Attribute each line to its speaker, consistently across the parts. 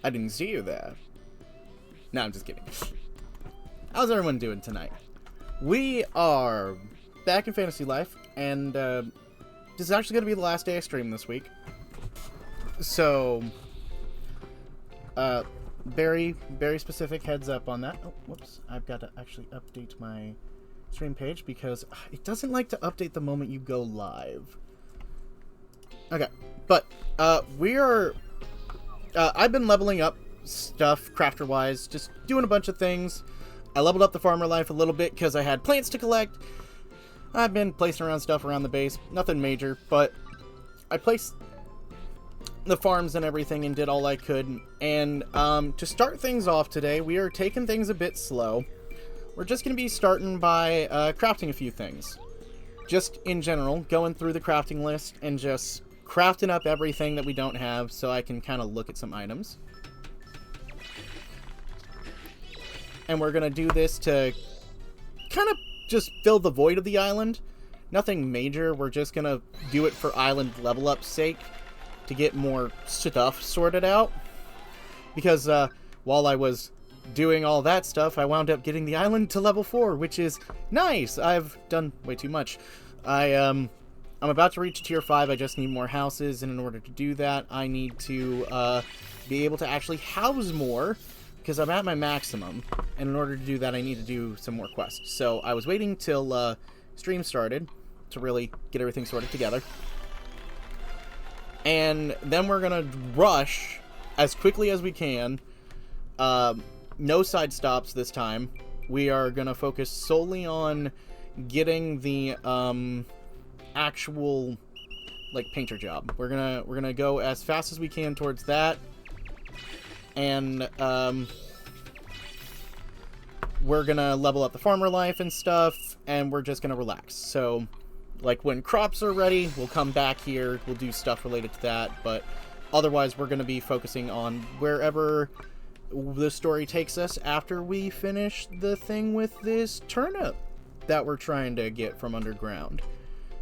Speaker 1: I didn't see you there. No, I'm just kidding. How's everyone doing tonight? We are back in Fantasy Life, and this is actually going to be the last day I stream this week. So, very specific heads up on that. Oh, whoops. I've got to actually update my stream page because it doesn't like to update the moment you go live. Okay, but we are... I've been leveling up stuff crafter-wise, just doing a bunch of things. I leveled up the farmer life a little bit because I had plants to collect. I've been placing around stuff around the base. Nothing major, but I placed the farms and everything and did all I could. And to start things off today, we are taking things a bit slow. We're just going to be starting by crafting a few things. Just in general, going through the crafting list and just crafting up everything that we don't have so I can kind of look at some items. And we're going to do this to kind of just fill the void of the island. Nothing major. We're just going to do it for island level up's sake to get more stuff sorted out. Because while I was doing all that stuff, I wound up getting the island to level 4, which is nice. I've done way too much. I'm about to reach tier 5. I just need more houses, and in order to do that, I need to be able to actually house more, because I'm at my maximum, and in order to do that, I need to do some more quests. So I was waiting till stream started to really get everything sorted together. And then we're going to rush as quickly as we can. No side stops this time. We are going to focus solely on getting the actual painter job. We're gonna go as fast as we can towards that, and we're gonna level up the farmer life and stuff, and we're just gonna relax. So when crops are ready, we'll come back here, we'll do stuff related to that, but otherwise we're gonna be focusing on wherever the story takes us after we finish the thing with this turnip that we're trying to get from underground.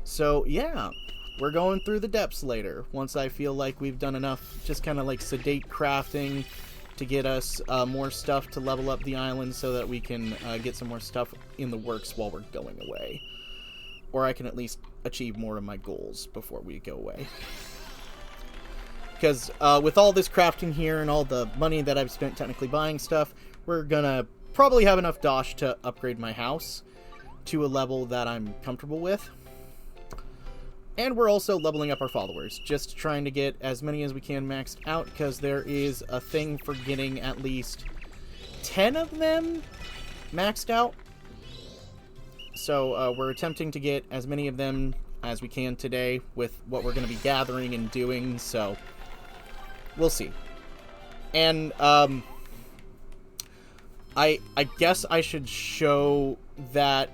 Speaker 1: So yeah, we're going through the depths later, once I feel like we've done enough just kind of sedate crafting to get us more stuff to level up the island so that we can get some more stuff in the works while we're going away. Or I can at least achieve more of my goals before we go away. Because with all this crafting here and all the money that I've spent technically buying stuff, we're gonna probably have enough dosh to upgrade my house to a level that I'm comfortable with. And we're also leveling up our followers, just trying to get as many as we can maxed out, because there is a thing for getting at least 10 of them maxed out. So we're attempting to get as many of them as we can today with what we're going to be gathering and doing, so we'll see. And I guess I should show that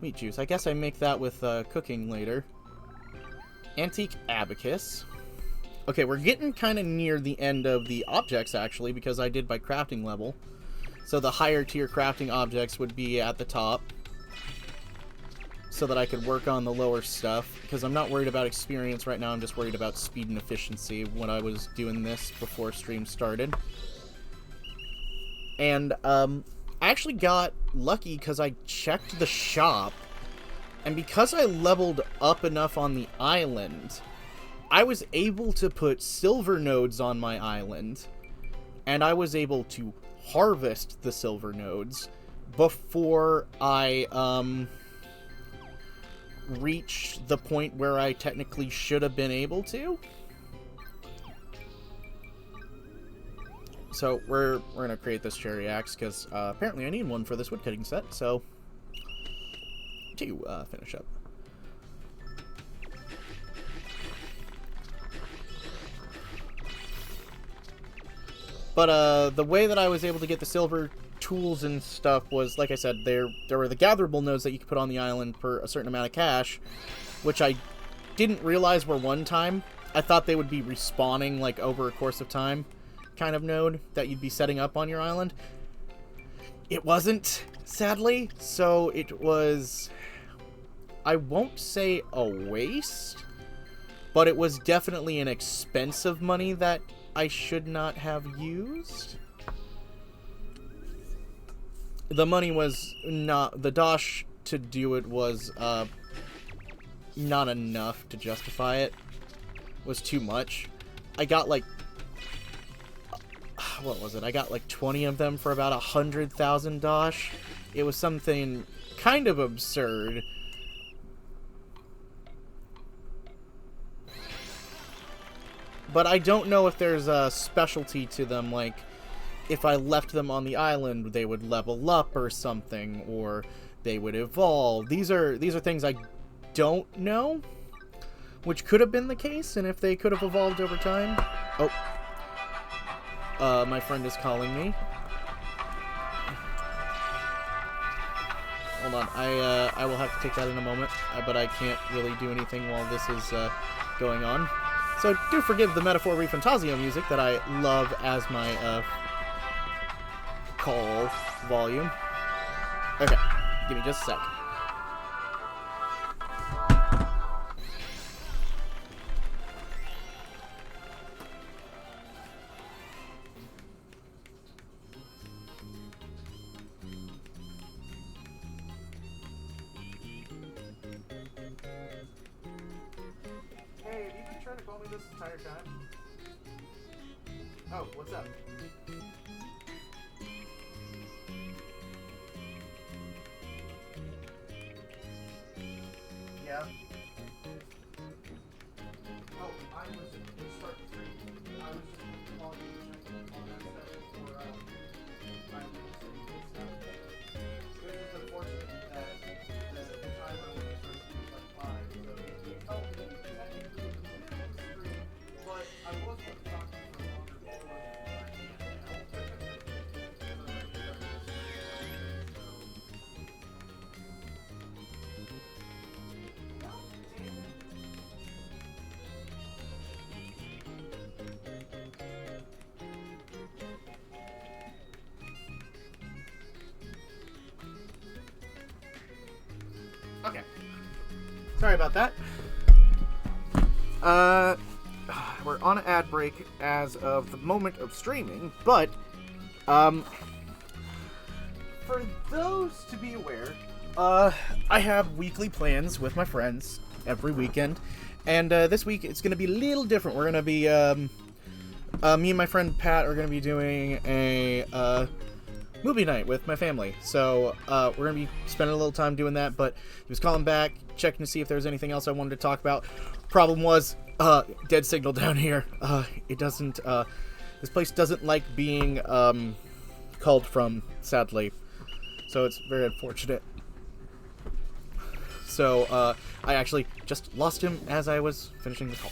Speaker 1: wheat juice. I guess I make that with cooking later. Antique abacus. Okay, we're getting kind of near the end of the objects, actually, because I did by crafting level. So the higher tier crafting objects would be at the top, so that I could work on the lower stuff, because I'm not worried about experience right now. I'm just worried about speed and efficiency when I was doing this before stream started. And I actually got lucky because I checked the shop, and because I leveled up enough on the island, I was able to put silver nodes on my island, and I was able to harvest the silver nodes before I reached the point where I technically should have been able to. So we're gonna create this cherry axe because apparently I need one for this woodcutting set. So to finish up. But the way that I was able to get the silver tools and stuff was, like I said, there were the gatherable nodes that you could put on the island for a certain amount of cash, which I didn't realize were one time. I thought they would be respawning like over a course of time kind of node that you'd be setting up on your island. It wasn't, sadly, so it was, I won't say a waste, but it was definitely an expensive money that I should not have used. The money was not... The dosh to do it was not enough to justify it. It was too much. I got like... What was it? I got like 20 of them for about 100,000 dosh. It was something kind of absurd. But I don't know if there's a specialty to them, like if I left them on the island, they would level up or something, or they would evolve. These are things I don't know, which could have been the case, and if they could have evolved over time. Oh. My friend is calling me. Hold on, I will have to take that in a moment, but I can't really do anything while this is going on. So do forgive the Metaphor ReFantazio music that I love as my call volume. Okay, give me just a sec. This entire time? Oh, what's up? Yeah. Oh, I was just start the stream. I was just calling you and checking all that stuff before finally streaming this stuff. It was just unfortunate that the timer when you start streaming was like 5, so it helped me technically complete the stream, but I was going to talk to you for longer before I can now. Okay. Sorry about that. We're on an ad break as of the moment of streaming, but, for those to be aware, I have weekly plans with my friends every weekend, and, this week it's gonna be a little different. We're gonna be, me and my friend Pat are gonna be doing a, movie night with my family, so we're gonna be spending a little time doing that. But he was calling back, checking to see if there was anything else I wanted to talk about. Problem was dead signal down here. It doesn't this place doesn't like being called from, sadly, so it's very unfortunate. So I actually just lost him as I was finishing the call.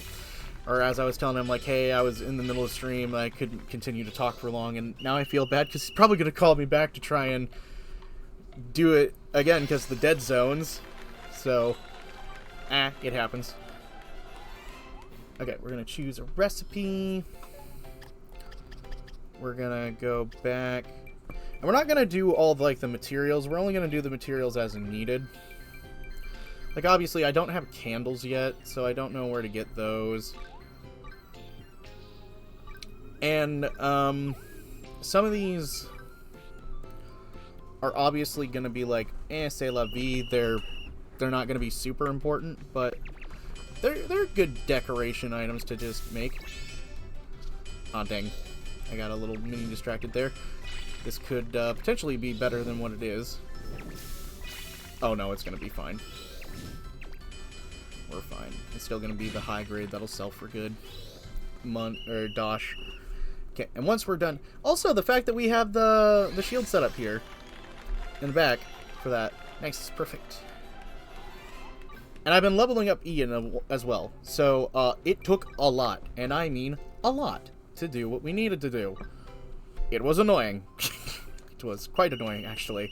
Speaker 1: Or as I was telling him, like, hey, I was in the middle of the stream, I couldn't continue to talk for long, and now I feel bad, because he's probably going to call me back to try and do it again, because the dead zones. So, it happens. Okay, we're going to choose a recipe. We're going to go back. And we're not going to do all, like, the materials. We're only going to do the materials as needed. Like, obviously, I don't have candles yet, so I don't know where to get those. And, some of these are obviously going to be like, c'est la vie. They're not going to be super important, but they're good decoration items to just make. Aw, dang. I got a little mini distracted there. This could, potentially be better than what it is. Oh, no, it's going to be fine. We're fine. It's still going to be the high grade that'll sell for good. Dosh. Okay, and once we're done... Also, the fact that we have the shield set up here in the back for that. Nice, perfect. And I've been leveling up Ian as well. So, it took a lot, and I mean a lot, to do what we needed to do. It was annoying. It was quite annoying, actually,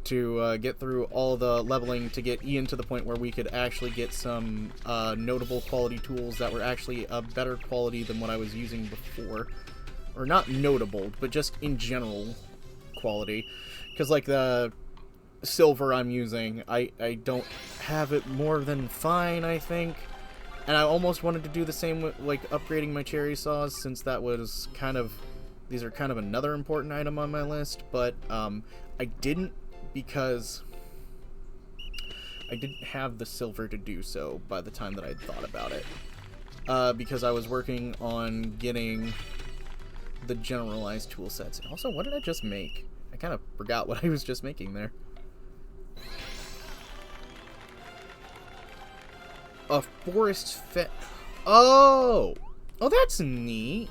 Speaker 1: to get through all the leveling to get Ian to the point where we could actually get some notable quality tools that were actually a better quality than what I was using before. Or not notable, but just in general quality. Because, like, the silver I'm using, I don't have it more than fine, I think. And I almost wanted to do the same with, like, upgrading my cherry saws, since that was kind of... These are kind of another important item on my list, but I didn't, because I didn't have the silver to do so by the time that I'd thought about it. Because I was working on getting the generalized tool sets. Also, what did I just make? I kind of forgot what I was just making there. A forest fet. Oh! Oh, that's neat.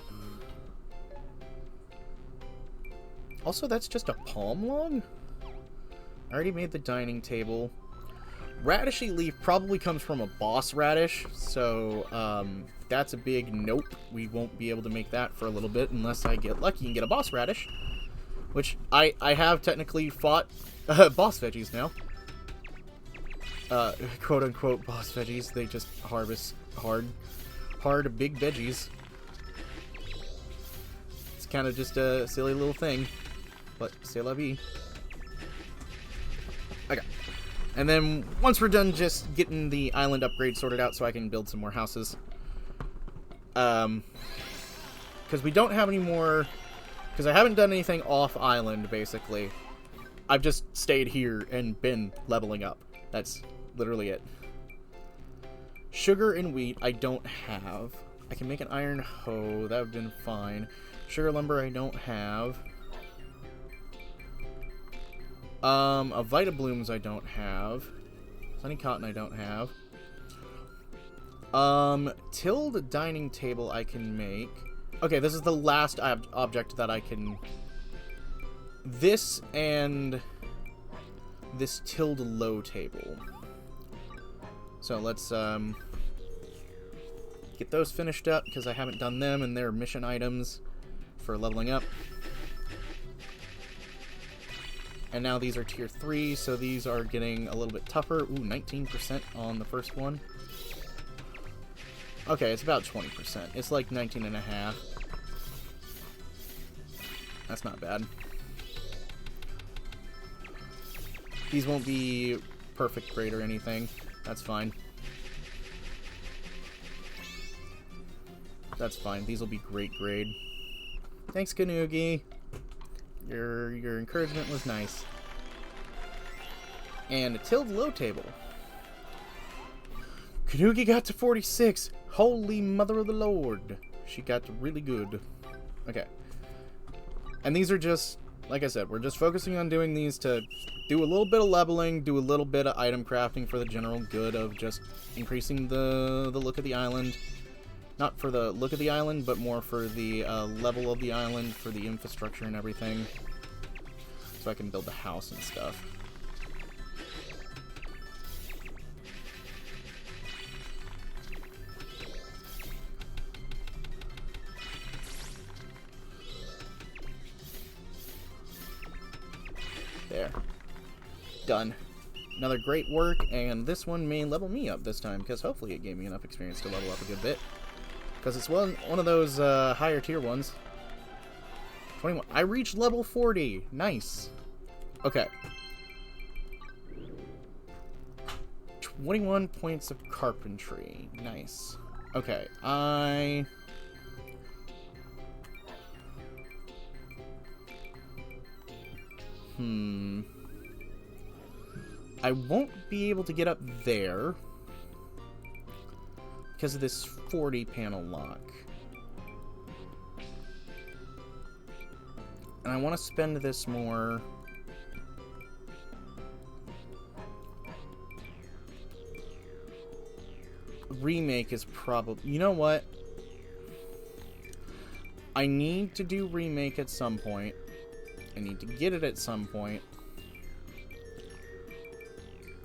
Speaker 1: Also, that's just a palm log? I already made the dining table. Radishy leaf probably comes from a boss radish, so that's a big nope. We won't be able to make that for a little bit unless I get lucky and get a boss radish. Which, I have technically fought boss veggies now. Quote-unquote boss veggies. They just harvest hard, big veggies. It's kind of just a silly little thing. But, c'est la vie. Okay. And then, once we're done just getting the island upgrade sorted out so I can build some more houses. Because we don't have any more... Because I haven't done anything off-island, basically. I've just stayed here and been leveling up. That's literally it. Sugar and wheat I don't have. I can make an iron hoe. That would have been fine. Sugar lumber I don't have. A Vita Blooms I don't have. Sunny Cotton I don't have. Tilled dining table I can make. Okay, this is the last object that I can... This and this tilled low table. So let's get those finished up because I haven't done them and they're mission items for leveling up. And now these are tier 3, so these are getting a little bit tougher. Ooh, 19% on the first one. Okay, it's about 20%. It's like 19.5. That's not bad. These won't be perfect grade or anything. That's fine. That's fine. These will be great grade. Thanks, Kanugi. Your encouragement was nice. And a tilled low table. Kanugi got to 46. Holy mother of the Lord. She got really good. Okay. And these are just, like I said, we're just focusing on doing these to do a little bit of leveling, do a little bit of item crafting for the general good of just increasing the look of the island. Not for the look of the island, but more for the level of the island, for the infrastructure and everything. So I can build the house and stuff. There. Done. Another great work, and this one may level me up this time, because hopefully it gave me enough experience to level up a good bit. Because it's one of those higher tier ones. 21. I reached level 40. Nice. Okay. 21 points of carpentry. Nice. Okay. I won't be able to get up there because of this 40 panel lock. And I want to spend this more. Remake is probably... You know what? I need to do remake at some point. I need to get it at some point.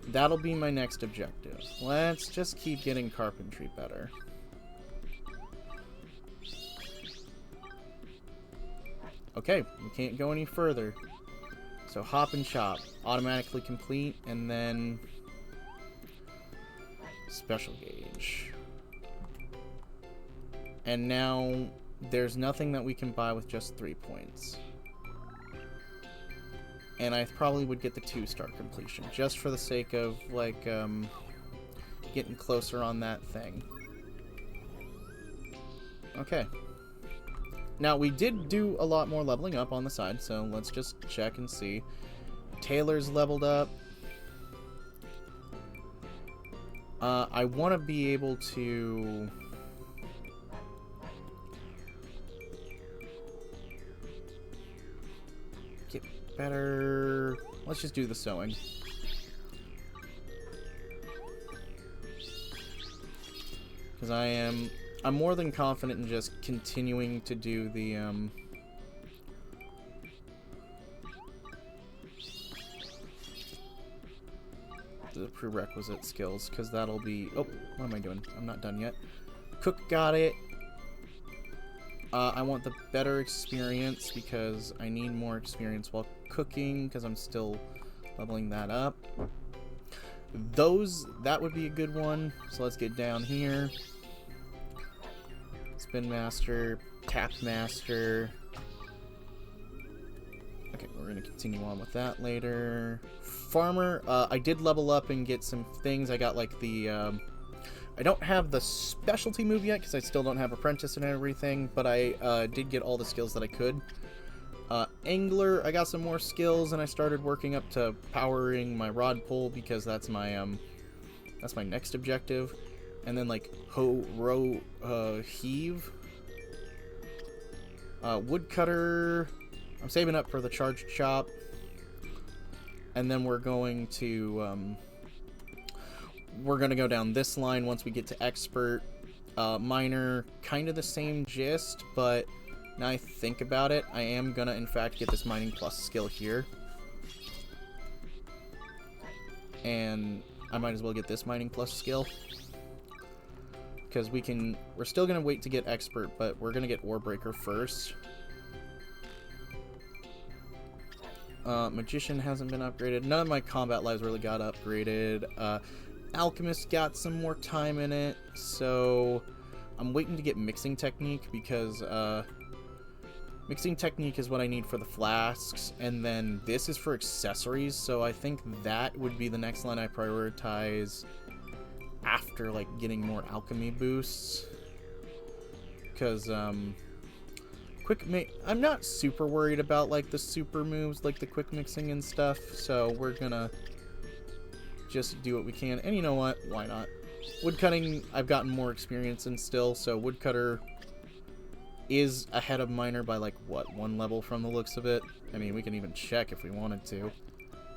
Speaker 1: That'll be my next objective. Let's just keep getting carpentry better. Okay, we can't go any further. So hop and chop. Automatically complete, and then... Special gauge. And now there's nothing that we can buy with just 3 points. And I probably would get the 2-star completion, just for the sake of, like, getting closer on that thing. Okay. Now, we did do a lot more leveling up on the side, so let's just check and see. Taylor's leveled up. I want to be able to... get better... Let's just do the sewing. Because I'm more than confident in just continuing to do the, prerequisite skills, because that'll be... Oh, what am I doing? I'm not done yet. Cook got it. I want the better experience, because I need more experience while cooking, because I'm still leveling that up. That would be a good one. So let's get down here. Spin Master, Tap Master. Okay, we're going to continue on with that later. Farmer, I did level up and get some things. I got like the, I don't have the specialty move yet because I still don't have Apprentice and everything, but I did get all the skills that I could. Angler, I got some more skills and I started working up to powering my rod pull because that's my next objective. And then like heave. Woodcutter, I'm saving up for the charged chop. And then we're going to go down this line once we get to expert. Miner, kind of the same gist, but now I think about it, I am gonna in fact get this mining plus skill here. And I might as well get this mining plus skill. Because we're still gonna wait to get expert, but we're gonna get ore breaker first. Magician hasn't been upgraded. None of my combat lives really got upgraded. Alchemist got some more time in it, so I'm waiting to get mixing technique because mixing technique is what I need for the flasks, and then this is for accessories, so I think that would be the next line I prioritize after like getting more alchemy boosts. Because I'm not super worried about like the super moves, like the quick mixing and stuff, so we're gonna just do what we can. And you know what? Why not? Woodcutting, I've gotten more experience in still, so woodcutter is ahead of miner by like what, 1 level from the looks of it. I mean, we can even check if we wanted to.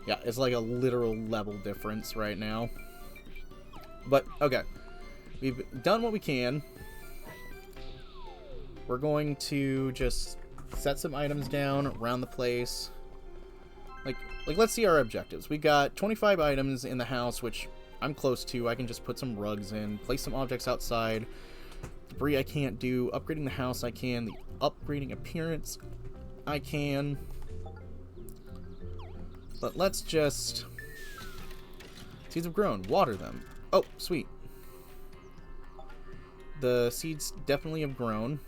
Speaker 1: Yeah, it's like a literal level difference right now. But okay, we've done what we can. We're going to just set some items down around the place. Like let's see our objectives. We got 25 items in the house, which I'm close to. I can just put some rugs in, place some objects outside. Debris I can't do. Upgrading the house I can. The upgrading appearance I can. But let's just... Seeds have grown. Water them. Oh, sweet. The seeds definitely have grown.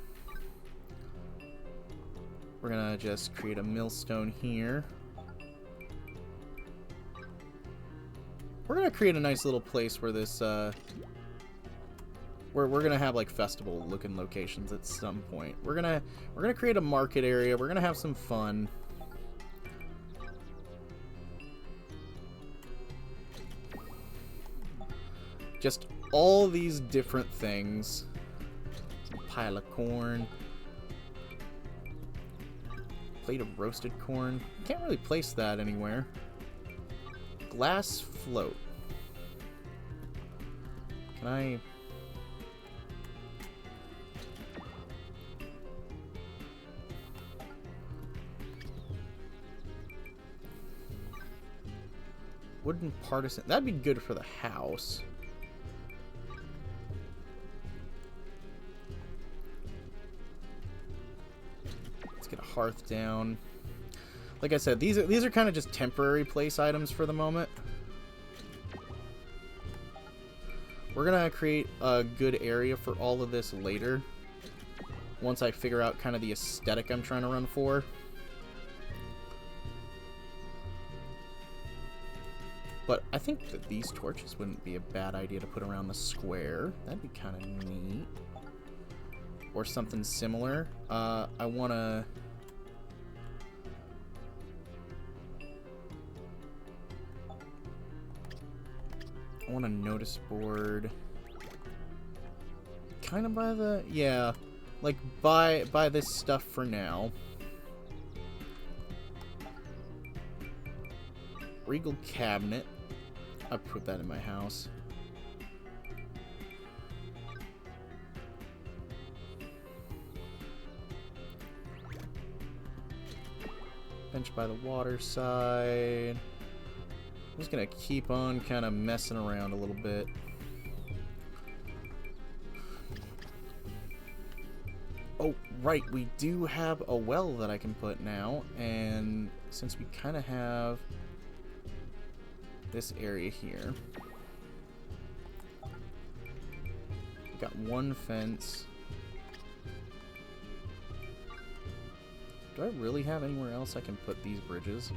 Speaker 1: We're gonna just create a millstone here. We're gonna create a nice little place where this, we're gonna have like festival-looking locations at some point. We're gonna create a market area. We're gonna have some fun. Just all these different things. Some pile of corn. Plate of roasted corn. Can't really place that anywhere. Glass float. Can I... Wooden partisan. That'd be good for the house. Let's get a hearth down. Like I said, these are kind of just temporary place items for the moment. We're gonna create a good area for all of this later, once I figure out kind of the aesthetic I'm trying to run for. But I think that these torches wouldn't be a bad idea to put around the square. That'd be kind of neat. or something similar. I want to... a notice board. Kind of by the... yeah. Like, buy this stuff for now. Regal cabinet. I put that in my house. Bench by the water side. I'm just gonna keep on kind of messing around a little bit. Oh, right, we do have a well that I can put now, and since we kind of have this area here, we've got one fence. Do I really have anywhere else I can put these bridges?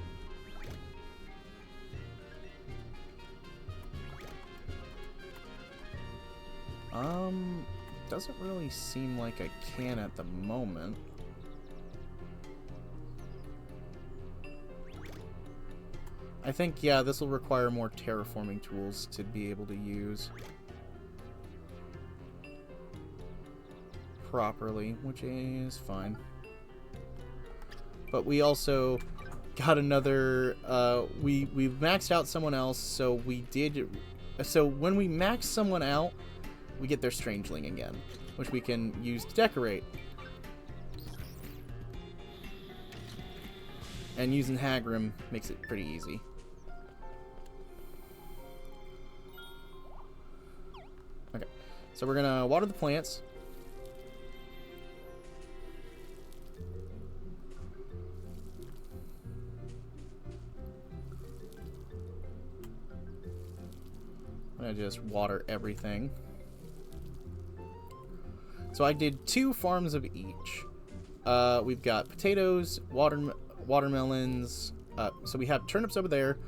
Speaker 1: Doesn't really seem like I can at the moment. I think, yeah, this will require more terraforming tools to be able to use properly, which is fine. But we also got another, we've maxed out someone else, so we did, so when we max someone out, we get their Strangeling again, which we can use to decorate. And using Hagrim makes it pretty easy. Okay, so we're gonna water the plants. I'm gonna just water everything. So I did 2 farms of each. We've got potatoes, watermelons. So we have turnips over there,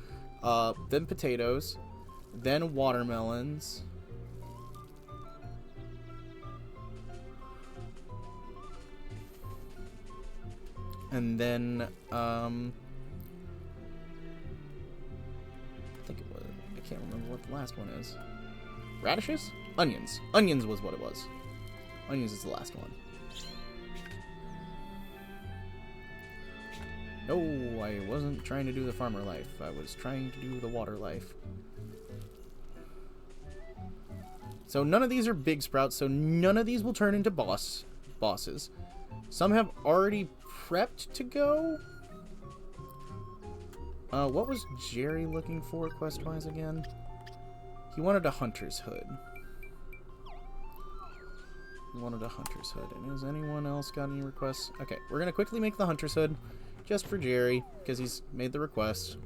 Speaker 1: then potatoes, then watermelons. And then, I think it was, I can't remember what the last one is. Radishes? Onions. Onions was what it was. Onions is the last one. No, I wasn't trying to do the farmer life. I was trying to do the water life. So none of these are big sprouts, so none of these will turn into bosses. Some have already prepped to go. What was Jerry looking for quest-wise again? He wanted a hunter's hood. And has anyone else got any requests? Okay, we're gonna quickly make the hunter's hood just for Jerry because he's made the request.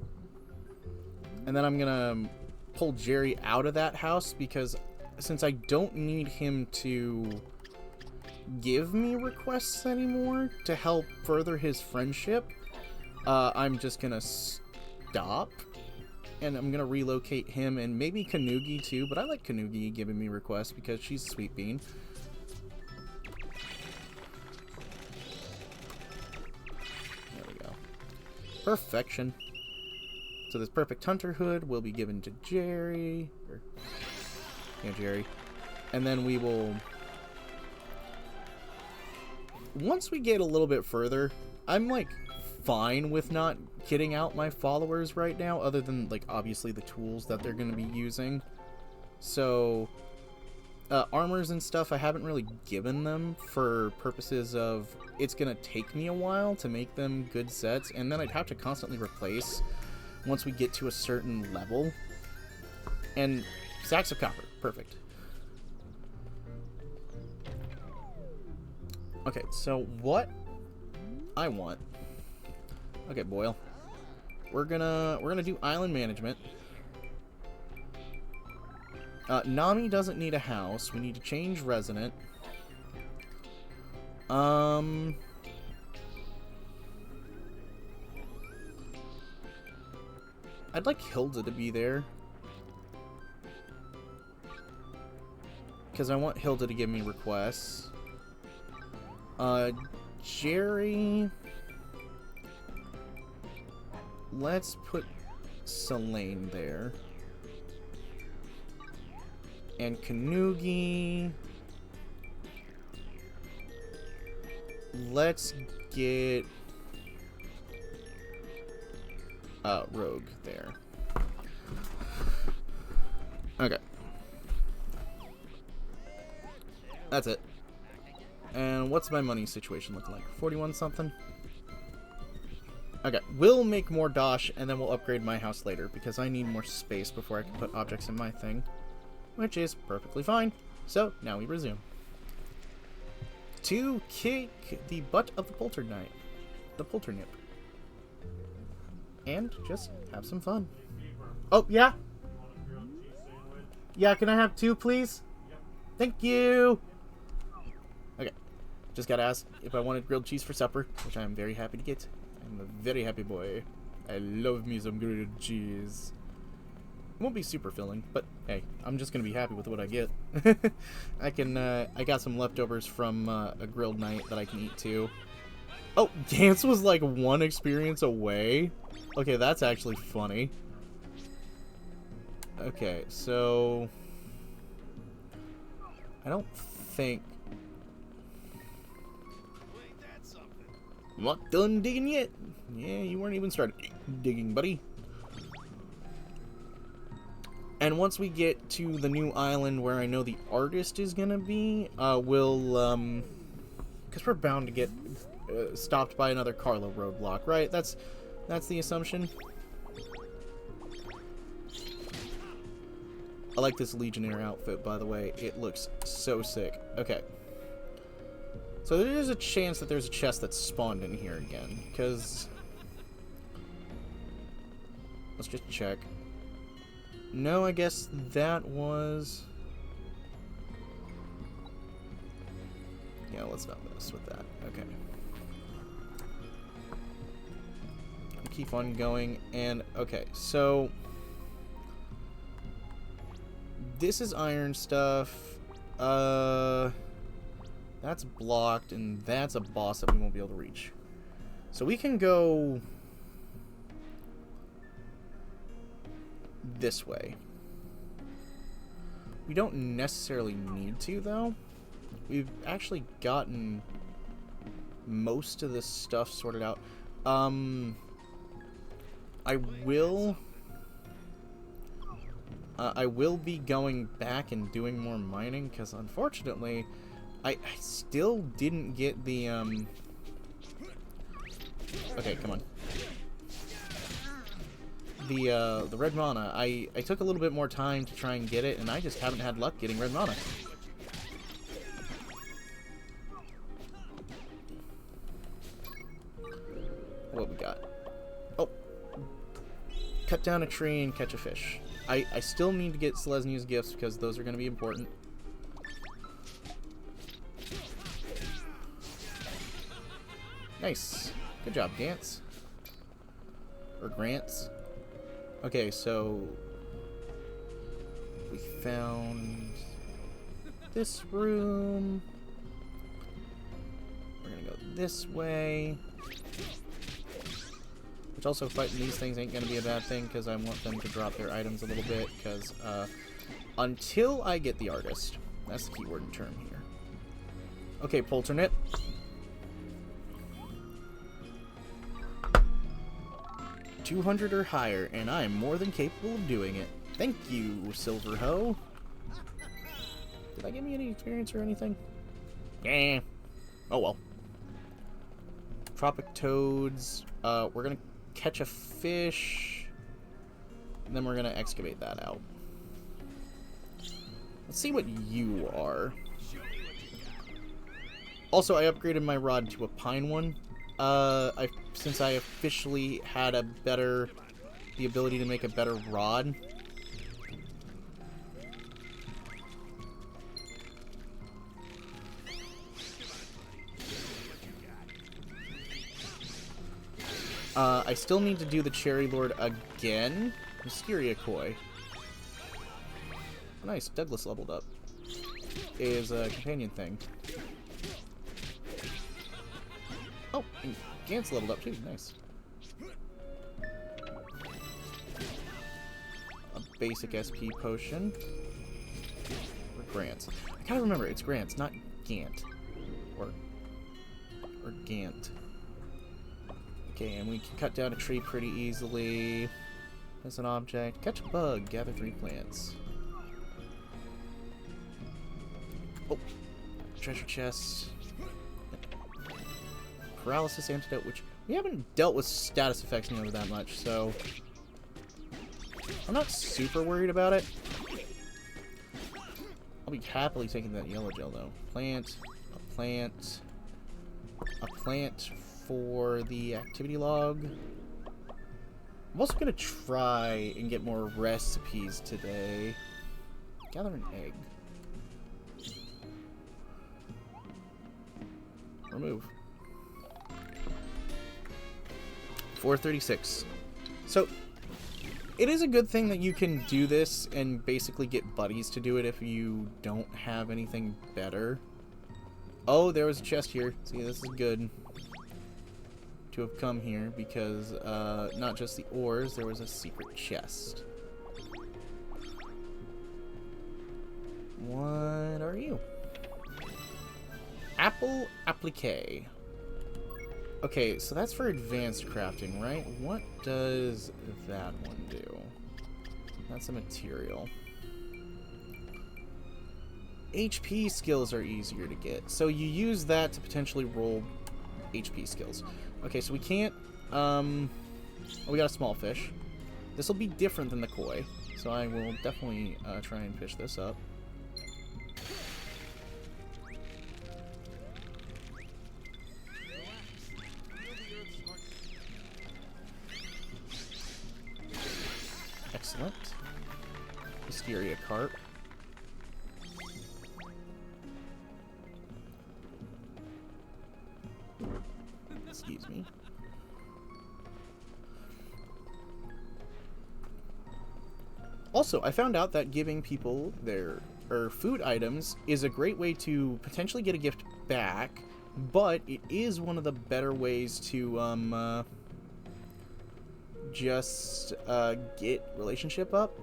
Speaker 1: And then I'm gonna pull Jerry out of that house because since I don't need him to give me requests anymore to help further his friendship, I'm just gonna stop. And I'm gonna relocate him and maybe Kanugi too, but I like Kanugi giving me requests because she's a sweet bean. Perfection. So this perfect hunter hood will be given to Jerry. Jerry. And then we will... once we get a little bit further, I'm like fine with not kitting out my followers right now, other than like obviously the tools that they're going to be using. So armors and stuff I haven't really given them for purposes of it's gonna take me a while to make them good sets, and then I'd have to constantly replace once we get to a certain level. And sacks of copper, perfect. Okay, so what I want, okay, Boyle, we're gonna do island management. Nami doesn't need a house. We need to change resident. I'd like Hilda to be there. Because I want Hilda to give me requests. Jerry... Let's put Selene there. And Kanugi... Let's get... Rogue there. Okay. That's it. And what's my money situation looking like? 41 something? Okay, we'll make more dosh and then we'll upgrade my house later because I need more space before I can put objects in my thing, which is perfectly fine. So now we resume. To kick the butt of the polternip. And just have some fun. Oh, yeah? Yeah, can I have 2, please? Thank you! Okay. Just gotta ask if I wanted grilled cheese for supper, which I am very happy to get. I'm a very happy boy. I love me some grilled cheese. It won't be super filling, but hey, I'm just gonna be happy with what I get. I got some leftovers from a grilled night that I can eat too. Oh, dance was like 1 experience away? Okay, that's actually funny. Okay, so... I don't think... I'm not done digging yet. Yeah, you weren't even started digging, buddy. And once we get to the new island where I know the artist is gonna be, we'll, because we're bound to get stopped by another Carlo roadblock, right? That's the assumption. I like this Legionnaire outfit, by the way. It looks so sick. Okay. So there's a chance that there's a chest that's spawned in here again, because... Let's just check. No, I guess that was... Yeah, let's not mess with that. Okay. Keep on going, and... Okay, so... This is iron stuff. That's blocked, and that's a boss that we won't be able to reach. So we can go this way. We don't necessarily need to, though. We've actually gotten most of this stuff sorted out. I will be going back and doing more mining, because unfortunately, I still didn't get the, Okay, come on. The red mana. I took a little bit more time to try and get it, and I just haven't had luck getting red mana. What we got? Oh. Cut down a tree and catch a fish. I still need to get Selesny's gifts because those are going to be important. Nice. Good job, Gantz. Or Grants. Okay, so... We found... this room. We're gonna go this way. Which also, fighting these things ain't gonna be a bad thing, because I want them to drop their items a little bit, because, until I get the artist. That's the keyword and term here. Okay, Polternip. $200 or higher, and I am more than capable of doing it. Thank you, Silverho. Did that give me any experience or anything? Yeah. Oh well. Tropic toads. We're gonna catch a fish, and then we're gonna excavate that out. Let's see what you are. Also, I upgraded my rod to a pine one. Since I officially had the ability to make a better rod. I still need to do the Cherry Lord again. Mysteria Koi. Nice, Douglas leveled up. Is a companion thing. Gant's leveled up too. Nice. A basic SP potion. Or Grant. I gotta remember, it's Grant, not Gant. Or Gant. Okay, and we can cut down a tree pretty easily. As an object. Catch a bug. Gather 3 plants. Oh. Treasure chest. Paralysis antidote, which we haven't dealt with status effects nearly that much, so I'm not super worried about it. I'll be happily taking that yellow gel though. Plant, a plant, a plant for the activity log. I'm also gonna try and get more recipes today. Gather an egg. Remove. 436. So, it is a good thing that you can do this and basically get buddies to do it if you don't have anything better. Oh, there was a chest here. See, this is good to have come here because not just the ores, there was a secret chest. What are you? Apple applique. Okay, so that's for advanced crafting, right? What does that one do? That's a material. HP skills are easier to get. So you use that to potentially roll HP skills. Okay, so we can't... Oh, we got a small fish. This will be different than the koi. So I will definitely try and fish this up. Excellent. Hysteria carp. Excuse me. Also, I found out that giving people their food items is a great way to potentially get a gift back, but it is one of the better ways to just get relationship up,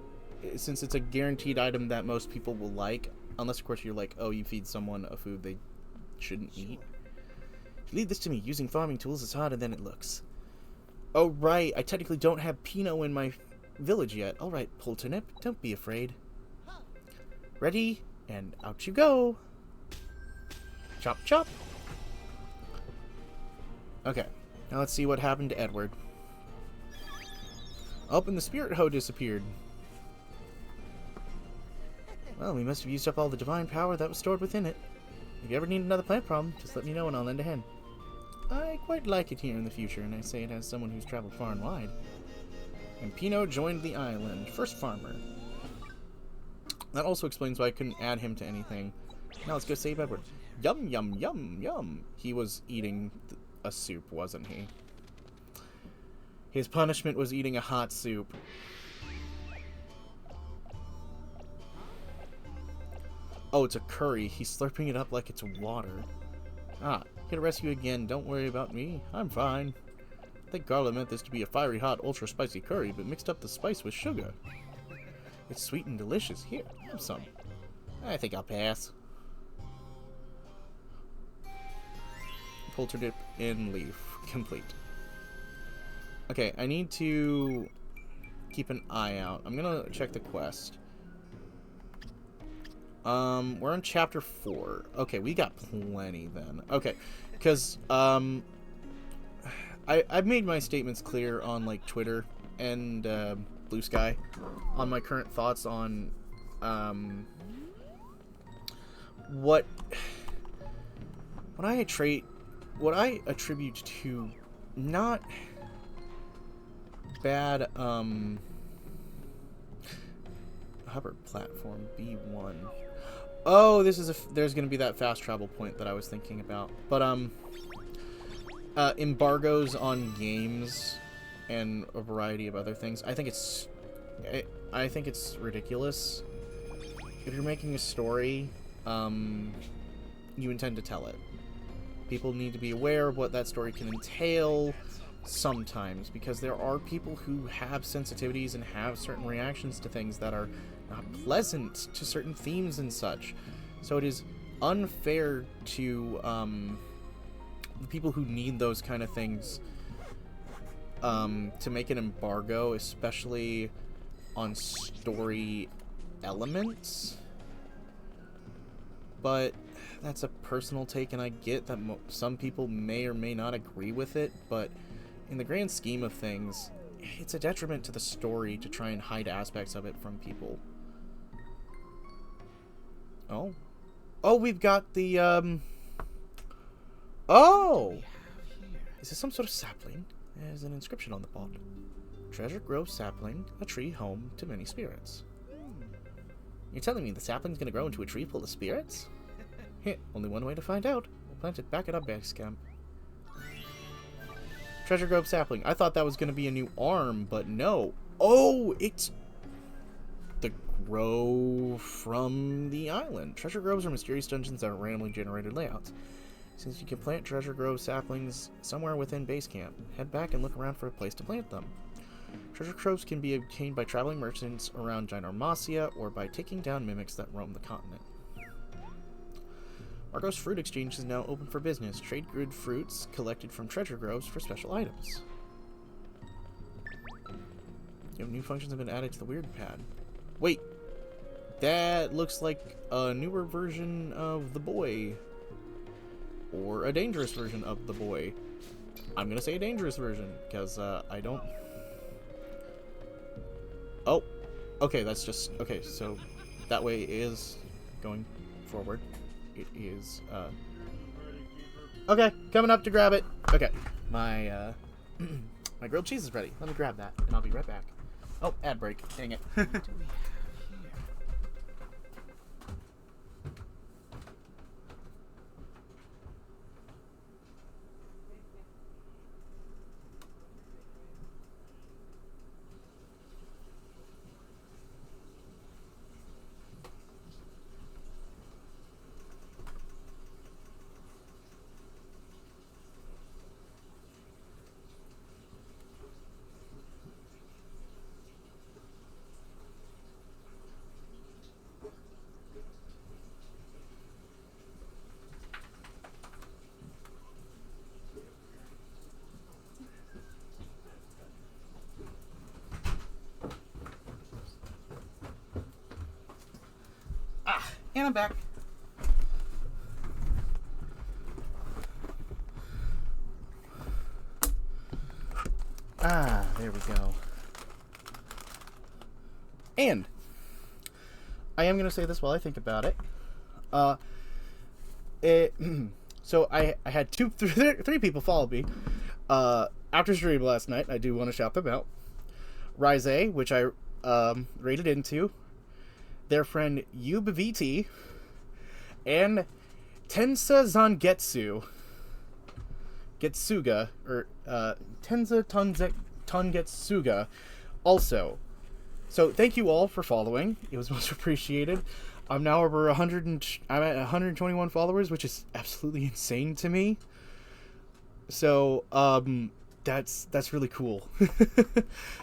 Speaker 1: since it's a guaranteed item that most people will like, unless of course you're like, oh, you feed someone a food they shouldn't eat. Leave this to me. Using farming tools is harder than it looks. Oh right, I technically don't have Pinot in my village yet. Alright, Polternip, don't be afraid. Ready, and out you go. Chop chop. Okay, now let's see what happened to Edward. Oh, and the spirit hoe disappeared. Well, we must have used up all the divine power that was stored within it. If you ever need another plant problem, just let me know and I'll lend a hand. I quite like it here in the future, and I say it as someone who's traveled far and wide. And Pinot joined the island. First farmer. That also explains why I couldn't add him to anything. Now let's go save Edward. Yum, yum, yum, yum. He was eating a soup, wasn't he? His punishment was eating a hot soup. Oh, it's a curry. He's slurping it up like it's water. Ah, here to rescue again. Don't worry about me. I'm fine. I think Garla meant this to be a fiery hot, ultra spicy curry, but mixed up the spice with sugar. It's sweet and delicious. Here, have some. I think I'll pass. Polternip in leaf. Complete. Okay, I need to keep an eye out. I'm gonna check the quest. We're on chapter 4. Okay, we got plenty then. Okay, because, I've made my statements clear on, like, Twitter and, Blue Sky on my current thoughts on, what I attribute to not bad, Hubbard platform B1. Oh, this is there's going to be that fast travel point that I was thinking about. But, embargoes on games and a variety of other things. I think it's ridiculous. If you're making a story, you intend to tell it. People need to be aware of what that story can entail sometimes, because there are people who have sensitivities and have certain reactions to things that are not pleasant to certain themes and such. So it is unfair to the people who need those kind of things to make an embargo, especially on story elements. But that's a personal take, and I get that some people may or may not agree with it, but in the grand scheme of things, it's a detriment to the story to try and hide aspects of it from people. Oh. Oh, we've got the, Oh! Is this some sort of sapling? There's an inscription on the pot. Treasure Grove sapling, a tree home to many spirits. You're telling me the sapling's gonna grow into a tree full of spirits? Heh, only one way to find out. We'll plant it back at our base camp. Treasure Grove sapling. I thought that was gonna be a new arm, but no. Oh, it's the grove from the island. Treasure groves are mysterious dungeons that are randomly generated layouts. Since you can plant Treasure Grove saplings somewhere within base camp, head back and look around for a place to plant them. Treasure troves can be obtained by traveling merchants around Gynormasia or by taking down mimics that roam the continent. Argos Fruit Exchange is now open for business. Trade good fruits collected from treasure groves for special items. New functions have been added to the weird pad. Wait, that looks like a newer version of the boy. Or a dangerous version of the boy. I'm gonna say a dangerous version, because I don't... Oh, okay, that's just... Okay, so that way is going forward. It is, Okay, coming up to grab it. Okay, my, my grilled cheese is ready. Let me grab that, and I'll be right back. Oh, ad break. Dang it. And I'm back. Ah, there we go. And I am going to say this while I think about it. So I had three people follow me after stream last night. I do want to shout them out. Rise, which I raided into. Their friend Yubvt, and Tensa Getsuga, or Tensa Tongetsuga, also. So thank you all for following. It was much appreciated. I'm now over I'm at 121 followers, which is absolutely insane to me. So that's really cool.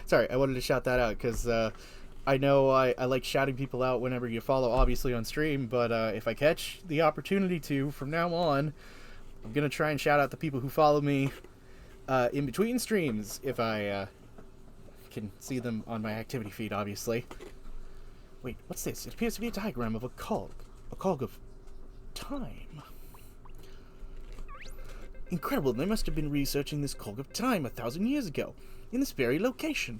Speaker 1: Sorry, I wanted to shout that out because I know I like shouting people out whenever you follow, obviously, on stream, but if I catch the opportunity to, from now on, I'm going to try and shout out the people who follow me in between streams, if I can see them on my activity feed, obviously. Wait, what's this? It appears to be a diagram of a cog of time. Incredible, they must have been researching this cog of time 1,000 years ago, in this very location.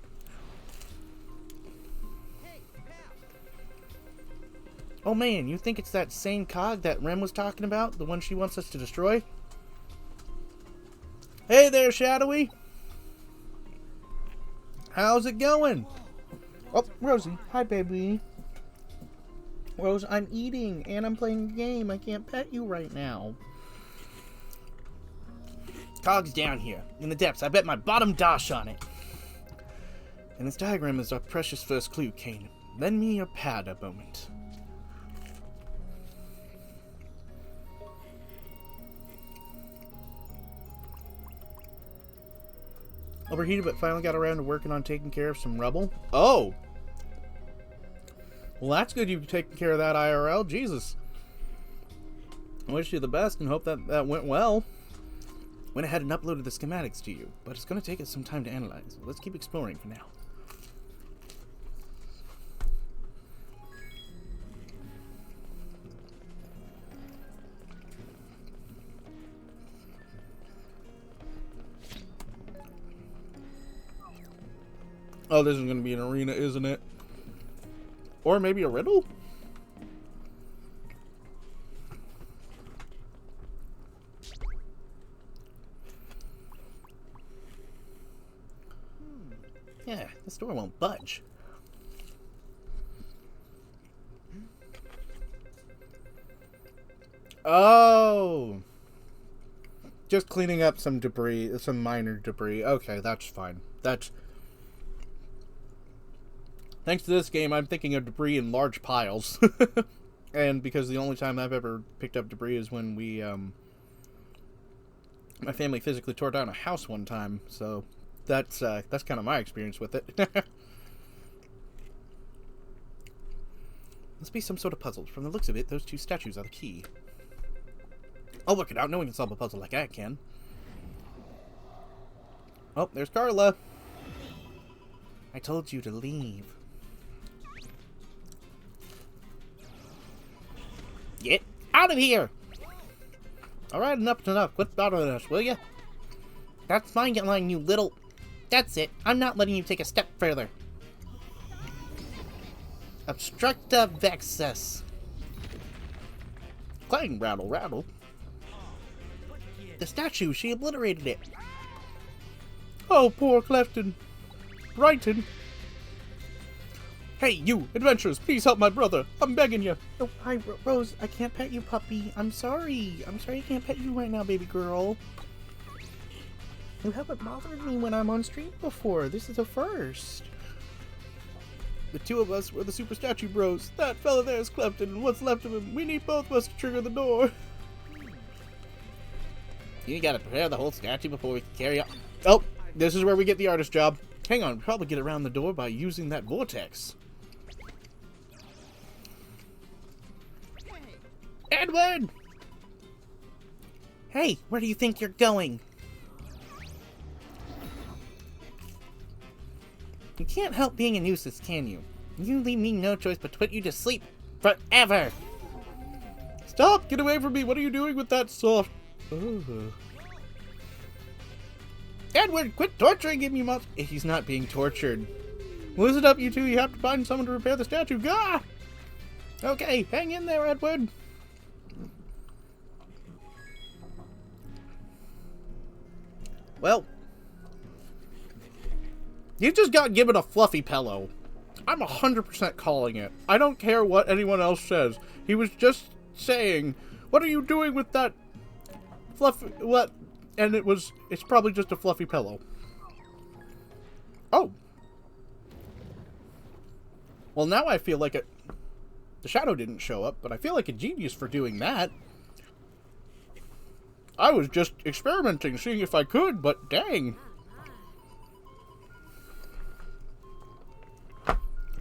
Speaker 1: Oh man, you think it's that same cog that Rem was talking about? The one she wants us to destroy? Hey there, Shadowy! How's it going? Oh, Rosie. Hi, baby. Rose, I'm eating, and I'm playing a game. I can't pet you right now. Cog's down here, in the depths. I bet my bottom dosh on it. And this diagram is our precious first clue, Kane. Lend me your pad a moment. Overheated, but finally got around to working on taking care of some rubble. Oh! Well, that's good you've taken care of that IRL. Jesus. I wish you the best and hope that went well. Went ahead and uploaded the schematics to you, but it's going to take us some time to analyze. Let's keep exploring for now. Oh, this is going to be an arena, isn't it? Or maybe a riddle? Yeah, this door won't budge. Oh! Just cleaning up some debris, some minor debris. Okay, that's fine. That's... Thanks to this game, I'm thinking of debris in large piles. And because the only time I've ever picked up debris is when we, my family physically tore down a house one time, so that's kind of my experience with it. Must be some sort of puzzle. From the looks of it, those two statues are the key. I'll work it out. No one can solve a puzzle like I can. Oh, there's Carla. I told you to leave. Get out of here! Alright, enough. Quit bothering us, will ya? That's my line, you little... That's it. I'm not letting you take a step further. Obstructa vexus. Clang, rattle, rattle. The statue, she obliterated it. Oh, poor Clefton. Brighton. Hey, you, adventurers, please help my brother. I'm begging you. Oh, hi, Rose. I can't pet you, puppy. I'm sorry. I'm sorry I can't pet you right now, baby girl. You haven't bothered me when I'm on stream before. This is a first. The two of us were the Super Statue Bros. That fella there is Clefton, and what's left of him. We need both of us to trigger the door. You gotta prepare the whole statue before we can carry on. Oh, this is where we get the artist job. Hang on, we'll probably get around the door by using that vortex. Edward! Hey, where do you think you're going? You can't help being a nuisance, can you? You leave me no choice but to put you to sleep forever! Stop! Get away from me! What are you doing with that soft... Ooh. Edward, quit torturing him, you must... He's not being tortured. Listen up, you two. You have to find someone to repair the statue. Gah! Okay, hang in there, Edward. Well, you just got given a fluffy pillow. I'm 100% calling it. I don't care what anyone else says. He was just saying, what are you doing with that fluffy, what? And it's probably just a fluffy pillow. Oh. Well, now I feel like the shadow didn't show up, but I feel like a genius for doing that. I was just experimenting, seeing if I could, but dang.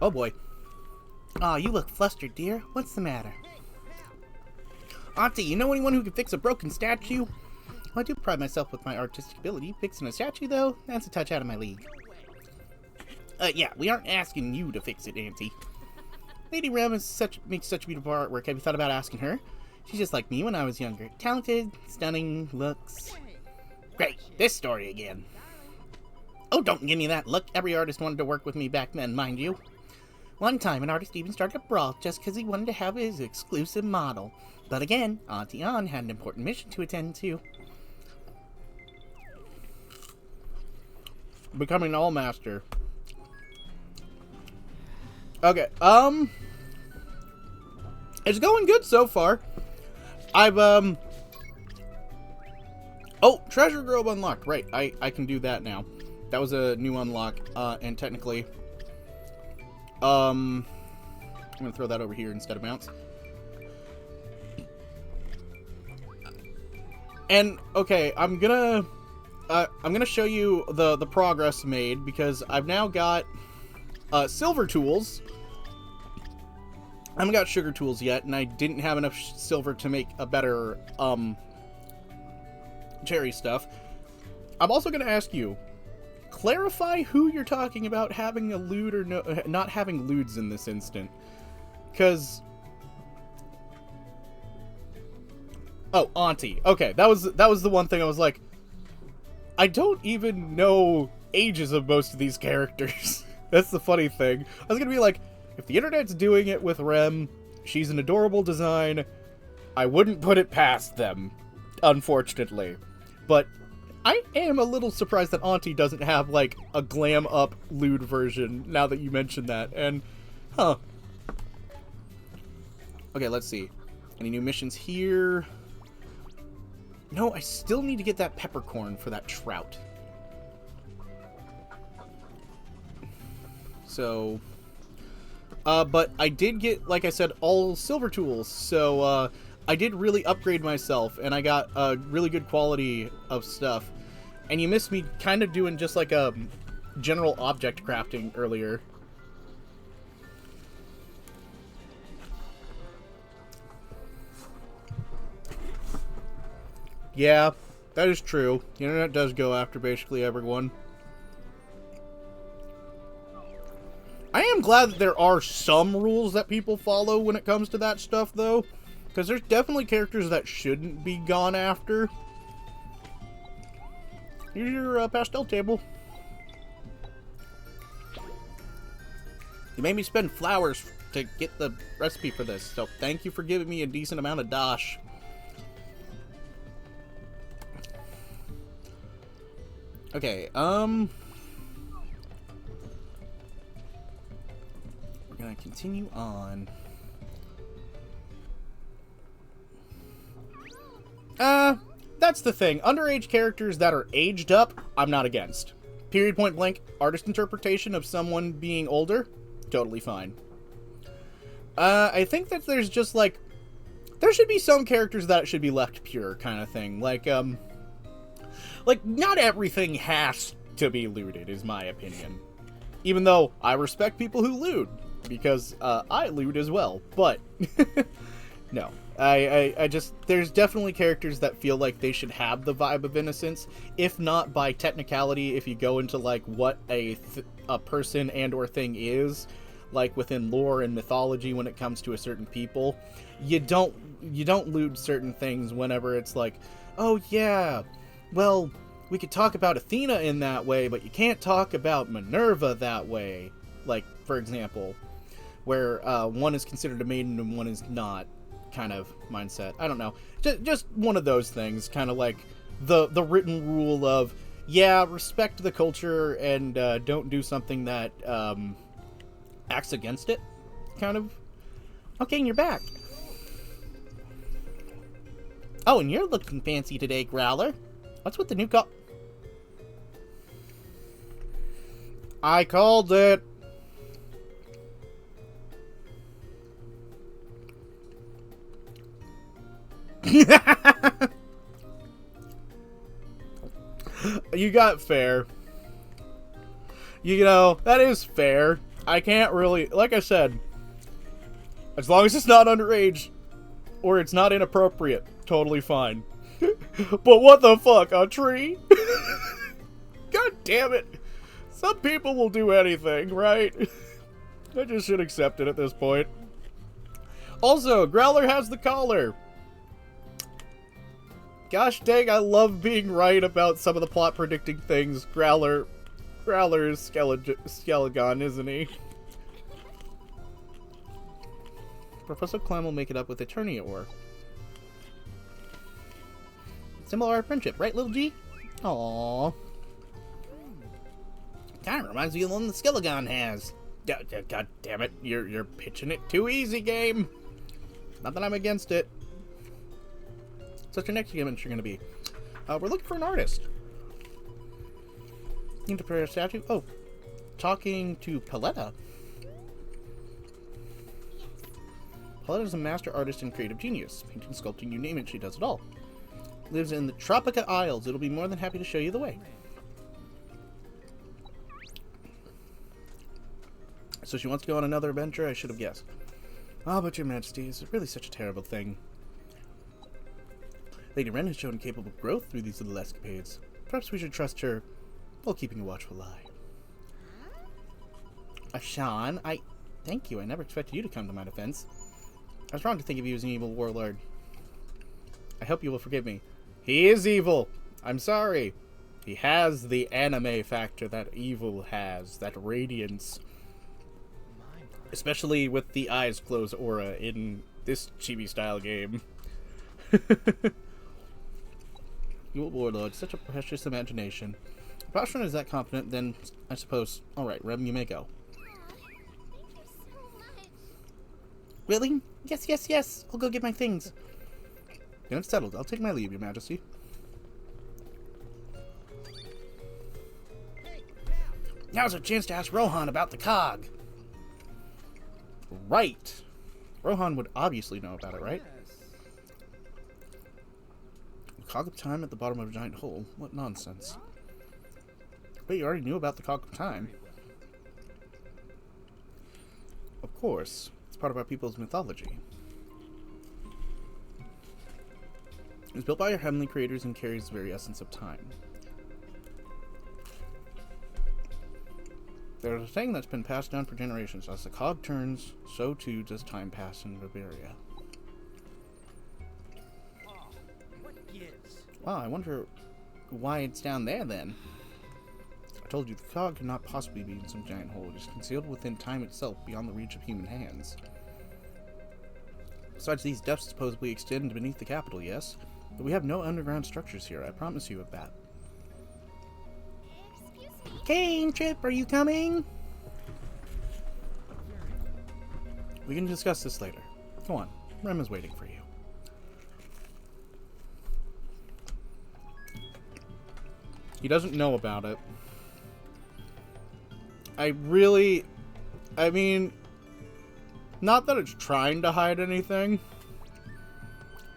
Speaker 1: Oh boy. Aw, you look flustered, dear. What's the matter? Auntie, you know anyone who can fix a broken statue? Well, I do pride myself with my artistic ability. Fixing a statue, though, that's a touch out of my league. Yeah, we aren't asking you to fix it, Auntie. Lady Rem makes such beautiful artwork. Have you thought about asking her? She's just like me when I was younger. Talented, stunning, looks... Great, this story again. Oh, don't give me that look. Every artist wanted to work with me back then, mind you. One time, an artist even started a brawl just because he wanted to have his exclusive model. But again, Auntie Ann had an important mission to attend to. Becoming all master. Okay, it's going good so far. I've, oh, treasure grove unlocked. Right, I can do that now. That was a new unlock, and technically, I'm gonna throw that over here instead of bounce. And, okay, I'm gonna I'm gonna show you the progress made, because I've now got silver tools. I haven't got sugar tools yet, and I didn't have enough silver to make a better cherry stuff. I'm also gonna ask you, clarify who you're talking about having a lewd or not having lewds in this instant, because Auntie. Okay, that was the one thing I was like, I don't even know ages of most of these characters. That's the funny thing. I was gonna be like, if the internet's doing it with Rem, she's an adorable design, I wouldn't put it past them, unfortunately. But I am a little surprised that Auntie doesn't have, like, a glam-up lewd version, now that you mention that, and, huh. Okay, let's see. Any new missions here? No, I still need to get that peppercorn for that trout. So, but I did get, like I said, all silver tools, so, I did really upgrade myself, and I got a really good quality of stuff. And you missed me kind of doing just like a general object crafting earlier. Yeah, that is true. The internet does go after basically everyone. I am glad that there are some rules that people follow when it comes to that stuff, though. Because there's definitely characters that shouldn't be gone after. Here's your pastel table. You made me spend flowers to get the recipe for this, so thank you for giving me a decent amount of dosh. Okay, we're gonna continue on. That's the thing. Underage characters that are aged up, I'm not against. Period, point blank. Artist interpretation of someone being older, totally fine. I think that there's just, like, there should be some characters that should be left pure, kind of thing. Like, not everything has to be looted, is my opinion. Even though I respect people who loot, because, I loot as well, but, no. I just, there's definitely characters that feel like they should have the vibe of innocence, if not by technicality, if you go into, like, what a person and or thing is, like within lore and mythology when it comes to a certain people, you don't loot certain things whenever it's like, oh yeah, well, we could talk about Athena in that way, but you can't talk about Minerva that way, like, for example, where one is considered a maiden and one is not. Kind of mindset. I don't know. Just one of those things. Kind of like the written rule of, yeah, respect the culture and don't do something that acts against it. Kind of. Okay, and you're back. Oh, and you're looking fancy today, Growler. What's with the new I called it. You got fair. You know, that is fair. I can't really, like I said, as long as it's not underage or it's not inappropriate, totally fine. But what the fuck, a tree? God damn it. Some people will do anything, right? I just should accept it at this point. Also, Growler has the collar. Gosh dang, I love being right about some of the plot predicting things. Growler is Skelegon, isn't he? Professor Clem will make it up with Eternia ore. Similar our friendship, right, little G? Aww. Kinda reminds me of the one the Skelegon has. God damn it, you're pitching it too easy, game. Not that I'm against it. What's your next adventure going to be? We're looking for an artist. Need to prepare a statue? Oh, talking to Paletta. Paletta is a master artist and creative genius. Painting, sculpting, you name it, she does it all. lives in the Tropica Isles. It'll be more than happy to show you the way. So she wants to go on another adventure? I should have guessed. Ah, but your majesty, is it really such a terrible thing? Lady Wren has shown capable growth through these little escapades. Perhaps we should trust her while keeping a watchful eye. Sean, thank you. I never expected you to come to my defense. I was wrong to think of you as an evil warlord. I hope you will forgive me. He is evil. I'm sorry. He has the anime factor that evil has, that radiance. Especially with the eyes closed aura in this chibi-style game. Evil warlord, such a precious imagination. If Ashran is that confident, then I suppose... Alright, Rem, you may go. Really? Yes, yes, yes. I'll go get my things. Then it's settled. I'll take my leave, your majesty. Now's a chance to ask Rohan about the cog. Right. Rohan would obviously know about it, right? The cog of time at the bottom of a giant hole. What nonsense. Wait, you already knew about the cog of time? Of course. It's part of our people's mythology. It was built by our heavenly creators and carries the very essence of time. There's a saying that's been passed down for generations. As the cog turns, so too does time pass in Riberia. Wow, I wonder why it's down there then. I told you, the cog cannot possibly be in some giant hole. It is concealed within time itself, beyond the reach of human hands. Besides, these depths supposedly extend beneath the capital, yes? But we have no underground structures here, I promise you of that. Kane, Chip, are you coming? We can discuss this later. Go on, Rem is waiting for you. He doesn't know about it. I mean, not that it's trying to hide anything,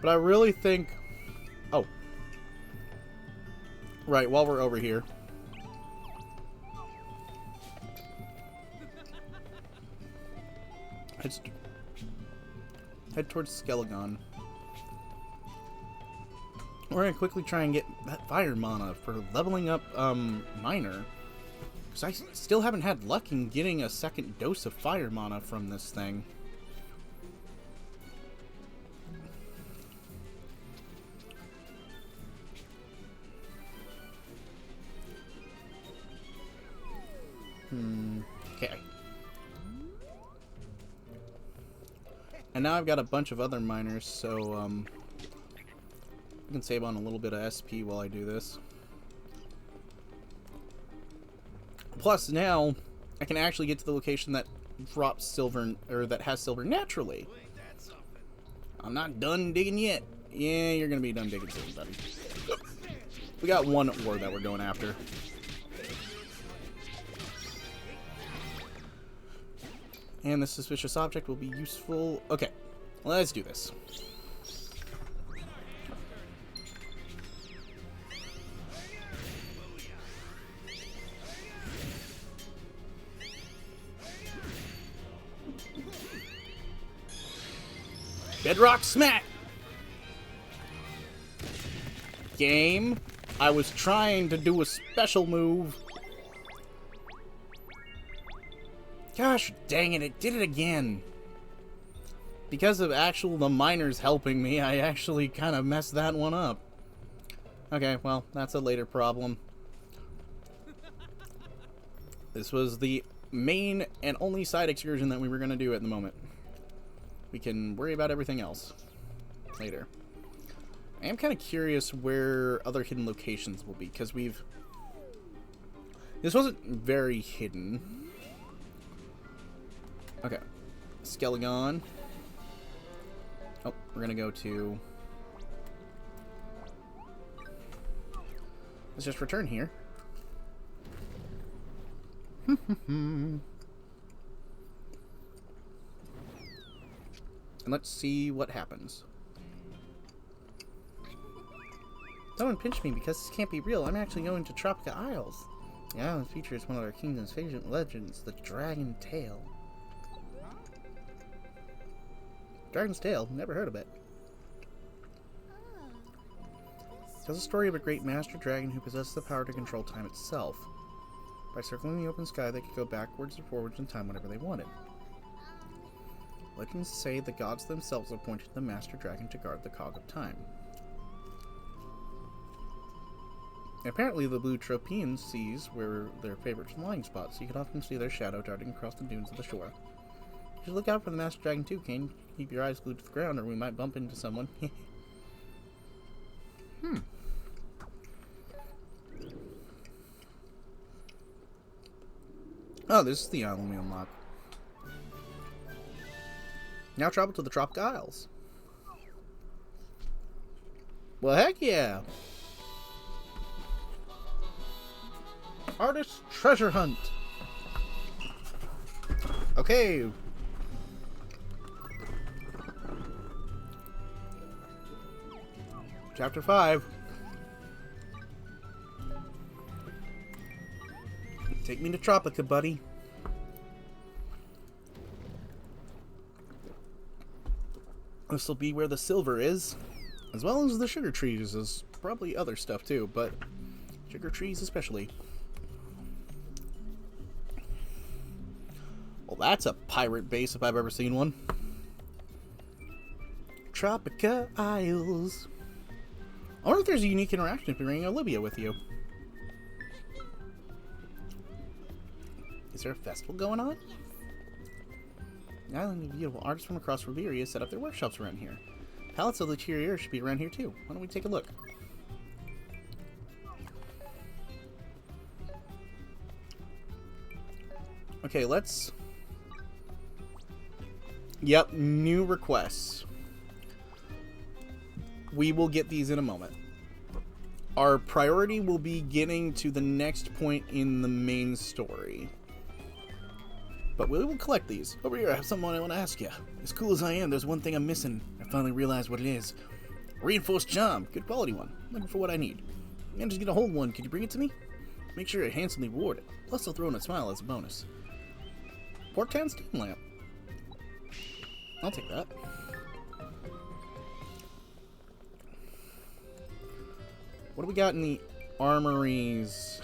Speaker 1: but I really think... Oh. Right, while we're over here. Head towards Skelligon. We're gonna quickly try and get that fire mana for leveling up Miner. Because I still haven't had luck in getting a second dose of fire mana from this thing. Okay. And now I've got a bunch of other miners, so I can save on a little bit of SP while I do this. Plus, now I can actually get to the location that drops silver, or that has silver naturally. I'm not done digging yet. Yeah, you're gonna be done digging soon, buddy. We got one ore that we're going after. And the suspicious object will be useful. Okay, let's do this. Bedrock smack! Game, I was trying to do a special move. Gosh dang it, it did it again. Because of the miners helping me, I actually kind of messed that one up. Okay, well, that's a later problem. This was the main and only side excursion that we were going to do at the moment. We can worry about everything else later. I am kind of curious where other hidden locations will be, because this wasn't very hidden. Okay. Skelligon. Oh, we're gonna go to... Let's just return here. And let's see what happens. Don't pinch me because this can't be real. I'm actually going to Tropica Isles. The island features one of our kingdom's favorite legends, the Dragon Tale. Dragon's Tale? Never heard of it. It tells a story of a great master dragon who possessed the power to control time itself. By circling the open sky, they could go backwards or forwards in time whenever they wanted. Legends say the gods themselves appointed the master dragon to guard the cog of time. And apparently the blue Tropian seas were their favorite flying spots, so you could often see their shadow darting across the dunes of the shore. You should look out for the master dragon too, Kane. Keep your eyes glued to the ground or we might bump into someone. Oh, this is the island we unlock. Now travel to the Tropic Isles. Well, heck yeah! Artist treasure hunt. Okay. Chapter 5. Take me to Tropica, buddy. This will be where the silver is, as well as the sugar trees. There's probably other stuff too, but sugar trees especially. Well, that's a pirate base if I've ever seen one. Tropica Isles. I wonder if there's a unique interaction if we bring Olivia with you. Is there a festival going on? The island of beautiful artists from across Riberia set up their workshops around here. Palettes of the Interior should be around here too. Why don't we take a look? Okay, let's... Yep, new requests. We will get these in a moment. Our priority will be getting to the next point in the main story. But we will collect these. Over here, I have something I want to ask you. As cool as I am, there's one thing I'm missing. I finally realized what it is. Reinforced charm. Good quality one. Looking for what I need. Managed to get a hold of one. Could you bring it to me? Make sure you're handsomely rewarded. Plus, I'll throw in a smile as a bonus. Port Town steam lamp. I'll take that. What do we got in the armories?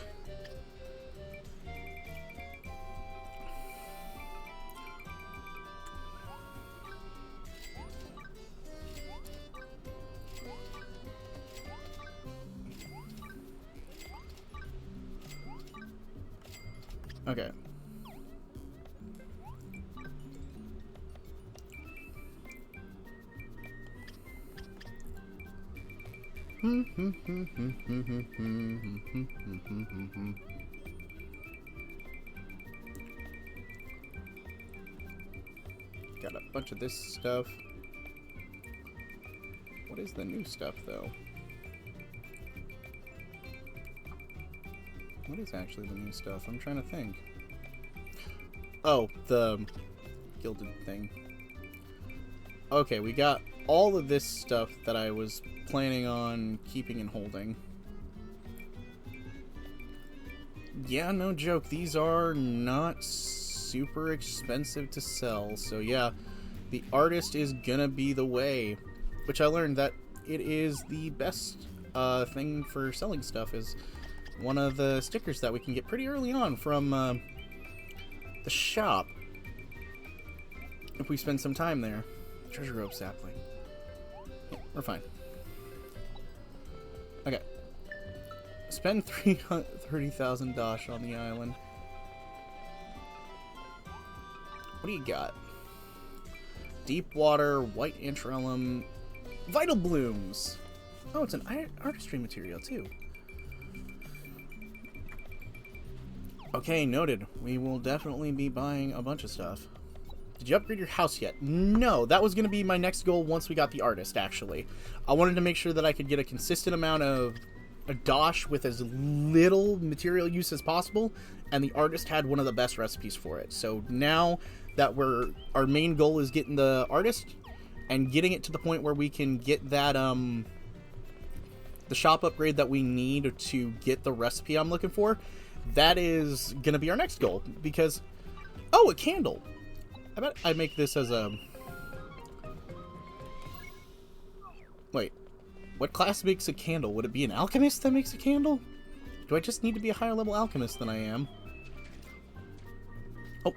Speaker 1: Okay. Got a bunch of this stuff. What is the new stuff, though? What is actually the new stuff? I'm trying to think. Oh, the gilded thing. Okay, we got all of this stuff that I was planning on keeping and holding. Yeah, no joke. These are not super expensive to sell. So yeah, the artist is gonna be the way. Which I learned that it is the best thing for selling stuff, is one of the stickers that we can get pretty early on from the shop. If we spend some time there. Treasure rope sapling. Yeah, we're fine. Okay. Spend 30,000 Dosh on the island. What do you got? Deep water, white antrellum, vital blooms. Oh, it's an artistry material too. Okay, noted. We will definitely be buying a bunch of stuff. Did you upgrade your house yet? No, that was going to be my next goal once we got the artist, actually. I wanted to make sure that I could get a consistent amount of a Dosh with as little material use as possible, and the artist had one of the best recipes for it. So now that our main goal is getting the artist and getting it to the point where we can get that the shop upgrade that we need to get the recipe I'm looking for, that is going to be our next goal. Because, oh, a candle. I bet I make this as a... Wait, what class makes a candle? Would it be an alchemist that makes a candle? Do I just need to be a higher level alchemist than I am? Oh.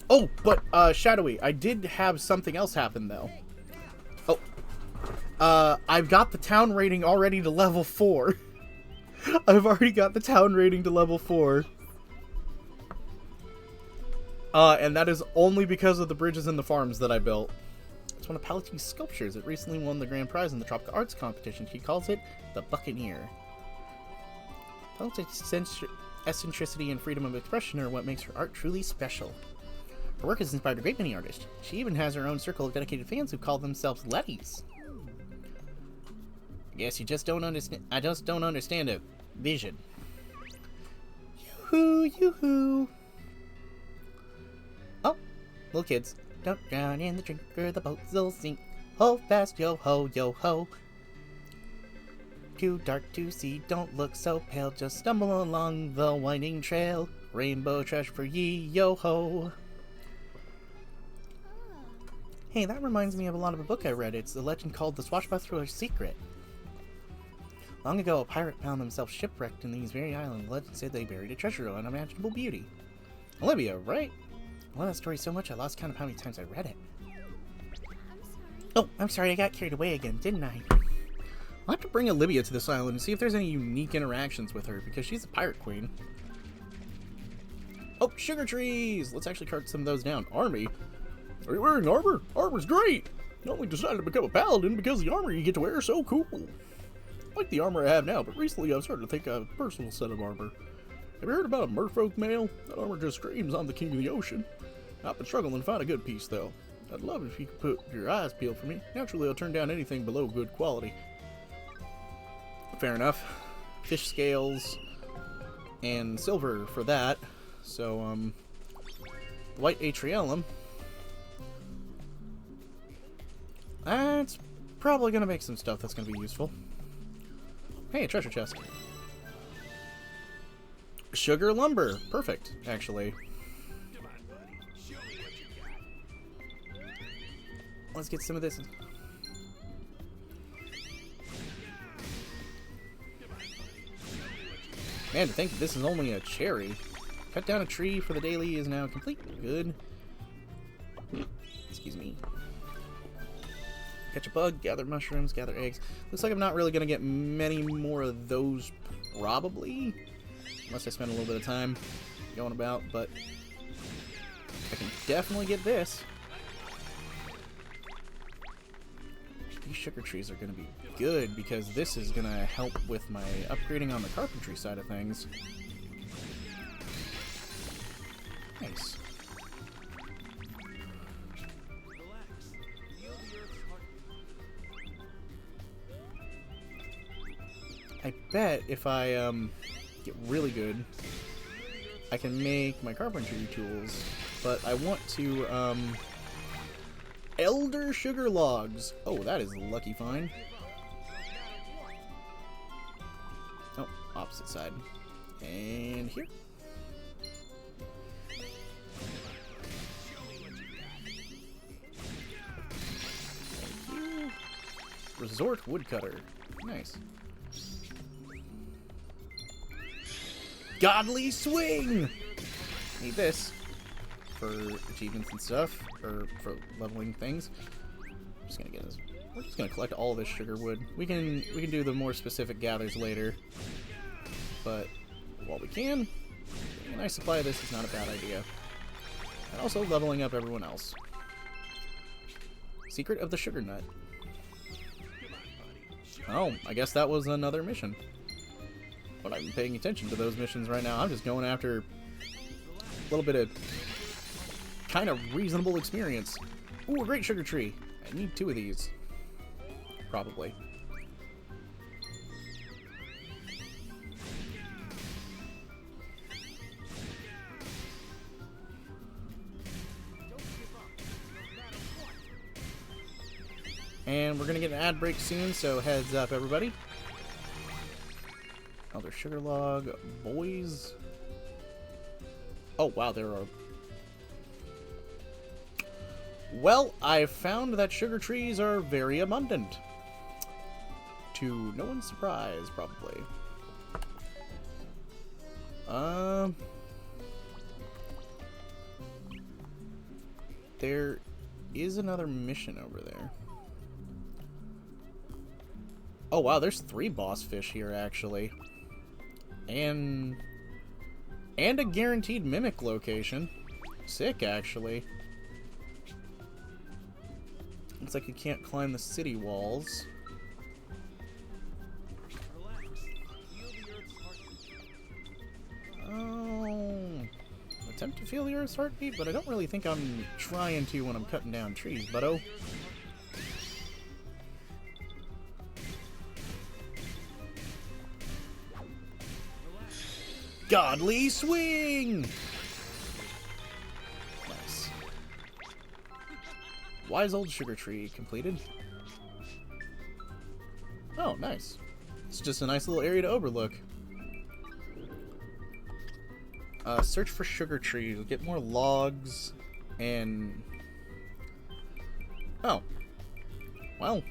Speaker 1: Oh, but, Shadowy, I did have something else happen, though. Oh. I've got the town rating already to level 4. I've already got the town rating to level 4. And that is only because of the bridges and the farms that I built. It's one of Palatine's sculptures. It recently won the grand prize in the Tropical Arts competition. He calls it the Buccaneer. Palatine's eccentricity and freedom of expression are what makes her art truly special. Her work has inspired a great many artists. She even has her own circle of dedicated fans who call themselves Letties. I guess you just don't understand. I just don't understand it. Vision. Yoo-hoo, yoo-hoo. Oh, little kids. Don't drown in the drink or the boats will sink. Hold fast, yo-ho, yo-ho. Too dark to see, don't look so pale. Just stumble along the winding trail. Rainbow trash for ye, yo-ho. Hey, that reminds me of a lot of a book I read. It's the legend called The Swashbuckler's Secret. Long ago, a pirate found himself shipwrecked in these very islands. The legend said they buried a treasure of unimaginable beauty. Olivia, right? I love that story so much I lost count of how many times I read it. Oh, I'm sorry, I got carried away again, didn't I? I'll have to bring Olivia to this island and see if there's any unique interactions with her, because she's a pirate queen. Oh, sugar trees! Let's actually cart some of those down. Army? Are you wearing armor? Armor's great! I only decided to become a paladin because the armor you get to wear is so cool. I like the armor I have now, but recently I've started to think of a personal set of armor. Have you heard about a merfolk mail? That armor just screams I'm the king of the ocean. I've been struggling to find a good piece, though. I'd love it if you could put your eyes peeled for me. Naturally, I'll turn down anything below good quality. Fair enough. Fish scales and silver for that. So, white atrium. That's probably going to make some stuff that's going to be useful. Hey, a treasure chest. Sugar lumber. Perfect, actually. Let's get some of this. Man, to think that this is only a cherry. Cut down a tree for the daily is now complete. Good. Excuse me. Catch a bug, gather mushrooms, gather eggs. Looks like I'm not really going to get many more of those, probably. Unless I spend a little bit of time going about, but I can definitely get this. These sugar trees are going to be good because this is going to help with my upgrading on the carpentry side of things. Nice. I bet if I get really good, I can make my carpentry tools, but I want to Elder sugar logs. Oh, that is a lucky find. Oh, opposite side. And here. Thank you. Resort woodcutter. Nice. Godly swing! Need this for achievements and stuff, or for leveling things. I'm just gonna get this. We're just gonna collect all this sugar wood. We can do the more specific gathers later, but while we can, a nice supply of this is not a bad idea. And also leveling up everyone else. Secret of the Sugar Nut. Oh, I guess that was another mission. But I'm paying attention to those missions right now. I'm just going after a little bit of kind of reasonable experience. Ooh, a great sugar tree. I need 2 of these. Probably. And we're gonna get an ad break soon, so heads up, everybody. Elder Sugar Log, boys. Oh, wow, there are... Well, I've found that sugar trees are very abundant. To no one's surprise, probably. There is another mission over there. Oh, wow, there's 3 boss fish here, actually. And a guaranteed mimic location. Sick, actually. Looks like you can't climb the city walls. Oh, attempt to feel the Earth's heartbeat, but I don't really think I'm trying to when I'm cutting down trees, buddo. Godly swing! Nice. Wise old sugar tree completed. Oh, nice. It's just a nice little area to overlook. Search for sugar trees. Get more logs and... Oh. Well,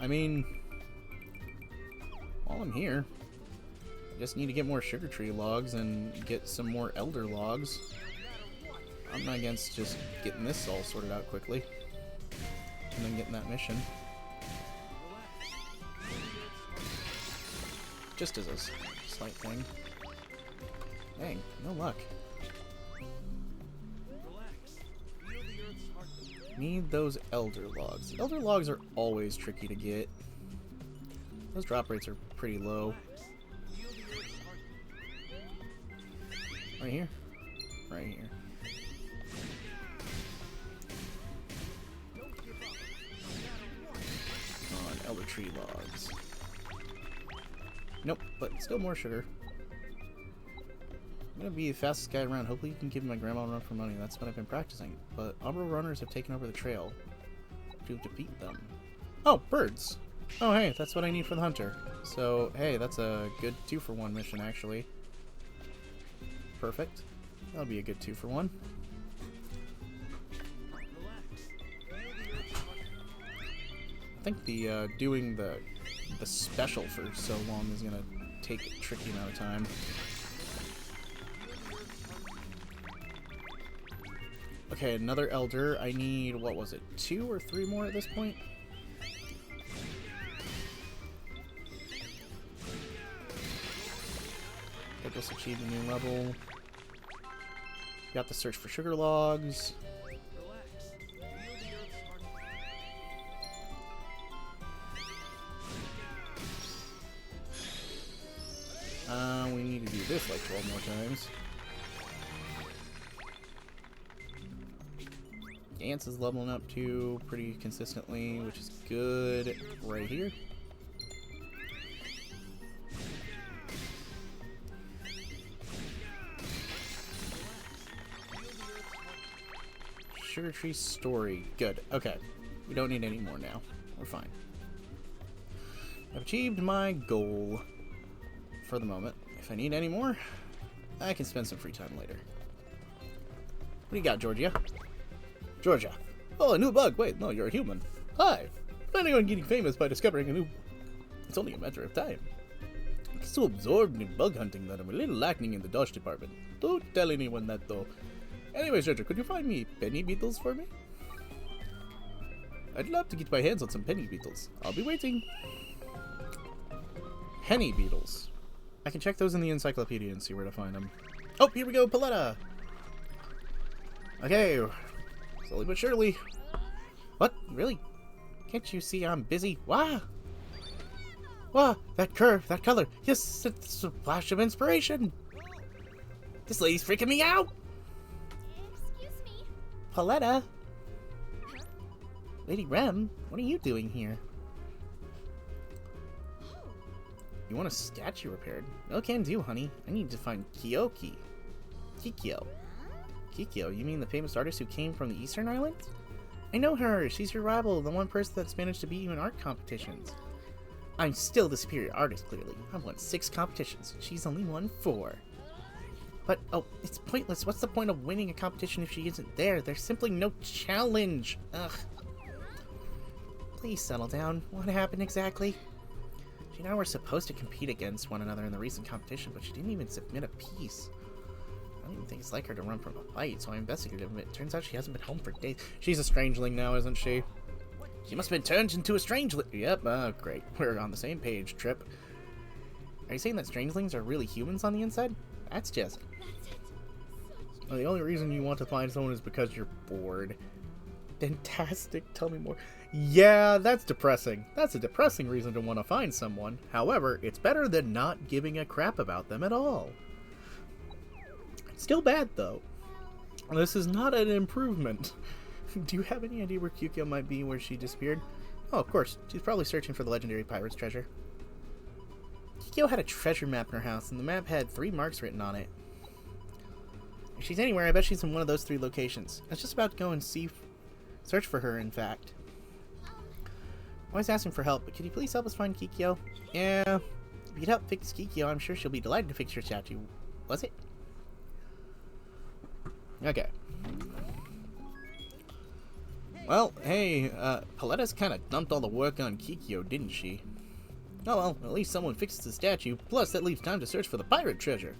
Speaker 1: I mean... While I'm here... I just need to get more sugar tree logs and get some more elder logs. I'm not against just getting this all sorted out quickly. And then getting that mission. Just as a slight thing. Dang, no luck. Need those elder logs. The elder logs are always tricky to get. Those drop rates are pretty low. Right here? Right here. Come on, elder tree logs. Nope, but still more sugar. I'm gonna be the fastest guy around. Hopefully you can give my grandma a run for money. That's what I've been practicing. But Umbral runners have taken over the trail to defeat them. Oh, birds! Oh, hey, that's what I need for the hunter. So, hey, that's a good 2-for-1 mission, actually. Perfect. That'll be a good 2-for-1. I think the doing the special for so long is gonna take a tricky amount of time. Okay, another elder. I need, what was it, 2 or 3 more at this point? Get this achieve a new level. Got the search for sugar logs. We need to do this like 12 more times. Ants is leveling up too pretty consistently, which is good right here. Sugar Tree Story. Good. Okay. We don't need any more now. We're fine. I've achieved my goal for the moment. If I need any more, I can spend some free time later. What do you got, Georgia? Georgia. Oh, a new bug. Wait, no, you're a human. Hi. Planning on getting famous by discovering a new... It's only a matter of time. I'm so absorbed in bug hunting that I'm a little lacking in the dodge department. Don't tell anyone that, though. Anyways, Georgia, could you find me penny beetles for me? I'd love to get my hands on some penny beetles. I'll be waiting. Penny beetles. I can check those in the encyclopedia and see where to find them. Oh, here we go, Paletta! Okay, slowly but surely. What? Really? Can't you see I'm busy? Wah! Wah! That curve, that color. Yes, it's a flash of inspiration. This lady's freaking me out!
Speaker 2: Excuse me.
Speaker 1: Paletta? Lady Rem, what are you doing here? You want a statue repaired? No can do, honey. I need to find Kyoki. Kikyo. Kikyo, you mean the famous artist who came from the Eastern Islands? I know her. She's your rival, the one person that's managed to beat you in art competitions. I'm still the superior artist, clearly. I've won 6 competitions. She's only won 4. But, oh, it's pointless. What's the point of winning a competition if she isn't there? There's simply no challenge. Ugh. Please settle down. What happened exactly? She and I were supposed to compete against one another in the recent competition, but she didn't even submit a piece. I don't even think it's like her to run from a fight, so I investigated it. Turns out she hasn't been home for days. She's a strangeling now, isn't she? She must have been turned into a strangeling. Yep, great. We're on the same page, Trip. Are you saying that strangelings are really humans on the inside? That's just... Well, the only reason you want to find someone is because you're bored. Fantastic. Tell me more. Yeah, that's depressing. That's a depressing reason to want to find someone. However, it's better than not giving a crap about them at all. Still bad, though. This is not an improvement. Do you have any idea where Kikyo might be where she disappeared? Oh, of course. She's probably searching for the legendary pirate's treasure. Kikyo had a treasure map in her house, and the map had 3 marks written on it. If she's anywhere, I bet she's in one of those 3 locations. I was just about to go and search for her, in fact. I'm always asking for help, but could you please help us find Kikyo? Yeah, if you could help fix Kikyo, I'm sure she'll be delighted to fix your statue. Was it? Okay. Well, hey, Paletta's kind of dumped all the work on Kikyo, didn't she? Oh well, at least someone fixes the statue, plus that leaves time to search for the pirate treasure.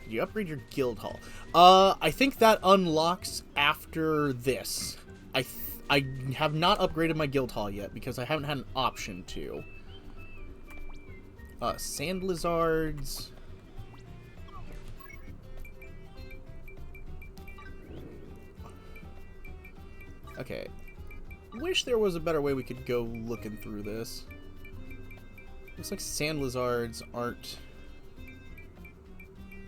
Speaker 1: Did you upgrade your guild hall? I think that unlocks after this. I have not upgraded my guild hall yet, because I haven't had an option to. Sand lizards... Okay. Wish there was a better way we could go looking through this. Looks like sand lizards aren't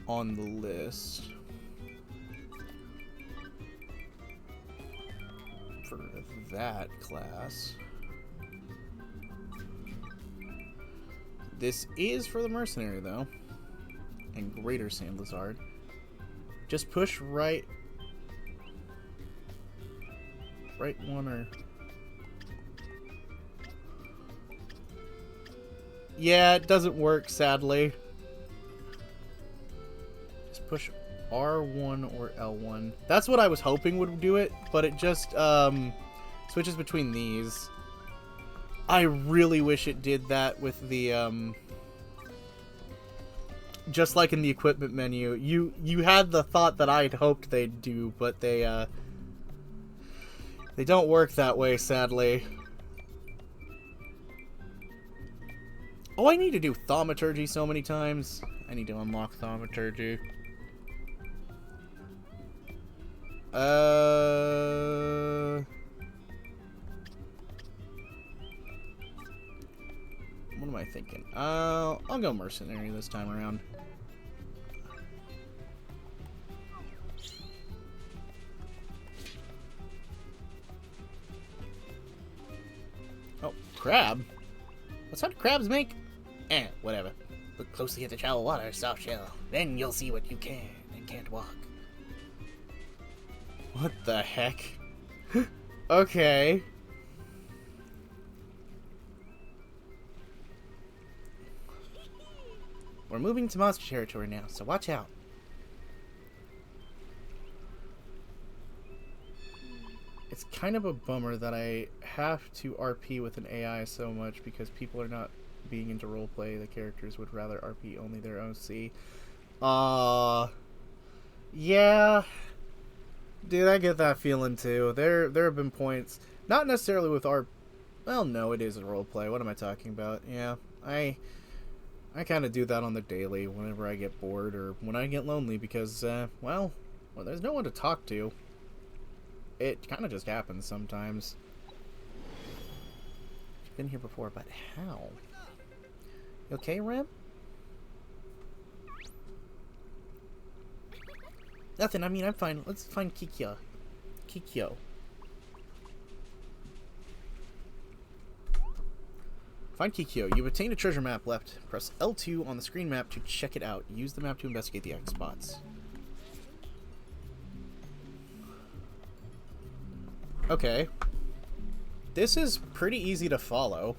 Speaker 1: on the list for that class. This is for the mercenary, though. And greater sand lizard. Just push right one or... Yeah, it doesn't work, sadly. Just push R1 or L1. That's what I was hoping would do it, but it just switches between these. I really wish it did that with the just like in the equipment menu. You had the thought that I'd hoped they'd do, but they don't work that way, sadly. Oh, I need to do thaumaturgy so many times. I need to unlock thaumaturgy. What am I thinking? I'll go mercenary this time around. Oh, crab? What sound do crabs make? Whatever. Look closely at the shallow water, soft shell. Then you'll see what you can and can't walk. What the heck? Okay. We're moving to monster territory now, so watch out. It's kind of a bummer that I have to RP with an AI so much because people are not being into roleplay. The characters would rather RP only their OC. Yeah. Dude, I get that feeling too. There have been points, not necessarily with our... Well, no, it is a roleplay. What am I talking about? Yeah, I kind of do that on the daily whenever I get bored or when I get lonely because, well, there's no one to talk to. It kind of just happens sometimes. I've been here before, but how? You okay, Rem? Nothing, I mean, I'm fine. Let's find Kikyo. Find Kikyo. You've obtained a treasure map left. Press L2 on the screen map to check it out. Use the map to investigate the X spots. Okay. This is pretty easy to follow.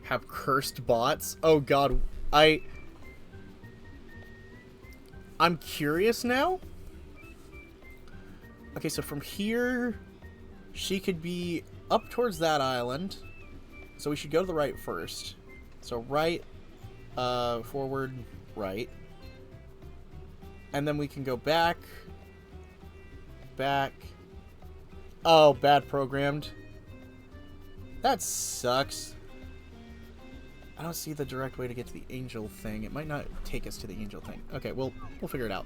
Speaker 1: Have cursed bots? Oh god, I'm curious now. Okay, so from here, she could be up towards that island. So we should go to the right first. So right, forward, right. And then we can go back. Back. Oh, bad programmed. That sucks. I don't see the direct way to get to the angel thing. It might not take us to the angel thing. Okay, we'll figure it out.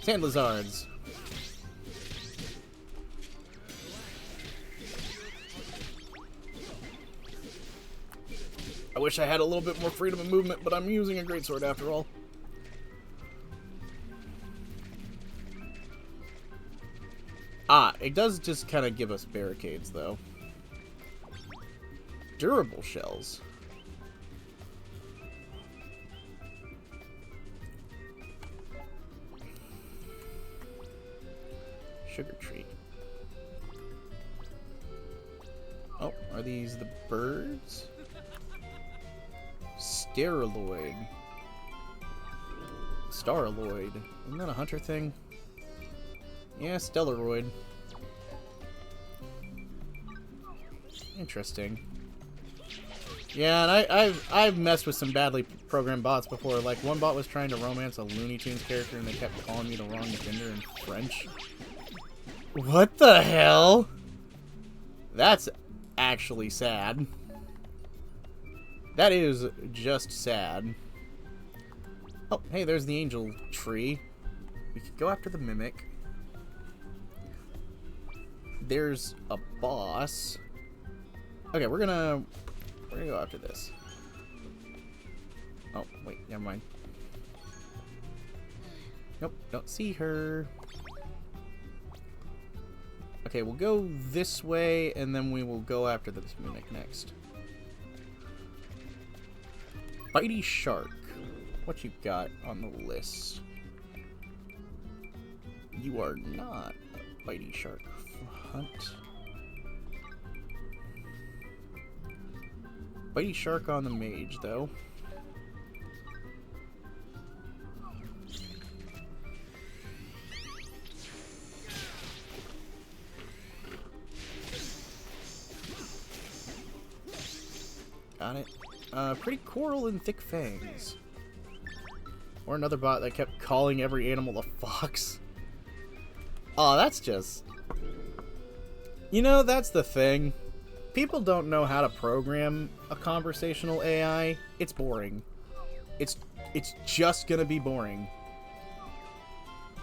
Speaker 1: Sand lizards. I wish I had a little bit more freedom of movement, but I'm using a greatsword after all. Ah, it does just kind of give us barricades, though. Durable shells. Sugar tree. Oh, are these the birds? Steroloid. Staraloid. Isn't that a hunter thing? Yeah, Stellaroid. Interesting. Yeah, and I've messed with some badly programmed bots before. Like, one bot was trying to romance a Looney Tunes character and they kept calling me the wrong gender in French. What the hell? That's actually sad. That is just sad. Oh, hey, there's the angel tree. We could go after the mimic. There's a boss. Okay, we're gonna go after this. Oh, wait, never mind. Nope, don't see her. Okay, we'll go this way, and then we will go after this mimic next. Bitey Shark. What you got on the list? You are not a Bitey Shark hunt. Bitey Shark on the mage, though. Got it. Pretty coral and thick fangs. Or another bot that kept calling every animal a fox. Oh, that's just... You know, that's the thing. People don't know how to program a conversational AI. It's boring. It's just gonna be boring.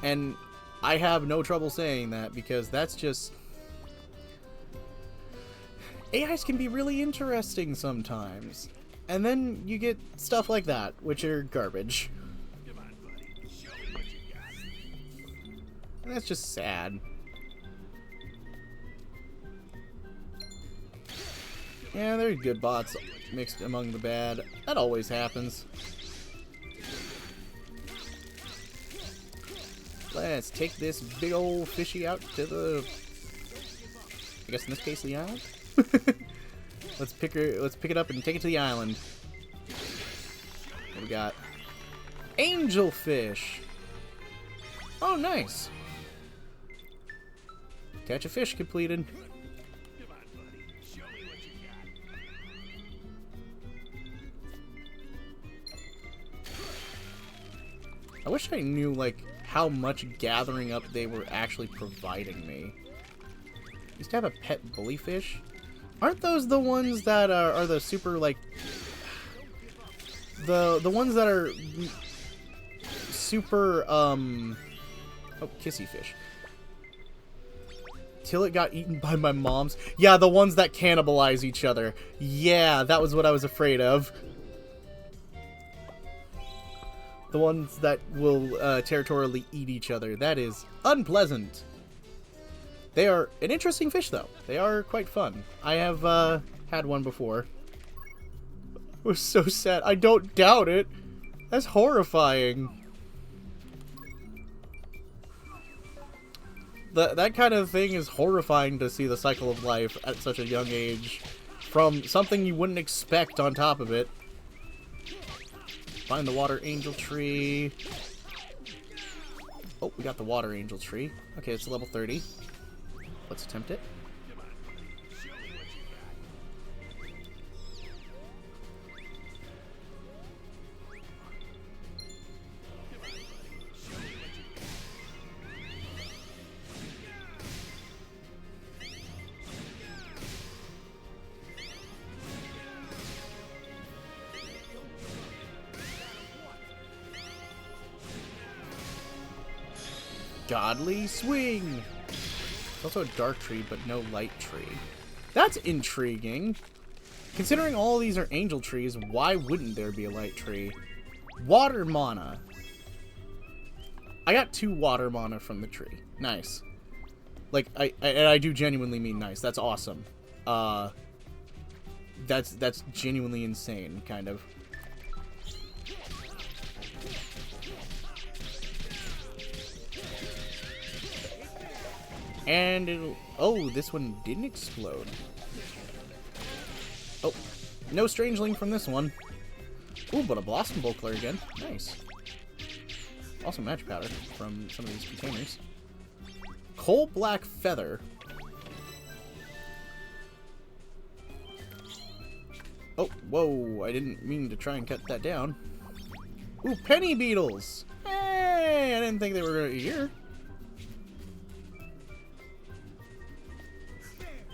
Speaker 1: And I have no trouble saying that because that's just... AIs can be really interesting sometimes. And then you get stuff like that, which are garbage. And that's just sad. Yeah, there's good bots mixed among the bad. That always happens. Let's take this big old fishy out to the... I guess in this case, the island? Let's pick it up and take it to the island. What we got? Angelfish! Oh, nice! Catch a fish completed. I wish I knew, like, how much gathering up they were actually providing me. Used to have a pet bullyfish. Aren't those the ones that are the super, like... The ones that are super, Oh, kissy fish. Till it got eaten by my mom's. Yeah, the ones that cannibalize each other. Yeah, that was what I was afraid of. The ones that will territorially eat each other. That is unpleasant. They are an interesting fish, though. They are quite fun. I have had one before. It was so sad. I don't doubt it. That's horrifying. That kind of thing is horrifying to see the cycle of life at such a young age. From something you wouldn't expect on top of it. Find the water angel tree. Oh, we got the water angel tree. Okay, it's level 30. Let's attempt it. Godly swing. It's also a dark tree, but no light tree. That's intriguing. Considering all these are angel trees, why wouldn't there be a light tree? Water mana. I got 2 water mana from the tree. Nice. Like, I do genuinely mean nice. That's awesome. That's genuinely insane, kind of. And it'll... Oh, this one didn't explode. Oh, no Strangeling from this one. Ooh, but a Blossom Bulkler again. Nice. Also magic powder from some of these containers. Coal Black Feather. Oh, whoa, I didn't mean to try and cut that down. Ooh, Penny Beetles! Hey, I didn't think they were here.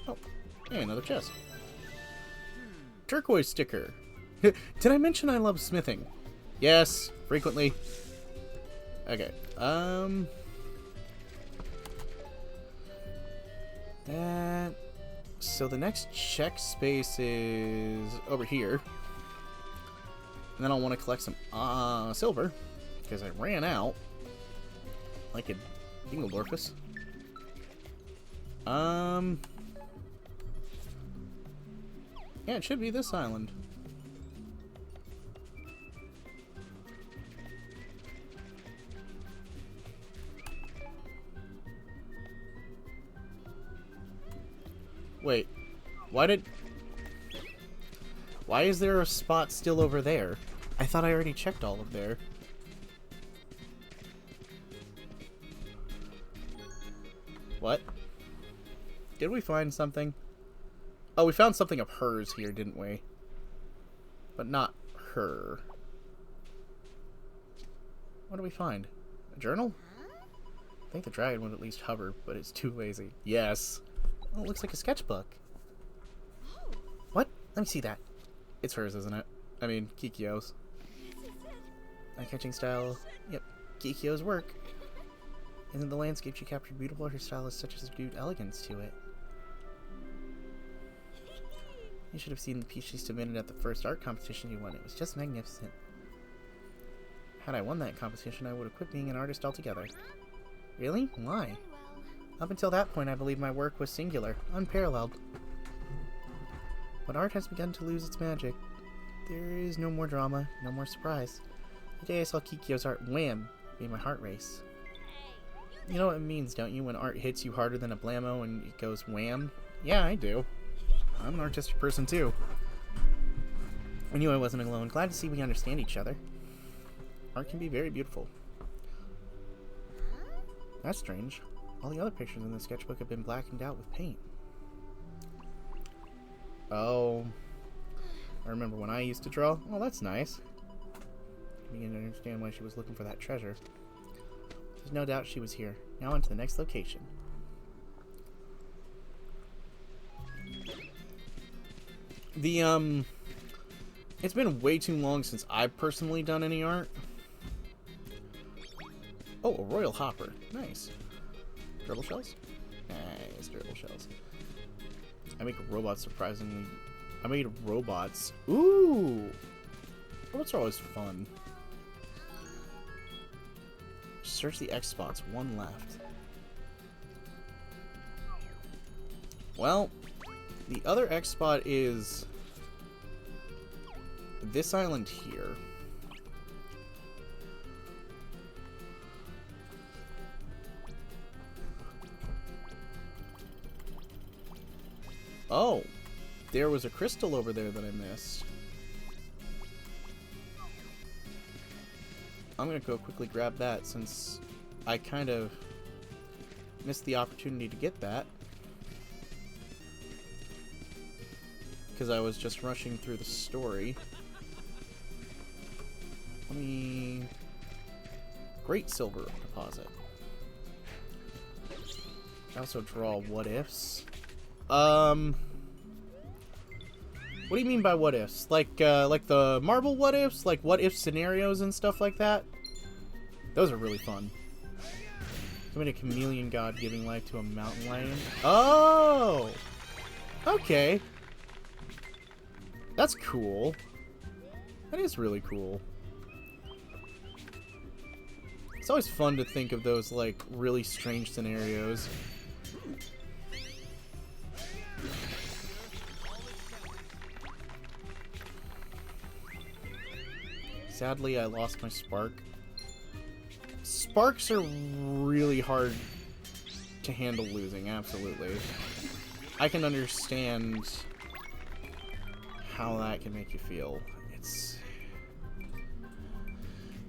Speaker 1: Oh, hey, another chest. Turquoise sticker. Did I mention I love smithing? Yes, frequently. Okay, that... So the next check space is over here. And then I'll want to collect some silver, because I ran out. Like a Dingledorfus. Yeah, it should be this island. Wait, why is there a spot still over there? I thought I already checked all of there. What? Did we find something? Oh, we found something of hers here, didn't we? But not her. What do we find? A journal? I think the dragon would at least hover, but it's too lazy. Yes. Oh, it looks like a sketchbook. What? Let me see that. It's hers, isn't it? I mean, Kikyo's. Eye-catching style. Yep, Kikyo's work. Isn't the landscape she captured beautiful? Her style is such a subdued elegance to it. You should have seen the piece she submitted at the first art competition you won. It was just magnificent. Had I won that competition, I would have quit being an artist altogether. Really? Why? Up until that point, I believed my work was singular, unparalleled. But art has begun to lose its magic. There is no more drama, no more surprise. The day I saw Kikyo's art, wham, made my heart race. You know what it means, don't you, when art hits you harder than a blammo and it goes wham? Yeah, I do. I'm an artistic person, too. I knew I wasn't alone. Glad to see we understand each other. Art can be very beautiful. That's strange. All the other pictures in the sketchbook have been blackened out with paint. Oh. I remember when I used to draw. Oh, that's nice. I begin to understand why she was looking for that treasure. There's no doubt she was here. Now on to the next location. It's been way too long since I've personally done any art. Oh, a royal hopper. Nice. Turtle shells? Nice, turtle shells. I make robots surprisingly... I made robots. Ooh! Robots are always fun. Search the X spots. One left. Well, the other X spot is... this island here. Oh, there was a crystal over there that I missed. I'm gonna go quickly grab that since I kind of missed the opportunity to get that. Because I was just rushing through the story. Let me... Great silver deposit. I also draw what ifs. What do you mean by what ifs? Like the Marvel what ifs? Like what if scenarios and stuff like that? Those are really fun. So many chameleon god giving life to a mountain lion. Oh! Okay. That's cool. That is really cool. It's always fun to think of those, like, really strange scenarios. Sadly, I lost my spark. Sparks are really hard to handle losing, absolutely. I can understand how that can make you feel.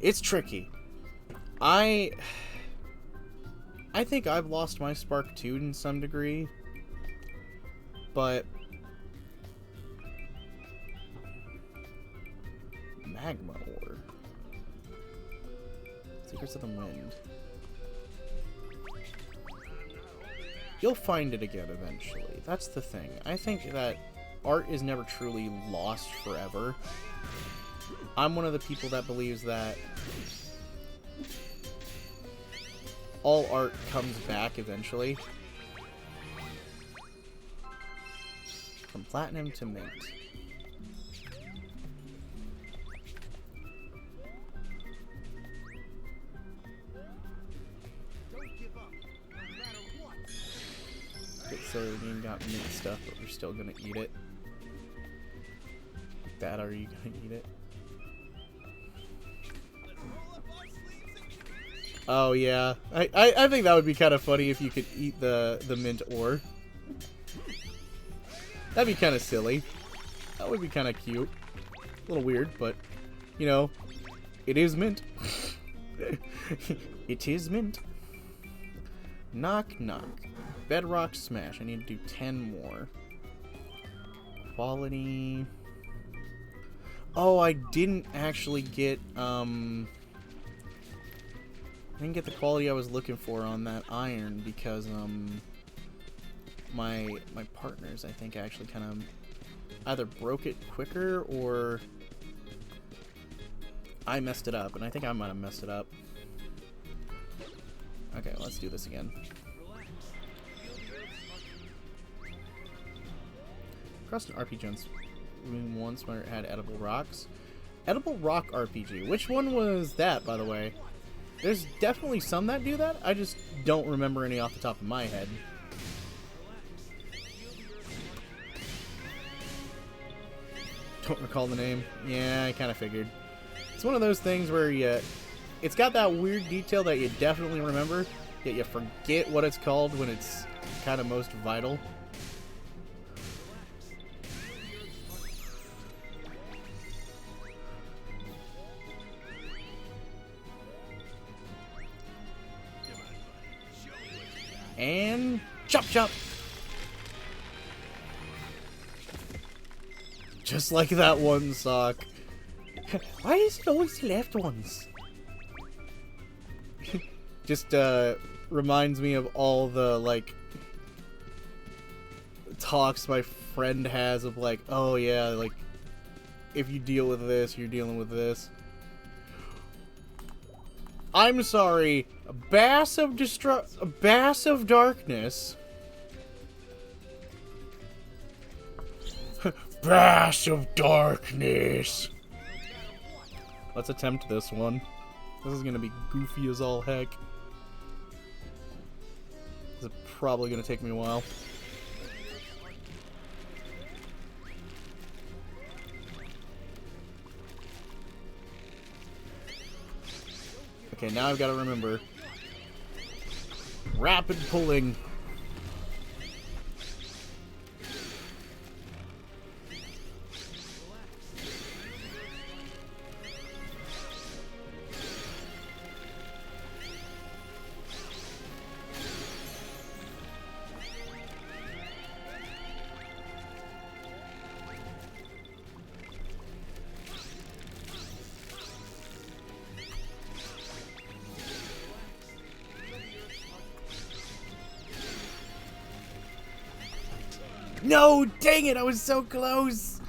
Speaker 1: It's tricky. I think I've lost my spark too in some degree, but magma ore. Secrets of the Wind. You'll find it again eventually. That's the thing. I think that art is never truly lost forever. I'm one of the people that believes that all art comes back eventually. From platinum to mint. Okay, so we got mint stuff, but we're still gonna eat it. Dad, are you gonna eat it? Oh yeah, I think that would be kind of funny if you could eat the mint ore. That'd be kind of silly. That would be kind of cute. A little weird, but you know, it is mint. It is mint. Knock knock. Bedrock smash. I need to do 10 more. Quality. Oh, I didn't actually get I didn't get the quality I was looking for on that iron because my partners, I think, actually kind of either broke it quicker or I messed it up, and I think I might have messed it up. Okay, let's do this again. Crossed an RPG once where it had edible rocks. Edible rock RPG. Which one was that, by the way? There's definitely some that do that. I just don't remember any off the top of my head. Don't recall the name. Yeah, I kind of figured. It's one of those things where it's got that weird detail that you definitely remember, yet you forget what it's called when it's kind of most vital. And chop chop. Just like that one sock. Why is it always the left ones? Just reminds me of all the like talks my friend has of like, oh yeah, like if you deal with this, you're dealing with this. I'm sorry. A bass of darkness. Bass of darkness. Let's attempt this one. This is gonna be goofy as all heck. This is probably gonna take me a while. Okay, now I've got to remember. Rapid pulling. No, dang it, I was so close.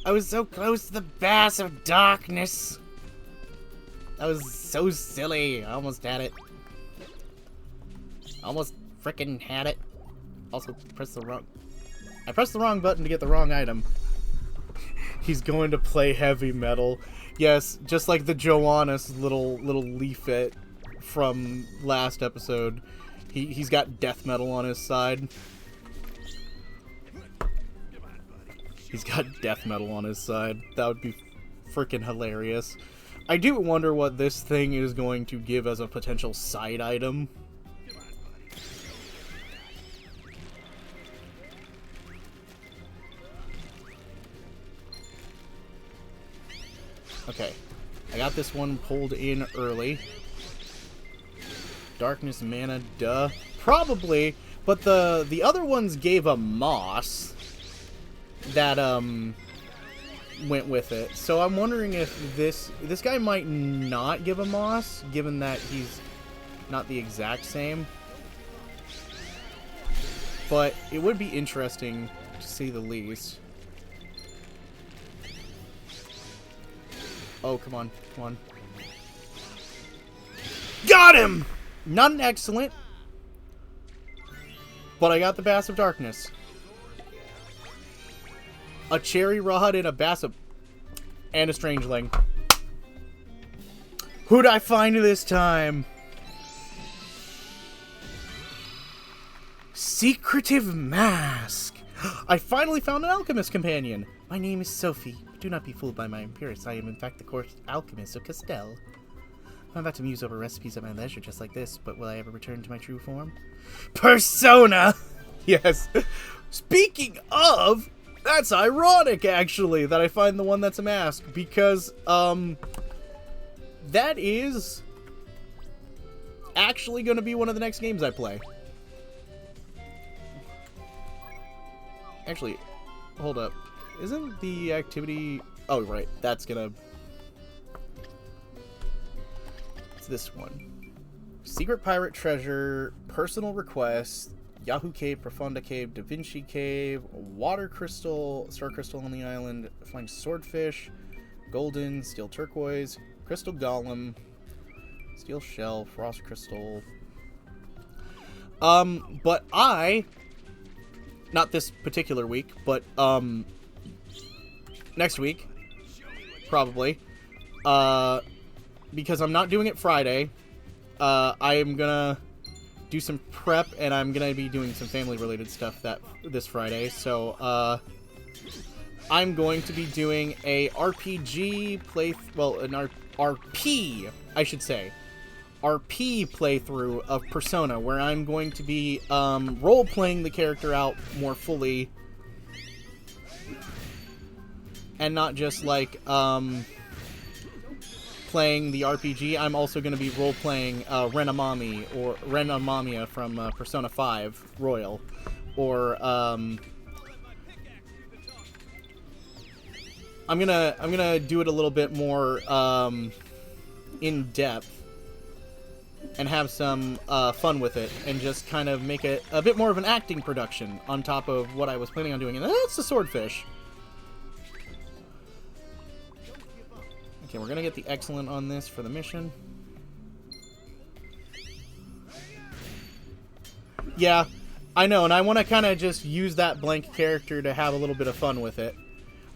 Speaker 1: I was so close to the Bass of Darkness. That was so silly. I almost had it. Almost frickin' had it. Also, I pressed the wrong button to get the wrong item. He's going to play heavy metal. Yes, just like the Joannis little leaflet from last episode. He's got death metal on his side. He's got death metal on his side. That would be freaking hilarious. I do wonder what this thing is going to give as a potential side item. Okay, I got this one pulled in early. Darkness mana, duh. Probably, but the other ones gave a moss that went with it. So I'm wondering if this guy might not give a moss, given that he's not the exact same. But it would be interesting to see the least. Oh, come on, come on. Got him! Not an excellent, but I got the Bass of Darkness. A Cherry Rod and a Bass of... and a Strangeling. Who'd I find this time? Secretive Mask. I finally found an alchemist companion. My name is Sophie. Do not be fooled by my appearance. I am in fact the court alchemist of Castell. I'm about to muse over recipes at my leisure just like this, but will I ever return to my true form? Persona! Yes. Speaking of, that's ironic actually that I find the one that's a mask, because that is actually going to be one of the next games I play. Actually, hold up. Isn't the activity... Oh, right. That's gonna... It's this one. Secret Pirate Treasure, Personal Request, Yahoo Cave, Profunda Cave, Da Vinci Cave, Water Crystal, Star Crystal on the island, Flying Swordfish, Golden, Steel Turquoise, Crystal Golem, Steel Shell, Frost Crystal. But I... Not this particular week, but, next week, probably, because I'm not doing it Friday, I am gonna do some prep, and I'm gonna be doing some family-related stuff this Friday, so, I'm going to be doing a RPG an RP, I should say, RP playthrough of Persona, where I'm going to be, role-playing the character out more fully, and not just, like, playing the RPG. I'm also going to be role-playing, Renamamia from, Persona 5 Royal, or, I'm gonna do it a little bit more, in-depth, and have some fun with it, and just kind of make it a bit more of an acting production on top of what I was planning on doing. And that's the Swordfish. Okay, we're gonna get the excellent on this for the mission. Yeah, I know, and I want to kind of just use that blank character to have a little bit of fun with it.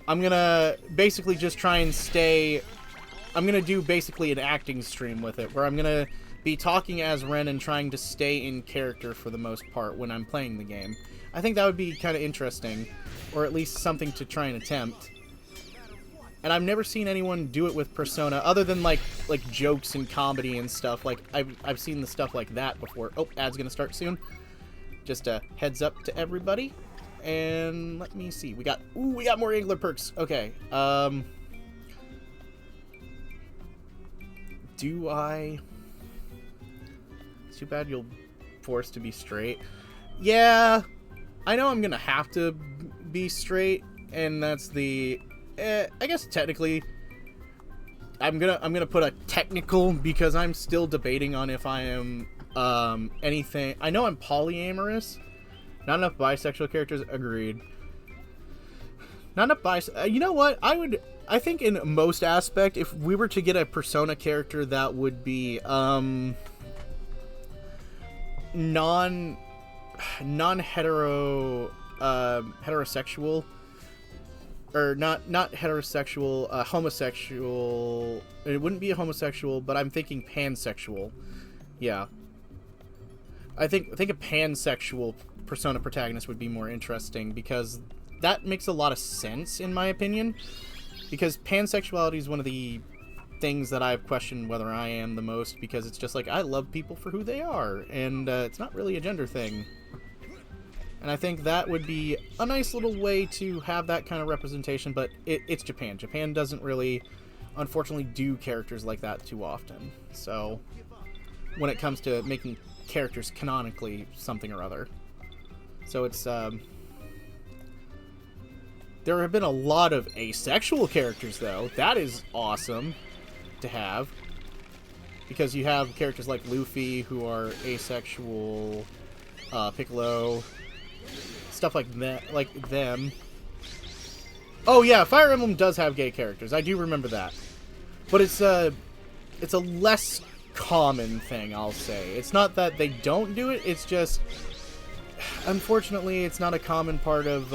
Speaker 1: I'm gonna basically just try and stay... I'm gonna do basically an acting stream with it, where I'm gonna be talking as Ren and trying to stay in character for the most part when I'm playing the game. I think that would be kind of interesting, or at least something to try and attempt. And I've never seen anyone do it with Persona, other than like jokes and comedy and stuff. Like I've seen the stuff like that before. Oh, ad's gonna start soon. Just a heads up to everybody. And let me see. We got more Angler perks. Okay. Do I? It's too bad you'll force to be straight. Yeah, I know I'm gonna have to be straight, and that's the. I guess technically, I'm gonna put a technical, because I'm still debating on if I am anything. I know I'm polyamorous, Not enough bisexual characters. Agreed. Not enough you know what? I think in most aspect, if we were to get a Persona character that would be non-hetero heterosexual, or not heterosexual, homosexual. It wouldn't be a homosexual, but I'm thinking pansexual. Yeah. I think a pansexual Persona protagonist would be more interesting, because that makes a lot of sense in my opinion. Because pansexuality is one of the things that I've questioned whether I am the most, because it's just like, I love people for who they are, and it's not really a gender thing. And I think that would be a nice little way to have that kind of representation, but it's Japan. Japan doesn't really, unfortunately, do characters like that too often. So, when it comes to making characters canonically something or other. So it's, there have been a lot of asexual characters, though. That is awesome to have. Because you have characters like Luffy, who are asexual, Piccolo, stuff like that, like them. Oh yeah, Fire Emblem does have gay characters. I do remember that. But it's a less common thing, I'll say. It's not that they don't do it, it's just, unfortunately, it's not a common part of,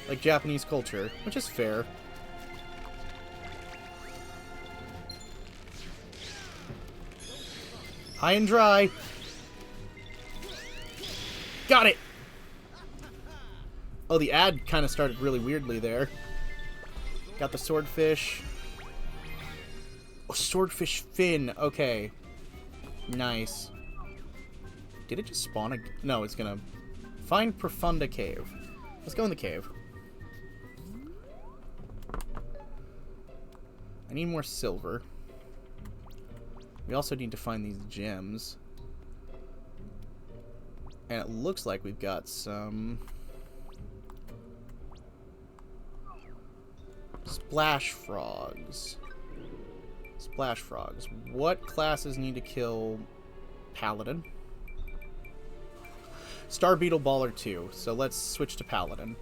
Speaker 1: like, Japanese culture, which is fair. High and dry. Got it! Oh, the ad kind of started really weirdly there. Got the swordfish. Oh, swordfish fin. Okay. Nice. Did it just spawn a... No, it's gonna... Find Profunda Cave. Let's go in the cave. I need more silver. We also need to find these gems. And it looks like we've got some... Splash frogs. Splash frogs. What classes need to kill Paladin? Star Beetle Baller 2. So let's switch to Paladin.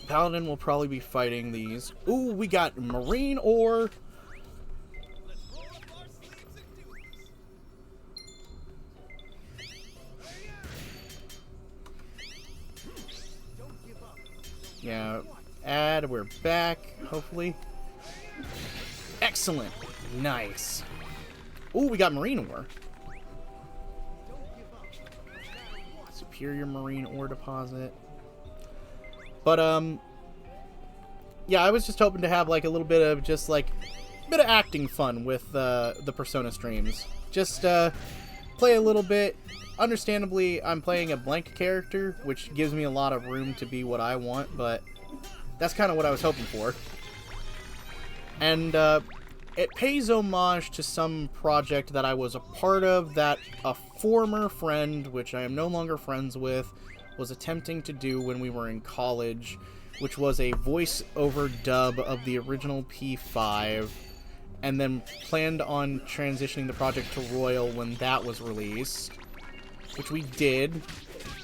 Speaker 1: Paladin will probably be fighting these. Ooh, we got marine ore. Yeah, we're back, hopefully. Excellent. Nice. Ooh, we got marine ore. Superior marine ore deposit. But, yeah, I was just hoping to have, like, a little bit of just, like, bit of acting fun with the Persona streams. Just, play a little bit. Understandably, I'm playing a blank character, which gives me a lot of room to be what I want, but that's kind of what I was hoping for. And, it pays homage to some project that I was a part of that a former friend, which I am no longer friends with, was attempting to do when we were in college, which was a voice-over dub of the original P5, and then planned on transitioning the project to Royal when that was released. Which we did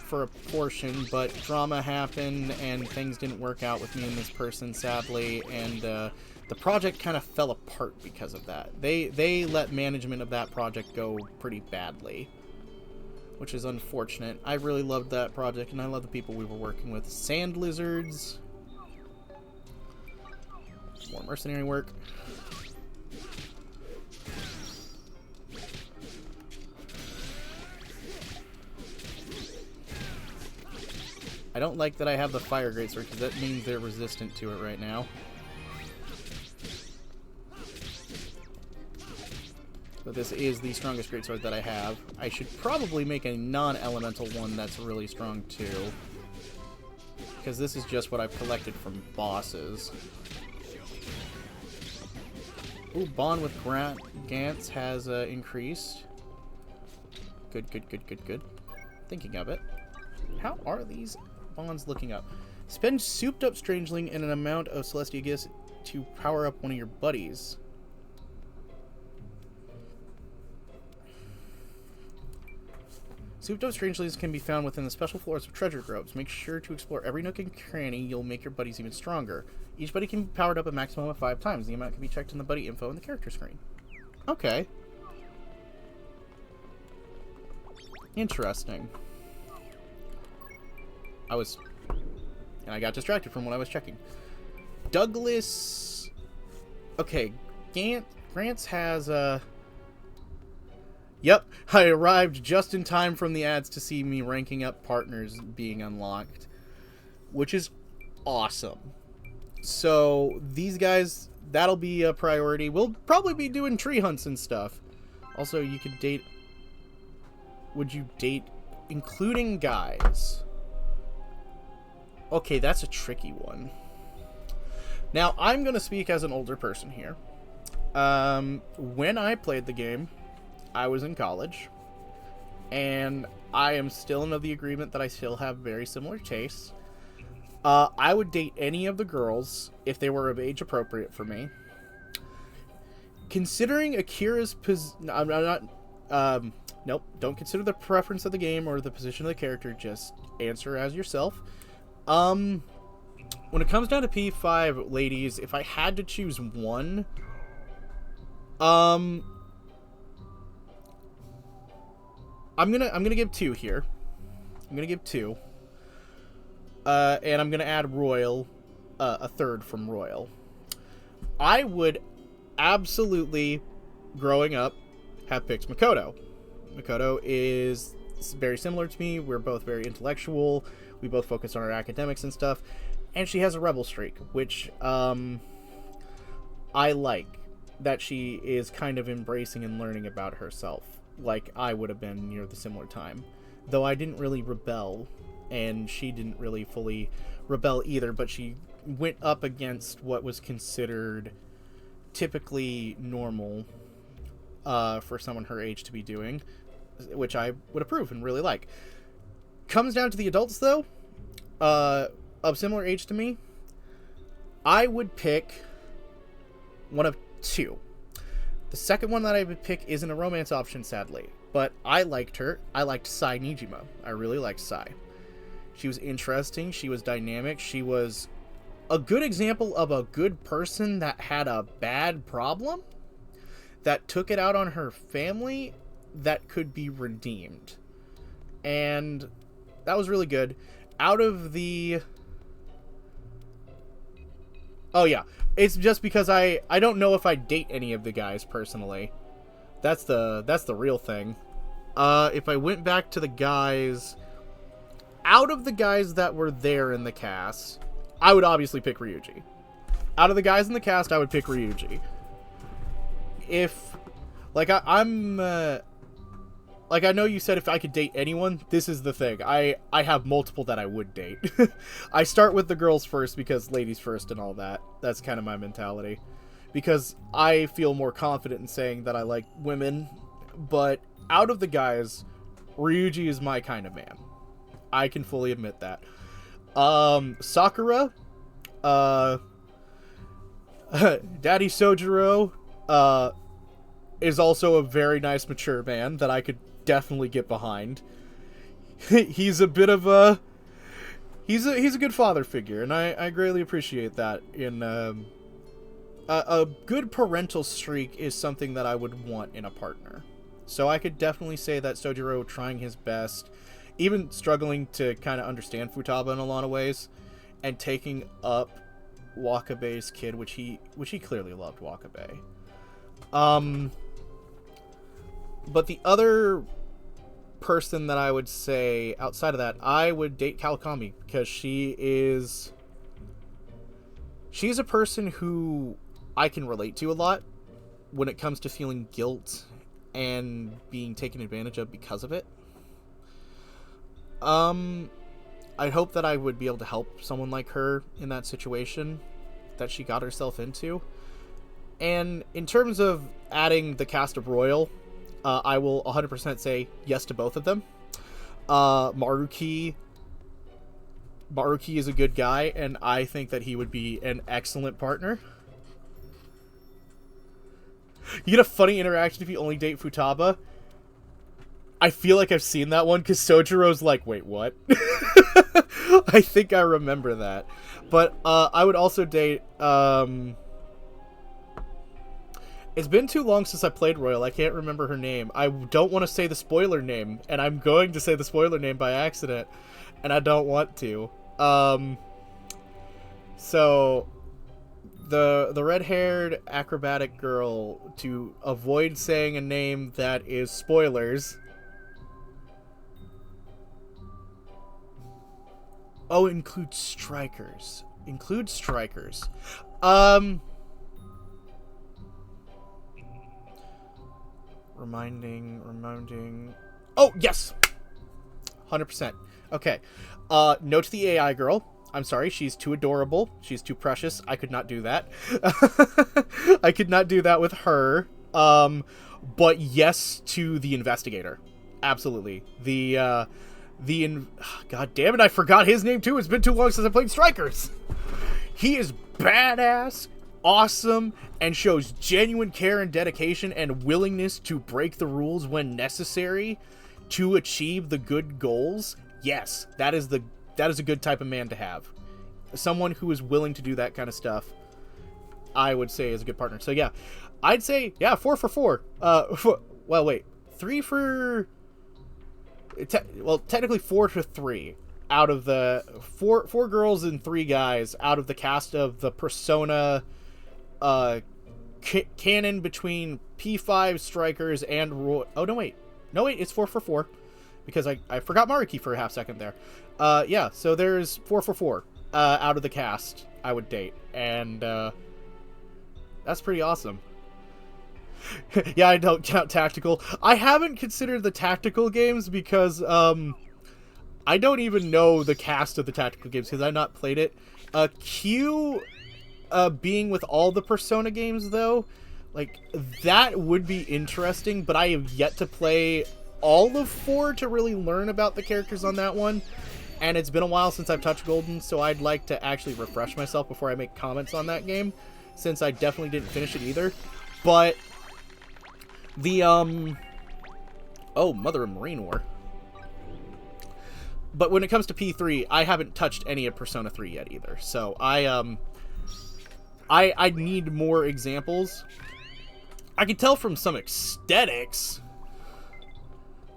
Speaker 1: for a portion, but drama happened and things didn't work out with me and this person, sadly, and the project kind of fell apart because of that. They let management of that project go pretty badly, which is unfortunate. I really loved that project, and I love the people we were working with. Sand lizards. More mercenary work. I don't like that I have the fire greatsword, because that means they're resistant to it right now. But this is the strongest greatsword that I have. I should probably make a non-elemental one that's really strong too, because this is just what I've collected from bosses. Ooh, bond with Gantz has increased. Good. Thinking of it. How are these bonds looking up? Spend souped up Strangeling and an amount of Celestia Gifts to power up one of your buddies. Souped up strangelings can be found within the special floors of treasure groves. Make sure to explore every nook and cranny. You'll make your buddies even stronger. Each buddy can be powered up a maximum of 5 times. The amount can be checked in the buddy info in the character screen. Okay. Interesting. And I got distracted from what I was checking. Douglas... Okay, Grants has, Yep, I arrived just in time from the ads to see me ranking up partners being unlocked. Which is awesome. So, these guys, that'll be a priority. We'll probably be doing tree hunts and stuff. Also, you could date... Would you date... Including guys? Okay, that's a tricky one. Now, I'm going to speak as an older person here. When I played the game, I was in college. And I am still of the agreement that I still have very similar tastes. I would date any of the girls if they were of age appropriate for me. Considering Akira's nope, don't consider the preference of the game or the position of the character, just answer as yourself. When it comes down to P5, ladies, if I had to choose one, I'm gonna give 2 here. I'm gonna give 2. And I'm gonna add Royal, a third from Royal. I would absolutely, growing up, have picked Makoto. Makoto is very similar to me. We're both very intellectual. We both focus on our academics and stuff. And she has a rebel streak, which I like. That she is kind of embracing and learning about herself, like I would have been near the similar time. Though I didn't really rebel, and she didn't really fully rebel either, but she went up against what was considered typically normal for someone her age to be doing, which I would approve and really like. Comes down to the adults, though, of similar age to me, I would pick one of 2. The second one that I would pick isn't a romance option, sadly, but I liked her. I liked Sai Nijima. I really liked Sai. She was interesting. She was dynamic. She was a good example of a good person that had a bad problem that took it out on her family that could be redeemed. And that was really good. Out of the... Oh, yeah. It's just because I don't know if I date any of the guys, personally. That's the real thing. If I went back to the guys... Out of the guys that were there in the cast, I would obviously pick Ryuji. Out of the guys in the cast, I would pick Ryuji. If... Like, like, I know you said if I could date anyone, this is the thing. I have multiple that I would date. I start with the girls first because ladies first and all that. That's kind of my mentality. Because I feel more confident in saying that I like women. But out of the guys, Ryuji is my kind of man. I can fully admit that. Sakura, Daddy Sojiro, is also a very nice, mature man that I could definitely get behind. He's a bit of a... He's a good father figure, and I greatly appreciate that. In a good parental streak is something that I would want in a partner. So I could definitely say that Sojiro trying his best, even struggling to kind of understand Futaba in a lot of ways, and taking up Wakabe's kid, which he clearly loved Wakabe. But the other person that I would say outside of that, I would date Kawakami, because she's a person who I can relate to a lot when it comes to feeling guilt and being taken advantage of because of it. I hope that I would be able to help someone like her in that situation that she got herself into. And in terms of adding the cast of Royal, I will 100% say yes to both of them. Maruki is a good guy, and I think that he would be an excellent partner. You get a funny interaction if you only date Futaba. I feel like I've seen that one because Sojiro's like, wait, what? I think I remember that. But I would also date... It's been too long since I played Royal. I can't remember her name. I don't want to say the spoiler name, and I'm going to say the spoiler name by accident, and I don't want to. So... The red-haired acrobatic girl, to avoid saying a name that is spoilers... Oh, include strikers. Include strikers. Reminding. Oh, yes! 100%. Okay. Note to the AI girl. I'm sorry, she's too adorable. She's too precious. I could not do that. I could not do that with her. But yes to the investigator. Absolutely. God damn it, I forgot his name too. It's been too long since I played Strikers. He is badass, awesome, and shows genuine care and dedication and willingness to break the rules when necessary to achieve the good goals. Yes, that is a good type of man to have. Someone who is willing to do that kind of stuff, I would say, is a good partner. So yeah, I'd say, yeah, 4 for 4. Well, wait, 3 for... technically 4 to 3 out of the four girls and 3 guys out of the cast of the Persona canon between P5 Strikers and oh no wait, it's 4 for 4 because I forgot Maruki for a half second there. Yeah, so there's 4 for 4 out of the cast I would date, and that's pretty awesome. Yeah, I don't count tactical. I haven't considered the tactical games because I don't even know the cast of the tactical games because I've not played it. Q being with all the Persona games though, like that would be interesting, but I have yet to play all of 4 to really learn about the characters on that one. And it's been a while since I've touched Golden, so I'd like to actually refresh myself before I make comments on that game, since I definitely didn't finish it either. But the, oh, Mother of Marine War. But when it comes to P3, I haven't touched any of Persona 3 yet either. So I need more examples. I can tell from some aesthetics.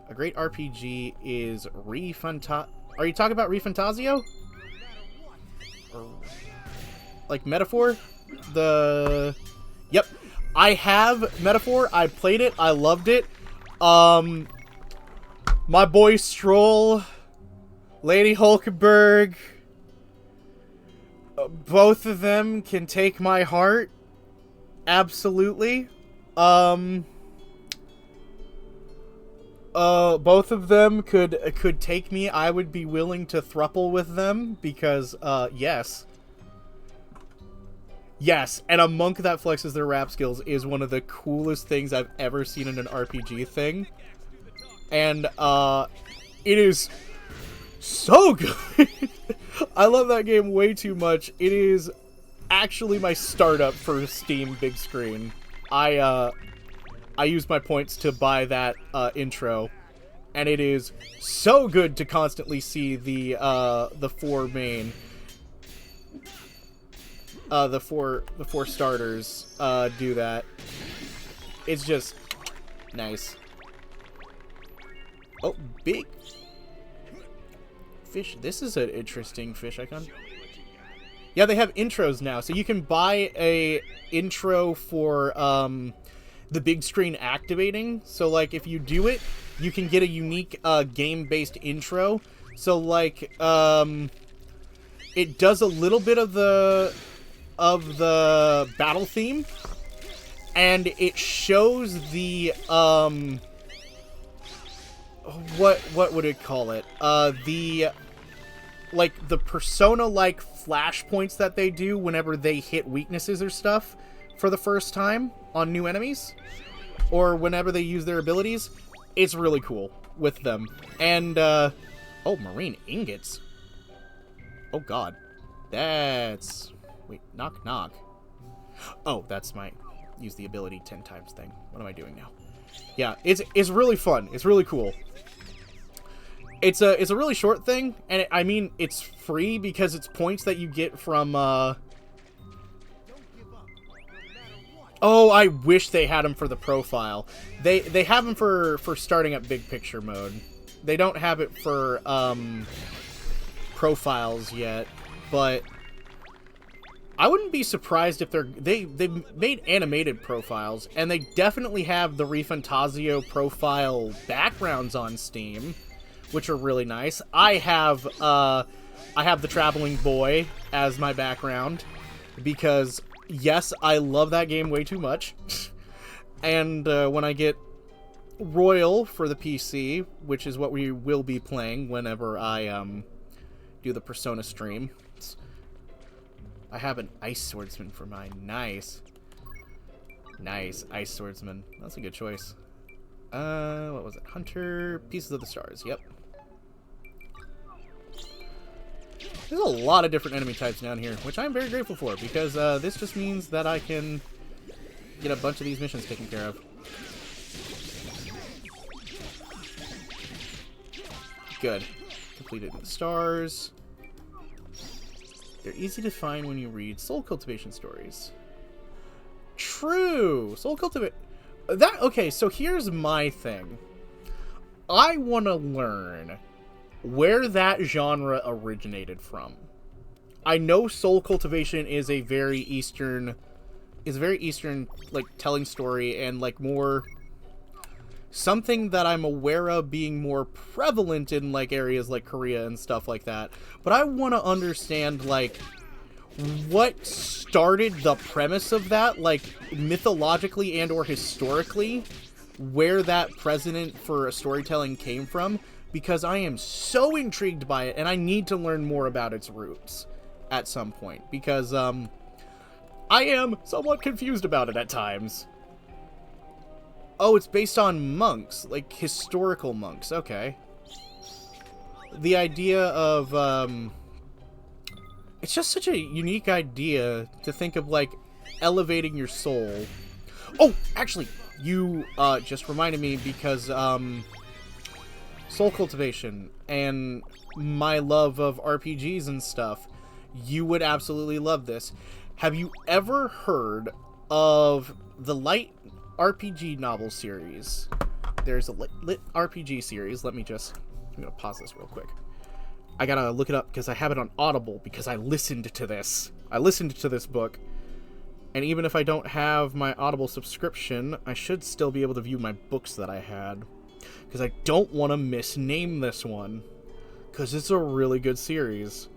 Speaker 1: A great RPG is Are you talking about ReFantazio? Like Metaphor? Yep. I have Metaphor. I played it. I loved it. My boy Stroll, Lady Hulkenberg, both of them can take my heart. Absolutely. Both of them could take me. I would be willing to thruple with them because, yes. Yes, and a monk that flexes their rap skills is one of the coolest things I've ever seen in an RPG thing. And, it is so good. I love that game way too much. It is actually my startup for Steam big screen. I used my points to buy that intro, and it is so good to constantly see the 4 main, the four starters do that. It's just nice. Oh, big fish. This is an interesting fish icon. Yeah, they have intros now, so you can buy a intro for the big screen activating. So like if you do it, you can get a unique game-based intro. So like it does a little bit of the battle theme, and it shows the what would it call it? The Persona-like flashpoints that they do whenever they hit weaknesses or stuff for the first time on new enemies, or whenever they use their abilities. It's really cool with them. And, oh, marine ingots. Oh, God. That's... Wait, knock, knock. Oh, that's my use the ability 10 times thing. What am I doing now? Yeah, it's really fun. It's really cool. It's a really short thing, and I mean, it's free because it's points that you get from, Oh, I wish they had them for the profile. They have them for starting up big picture mode. They don't have it for, profiles yet, but I wouldn't be surprised if they've made animated profiles, and they definitely have the ReFantazio profile backgrounds on Steam, which are really nice. I have the Traveling Boy as my background because, yes, I love that game way too much. And when I get Royal for the PC, which is what we will be playing whenever I do the Persona stream, I have an Ice Swordsman for mine. Nice. Nice, Ice Swordsman. That's a good choice. What was it? Hunter, Pieces of the Stars. Yep. There's a lot of different enemy types down here, which I'm very grateful for, because this just means that I can get a bunch of these missions taken care of. Good. Completed the stars. They're easy to find when you read soul cultivation stories. True! Soul cultivation... Okay, so here's my thing. I want to learn where that genre originated from. I know soul cultivation is a very Eastern, like, telling story, and, like, more something that I'm aware of being more prevalent in, like, areas like Korea and stuff like that. But I want to understand, like, what started the premise of that, like, mythologically and or historically, where that precedent for storytelling came from, because I am so intrigued by it, and I need to learn more about its roots at some point, because I am somewhat confused about it at times. Oh, it's based on monks, like historical monks. Okay. The idea of it's just such a unique idea to think of, like, elevating your soul. Oh, actually, you just reminded me, because soul cultivation and my love of RPGs and stuff, you would absolutely love this. Have you ever heard of the Light RPG novel series? There's a lit RPG series. I'm gonna pause this real quick. I gotta look it up because I have it on Audible, because I listened to this. I listened to this book, and even if I don't have my Audible subscription, I should still be able to view my books that I had, because I don't want to misname this one, because it's a really good series.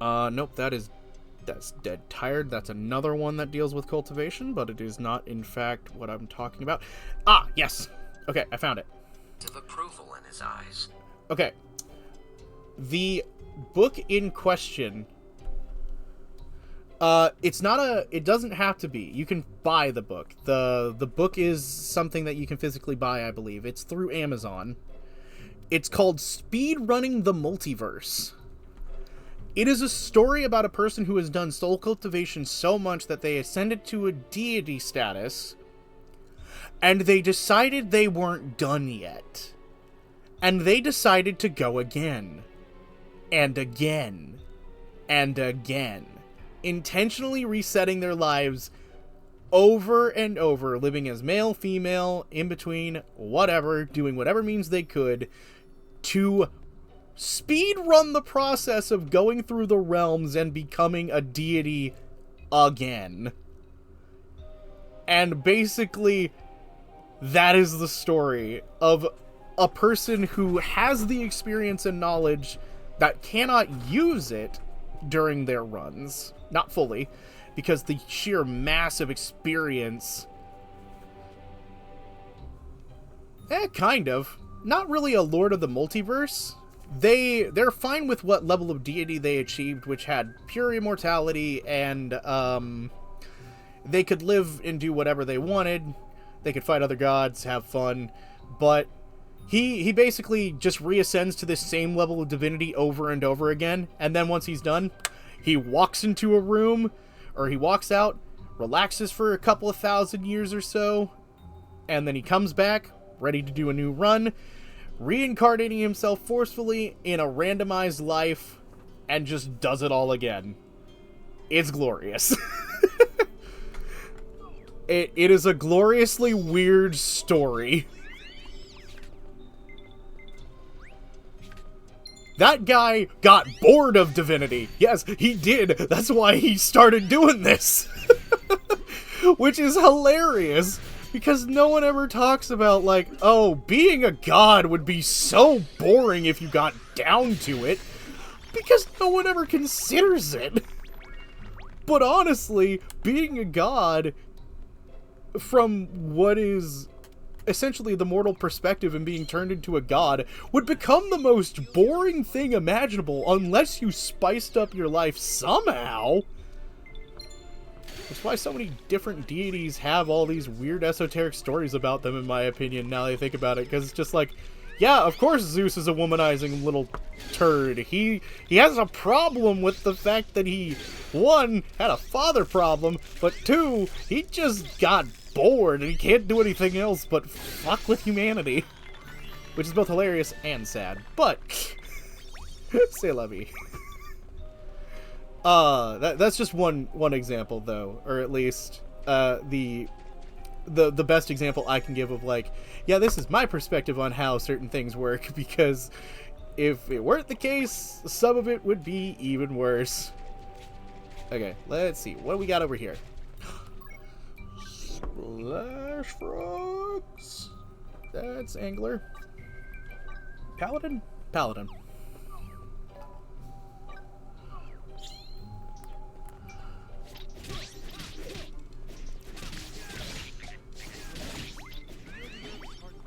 Speaker 1: Nope, that's Dead Tired. That's another one that deals with cultivation, but it is not, in fact, what I'm talking about. Ah, yes! Okay, I found it.
Speaker 3: Of approval in his eyes.
Speaker 1: Okay. The book in question, it doesn't have to be. You can buy the book. The book is something that you can physically buy, I believe. It's through Amazon. It's called Speedrunning the Multiverse. It is a story about a person who has done soul cultivation so much that they ascended to a deity status, and they decided they weren't done yet. And they decided to go again. And again. And again. Intentionally resetting their lives over and over, living as male, female, in between, whatever, doing whatever means they could to speed run the process of going through the realms and becoming a deity again. And basically, that is the story of a person who has the experience and knowledge that cannot use it during their runs. Not fully, because the sheer massive experience... kind of. Not really a Lord of the Multiverse. They're fine with what level of deity they achieved, which had pure immortality, and they could live and do whatever they wanted. They could fight other gods, have fun, but he basically just reascends to this same level of divinity over and over again, and then once he's done, he walks into a room, or he walks out, relaxes for a couple of thousand years or so, and then he comes back, ready to do a new run, reincarnating himself forcefully in a randomized life, and just does it all again. It's glorious. It is a gloriously weird story. That guy got bored of divinity. Yes, he did. That's why he started doing this. Which is hilarious. Because no one ever talks about, like, oh, being a god would be so boring if you got down to it. Because no one ever considers it. But honestly, being a god, from what is essentially the mortal perspective and being turned into a god, would become the most boring thing imaginable unless you spiced up your life somehow. That's why so many different deities have all these weird esoteric stories about them, in my opinion, now that I think about it, because it's just like, yeah, of course Zeus is a womanizing little turd. He has a problem with the fact that he, one, had a father problem, but two, he just got bored and he can't do anything else but fuck with humanity. Which is both hilarious and sad, but c'est la vie. That's just one example, though, or at least the best example I can give of, like, yeah, this is my perspective on how certain things work, because if it weren't the case, some of it would be even worse. Okay, let's see. What do we got over here? Splash frogs. That's angler. Paladin? Paladin.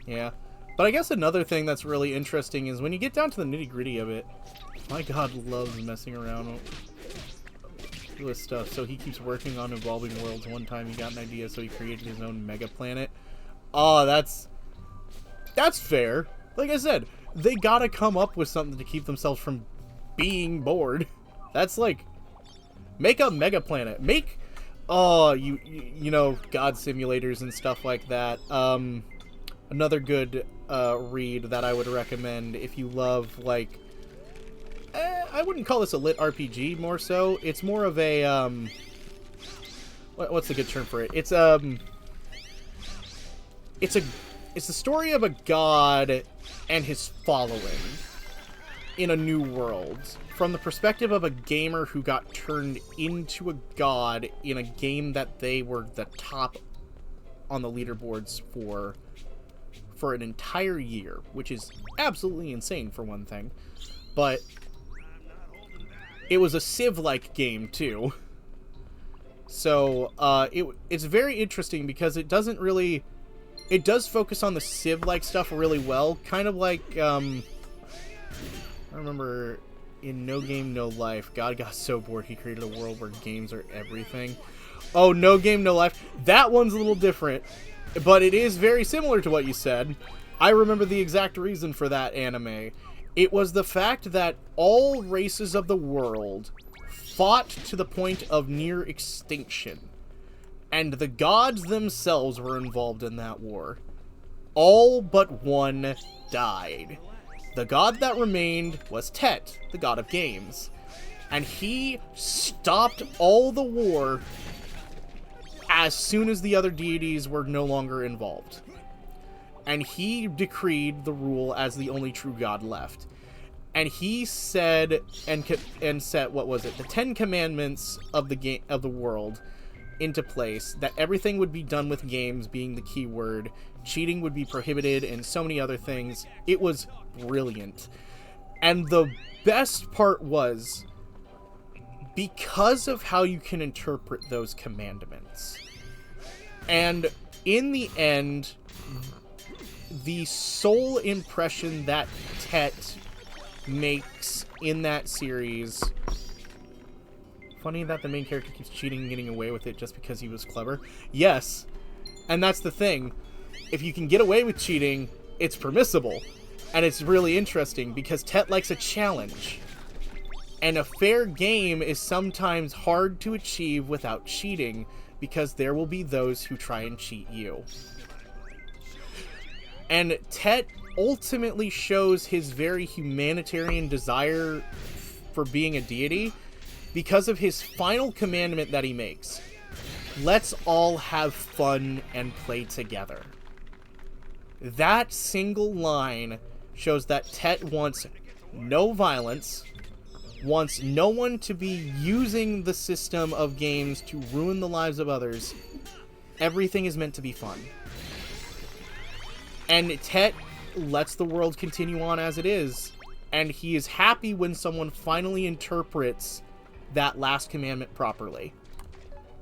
Speaker 1: Yeah. But I guess another thing that's really interesting is when you get down to the nitty-gritty of it, my god loves messing around with stuff, so he keeps working on Evolving Worlds. One time he got an idea, so he created his own mega planet. Oh, that's fair. Like I said, they gotta come up with something to keep themselves from being bored. That's like, make a mega planet. Make, you know, god simulators and stuff like that. Another good read that I would recommend if you love, like, I wouldn't call this a lit RPG, more so. It's more of a, what's the good term for it? It's the story of a god and his following in a new world, from the perspective of a gamer who got turned into a god in a game that they were the top on the leaderboards for an entire year, which is absolutely insane for one thing. But it was a Civ-like game too. So it's very interesting because it doesn't really... It does focus on the Civ-like stuff really well. Kind of like, I remember in No Game, No Life, God got so bored he created a world where games are everything. Oh, No Game, No Life. That one's a little different, but it is very similar to what you said. I remember the exact reason for that anime. It was the fact that all races of the world fought to the point of near extinction. And the gods themselves were involved in that war. All but one died. The god that remained was Tet, the god of games. And he stopped all the war as soon as the other deities were no longer involved. And he decreed the rule as the only true god left. And he said, and set, what was it? The 10 Commandments of the of the world into place, that everything would be done with games being the key word, cheating would be prohibited, and so many other things. It was brilliant. And the best part was, because of how you can interpret those commandments. And in the end, the sole impression that Tet makes in that series... Funny that the main character keeps cheating and getting away with it just because he was clever. Yes, and that's the thing. If you can get away with cheating, it's permissible. And it's really interesting because Tet likes a challenge. And a fair game is sometimes hard to achieve without cheating because there will be those who try and cheat you. And Tet ultimately shows his very humanitarian desire for being a deity because of his final commandment that he makes. Let's all have fun and play together. That single line shows that Tet wants no violence, wants no one to be using the system of games to ruin the lives of others. Everything is meant to be fun. And Tet lets the world continue on as it is, and he is happy when someone finally interprets that last commandment properly,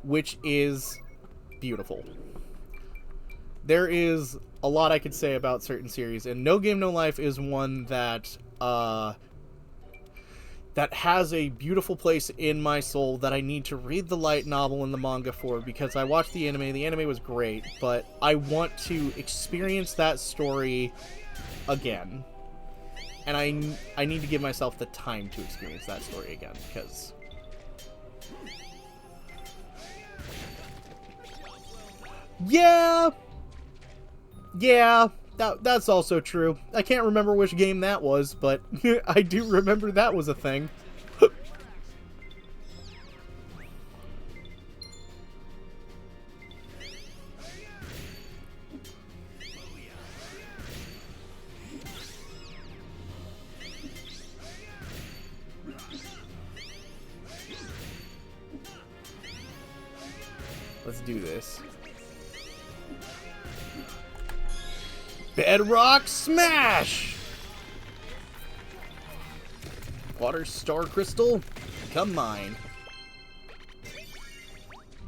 Speaker 1: which is beautiful. There is a lot I could say about certain series, and No Game No Life is one that that has a beautiful place in my soul that I need to read the light novel and the manga for, because I watched the anime. The anime was great, but I want to experience that story again. And I need to give myself the time to experience that story again, because... Yeah, that's also true. I can't remember which game that was, but I do remember that was a thing. Let's do this. Bedrock Smash! Water Star Crystal, come mine.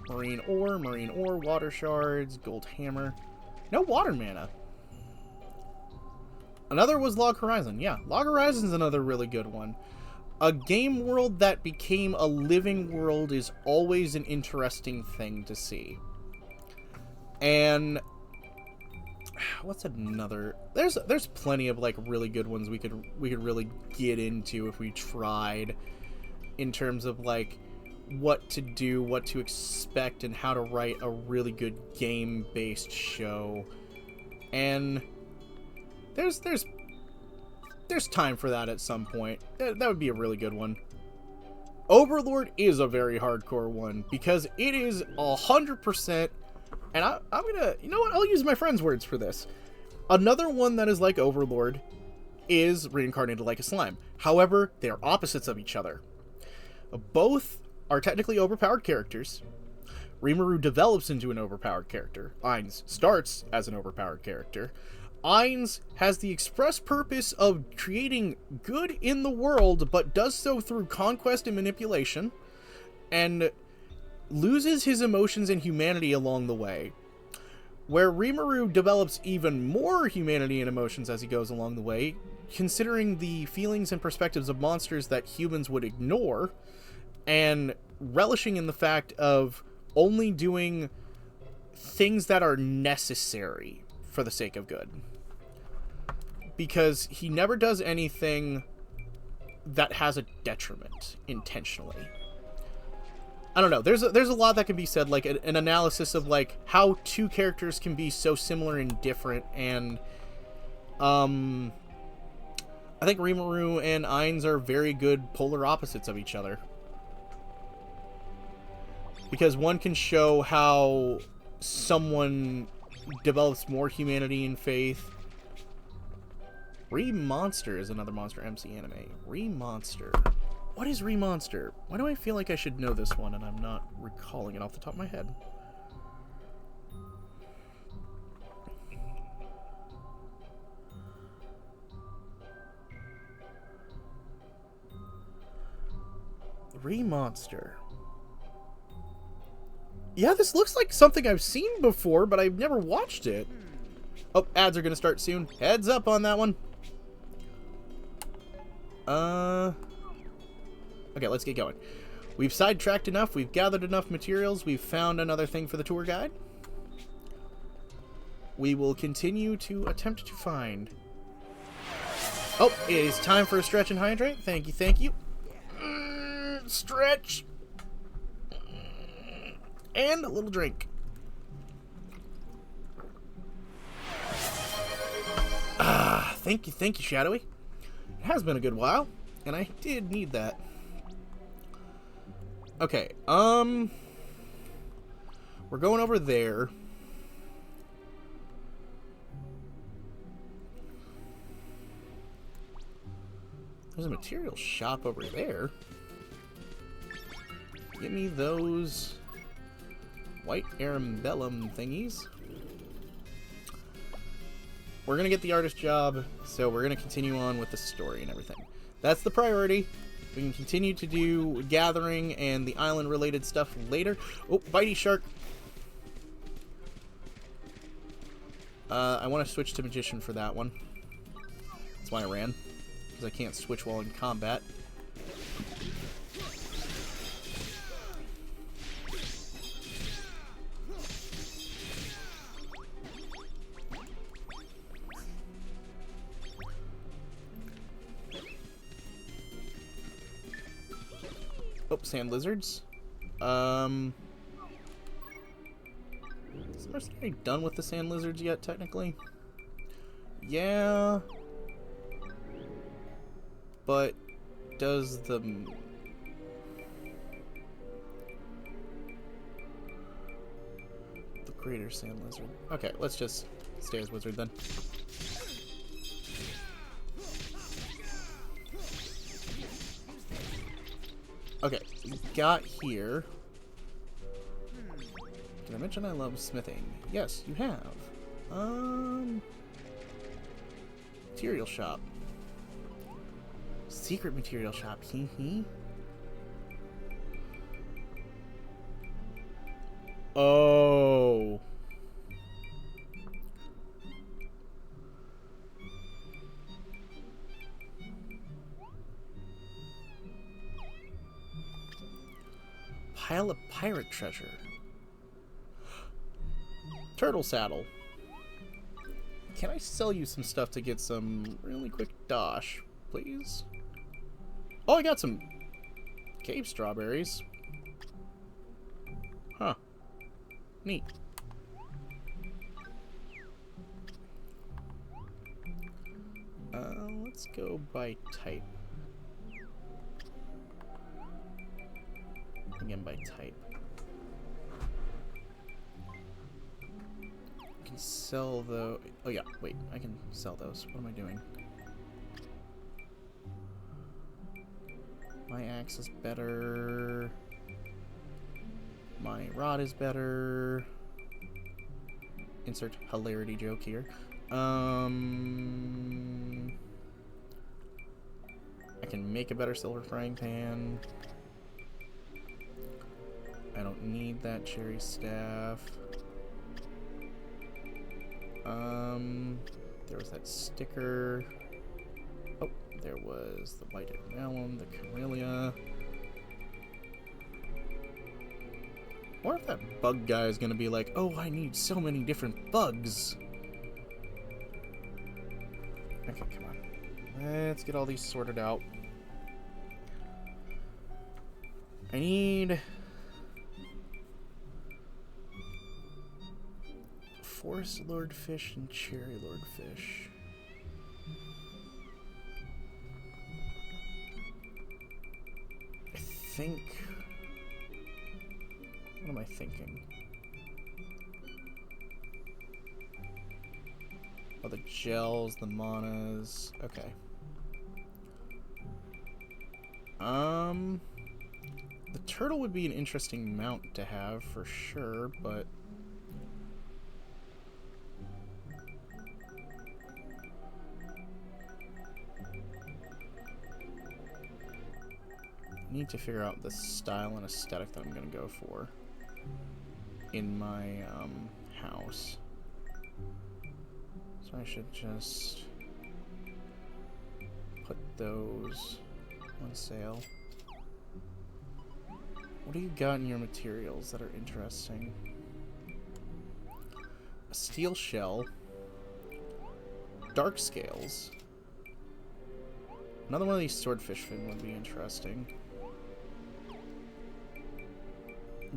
Speaker 1: Marine Ore, Water Shards, Gold Hammer. No Water Mana. Another was Log Horizon. Yeah, Log Horizon's another really good one. A game world that became a living world is always an interesting thing to see. And... what's another? There's plenty of like really good ones we could really get into if we tried, in terms of like what to do, what to expect, and how to write a really good game-based show. And there's time for that at some point. That would be a really good one. Overlord is a very hardcore one because it is 100%. And I'm gonna, you know what, I'll use my friend's words for this. Another one that is like Overlord is Reincarnated Like a Slime. However, they are opposites of each other. Both are technically overpowered characters. Rimuru develops into an overpowered character. Ainz starts as an overpowered character. Ainz has the express purpose of creating good in the world, but does so through conquest and manipulation, and loses his emotions and humanity along the way. Where Rimuru develops even more humanity and emotions as he goes along the way, considering the feelings and perspectives of monsters that humans would ignore, and relishing in the fact of only doing things that are necessary for the sake of good. Because he never does anything that has a detriment intentionally. I don't know. There's a lot that can be said, like an analysis of like how two characters can be so similar and different, and I think Rimuru and Ainz are very good polar opposites of each other. Because one can show how someone develops more humanity and faith. Remonster is another Monster MC anime. Remonster. What is Remonster? Why do I feel like I should know this one and I'm not recalling it off the top of my head? Remonster. Yeah, this looks like something I've seen before, but I've never watched it. Oh, ads are gonna start soon. Heads up on that one. Okay, let's get going. We've sidetracked enough, we've gathered enough materials, we've found another thing for the tour guide. We will continue to attempt to find... Oh, it is time for a stretch and hydrate. Thank you, thank you. Stretch. And a little drink. Ah, thank you, Shadowy. It has been a good while, and I did need that. Okay, we're going over there. There's a material shop over there. Give me those white Arambellum thingies. We're gonna get the artist job, so we're gonna continue on with the story and everything. That's the priority. We can continue to do gathering and the island related stuff later. Oh, bitey shark. I want to switch to magician for that one. That's why I ran, because I can't switch while in combat. Oh, sand lizards. Is the mercenary done with the sand lizards yet, technically? Yeah. But does the... The greater sand lizard... Okay, let's just stay as wizard then. Okay, we got here. Did I mention I love smithing? Yes, you have. Material shop. Secret material shop, hee hee. Oh. Pile of pirate treasure. Turtle saddle. Can I sell you some stuff to get some really quick dosh, please? Oh, I got some cave strawberries. Huh. Neat. Let's go by type. Again, by type. I can sell the... Oh yeah, wait, I can sell those. What am I doing? My axe is better. My rod is better. Insert hilarity joke here. I can make a better silver frying pan. I don't need that cherry staff. There was that sticker. Oh, there was the white melon, the camellia. What if that bug guy is gonna be like, oh, I need so many different bugs? Okay, come on. Let's get all these sorted out. I need... Forest Lordfish and Cherry Lordfish. I think... What am I thinking? Oh, the gels, the manas. Okay. The turtle would be an interesting mount to have for sure, but... I need to figure out the style and aesthetic that I'm going to go for in my house. So I should just put those on sale. What do you got in your materials that are interesting? A steel shell, dark scales. Another one of these swordfish fin would be interesting.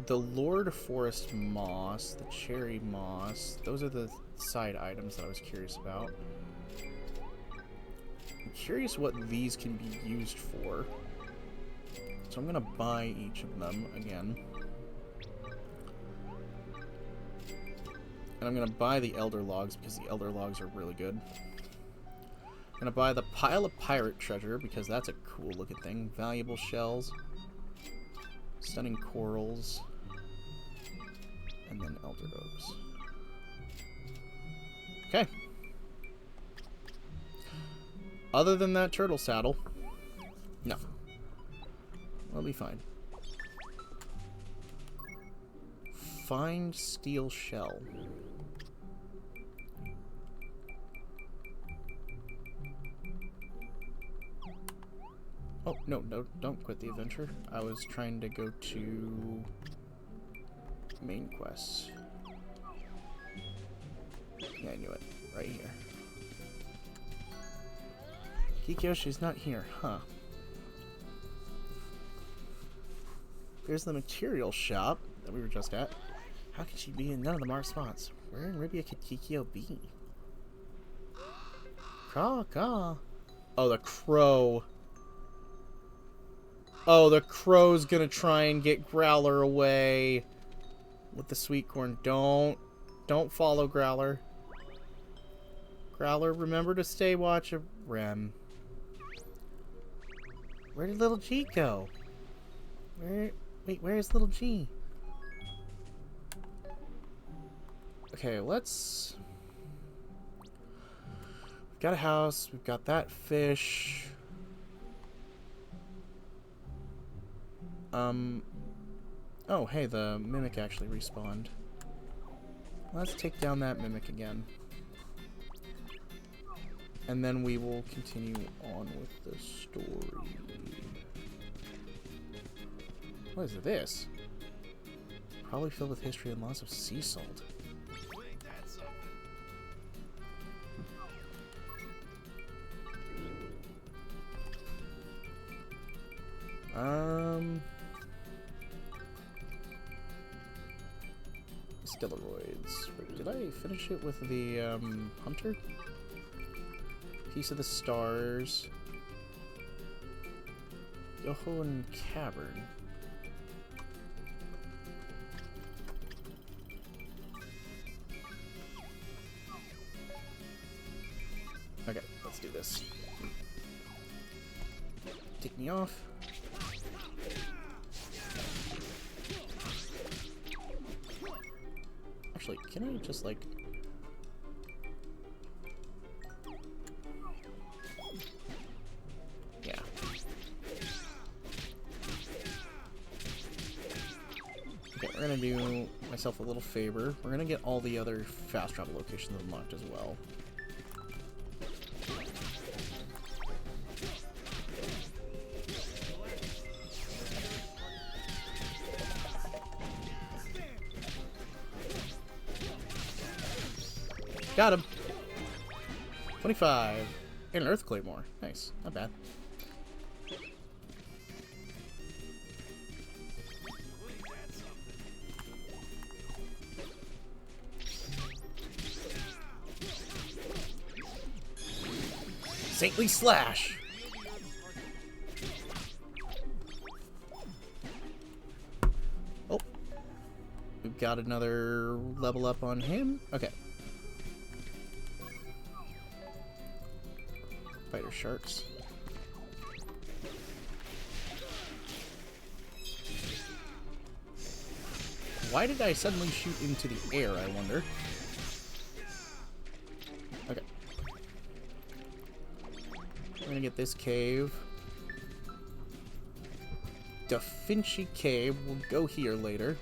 Speaker 1: the Lord Forest Moss, the Cherry Moss, those are the side items that I was curious about. I'm curious what these can be used for. So I'm going to buy each of them again. And I'm going to buy the Elder Logs because the Elder Logs are really good. I'm going to buy the Pile of Pirate Treasure because that's a cool looking thing. Valuable Shells. Stunning Corals. And then Elder Oaks. Okay. Other than that turtle saddle, no. We'll be fine. Find steel shell. Oh, no, don't quit the adventure. I was trying to go to main quests. Yeah, I knew it. Right here. Kikiyoshi's not here, huh? There's the material shop that we were just at. How can she be in none of the marked spots? Where in Ribia could Kikyo be? Caw. Oh, the crow. Oh, the crow's gonna try and get Growler away with the sweet corn. Don't follow Growler. Growler, remember to stay watch of Rem. Where did little G go? Wait, where's little G? Okay, let's... We've got a house, we've got that fish. Oh, hey, the Mimic actually respawned. Let's take down that Mimic again. And then we will continue on with the story. What is this? Probably filled with history and lots of sea salt. Stellaroids. Wait, did I finish it with the, Hunter? Piece of the Stars. Yohon Cavern. Okay, let's do this. Take me off. Actually, can I just, like... Yeah. Okay, we're gonna do myself a little favor. We're gonna get all the other fast travel locations unlocked as well. Got him. 25. And an Earth Claymore. Nice. Not bad. Saintly Slash. Oh. We've got another level up on him. Okay. Fighter sharks. Why did I suddenly shoot into the air, I wonder? Okay. We're gonna get this cave. Da Vinci Cave. We'll go here later.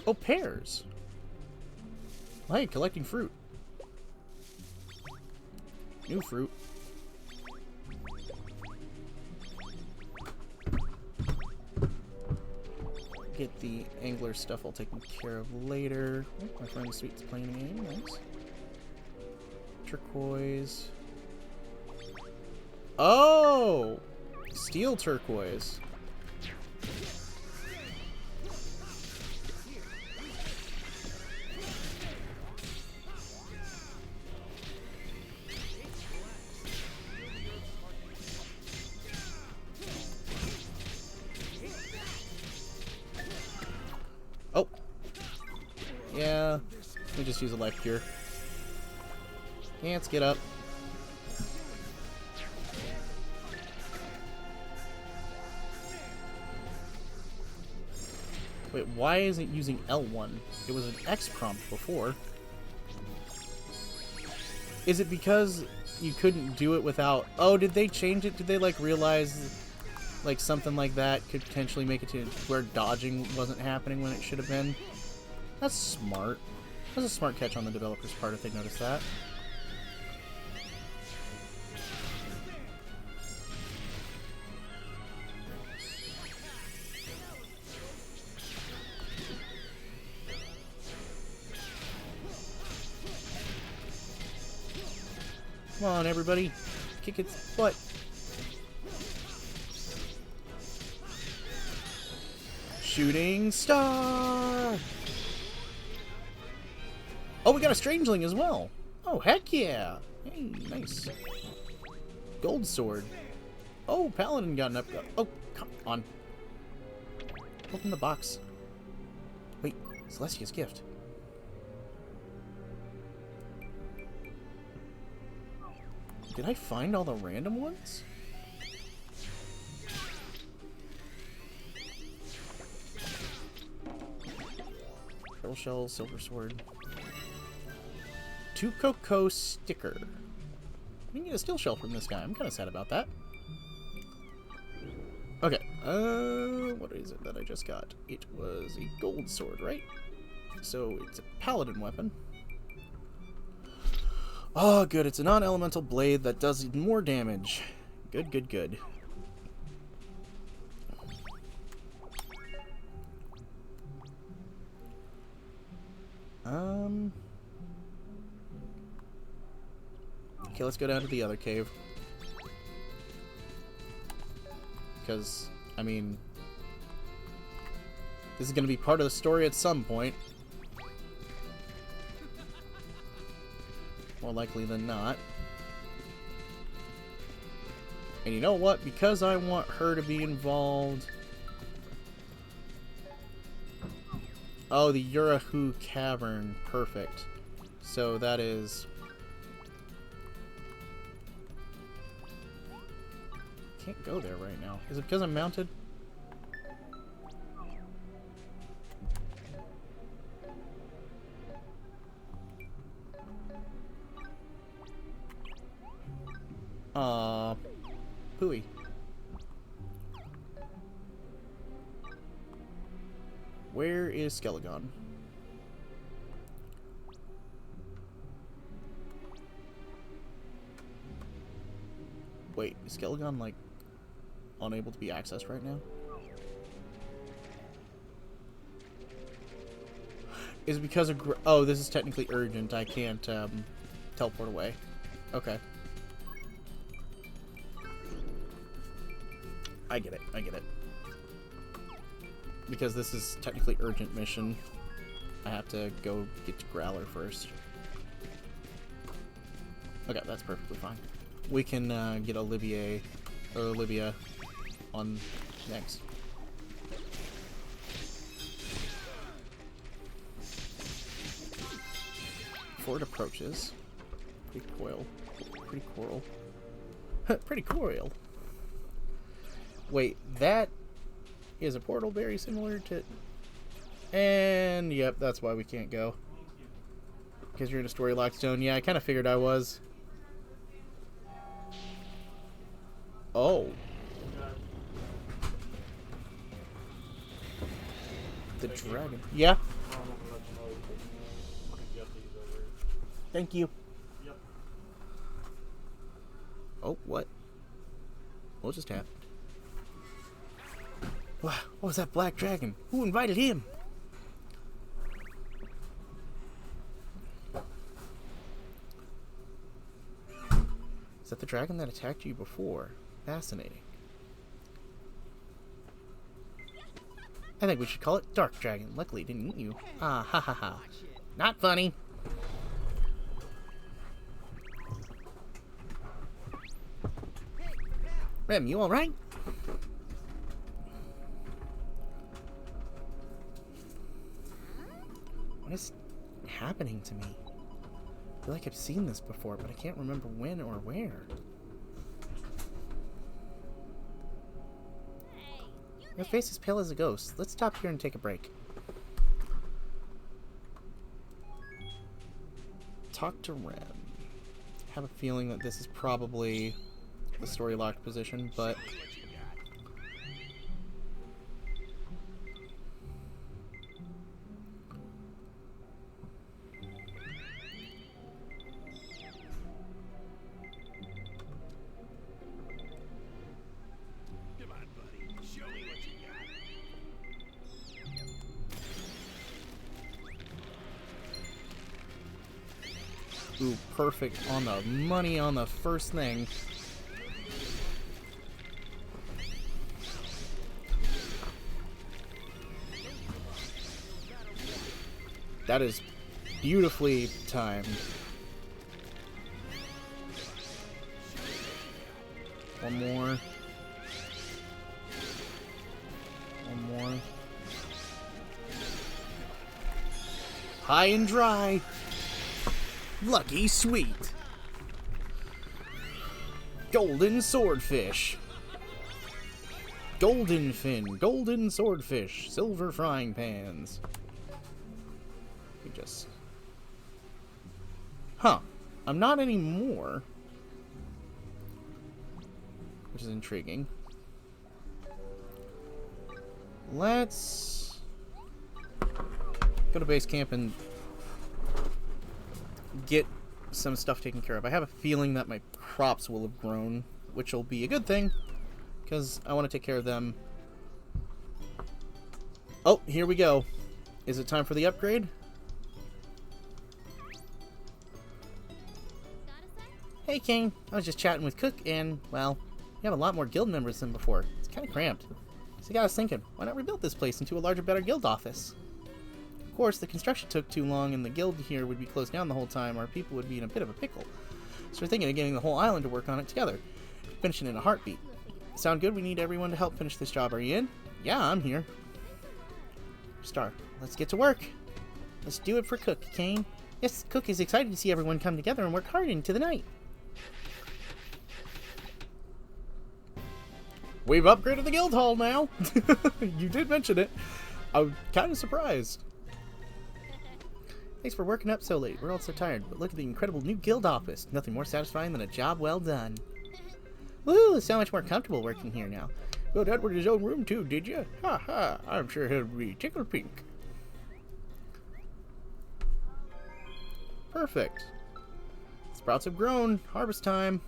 Speaker 1: Oh, pears! Hey, collecting fruit. New fruit. Get the angler stuff all taken care of later. Oh, my friend Sweet's playing the game. Nice. Turquoise. Oh! Steel turquoise. Oh. Yeah. Let me just use a life cure. Can't get up. Wait, why isn't it using L1? It was an X prompt before. Is it because you couldn't do it without... Oh, did they change it? Did they, like, realize, like, something like that could potentially make it to where dodging wasn't happening when it should have been? That's smart. That's a smart catch on the developer's part if they noticed that. Come on, everybody. Kick its butt. Shooting star! Oh, we got a Strangeling as well. Oh, heck yeah. Hey, nice. Gold sword. Oh, Paladin got an up. Oh, come on. Open the box. Wait, Celestia's gift. Did I find all the random ones? Pearl shell, silver sword. Tukoko sticker. We can get a steel shell from this guy. I'm kind of sad about that. Okay. What is it that I just got? It was a gold sword, right? So it's a paladin weapon. Oh, good. It's a non-elemental blade that does even more damage. Good, good, good. Okay, let's go down to the other cave. Because, I mean, this is going to be part of the story at some point. More likely than not. And you know what? Because I want her to be involved... Oh, the Urahu Cavern. Perfect. So that is... Can't go there right now. Is it because I'm mounted? Pooey. Where is Skelligon? Wait, is Skelligon, like, unable to be accessed right now? Is it because of... Oh, this is technically urgent. I can't, teleport away. Okay. I get it. I get it. Because this is technically urgent mission. I have to go get to Growler first. Okay, that's perfectly fine. We can get Olivia on next. Before it approaches. Pretty coil. Pretty coral. Pretty coil. Wait, that is a portal very similar to... And, yep, that's why we can't go. Because you're in a story lock zone. Yeah, I kind of figured I was. Oh. The dragon. Yeah? Thank you. Oh, what? What just happened? What was that black dragon? Who invited him? Is that the dragon that attacked you before? Fascinating. I think we should call it Dark Dragon. Luckily, it didn't eat you. Ah, ha ha ha. Not funny. Rem, you alright? What is happening to me? I feel like I've seen this before, but I can't remember when or where. Your face is pale as a ghost. Let's stop here and take a break. Talk to Rem. I have a feeling that this is probably the story locked position, but
Speaker 4: Come on, buddy. Show me what you got.
Speaker 1: ooh, perfect on the money on the first thing. That is beautifully timed. One more. One more. High and dry. Lucky sweet. Golden swordfish. Golden fin. Golden swordfish. Silver frying pans. We just... Huh. I'm not anymore. Which is intriguing. Let's go to base camp and get some stuff taken care of. I have a feeling that my crops will have grown, which will be a good thing, because I want to take care of them. Oh, here we go. Is it time for the upgrade? Hey, King. I was just chatting with Cook, and, well, you have a lot more guild members than before. It's kind of cramped. So I got us thinking, why not rebuild this place into a larger, better guild office? Of course, the construction took too long, and the guild here would be closed down the whole time, or people would be in a bit of a pickle. So we're thinking of getting the whole island to work on it together, finishing in a heartbeat. Sound good? We need everyone to help finish this job. Are you in? Yeah, I'm here. Star, let's get to work. Let's do it for Cook, Kane. Yes, Cook is excited to see everyone come together and work hard into the night. We've upgraded the guild hall now. You did mention it. I'm kind of surprised. Thanks for working up so late. We're all so tired, but look at the incredible new guild office. Nothing more satisfying than a job well done. Woo, so much more comfortable working here now. Built Edward his own room too, did you? Ha ha, I'm sure he'll be tickle pink. Perfect. Sprouts have grown. Harvest time.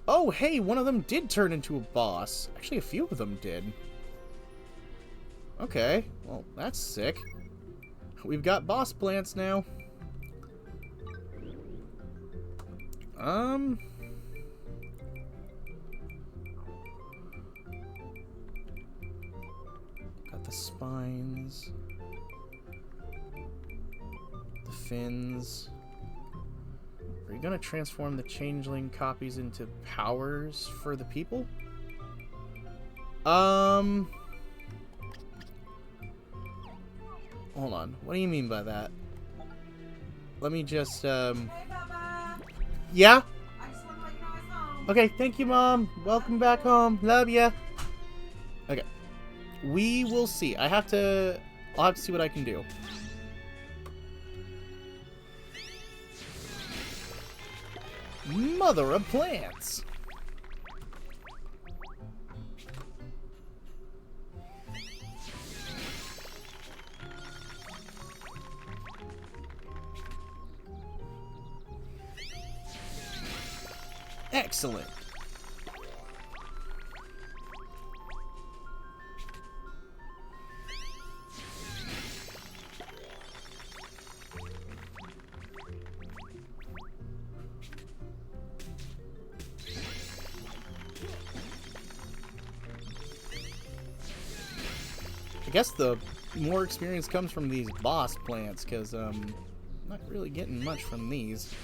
Speaker 1: Oh, hey, one of them did turn into a boss. Actually, a few of them did. Okay, well, that's sick. We've got boss plants now. Got the spines. The fins. Are you gonna transform the changeling copies into powers for the people? Hold on. What do you mean by that? Let me just, Yeah?
Speaker 5: I just want to let you know I'm home.
Speaker 1: Okay, thank you, Mom. Welcome back home. Love ya. Okay. We will see. I'll have to see what I can do. Mother of plants. Excellent. guess the more experience comes from these boss plants, because I'm not really getting much from these.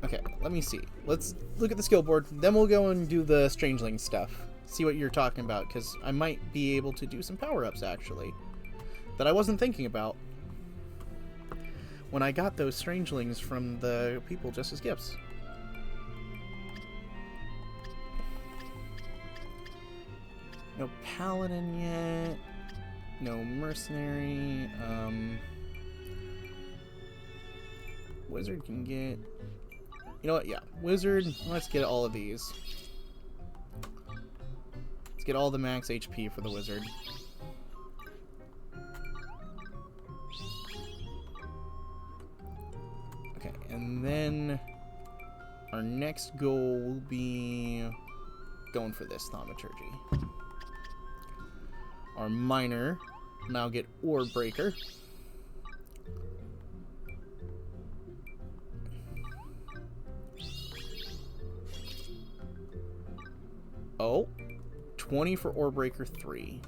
Speaker 1: Okay, let me see. Let's look at the skill board, then we'll go and do the Strangeling stuff. See what you're talking about, because I might be able to do some power-ups, actually, that I wasn't thinking about when I got those Strangelings from the people just as gifts. No Paladin yet. No Mercenary. Wizard can get... You know what? Yeah. Wizard. Let's get all of these. Let's get all the max HP for the Wizard. Okay, and then our next goal will be going for this Thaumaturgy. Our Miner now get Orb Breaker. Oh, 20 for Orb Breaker 3.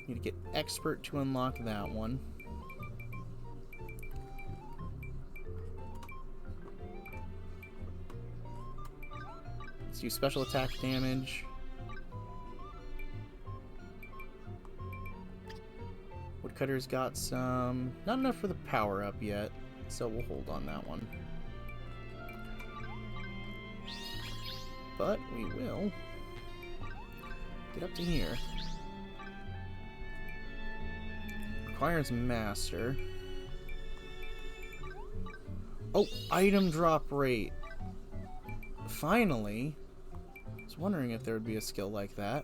Speaker 1: Need to get Expert to unlock that one. Let's do special attack damage. Woodcutter's got some... Not enough for the power-up yet, so we'll hold on that one. But we will get up to here. Requires Master. Oh, item drop rate. Finally. I was wondering if there would be a skill like that.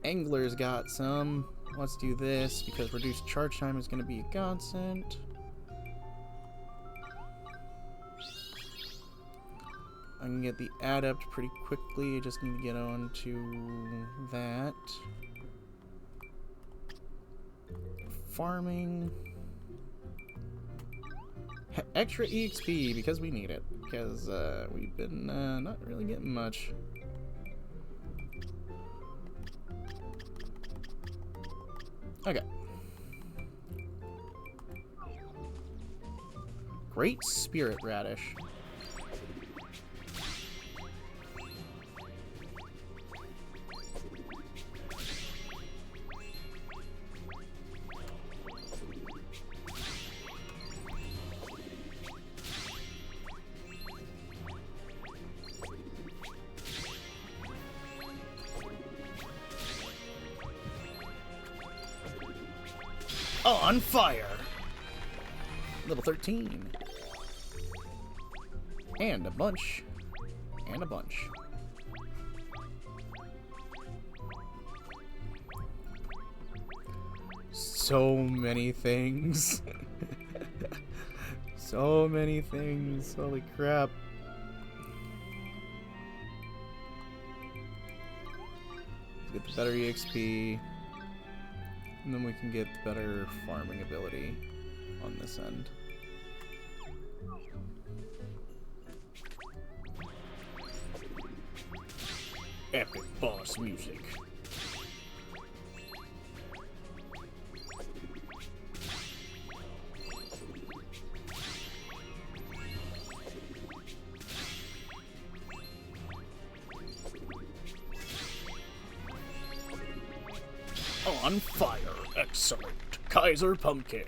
Speaker 1: Angler's got some. Let's do this because reduced charge time is going to be a godsend. I can get the adept pretty quickly. I just need to get on to that. Farming. Extra EXP because we need it. Because we've been not really getting much. Okay. Great Spirit Radish. On fire! Level 13. And a bunch. And a bunch. So many things. So many things. Holy crap. Get the better EXP. And then we can get better farming ability on this end. Epic boss music. On fire. Excellent. Kaiser Pumpkin.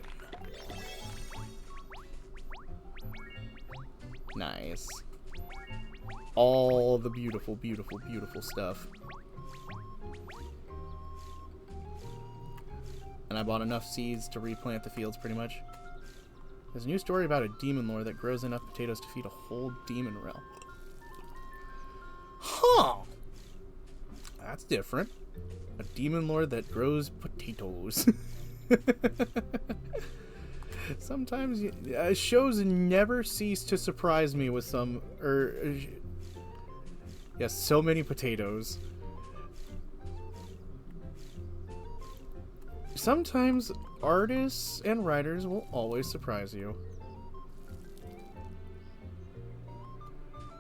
Speaker 1: Nice. All the beautiful, beautiful, beautiful stuff. And I bought enough seeds to replant the fields pretty much. There's a new story about a demon lord that grows enough potatoes to feed a whole demon realm. Huh! That's different. A demon lord that grows potatoes. Sometimes shows never cease to surprise me with some, yes, so many potatoes. Sometimes artists and writers will always surprise you.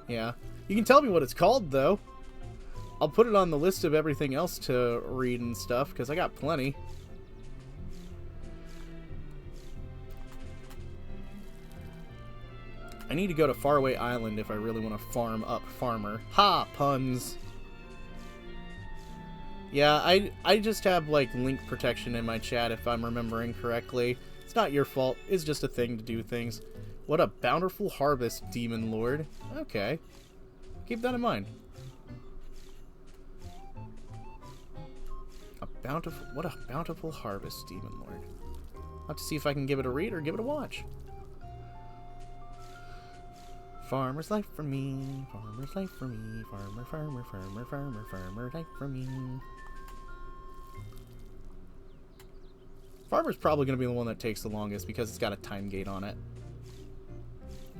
Speaker 1: Yeah. You can tell me what it's called, though. I'll put it on the list of everything else to read and stuff, because I got plenty. I need to go to Faraway Island if I really want to farm up Farmer. Ha! Puns! Yeah, I just have, like, link protection in my chat if I'm remembering correctly. It's not your fault. It's just a thing to do things. What a bountiful harvest, Demon Lord. Okay. Keep that in mind. What a bountiful harvest, Demon Lord. I'll have to see if I can give it a read or give it a watch. Farmer's life for me. Farmer's life for me. Farmer, farmer, farmer, farmer, farmer life for me. Farmer's probably going to be the one that takes the longest because it's got a time gate on it.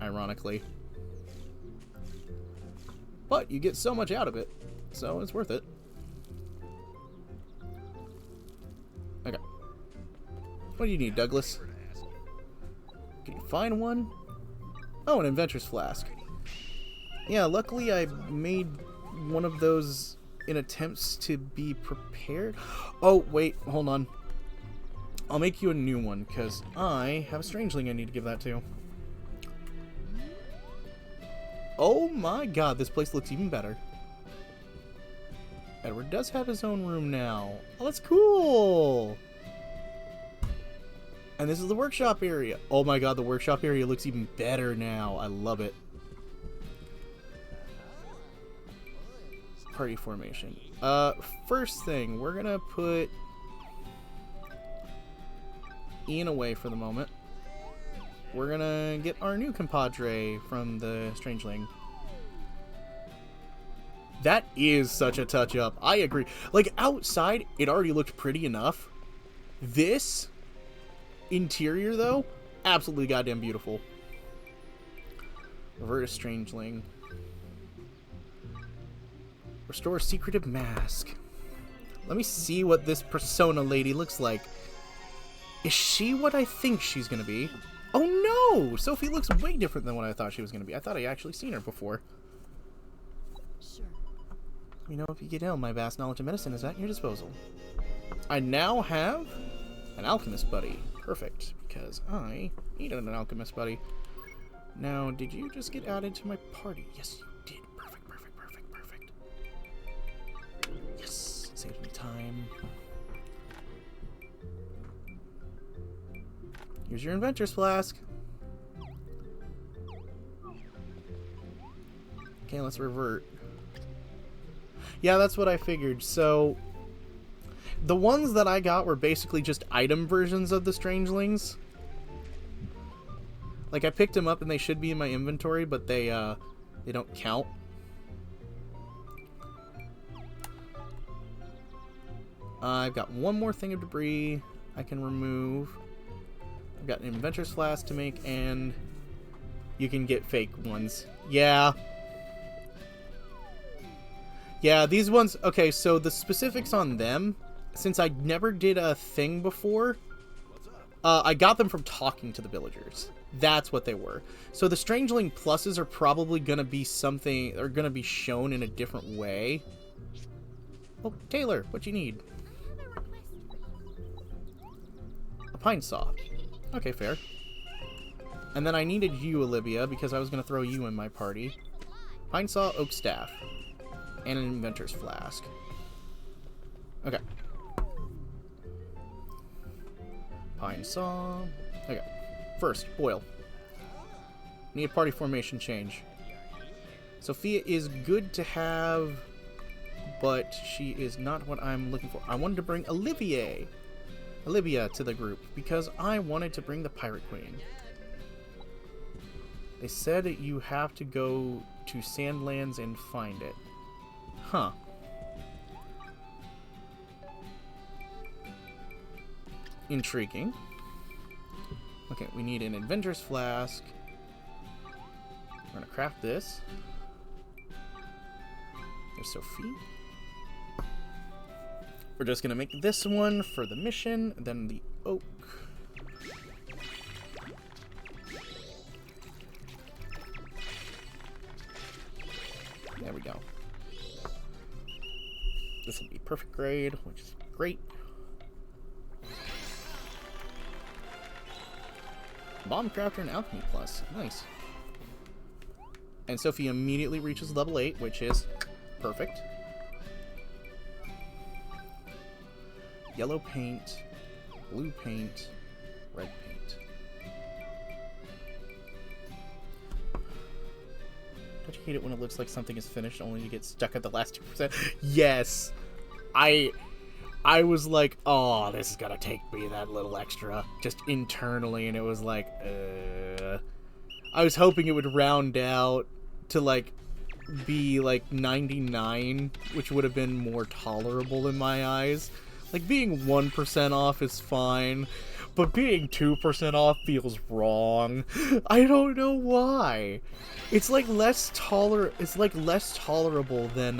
Speaker 1: Ironically. But you get so much out of it, so it's worth it. Okay. What do you need, Douglas? Can you find one? Oh, an Inventor's Flask. Yeah, luckily I made one of those in attempts to be prepared. Oh, wait, hold on. I'll make you a new one, because I have a Strangeling I need to give that to. Oh my god, this place looks even better. Edward does have his own room now. Oh, that's cool! And this is the workshop area. Oh my god, the workshop area looks even better now. I love it. Party formation. First thing, we're gonna put Ian away for the moment. We're gonna get our new compadre from the Strangeling. That is such a touch-up. I agree. Like, outside, it already looked pretty enough. This interior, though, absolutely goddamn beautiful. Revert a Strangeling. Restore secretive mask. Let me see what this persona lady looks like. Is she what I think she's gonna be? Oh no! Sophie looks way different than what I thought she was gonna be. I thought I actually seen her before.
Speaker 2: Sure.
Speaker 1: You know, if you get ill, my vast knowledge of medicine is at your disposal. I now have an alchemist buddy. Perfect, because I needed an alchemist buddy. Now, did you just get added to my party? Yes, you did. Perfect, perfect, perfect, perfect. Yes, saves me time. Here's your Inventor's Flask. Okay, let's revert. Yeah, that's what I figured. So, the ones that I got were basically just item versions of the Strangelings. Like, I picked them up and they should be in my inventory, but they don't count. I've got one more thing of debris I can remove. I've got an Inventor's Flask to make, and you can get fake ones. Yeah. Yeah, these ones... Okay, so the specifics on them, since I never did a thing before, I got them from talking to the villagers. That's what they were. So the Strangeling pluses are probably going to be something... Are going to be shown in a different way. Oh, Taylor, what you need? A pine saw. Okay, fair. And then I needed you, Olivia, because I was going to throw you in my party. Pine saw, oak staff, and an Inventor's Flask. Okay. Pine saw. Okay. First, boil. Need a party formation change. Sophia is good to have, but she is not what I'm looking for. I wanted to bring Olivia to the group because I wanted to bring the Pirate Queen. They said you have to go to Sandlands and find it. Huh. Intriguing. Okay, we need an Inventor's Flask. We're gonna craft this. There's Sophie. We're just gonna make this one for the mission, then the oak. There we go. This will be perfect grade, which is great. Bomb Crafter and Alchemy Plus. Nice. And Sophie immediately reaches level 8, which is perfect. Yellow paint, blue paint, red paint. Don't you hate it when it looks like something is finished only to get stuck at the last 2%? Yes! I was like, oh, this is gonna take me that little extra, just internally, and it was like, I was hoping it would round out to, like, be, like, 99, which would have been more tolerable in my eyes. Like, being 1% off is fine, but being 2% off feels wrong. I don't know why. It's, like, less tolerable than,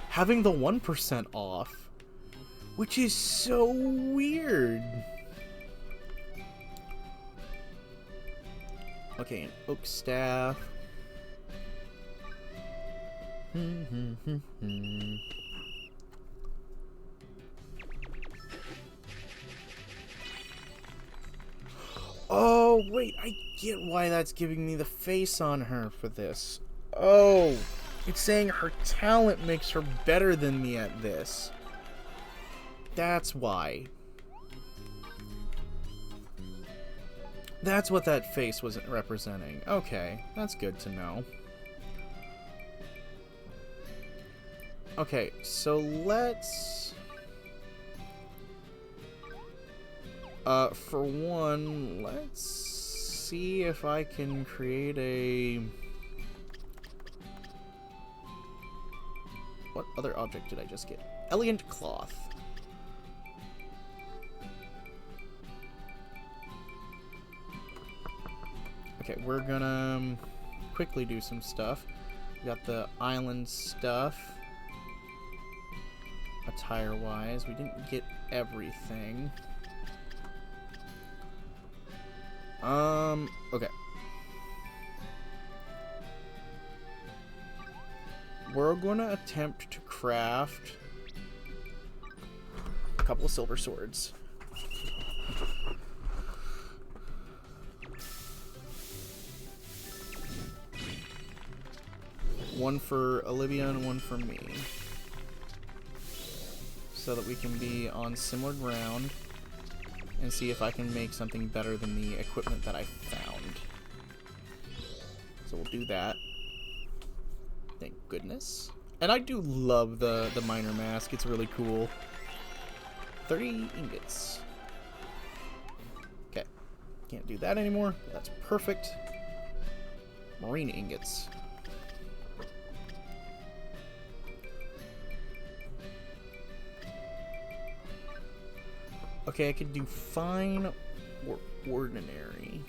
Speaker 1: having the 1% off. Which is so weird. Okay, an oak staff. Oh, wait, I get why that's giving me the face on her for this. Oh, it's saying her talent makes her better than me at this. That's why. That's what that face was representing. Okay, that's good to know. Okay, so let's... for one, let's see if I can create a... What other object did I just get? Elegant cloth. Okay, we're gonna quickly do some stuff. We got the island stuff. Attire-wise, we didn't get everything. Okay. We're gonna attempt to craft a couple of silver swords. One for Olivia and one for me. So that we can be on similar ground and see if I can make something better than the equipment that I found. So we'll do that. Thank goodness. And I do love the miner mask. It's really cool. 30 ingots. Okay. Can't do that anymore. That's perfect. Marine ingots. Okay, I could do fine or ordinary.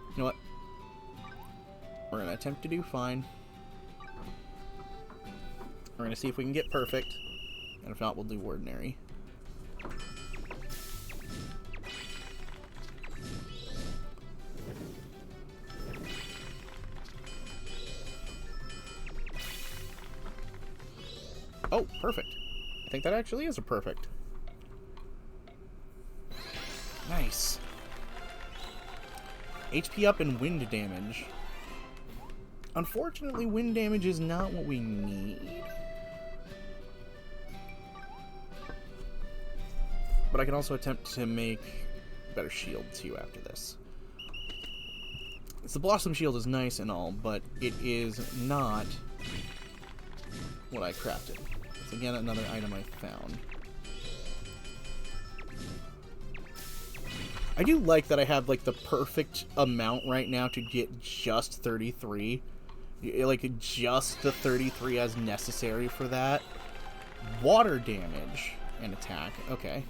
Speaker 1: You know what? We're gonna attempt to do fine. We're gonna see if we can get perfect. And if not, we'll do ordinary. Oh, perfect. I think that actually is a perfect. Nice. HP up and wind damage. Unfortunately, wind damage is not what we need. But I can also attempt to make a better shield too after this. The Blossom Shield is nice and all, but it is not what I crafted. It's again another item I found. I do like that I have like the perfect amount right now to get just 33. Like just the 33 as necessary for that. Water damage and attack. Okay.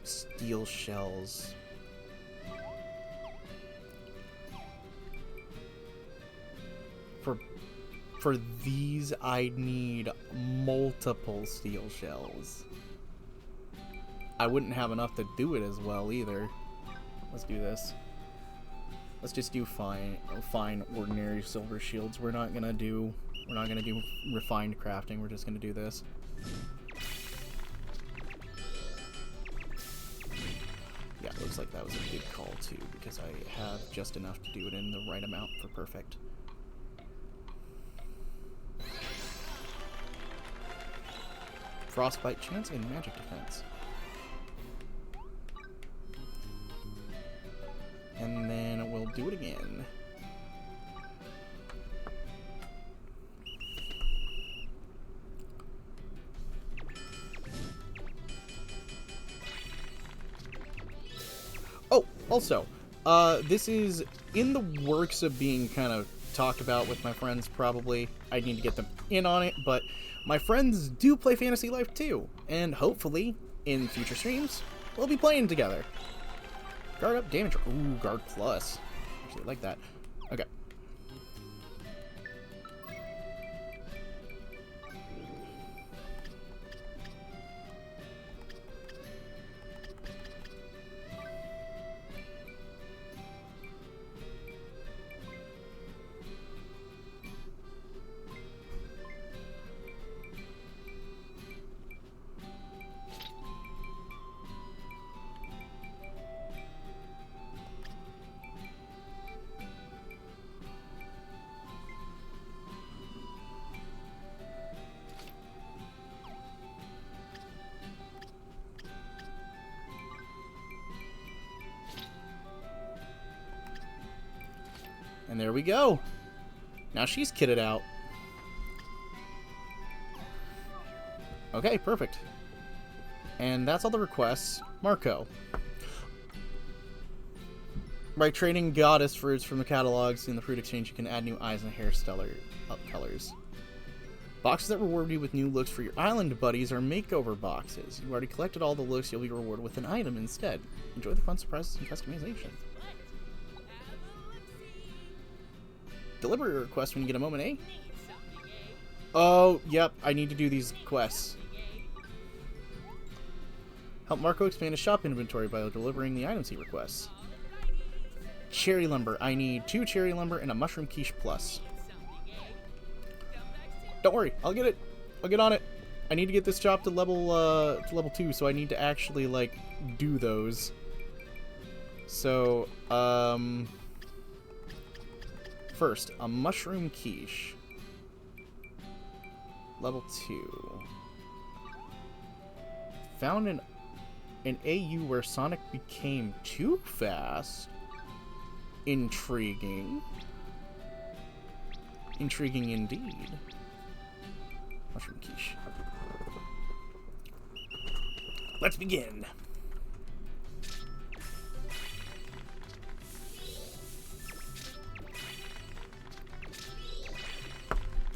Speaker 1: Steel shells. For for these, I need multiple steel shells. I wouldn't have enough to do it as well either. Let's do this. Let's just do fine ordinary silver shields. We're not gonna do refined crafting. We're just gonna do this. Yeah, it looks like that was a good call too, because I have just enough to do it in the right amount for perfect. Frostbite chance and magic defense. And then we'll do it again. Oh, also, this is in the works of being kind of talked about with my friends, probably. I need to get them in on it, but my friends do play Fantasy Life too, and hopefully, in future streams, we'll be playing together. Guard up, damage. Ooh, guard plus. Actually, like that. Okay. And there we go. Now she's kitted out. Okay, perfect. And that's all the requests. Marco. By trading goddess fruits from the catalogs in the fruit exchange, you can add new eyes and hair colors. Boxes that reward you with new looks for your island buddies are makeover boxes. You've already collected all the looks, you'll be rewarded with an item instead. Enjoy the fun surprises and customization. Deliver a request when you get a moment, eh? Oh, yep, I need to do these quests. Help Marco expand his shop inventory by delivering the items he requests. Cherry lumber. I need 2 cherry lumber and a mushroom quiche plus. Don't worry, I'll get it. I'll get on it. I need to get this job to level 2, so I need to actually, like, do those. So, first, a mushroom quiche. Level 2. Found an AU where Sonic became too fast. Intriguing. Intriguing indeed. Mushroom quiche. Let's begin.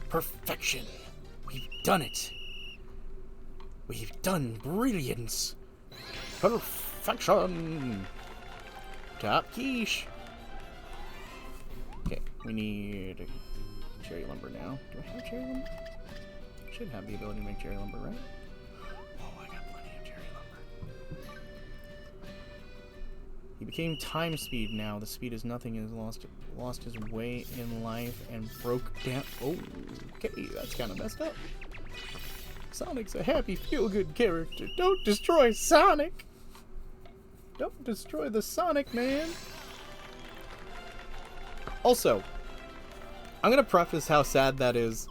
Speaker 1: Perfection. We've done it. We've done brilliance. Perfection. Top quiche. Okay, we need cherry lumber now. Do I have cherry lumber? Should have the ability to make cherry lumber, right? Oh, I got plenty of cherry lumber. He became time speed now. The speed is nothing. He has lost his way in life and broke down. Oh, okay, that's kind of messed up. Sonic's a happy, feel-good character. Don't destroy Sonic. Don't destroy the Sonic man. Also, I'm gonna preface how sad that is.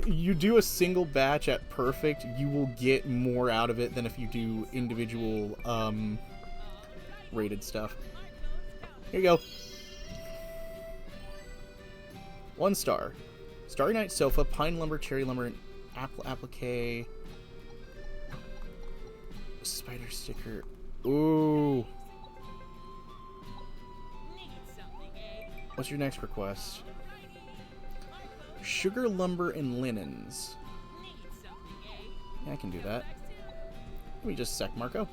Speaker 1: You do a single batch at perfect, you will get more out of it than if you do individual rated stuff. Here you go. 1 star. Starry Night Sofa, Pine Lumber, Cherry Lumber, and Apple Applique. Spider Sticker. Ooh. What's your next request? Sugar, lumber, and linens. Yeah, I can do that. Let me just sec, Marco.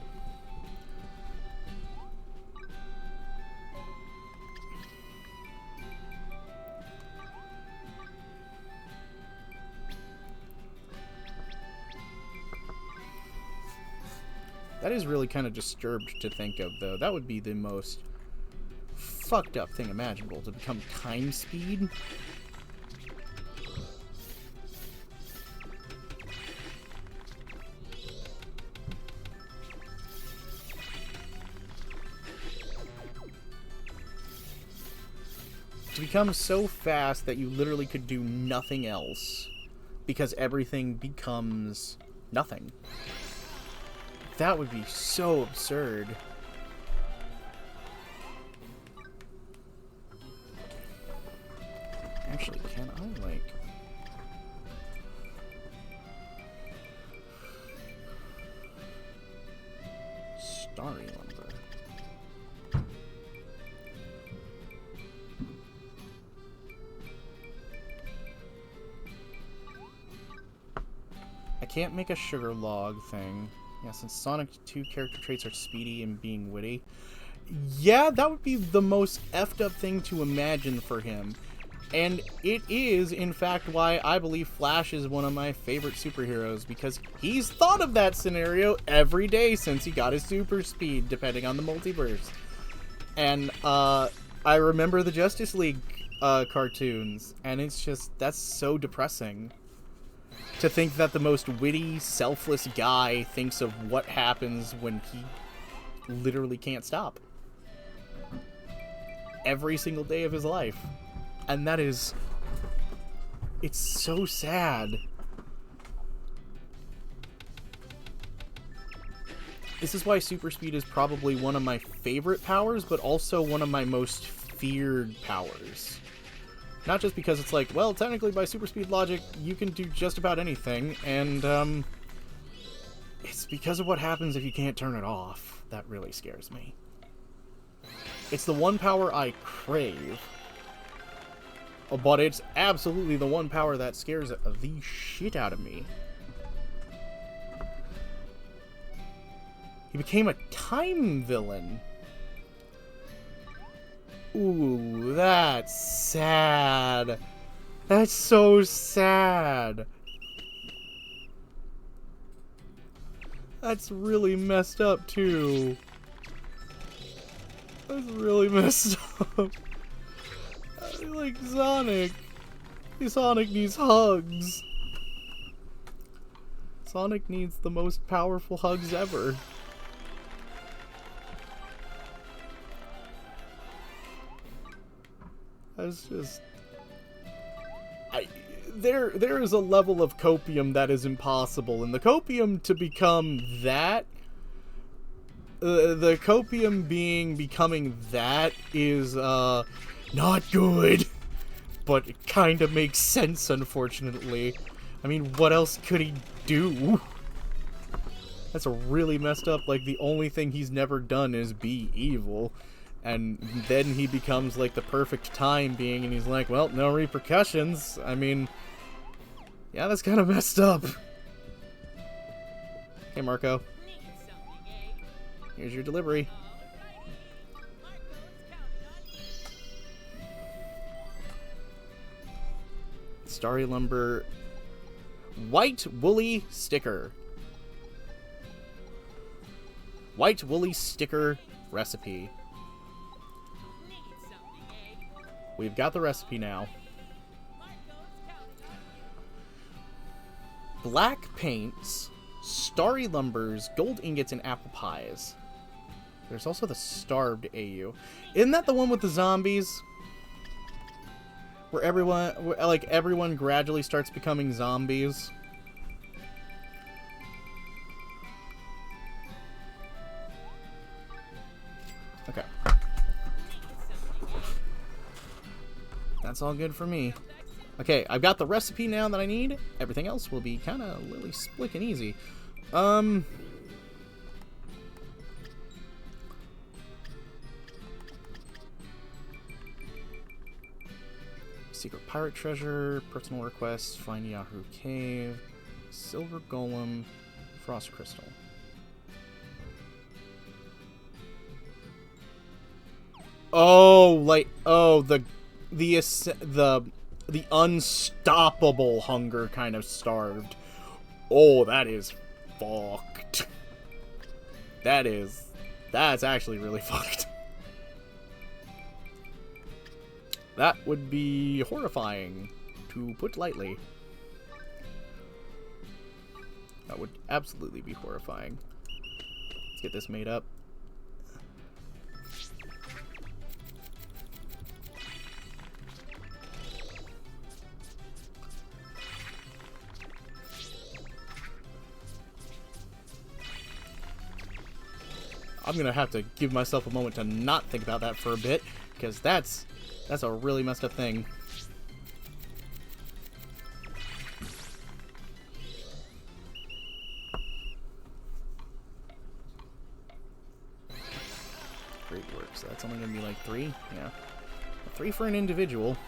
Speaker 1: That is really kind of disturbed to think of, though. That would be the most fucked up thing imaginable, to become time speed. To become so fast that you literally could do nothing else because everything becomes nothing. That would be so absurd. Actually, can I, like... Starry lumber. I can't make a sugar log thing. Yeah, since Sonic 2 character traits are speedy and being witty. Yeah, that would be the most effed up thing to imagine for him. And it is, in fact, why I believe Flash is one of my favorite superheroes, because he's thought of that scenario every day since he got his super speed, depending on the multiverse. And I remember the Justice League cartoons, and it's just, that's so depressing. To think that the most witty, selfless guy thinks of what happens when he literally can't stop. Every single day of his life. And that is... it's so sad. This is why super speed is probably one of my favorite powers, but also one of my most feared powers. Not just because it's like, well, technically by super speed logic, you can do just about anything, and, it's because of what happens if you can't turn it off. That really scares me. It's the one power I crave, but it's absolutely the one power that scares the shit out of me. He became a time villain. Ooh, that's sad. That's so sad. That's really messed up, too. That's really messed up. I like Sonic. Sonic needs hugs. Sonic needs the most powerful hugs ever. That's just... There is a level of copium that is impossible, and the copium to become that... the copium becoming that is, not good. But it kind of makes sense, unfortunately. I mean, what else could he do? That's a really messed up, like, the only thing he's never done is be evil. And then he becomes, like, the perfect time being, and he's like, well, no repercussions. I mean, yeah, that's kind of messed up. Hey, Marco. Here's your delivery. Starry Lumber White Woolly Sticker. White Woolly Sticker recipe. We've got the recipe now. Black paints, starry lumbers, gold ingots, and apple pies. There's also the starved AU. Isn't that the one with the zombies? Where everyone gradually starts becoming zombies. Okay. That's all good for me. Okay, I've got the recipe now that I need. Everything else will be kind of lily splick and easy. Secret pirate treasure, personal requests, find Yahoo cave, silver golem, frost crystal. Oh, like, oh, the unstoppable hunger kind of starved. Oh, that is fucked. That's actually really fucked. That would be horrifying, to put lightly. That would absolutely be horrifying. Let's get this made up. I'm gonna have to give myself a moment to not think about that for a bit, because that's a really messed up thing. Great work. So that's only gonna be like 3? Yeah. 3 for an individual.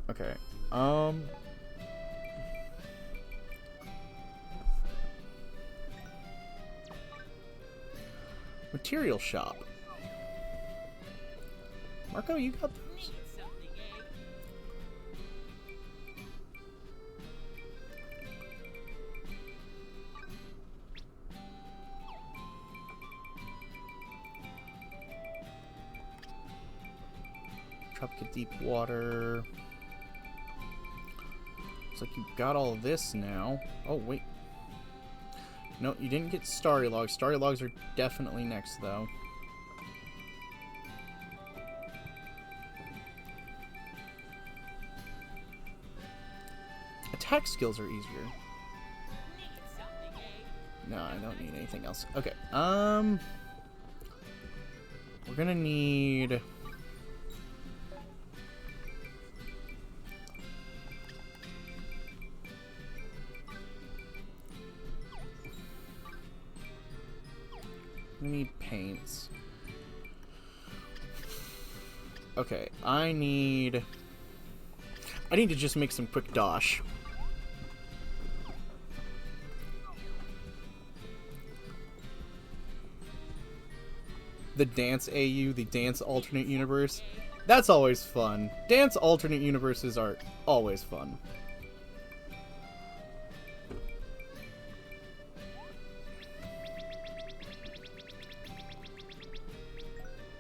Speaker 1: Okay. Material shop. Marco, you got those? Tropical deep water. Looks like you've got all this now. Oh, wait. No, you didn't get Starry Logs. Starry Logs are definitely next, though. Attack skills are easier. No, I don't need anything else. Okay, we're gonna need... We need paints. Okay, I need to just make some quick dosh. The dance AU, the dance alternate universe. That's always fun. Dance alternate universes are always fun.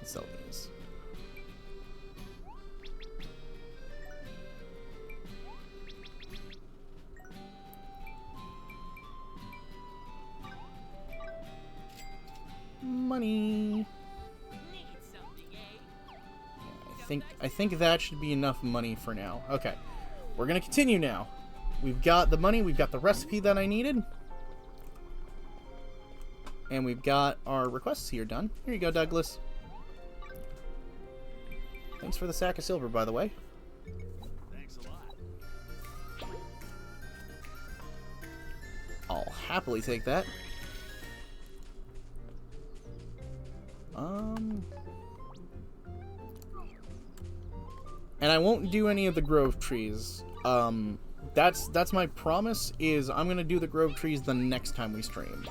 Speaker 1: Sell these. Money. I think that should be enough money for now. Okay. We're gonna continue now. We've got the money, we've got the recipe that I needed. And we've got our requests here done. Here you go, Douglas. Thanks for the sack of silver, by the way.
Speaker 4: Thanks a lot.
Speaker 1: I'll happily take that. And I won't do any of the grove trees. That's my promise, is I'm gonna do the grove trees the next time we stream.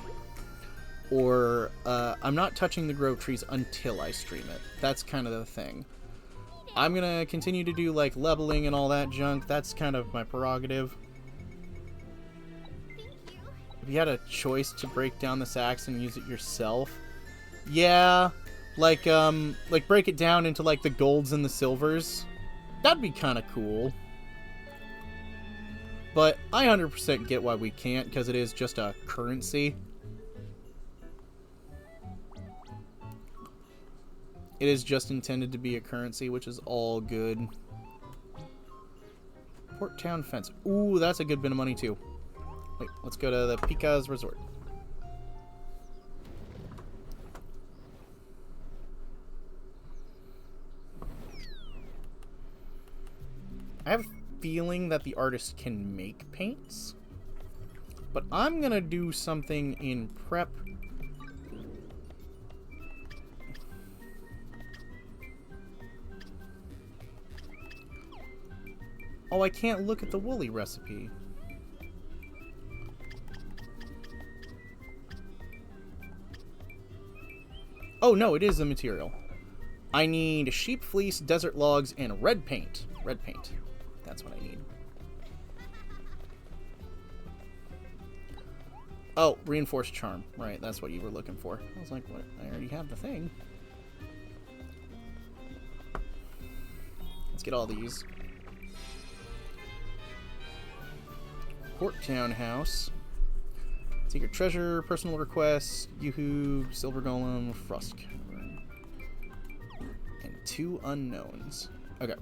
Speaker 1: Or, I'm not touching the grove trees until I stream it. That's kind of the thing. I'm gonna continue to do, like, leveling and all that junk. That's kind of my prerogative. If you had a choice to break down this axe and use it yourself, yeah, like break it down into, like, the golds and the silvers. That'd be kind of cool. But I 100% get why we can't, because it is just a currency. It is just intended to be a currency, which is all good. Port Town Fence. Ooh, that's a good bit of money, too. Wait, let's go to the Pika's Resort. I have a feeling that the artist can make paints. But I'm gonna do something in prep. Oh, I can't look at the woolly recipe. Oh, no, it is a material. I need sheep fleece, desert logs, and red paint. Red paint. That's what I need. Oh, reinforced charm. Right, that's what you were looking for. I was like, what? I already have the thing. Let's get all these. Port Town House. Secret treasure, personal requests, Yoo-hoo, Silver Golem, Frost Cavern. And 2 unknowns. Okay.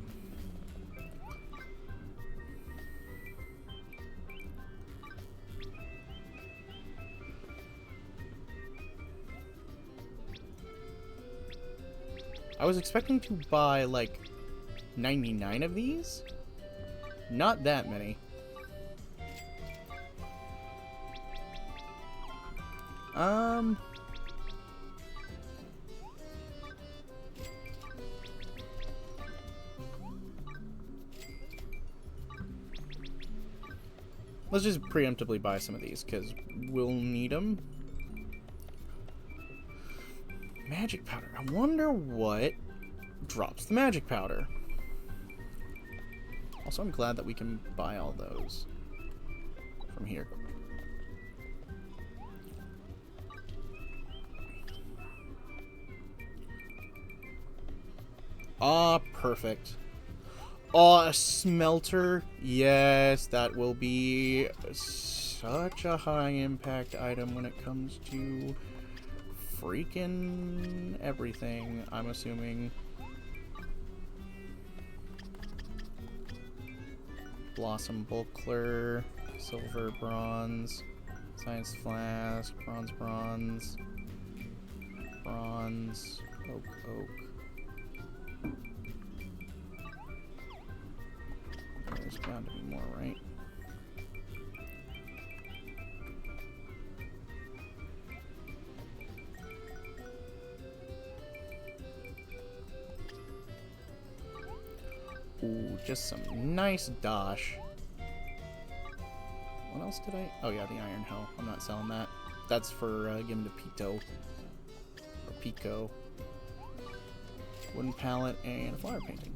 Speaker 1: I was expecting to buy, like, 99 of these. Not that many. Let's just preemptively buy some of these, because we'll need them. Magic powder. I wonder what drops the magic powder. Also, I'm glad that we can buy all those from here. Ah, perfect. Oh, a smelter. Yes, that will be such a high impact item when it comes to freaking everything, I'm assuming. Blossom Buckler, silver, bronze, science flask, bronze, bronze, bronze, oak, oak. There's bound to be more, right? Ooh, just some nice dosh. What else did I... Oh yeah, the Iron Hell. I'm not selling that. That's for giving to Pito. Or Pico. Wooden pallet and a flower painting.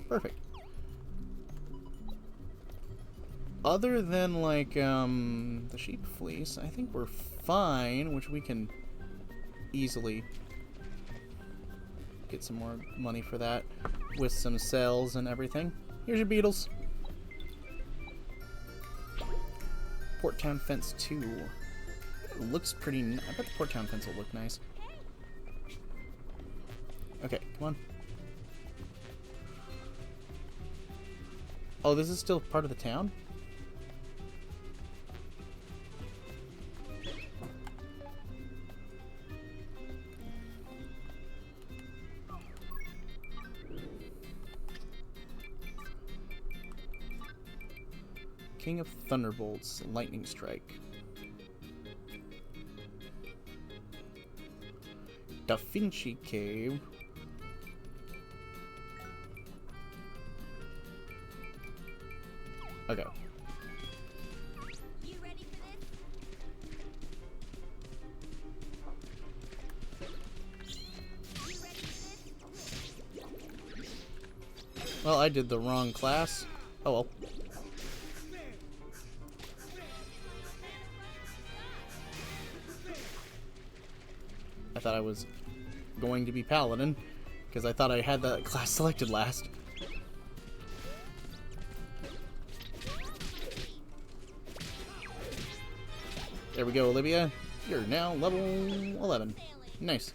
Speaker 1: Perfect. Other than, like, the sheep fleece, I think we're fine, which we can easily get some more money for that with some sales and everything. Here's your beetles. Port Town Fence 2. It looks pretty... I bet the Port Town Fence will look nice. Okay, come on. Oh, this is still part of the town? King of Thunderbolts, Lightning Strike. Da Vinci Cave. Okay.
Speaker 2: You ready for this? You ready for this?
Speaker 1: Well, I did the wrong class. Oh well. I thought I was going to be Paladin, because I thought I had that class selected last. There we go, Olivia. You're now level 11. Nice.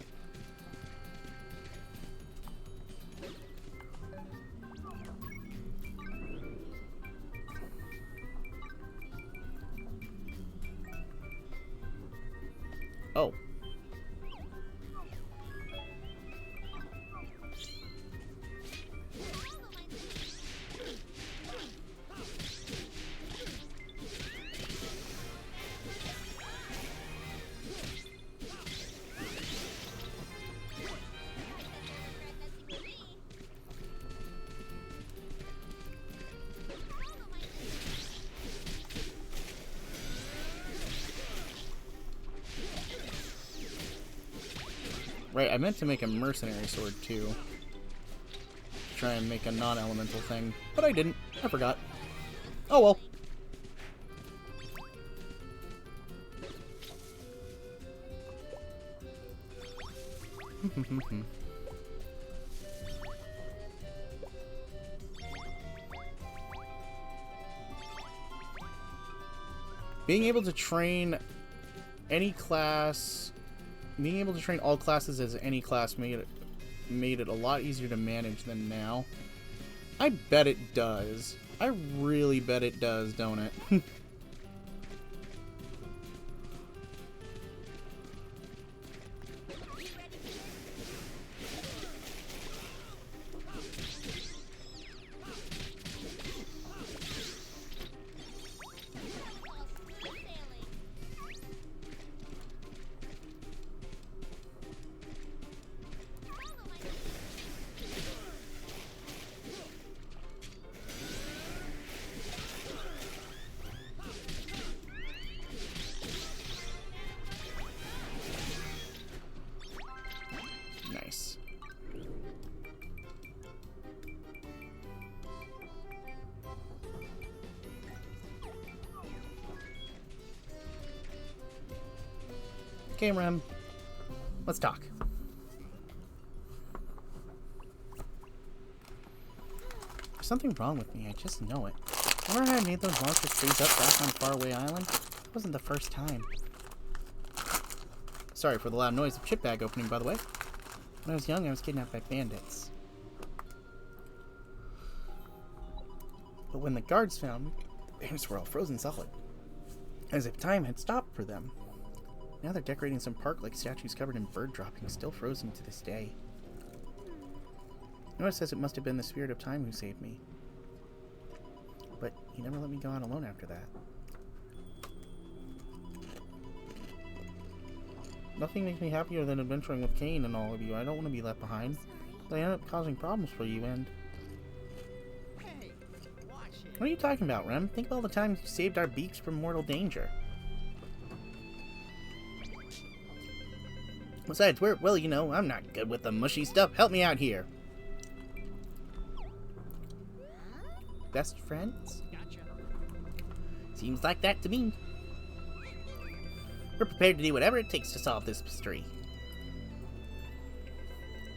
Speaker 1: Oh. Right, I meant to make a mercenary sword too. Try and make a non-elemental thing, but I didn't. I forgot. Oh well. Being able to train any class, being able to train all classes as any class made it a lot easier to manage than now. I bet it does. I really bet it does, don't it? Nice. Okay, Rem. Let's talk. There's something wrong with me, I just know it. Remember how I made those monsters freeze up back on Faraway Island? It wasn't the first time. Sorry for the loud noise of chip bag opening, by the way. When I was young, I was kidnapped by bandits. But when the guards found me, the bandits were all frozen solid. As if time had stopped for them. Now they're decorating some park like statues covered in bird droppings, still frozen to this day. Noah says it must have been the spirit of time who saved me. But he never let me go out alone after that. Nothing makes me happier than adventuring with Cain and all of you. I don't want to be left behind. But I end up causing problems for you and...
Speaker 4: Hey, watch it.
Speaker 1: What are you talking about, Rem? Think of all the times you saved our beaks from mortal danger. Besides, well, you know, I'm not good with the mushy stuff. Help me out here. Best friends?
Speaker 4: Gotcha.
Speaker 1: Seems like that to me. We're prepared to do whatever it takes to solve this mystery.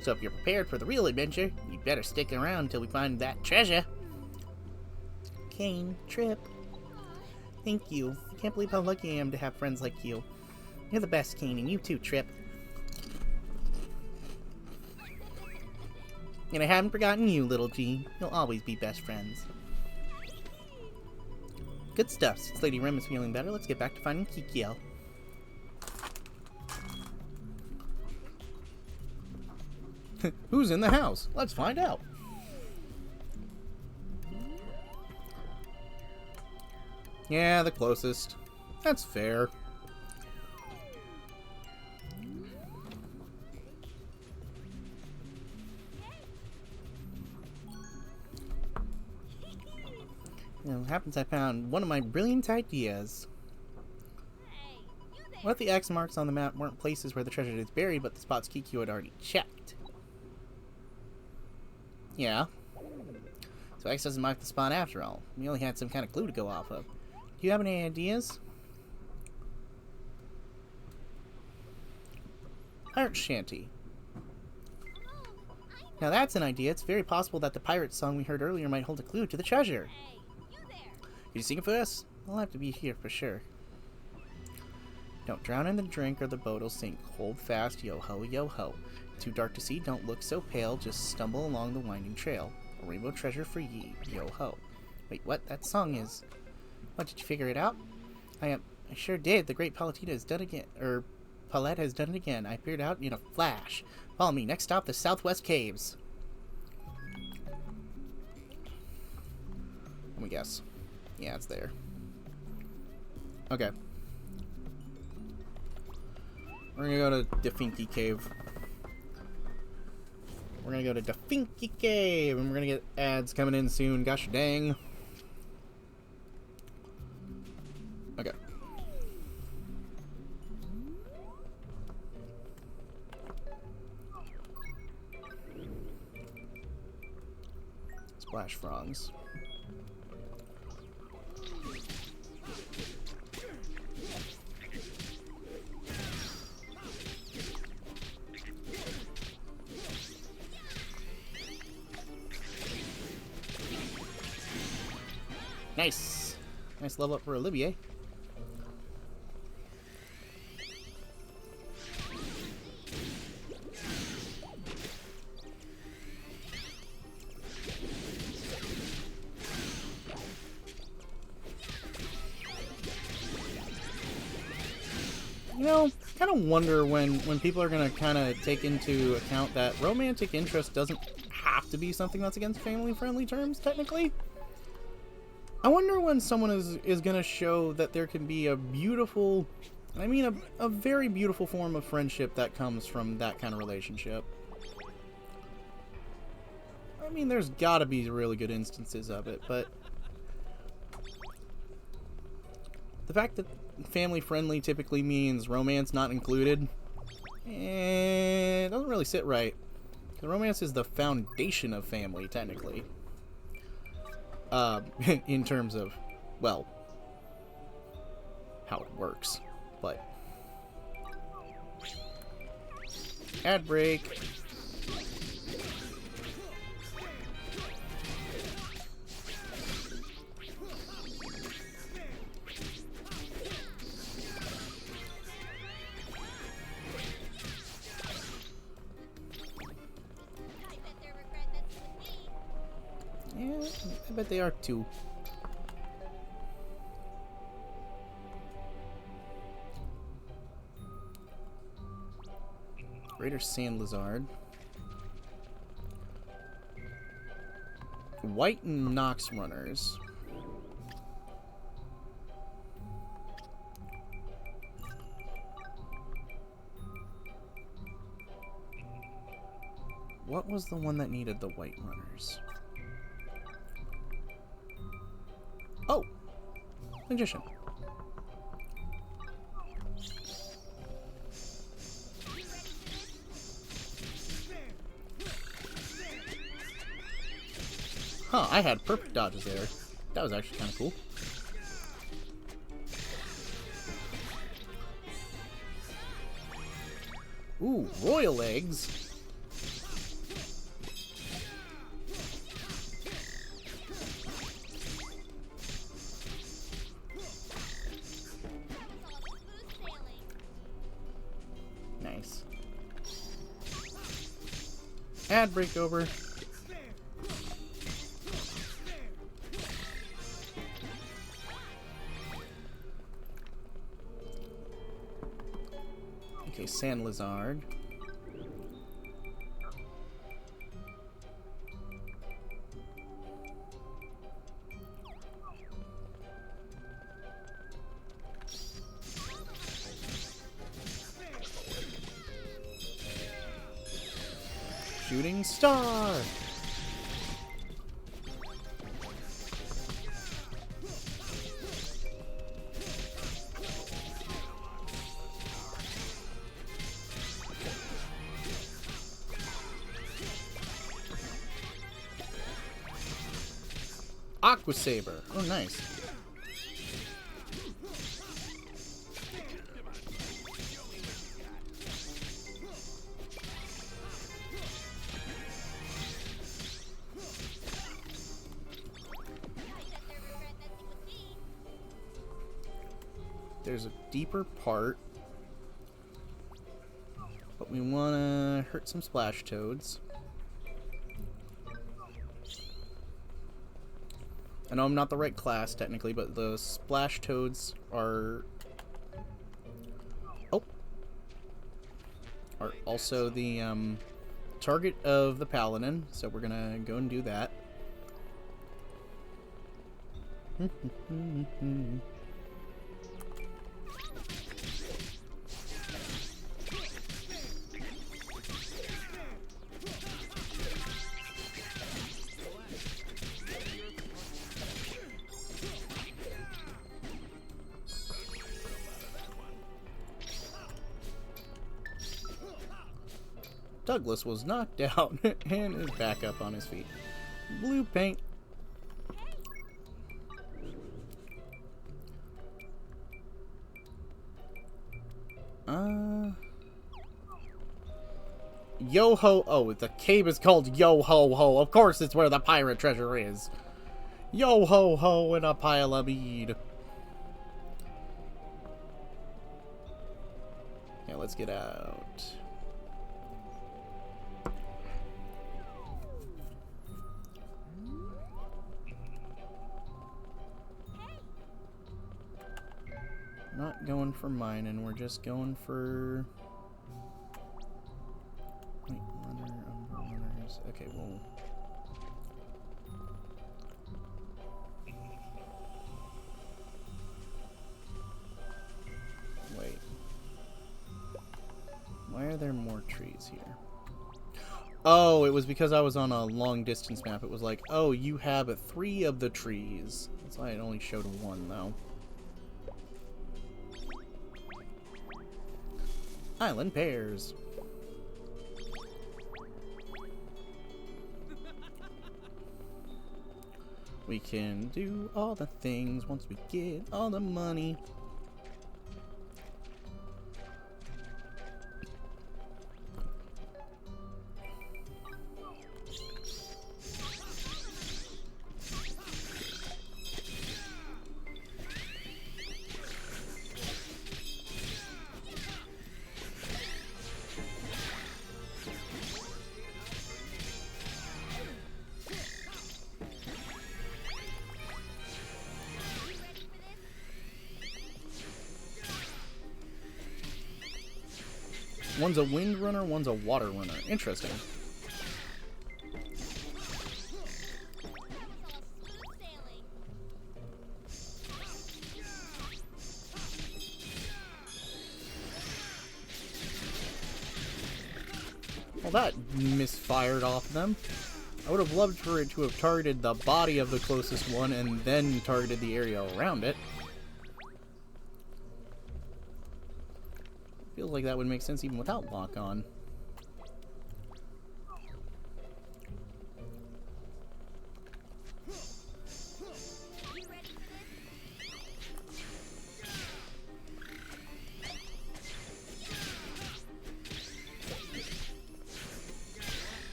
Speaker 1: So if you're prepared for the real adventure, you'd better stick around until we find that treasure. Cain, Trip. Thank you. I can't believe how lucky I am to have friends like you. You're the best, Cain, and you too, Trip. And I haven't forgotten you, little G. You'll always be best friends. Good stuff. Since Lady Rem is feeling better, let's get back to finding Kikyo. Who's in the house? Let's find out. Yeah, the closest. That's fair. You know, it happens I found one of my brilliant ideas.
Speaker 2: Hey, you there?
Speaker 1: What if the X marks on the map weren't places where the treasure is buried, but the spots Kikyo had already checked? Yeah. So X doesn't mark the spot after all. We only had some kind of clue to go off of. Do you have any ideas? Pirate Shanty. Now that's an idea. It's very possible that the pirate song we heard earlier might hold a clue to the treasure.
Speaker 2: Hey, you there?
Speaker 1: Can you sing it for us? I'll have to be here for sure. Don't drown in the drink or the boat'll sink. Hold fast, yo-ho, yo-ho. Too dark to see, don't look so pale. Just stumble along the winding trail. A rainbow treasure for ye, yo-ho. Wait, what? That song is... What, did you figure it out? I sure did. The great Palutena has done it again. Palette has done it again. I figured it out in a flash. Follow me. Next stop, the Southwest Caves. Let me guess. Yeah, it's there. Okay. We're gonna go to Definky Cave. We're gonna go to Definky Cave, and we're gonna get ads coming in soon. Gosh dang. Okay. Splash frogs. Nice. Nice level up for Olivier. You know, kind of wonder when people are going to kind of take into account that romantic interest doesn't have to be something that's against family-friendly terms, technically. I wonder when someone is going to show that there can be a beautiful, I mean a very beautiful form of friendship that comes from that kind of relationship. I mean, there's got to be really good instances of it, but the fact that family-friendly typically means romance not included, it doesn't really sit right. The romance is the foundation of family, technically. In terms of, well, how it works. But ad break.
Speaker 2: I bet they're regret messing with me.
Speaker 1: Yeah, I bet they are too. Greater Sand Lizard. White and Nox Runners. What was the one that needed the White Runners? Oh! Magician. Huh, I had perfect dodges there. That was actually kind of cool. Ooh, royal eggs.
Speaker 2: Smooth sailing.
Speaker 1: Nice. Ad break over. Okay, Sand Lizard. Shooting Star! Aqua Saber. Oh, nice.
Speaker 2: I bet they're regret messing with me.
Speaker 1: There's a deeper part. But we want to hurt some Splash Toads. I know I'm not the right class, technically, but the Splash Toads are... Oh! Are also the target of the Paladin, so we're gonna go and do that. Douglas was knocked out and is back up on his feet. Blue paint. Yo-ho. Oh, the cave is called Yo-ho-ho. Of course it's where the pirate treasure is. Yo ho ho and a pile of bead. Yeah, let's get out. Not going for mining, we're just going for... Wait, runner, runners. Okay, well... Wait. Why are there more trees here? Oh, it was because I was on a long distance map. It was like, oh, you have 3 of the trees. That's why it only showed 1, though. Island pears. We can do all the things once we get all the money. One's a wind runner, one's a water runner. Interesting.
Speaker 2: Smooth sailing.
Speaker 1: Well, that misfired off them. I would have loved for it to have targeted the body of the closest one and then targeted the area around it. Feels like that would make sense even without lock on.
Speaker 2: You ready for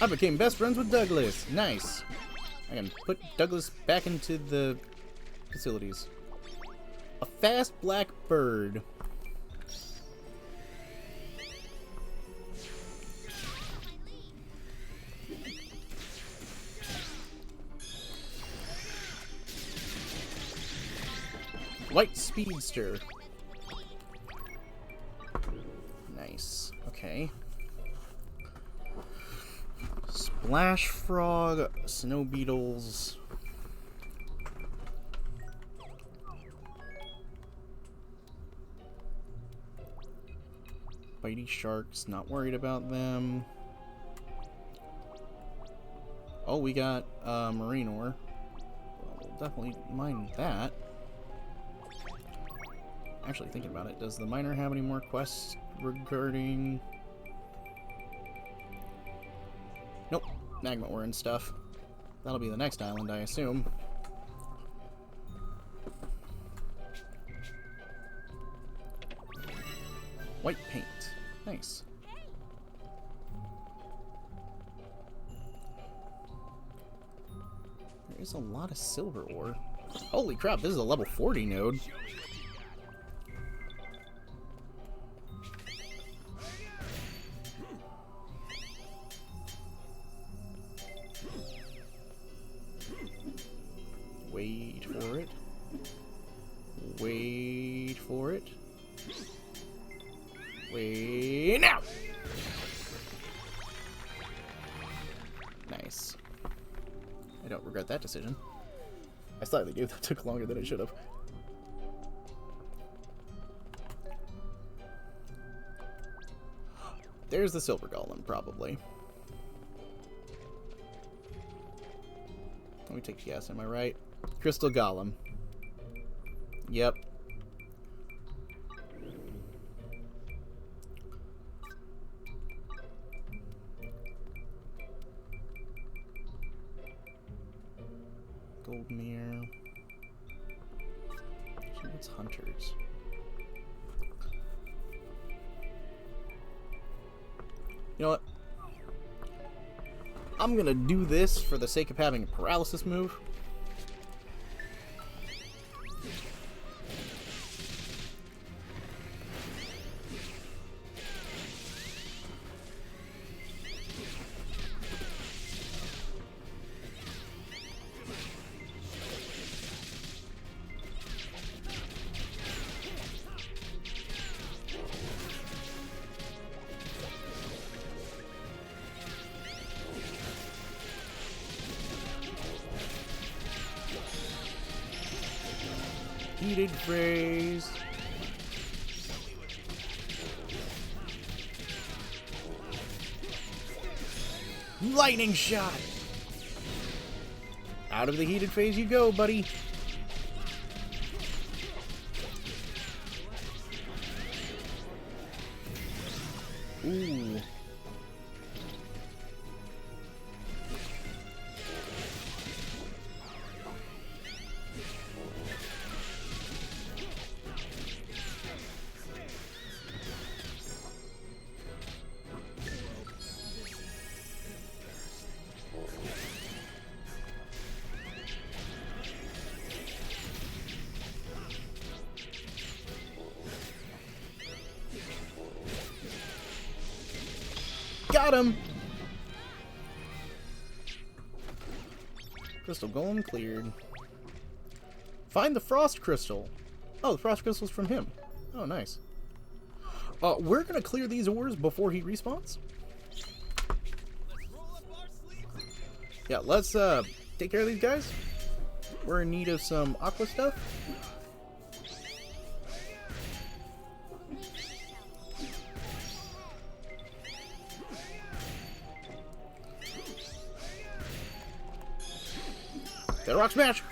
Speaker 1: I became best friends with Douglas. Nice. I can put Douglas back into the facilities. A fast black bird. White speedster. Nice. Okay. Splash frog, snow beetles. Bitey sharks, not worried about them. Oh, we got marine ore. Well, we'll definitely mine that. Actually, thinking about it, does the miner have any more quests regarding... Nope, magma ore and stuff. That'll be the next island, I assume. White paint. Nice. There is a lot of silver ore. Holy crap, this is a level 40 node. Wait for it. Wait for it. Wait now! Nice. I don't regret that decision. I slightly do. That took longer than it should have. There's the silver golem, probably. Let me take a guess. Am I right? Crystal golem. Yep. Goldmere. Actually, what's Hunters? You know what? I'm gonna do this for the sake of having a paralysis move. Heated phrase. Lightning shot. Out of the heated phase you go, buddy. Ooh. Got him! Crystal Golem cleared. Find the Frost Crystal. Oh, the Frost Crystal's from him. Oh, nice. We're gonna clear these ores before he respawns. Yeah, let's take care of these guys. We're in need of some aqua stuff. Dead Rock Smash!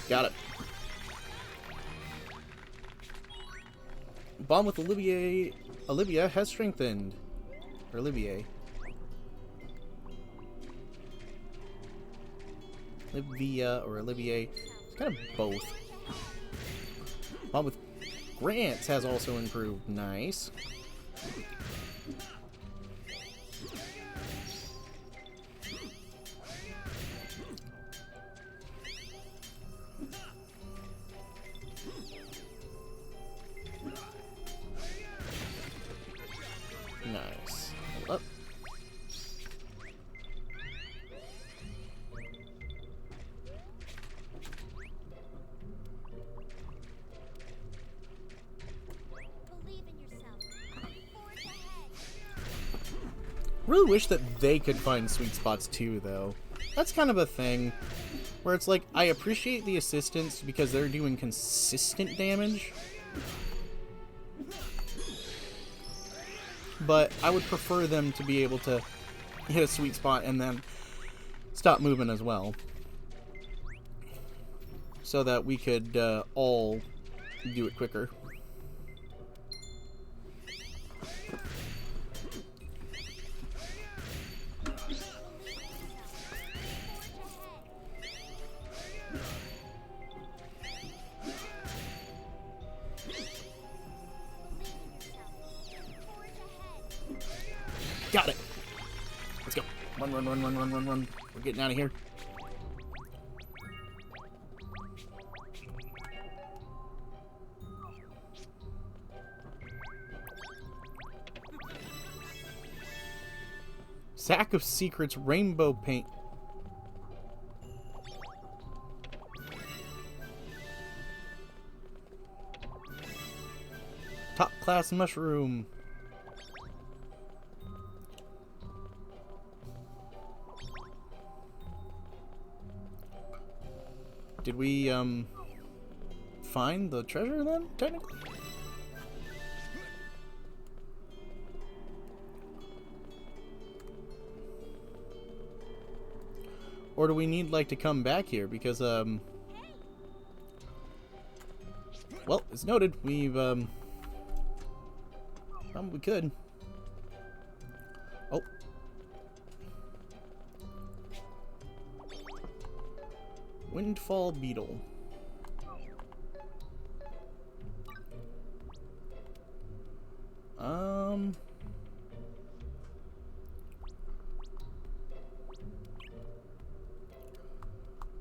Speaker 1: Got it. Bond with Olivia has strengthened. Or Olivier. Olivia or Olivier. It's kind of both. Bond with Grants has also improved. Nice. Nice. Hold up.
Speaker 2: Believe in yourself. Forge ahead.
Speaker 1: Really wish that they could find sweet spots too, though. That's kind of a thing where it's like, I appreciate the assistance because they're doing consistent damage, but I would prefer them to be able to hit a sweet spot and then stop moving as well, so that we could all do it quicker. Got it. Let's go. Run, run, run, run, run, run, run. We're getting out of here. Sack of Secrets Rainbow Paint. Top class mushroom. Did we, find the treasure then, technically? Or do we need, like, to come back here? Because, well, it's noted. We've, probably could. Oh. Windfall Beetle.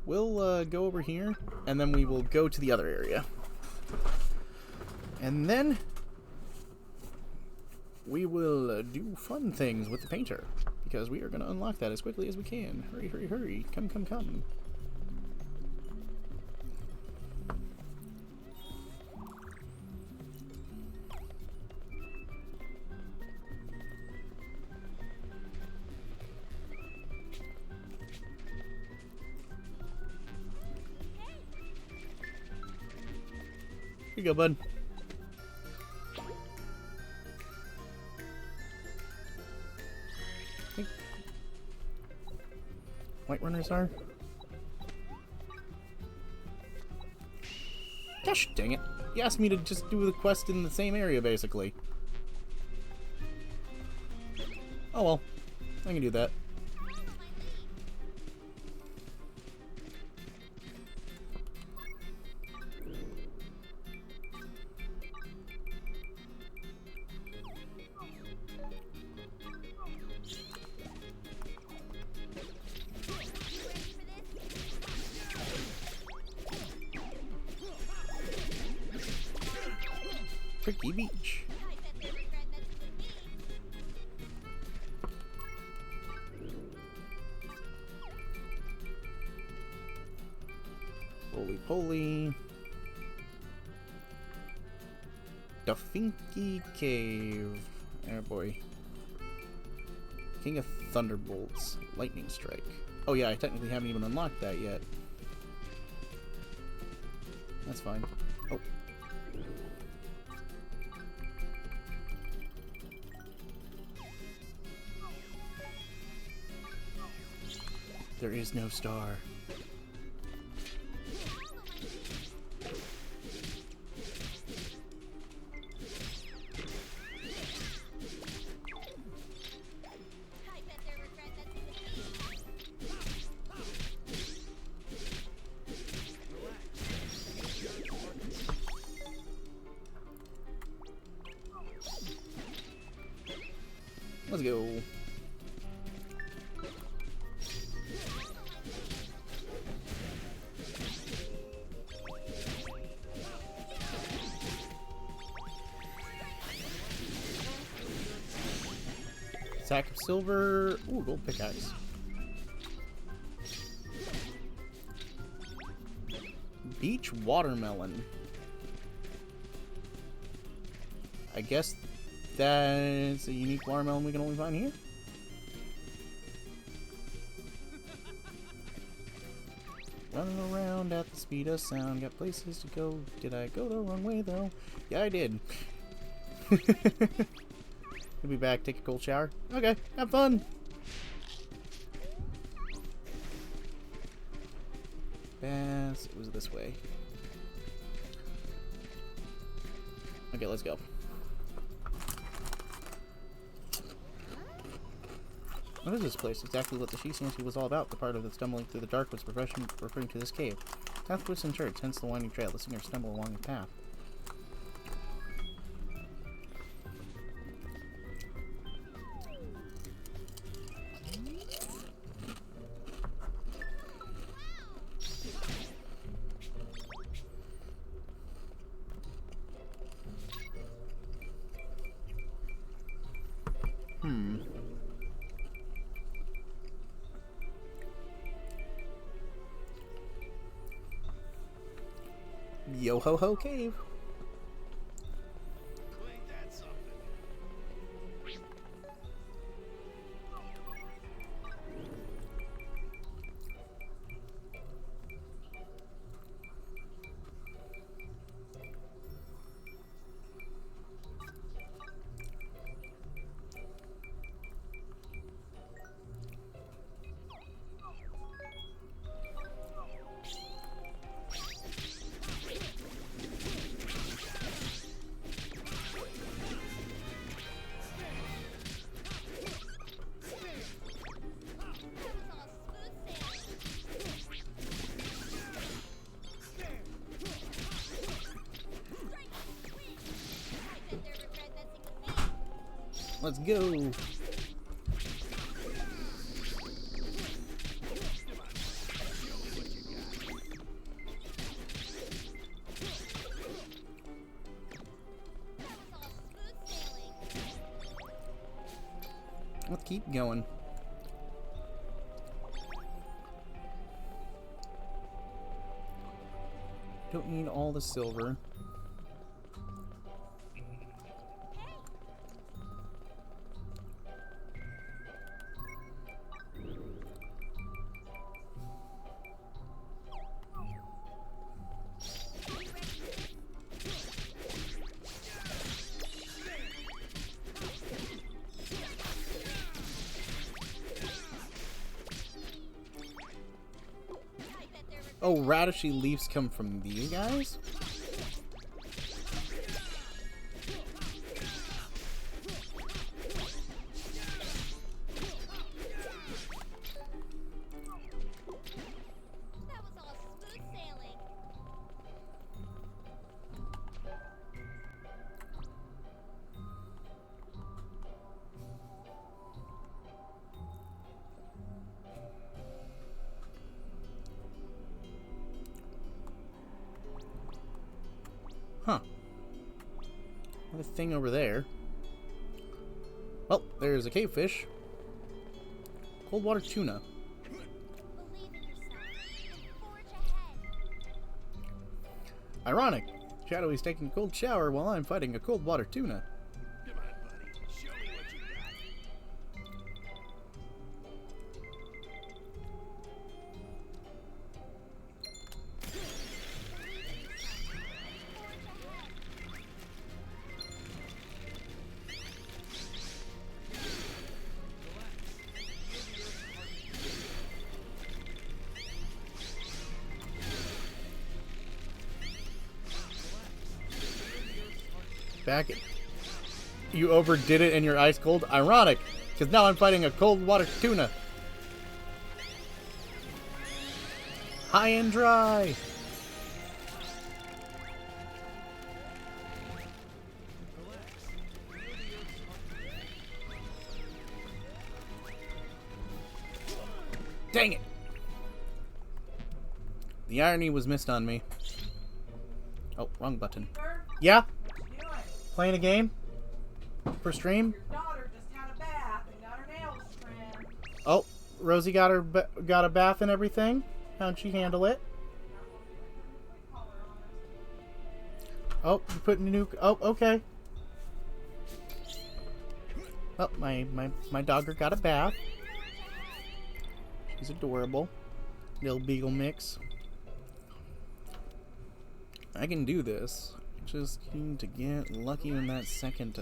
Speaker 1: We'll go over here, and then we will go to the other area. And then we will do fun things with the painter, because we are going to unlock that as quickly as we can. Hurry, hurry, hurry. Come, come, come. Here you go, bud. White runners are? Gosh dang it. You asked me to just do the quest in the same area, basically. Oh well. I can do that. Tricky Beach. Roly Poly. Dafinky Cave. Oh boy. King of Thunderbolts. Lightning Strike. Oh yeah, I technically haven't even unlocked that yet. That's fine. Oh. There is no star. Let's go. Sack of silver. Ooh, gold pickaxe. Beach watermelon. I guess that's a unique watermelon we can only find here. Running around at the speed of sound. Got places to go. Did I go the wrong way though? Yeah, I did. We'll be back, take a cold shower. Okay, have fun! Bass, it was this way. Okay, let's go. What is this place? Exactly what the Shisanti was all about. The part of the stumbling through the dark was referring to this cave. Path twists and turns, hence the winding trail. The singer stumbled along the path. Yo ho ho cave.
Speaker 4: Ain't that something?
Speaker 1: Let's go. Let's keep going. Don't need all the silver. Oh, radishy leaves come from these guys?
Speaker 2: That was all smooth sailing.
Speaker 1: Huh. Another thing over there. Well, there's a cavefish. Cold water tuna.
Speaker 2: Believe in yourself and forge ahead.
Speaker 1: Ironic. Shadowy's taking a cold shower while I'm fighting a cold water tuna.
Speaker 4: Come on, buddy. Show me what you got.
Speaker 1: Back it. You overdid it and you're ice cold? Ironic, because now I'm fighting a cold water tuna. High and dry. Dang it. The irony was missed on me. Oh, wrong button.
Speaker 5: Sir,
Speaker 1: Yeah?
Speaker 5: what you doing?
Speaker 1: Playing a game? For stream?
Speaker 5: Your daughter just had a bath and got her nails trimmed.
Speaker 1: Oh, Rosie got her got a bath and everything. How'd she handle it? Oh, you put new. Oh, okay. Oh, my dogger got a bath. She's adorable. Little beagle mix. I can do this. Just need to get lucky in that second.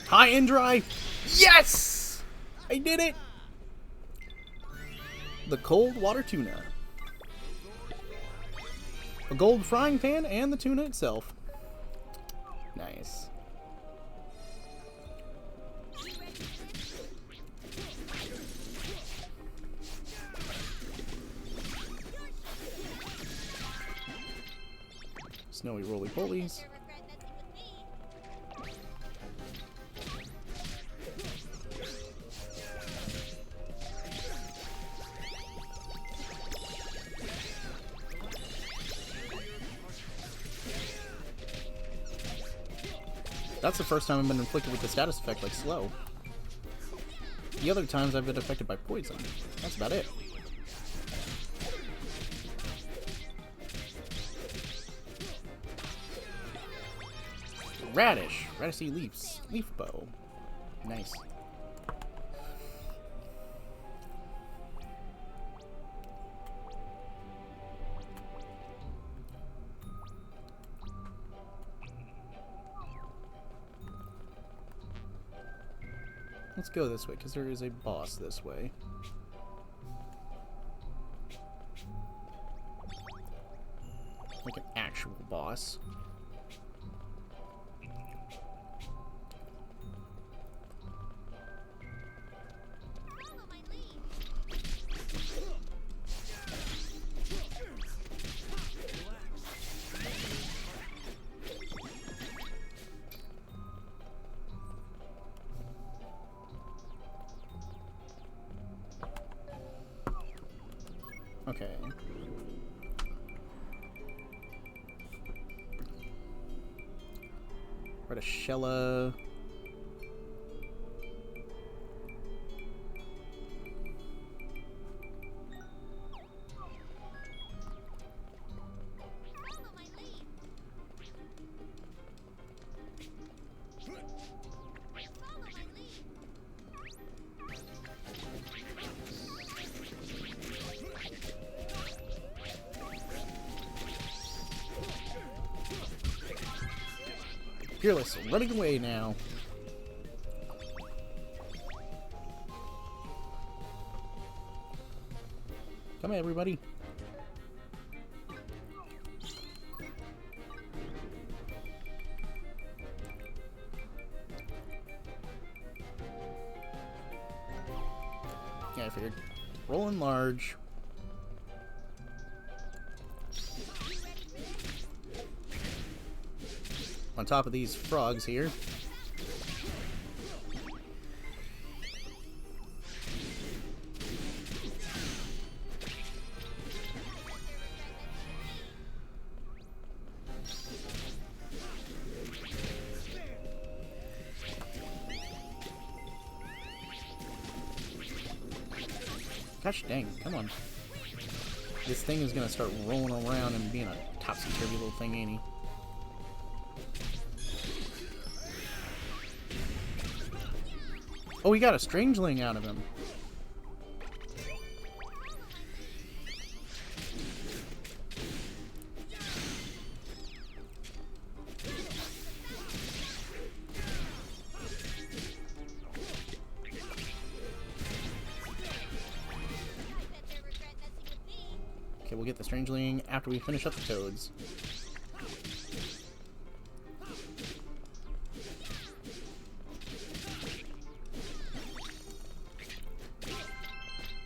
Speaker 1: High and dry. Yes! I did it! The cold water tuna. A gold frying pan and the tuna itself. Nice. Snowy roly-polies.
Speaker 2: Never regret messing with me.
Speaker 1: That's the first time I've been inflicted with the status effect like slow. The other times I've been affected by poison. That's about it. Radish. Radishy leaves. Leaf bow. Nice. Let's go this way, because there is a boss this way. Like an actual boss.
Speaker 2: Follow my lead.
Speaker 1: Okay. Radishella.
Speaker 2: Follow my lead. Follow my lead.
Speaker 1: Fearless, running away now. Come on, everybody. Yeah, I figured. Rolling large. On top of these frogs here. Gosh dang, come on. This thing is gonna start rolling around and being a topsy-turvy little thing, ain't he? Oh, we got a strangeling out of him. Okay, we'll get the strangeling after we finish up the toads.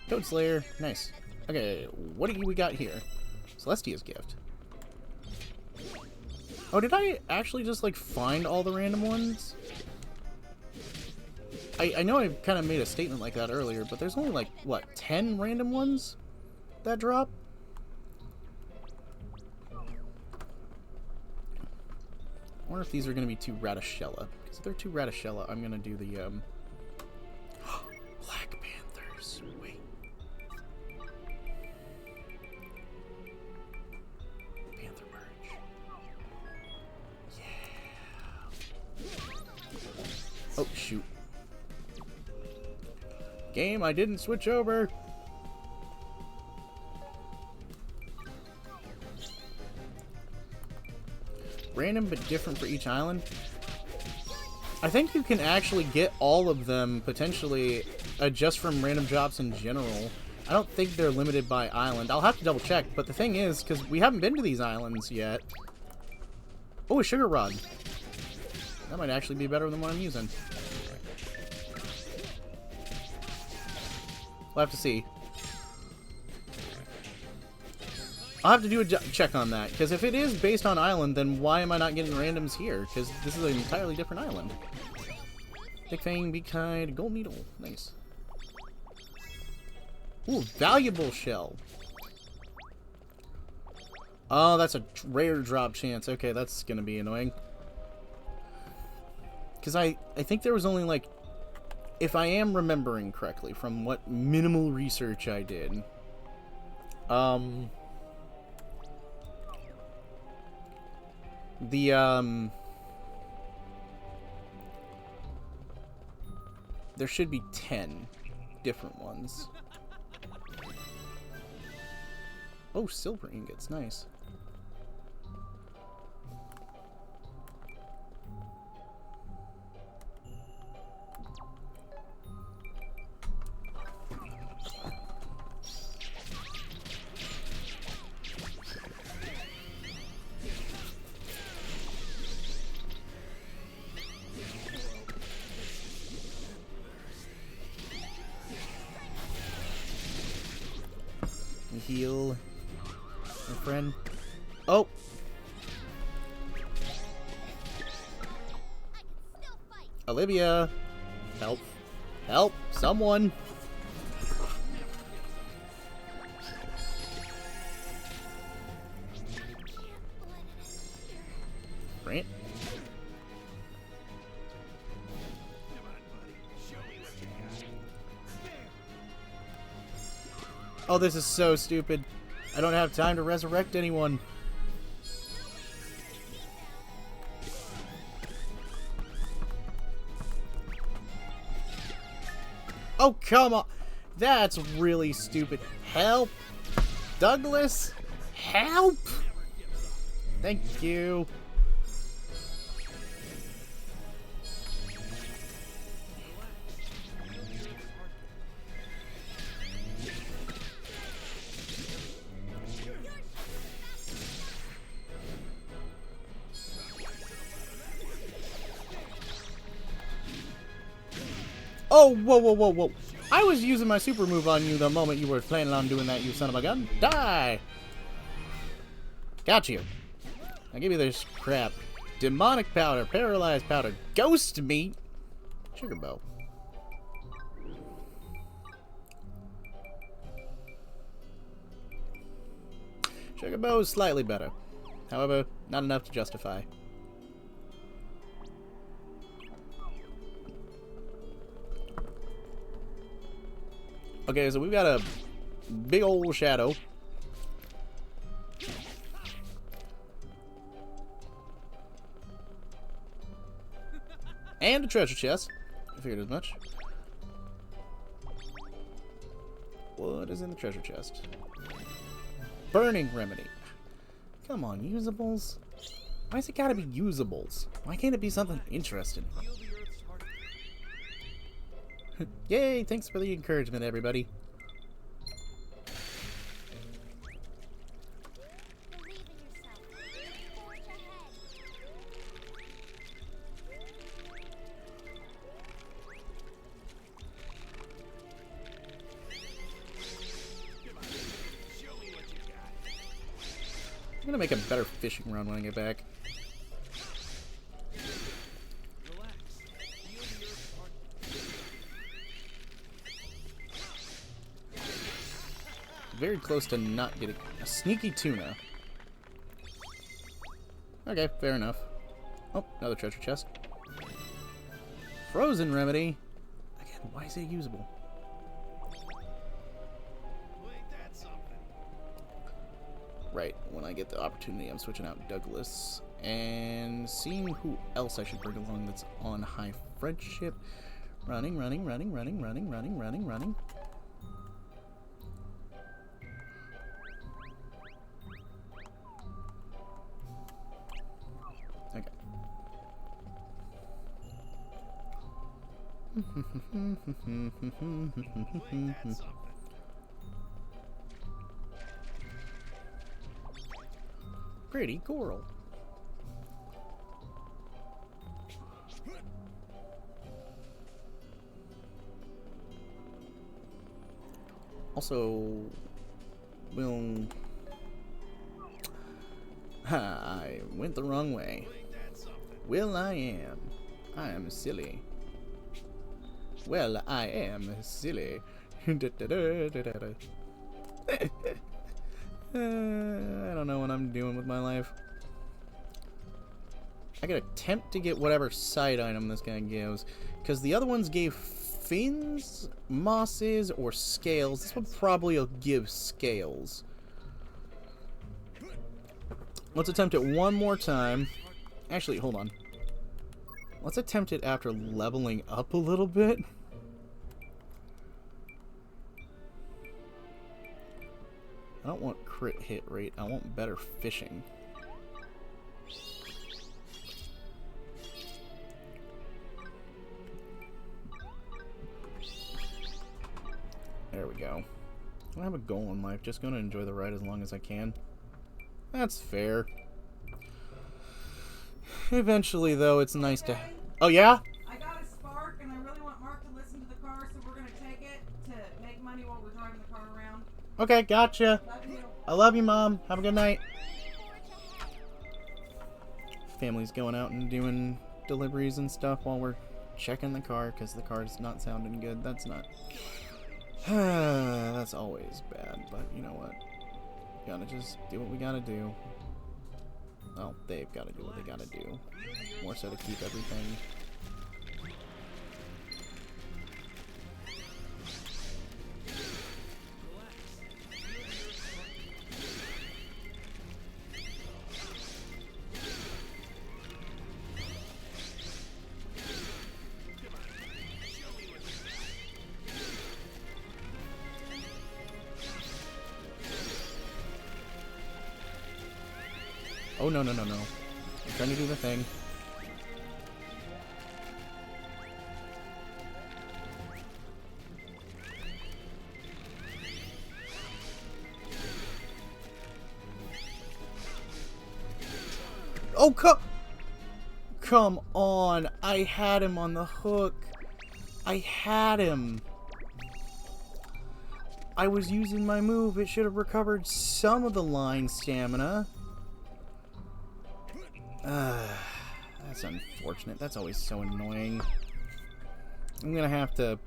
Speaker 1: Toad Slayer, nice. Okay, what do we got here? Celestia's gift. Oh, did I actually just like find all the random ones? I know I kind of made a statement like that earlier, but there's only like, what, 10 random ones that drop? I wonder if these are going to be two Radishella. Because if they're two Radishella, I'm going to do the, Black Panthers. Wait. Panther Birch. Yeah. Oh, shoot. Game, I didn't switch over. Random but different for each island. I think you can actually get all of them potentially just from random drops in general. I don't think they're limited by island. I'll have to double check, but the thing is, because we haven't been to these islands yet. Oh, a sugar rod. That might actually be better than what I'm using. We'll have to see. I'll have to do a check on that, because if it is based on island, then why am I not getting randoms here? Because this is an entirely different island. Thick Fang, Be Kind, Gold Needle. Nice. Ooh, valuable shell. Oh, that's a rare drop chance. Okay, that's gonna be annoying. Because I think there was only like, if I am remembering correctly from what minimal research I did, there should be 10 different ones. Oh, silver ingots, nice. Heal, my friend. Oh!
Speaker 2: Still fight.
Speaker 1: Olivia! Help. Help! Someone! Right?
Speaker 4: Come on, buddy. Show me what you got.
Speaker 1: Oh, this is so stupid. I don't have time to resurrect anyone. Oh, come on. That's really stupid. Help! Douglas! Help! Thank you. Oh, whoa, whoa, whoa, whoa. I was using my super move on you the moment you were planning on doing that, you son of a gun. Die! Got you. Now give me this crap. Demonic powder, paralyzed powder, ghost meat, sugar bow. Sugar bow is slightly better. However, not enough to justify. Okay, so we've got a big old shadow. And a treasure chest. I figured as much. What is in the treasure chest? Burning remedy. Come on, usables? Why's it gotta be usables? Why can't it be something interesting? Yay, thanks for the encouragement, everybody.
Speaker 2: Believe in yourself. Forge ahead.
Speaker 4: Come on. Show me what you got.
Speaker 1: I'm gonna make a better fishing run when I get back.
Speaker 4: Relax. Feel the earth's heart.
Speaker 1: Very close to not getting a sneaky tuna. Okay, fair enough. Oh, another treasure chest. Frozen remedy. Again, why is it usable?
Speaker 4: Well, ain't that something?
Speaker 1: Right, when I get the opportunity, I'm switching out Douglas and seeing who else I should bring along that's on high friendship. Running, running, running, running, running, running, running, running. Okay.
Speaker 4: Ain't that something?
Speaker 1: Pretty coral. Also, will... I went the wrong way.
Speaker 4: Ain't that something?
Speaker 1: Well, I am. I am silly. Well, I am silly. I don't know what I'm doing with my life. I could attempt to get whatever side item this guy gives, because the other ones gave fins, mosses, or scales. This one probably will give scales. Let's attempt it one more time. Actually, hold on. Let's attempt it after leveling up a little bit. I don't want crit hit rate. I want better fishing. There we go. I don't have a goal in life. Just going to enjoy the ride as long as I can. That's fair. Eventually, though, it's nice to... Oh, yeah?
Speaker 5: I got a Spark, and I really want Mark to listen to the car, so we're gonna take it to make money while we're driving the car around.
Speaker 1: Okay, gotcha.
Speaker 5: Love you.
Speaker 1: I love you, Mom. Have a good night. Family's going out and doing deliveries and stuff while we're checking the car because the car's not sounding good. That's not... That's always bad, but you know what? Gotta just do what we gotta do. Well, they've gotta do what they gotta do. More so to keep everything. Oh, no, no, no, no. I'm trying to do the thing. Oh, come on. I had him on the hook. I had him. I was using my move. It should have recovered some of the line stamina. That's unfortunate. That's always so annoying. I'm gonna have to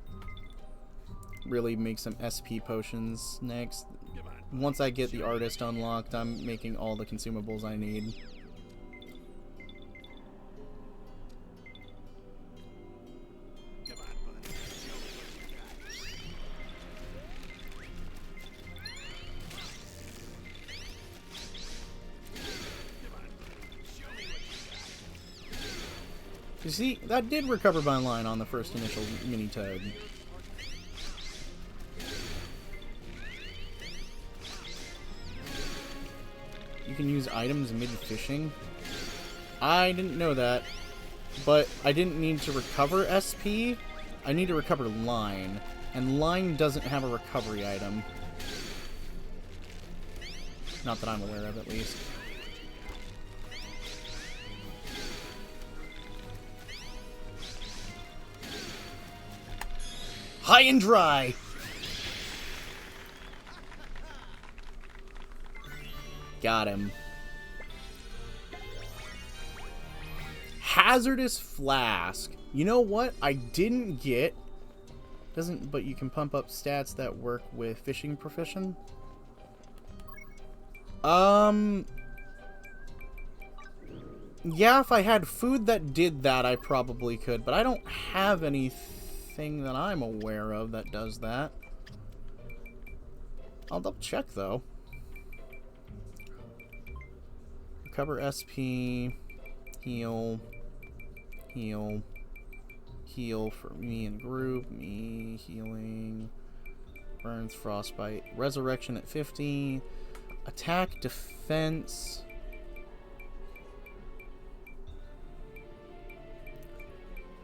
Speaker 1: really make some SP potions next. Once I get the artist unlocked, I'm making all the consumables I need. You see, that did recover by line on the first initial mini-toad. You can use items mid-fishing. I didn't know that, but I didn't need to recover SP. I need to recover line, and line doesn't have a recovery item. Not that I'm aware of, at least. High and dry. Got him. Hazardous flask. You know what? I didn't get. Doesn't, but you can pump up stats that work with fishing proficient. Yeah, if I had food that did that, I probably could, but I don't have anything that I'm aware of that does that. I'll double check though. Recover SP, heal, heal, heal for me and group, me healing, burns, frostbite, resurrection at 50, attack, defense.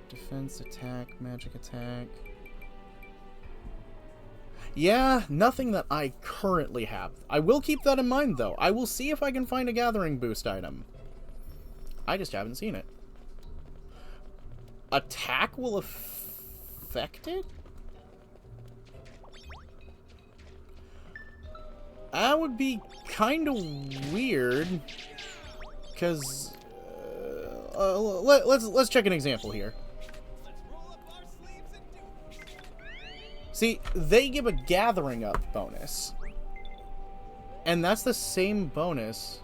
Speaker 1: Defense, attack, magic attack. Yeah, nothing that I currently have. I will keep that in mind, though. I will see if I can find a gathering boost item. I just haven't seen it. Attack will affect it? That would be kind of weird. Because... let's check an example here. See, they give a gathering up bonus. And that's the same bonus.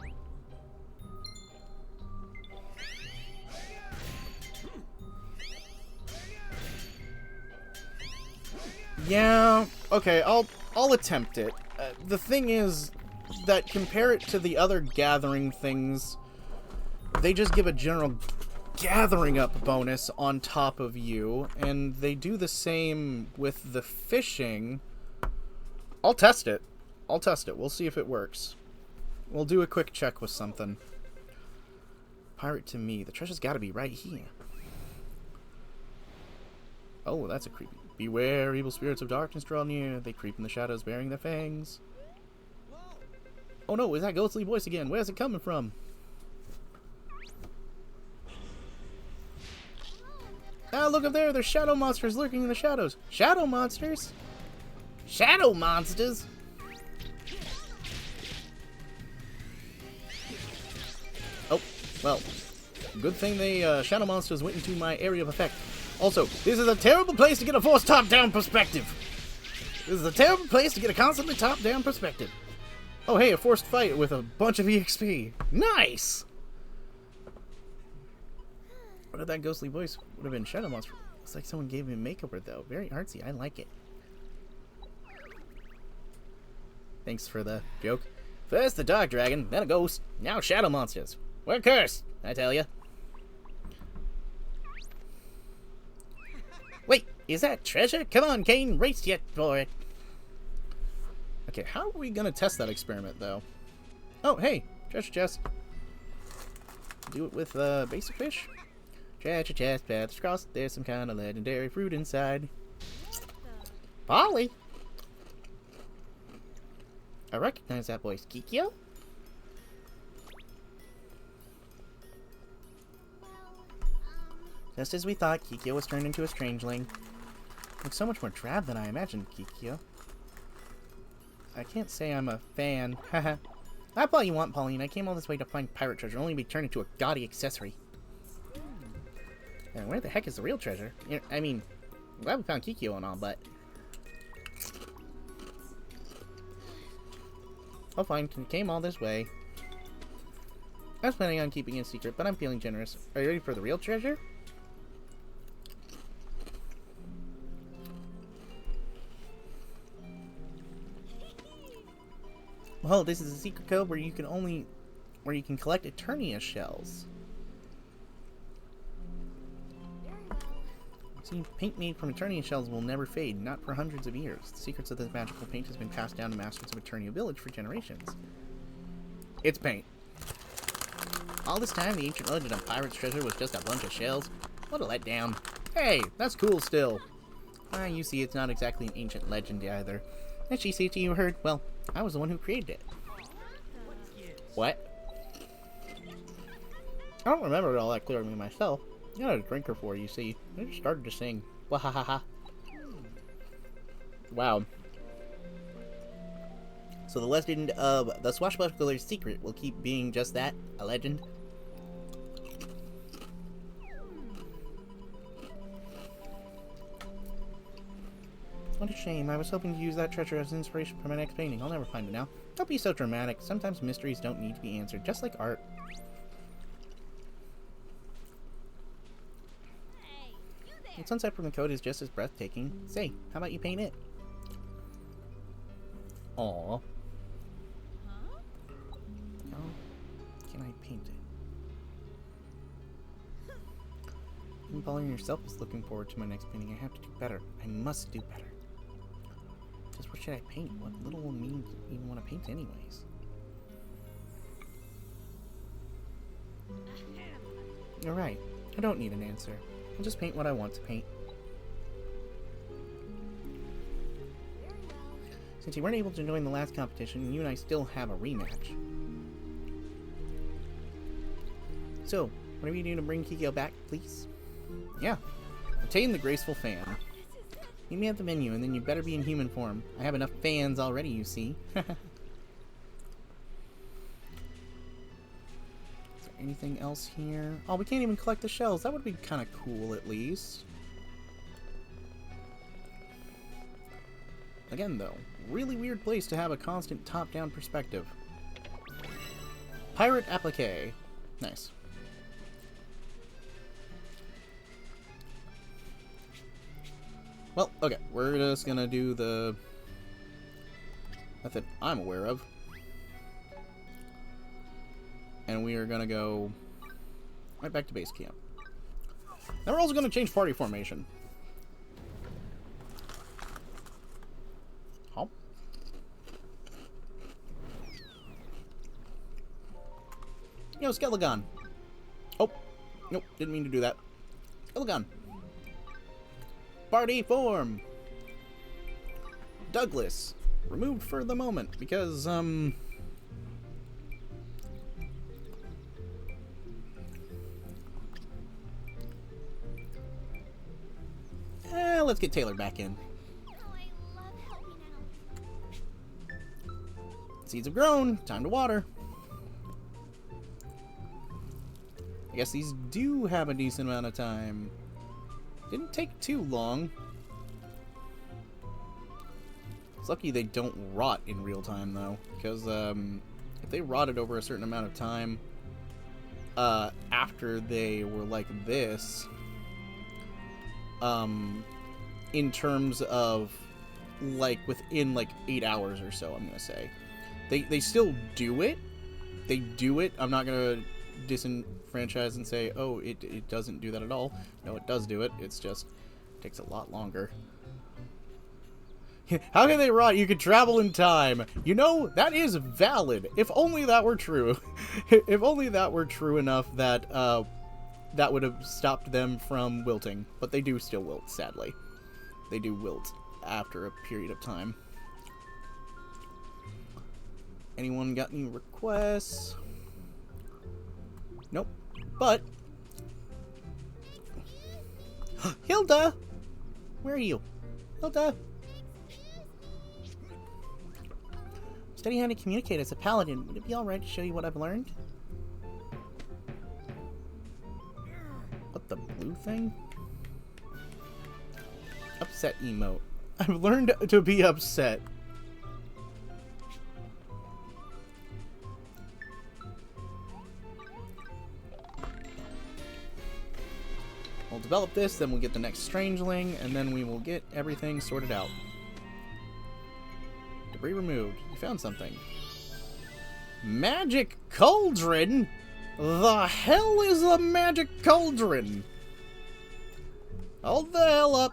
Speaker 1: Yeah, okay, I'll attempt it. The thing is that compare it to the other gathering things, they just give a general gathering up bonus on top of you, and they do the same with the fishing. I'll test it. I'll test it. We'll see if it works. We'll do a quick check with something. Pirate to me. The treasure's got to be right here. Oh, that's a creepy. Beware, evil spirits of darkness draw near. They creep in the shadows bearing their fangs. Oh no, is that ghostly voice again? Where's it coming from? Ah, look up there! There's shadow monsters lurking in the shadows. Shadow monsters? Shadow monsters? Oh, well. Good thing the shadow monsters went into my area of effect. Also, this is a terrible place to get a forced top-down perspective. This is a terrible place to get a constantly top-down perspective. Oh, hey, a forced fight with a bunch of EXP. Nice! What if that ghostly voice would have been Shadow Monster? Looks like someone gave him a makeover, though. Very artsy. I like it. Thanks for the joke. First the Dark Dragon, then a ghost, now Shadow Monsters. We're cursed, I tell ya. Wait, is that treasure? Come on, Kane, race yet for it. Okay, how are we gonna test that experiment, though? Oh, hey, treasure chest. Do it with basic fish. Treasure chest, paths crossed. There's some kind of legendary fruit inside. Polly. I recognize that voice, Kikyo. Just as we thought, Kikyo was turned into a strangeling. Looks so much more drab than I imagined, Kikyo. I can't say I'm a fan. Haha. I all you want, Pauline. I came all this way to find pirate treasure, only to be turned into a gaudy accessory. And where the heck is the real treasure? I mean, I'm glad we found Kikyo and all, but... Oh, fine. You came all this way. I was planning on keeping it a secret, but I'm feeling generous. Are you ready for the real treasure? Well, this is a secret code where you can collect Eternia shells. See, paint made from Eternia shells will never fade, not for hundreds of years. The secrets of this magical paint has been passed down to masters of Eternia Village for generations. It's paint. All this time, the ancient legend of pirates' treasure was just a bunch of shells. What a letdown. Hey, that's cool still. You see, it's not exactly an ancient legend either. As she said to you heard, well, I was the one who created it. What? I don't remember it all that clearly myself. I got a drinker for you, see. I just started to sing. Wahahaha. Wow. So the legend of the Swashbuckler's secret will keep being just that, a legend. What a shame. I was hoping to use that treasure as inspiration for my next painting. I'll never find it now. Don't be so dramatic. Sometimes mysteries don't need to be answered, just like art. The sunset from the code is just as breathtaking. Say, how about you paint it? Aww. How can I paint it? Even Pauline yourself is looking forward to my next painting. I have to do better. I must do better. Just what should I paint? What little will me even want to paint anyways? You're right. I don't need an answer. I'll just paint what I want to paint. Since you weren't able to join the last competition, you and I still have a rematch. So, what are you doing to bring Kikyo back, please? Yeah. Obtain the graceful fan. Meet me at the menu, and then you better be in human form. I have enough fans already, you see. Is there anything else here? Oh, we can't even collect the shells. That would be kind of cool, at least. Again, though, really weird place to have a constant top-down perspective. Pirate applique. Nice. Well, okay, we're just gonna do the method I'm aware of. And we are gonna go right back to base camp. Then we're also gonna change party formation. Hop. Yo, Skelegon. Oh, nope, didn't mean to do that. Skelegon. Party form. Douglas. Removed for the moment because, let's get Taylor back in.
Speaker 2: Oh, I love helping out.
Speaker 1: Seeds have grown. Time to water. I guess these do have a decent amount of time. Didn't take too long. It's lucky they don't rot in real time, though. Because, if they rotted over a certain amount of time, after they were like this, in terms of, like, within, like, 8 hours or so, I'm gonna say. They still do it. They do it. I'm not gonna disenfranchise and say, oh, it doesn't do that at all. No, it does do it. It's just takes a lot longer. How can they rot? You could travel in time. You know, that is valid. If only that were true. If only that were true enough that that would have stopped them from wilting. But they do still wilt, sadly. They do wilt after a period of time. Anyone got any requests? Nope. But Hilda! Where are you? Hilda! Studying how to communicate as a paladin. Would it be alright to show you what I've learned? What, the blue thing? Upset emote. I've learned to be upset. We'll develop this, then we'll get the next Strangeling, and then we will get everything sorted out. Debris removed. You found something. Magic Cauldron? The hell is a Magic Cauldron? Hold the hell up.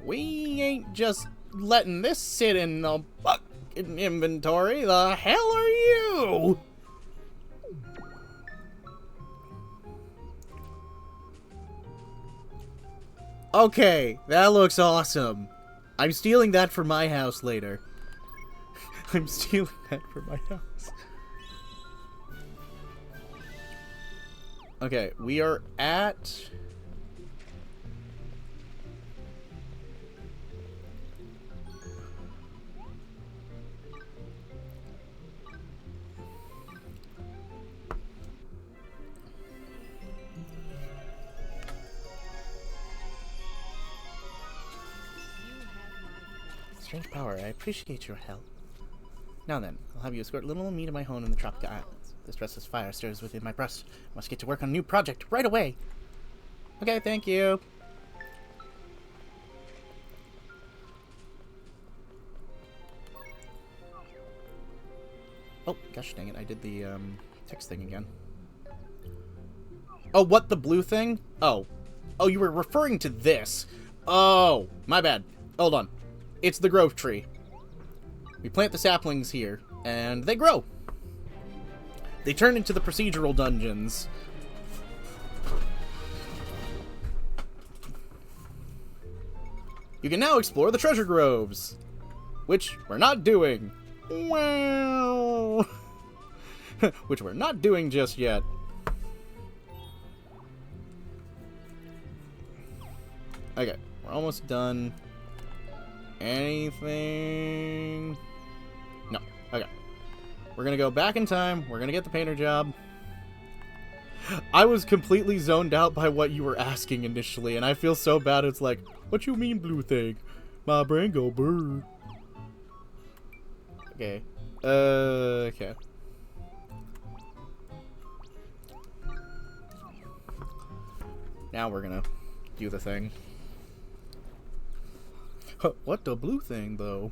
Speaker 1: We ain't just letting this sit in the fucking inventory. The hell are you? Okay, that looks awesome. I'm stealing that for my house later. I'm stealing that for my house. Okay, we are at... Strange power, I appreciate your help. Now then, I'll have you escort little me to my home in the Tropic Islands. This restless fire stirs within my breast. I must get to work on a new project right away. Okay, thank you. Oh, gosh dang it, I did the text thing again. Oh, what, the blue thing? Oh. Oh, you were referring to this. Oh, my bad. Hold on. It's the growth tree. We plant the saplings here, and they grow. They turn into the procedural dungeons. You can now explore the treasure groves, which we're not doing. Well, which we're not doing just yet. Okay, we're almost done. Anything? No. Okay. We're gonna go back in time. We're gonna get the painter job. I was completely zoned out by what you were asking initially, and I feel so bad. It's like, what you mean, blue thing? My brain go brr. Okay. Okay. Now we're gonna do the thing. What the blue thing, though?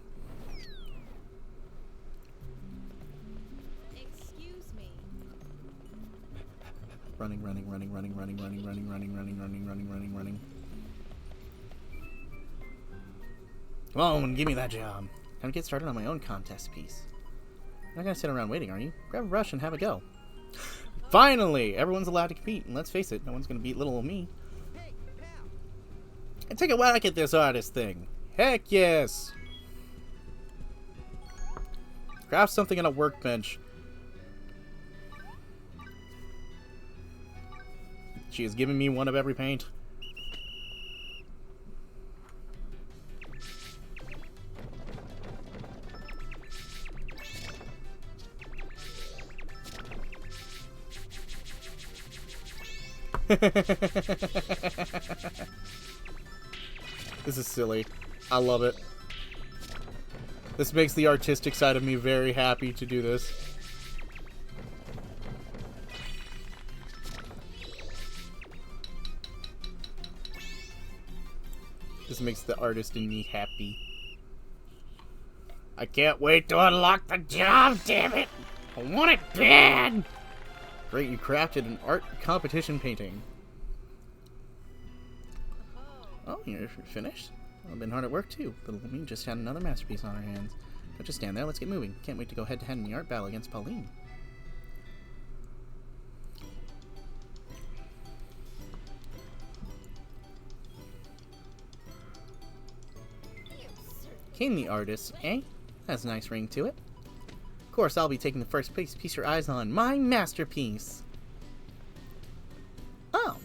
Speaker 2: Excuse me.
Speaker 1: Running. Come on, give me that job. Time to get started on my own contest piece. You're not gonna sit around waiting, are you? Grab a brush and have a go. Finally, everyone's allowed to compete, and let's face it, no one's gonna beat little old me. And take a whack at this artist thing. Heck yes! Craft something on a workbench. She has given me one of every paint. This is silly. I love it. This makes the artistic side of me very happy to do this. This makes the artist in me happy. I can't wait to unlock the job, damn it! I want it bad! Great, you crafted an art competition painting. Oh, you're finished? I've been hard at work too. Little me just had another masterpiece on our hands. Don't just stand there, let's get moving. Can't wait to go head to head in the art battle against Pauline. King the artist, eh? Has a nice ring to it. Of course, I'll be taking the first place. Feast your eyes on my masterpiece. Oh,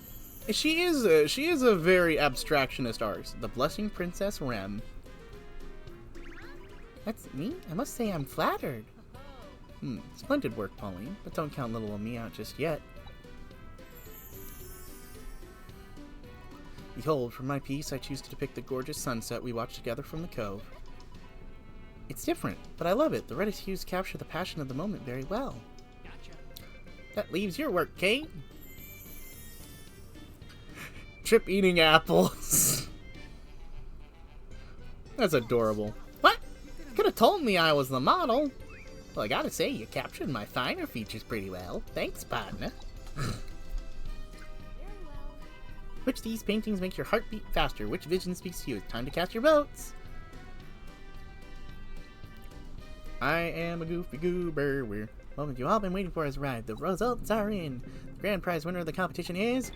Speaker 1: she is a very abstractionist artist. The Blushing Princess Rem. That's me? I must say I'm flattered. Splendid work, Pauline, but don't count little old me out just yet. Behold, for my piece, I choose to depict the gorgeous sunset we watched together from the cove. It's different, but I love it. The reddest hues capture the passion of the moment very well.
Speaker 4: Gotcha.
Speaker 1: That leaves your work, Kate. Trip eating apples. That's adorable. What? Could have told me I was the model. Well, I gotta say, you captured my finer features pretty well. Thanks, partner.
Speaker 2: Very well.
Speaker 1: Which of these paintings makes your heart beat faster? Which vision speaks to you? It's time to cast your votes. I am a goofy goober. The moment you all been waiting for has arrived. The results are in. The grand prize winner of the competition is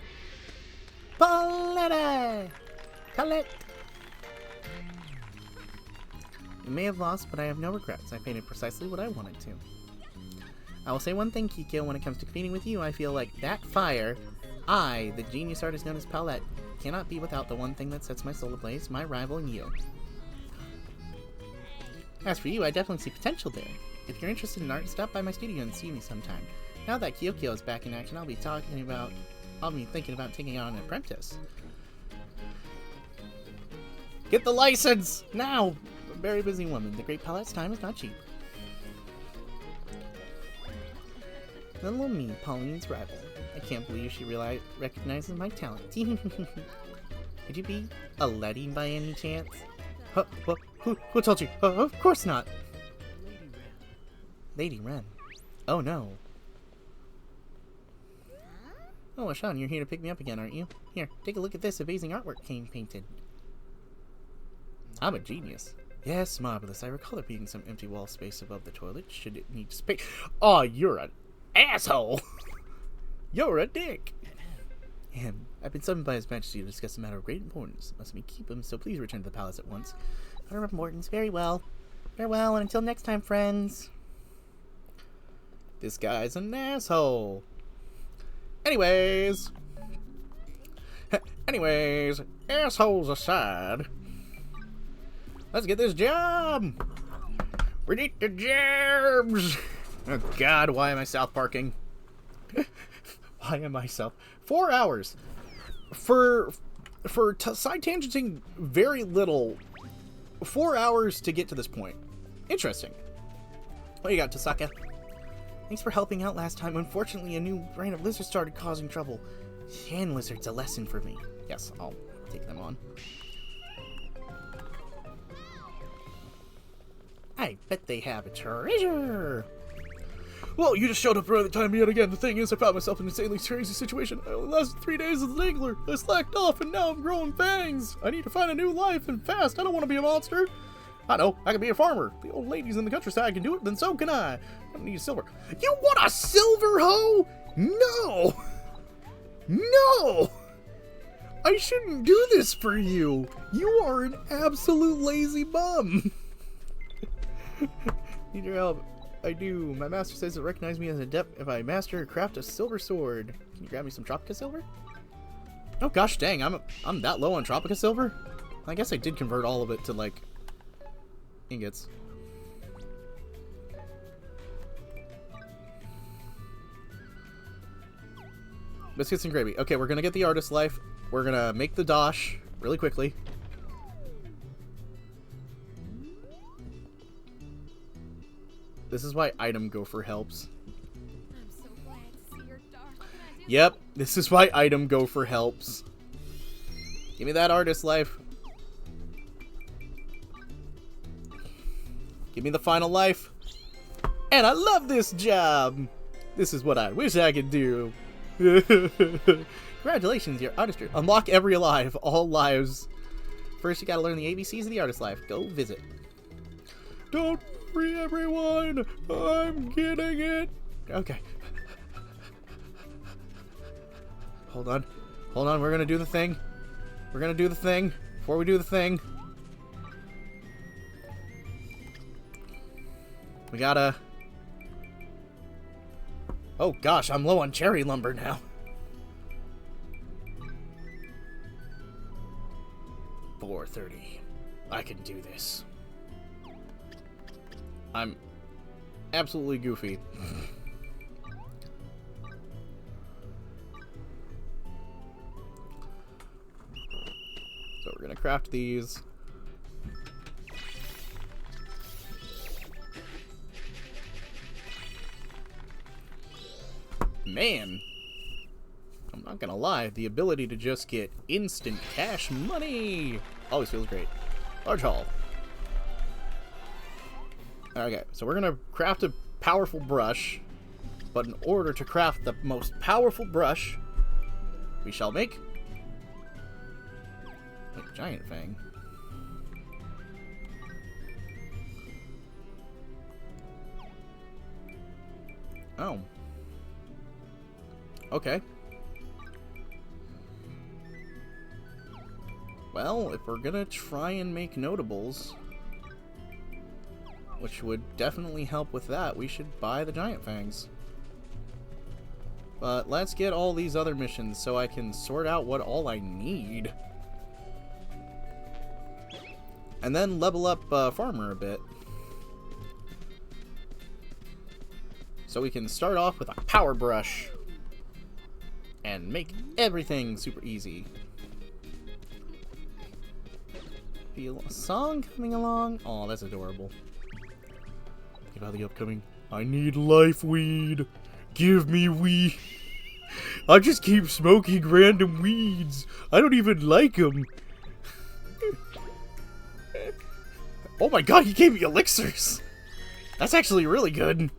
Speaker 1: Paulette. You may have lost, but I have no regrets. I painted precisely what I wanted to. I will say one thing, Kikyo, when it comes to competing with you, I feel like that fire, I, the genius artist known as Paulette, cannot be without the one thing that sets my soul ablaze, my rival in you. As for you, I definitely see potential there. If you're interested in art, stop by my studio and see me sometime. Now that Kyokyo is back in action, I'll be thinking about taking on an apprentice. Get the license! Now! A very busy woman. The great Paulette's time is not cheap. Little me, Pauline's rival. I can't believe she recognizes my talent. Would you be a Letty by any chance? Who told you? Of course not. Lady Ren. Oh no. Oh, Ashan, you're here to pick me up again, aren't you? Here, take a look at this amazing artwork Kane painted. I'm a genius. Yes, marvelous. I recall there being some empty wall space above the toilet. Should it need space? Oh, you're an asshole! You're a dick! I've been summoned by His Majesty to discuss a matter of great importance. Must we keep him, so please return to the palace at once. Matter of importance. Very well. Farewell, and until next time, friends. This guy's an asshole. Anyways, assholes aside, let's get this job. We need the jobs. Oh God, why am I South Parking? Why am I South? 4 hours for side tangenting very little. 4 hours to get to this point. Interesting. What you got, Tasaka? Thanks for helping out last time. Unfortunately, a new brand of lizards started causing trouble. Hand lizards, a lesson for me. Yes, I'll take them on. I bet they have a treasure. Well, you just showed up right at the time yet again. The thing is, I found myself in an insanely crazy situation. I only lasted 3 days as an angler. I slacked off, and now I'm growing fangs. I need to find a new life, and fast. I don't want to be a monster. I know, I can be a farmer. The old ladies in the countryside can do it, then so can I. I don't need silver. You want a silver hoe? No! No! I shouldn't do this for you. You are an absolute lazy bum. Need your help. I do. My master says to recognize me as an adept if I master or craft a silver sword. Can you grab me some Tropica silver? Oh gosh dang, I'm that low on Tropica silver? I guess I did convert all of it to like ingots. Biscuits and gravy. Okay, we're gonna get the artist life. We're gonna make the dosh really quickly. This is why item gopher helps.
Speaker 2: I'm so glad to see your dark. What can I do?
Speaker 1: Yep, this is why item gopher helps. Give me that artist life. Give me the final life. And I love this job. This is what I wish I could do. Congratulations, your artistry. Unlock every life, all lives. First, you gotta learn the ABCs of the artist life. Go visit. Don't worry, everyone. I'm getting it. Okay. Hold on. Hold on. We're gonna do the thing. We're gonna do the thing. Before we do the thing, we gotta... Oh gosh, I'm low on cherry lumber now. $4.30. I can do this. I'm absolutely goofy. So we're gonna craft these. Man, I'm not gonna lie, the ability to just get instant cash money always feels great. Large haul. Okay, so we're gonna craft a powerful brush, but in order to craft the most powerful brush, we shall make a giant fang. Oh. Okay. Well, if we're gonna try and make notables, which would definitely help with that, we should buy the giant fangs. But let's get all these other missions so I can sort out what all I need. And then level up Farmer a bit. So we can start off with a power brush and make everything super easy. Feel a song coming along. Oh, that's adorable. Think about the upcoming. I need life weed. Give me weed. I just keep smoking random weeds. I don't even like them. Oh my god, he gave me elixirs. That's actually really good.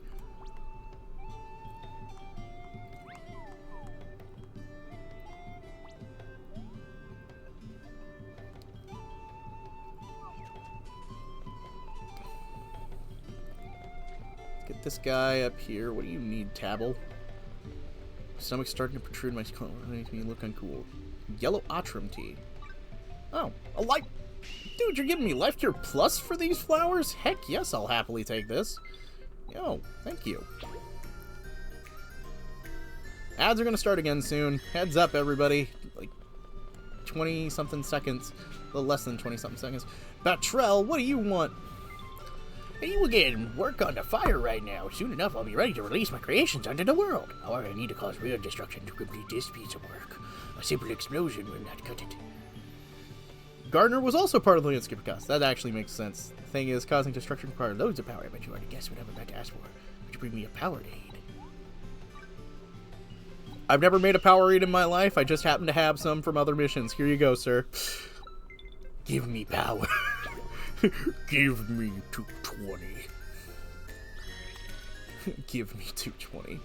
Speaker 1: Get this guy up here. What do you need, Tabble? Stomach's starting to protrude my skull. It makes me look uncool. Yellow Atrum tea. Oh, a life. Dude, you're giving me Life Cure Plus for these flowers? Heck yes, I'll happily take this. Yo, thank you. Ads are gonna start again soon. Heads up, everybody. Like 20-something seconds. A little less than 20-something seconds. Batrell, what do you want? Hey, you again. Work on the fire right now. Soon enough, I'll be ready to release my creations onto the world. However, I need to cause real destruction to complete this piece of work. A simple explosion will not cut it. Gardner was also part of the landscape cast. That actually makes sense. The thing is, causing destruction requires loads of power. I bet you already guessed what I'm about to ask for. Would you bring me a power aid? I've never made a power aid in my life. I just happen to have some from other missions. Here you go, sir. Give me power. Give me 220. Give me 220.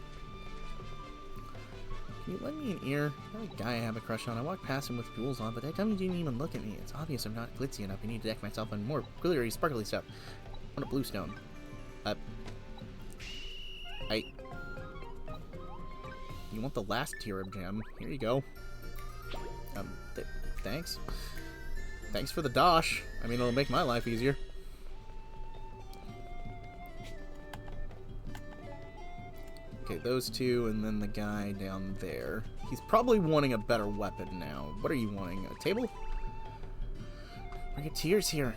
Speaker 1: You lend me an ear. That guy I have a crush on. I walked past him with jewels on, but that dummy didn't even look at me. It's obvious I'm not glitzy enough. I need to deck myself in more glittery, sparkly stuff. I want a blue stone. You want the last tier of gem? Here you go. Thanks. Thanks for the dosh. I mean, it'll make my life easier. Okay, those two, and then the guy down there. He's probably wanting a better weapon now. What are you wanting? A table? Brigadiers here.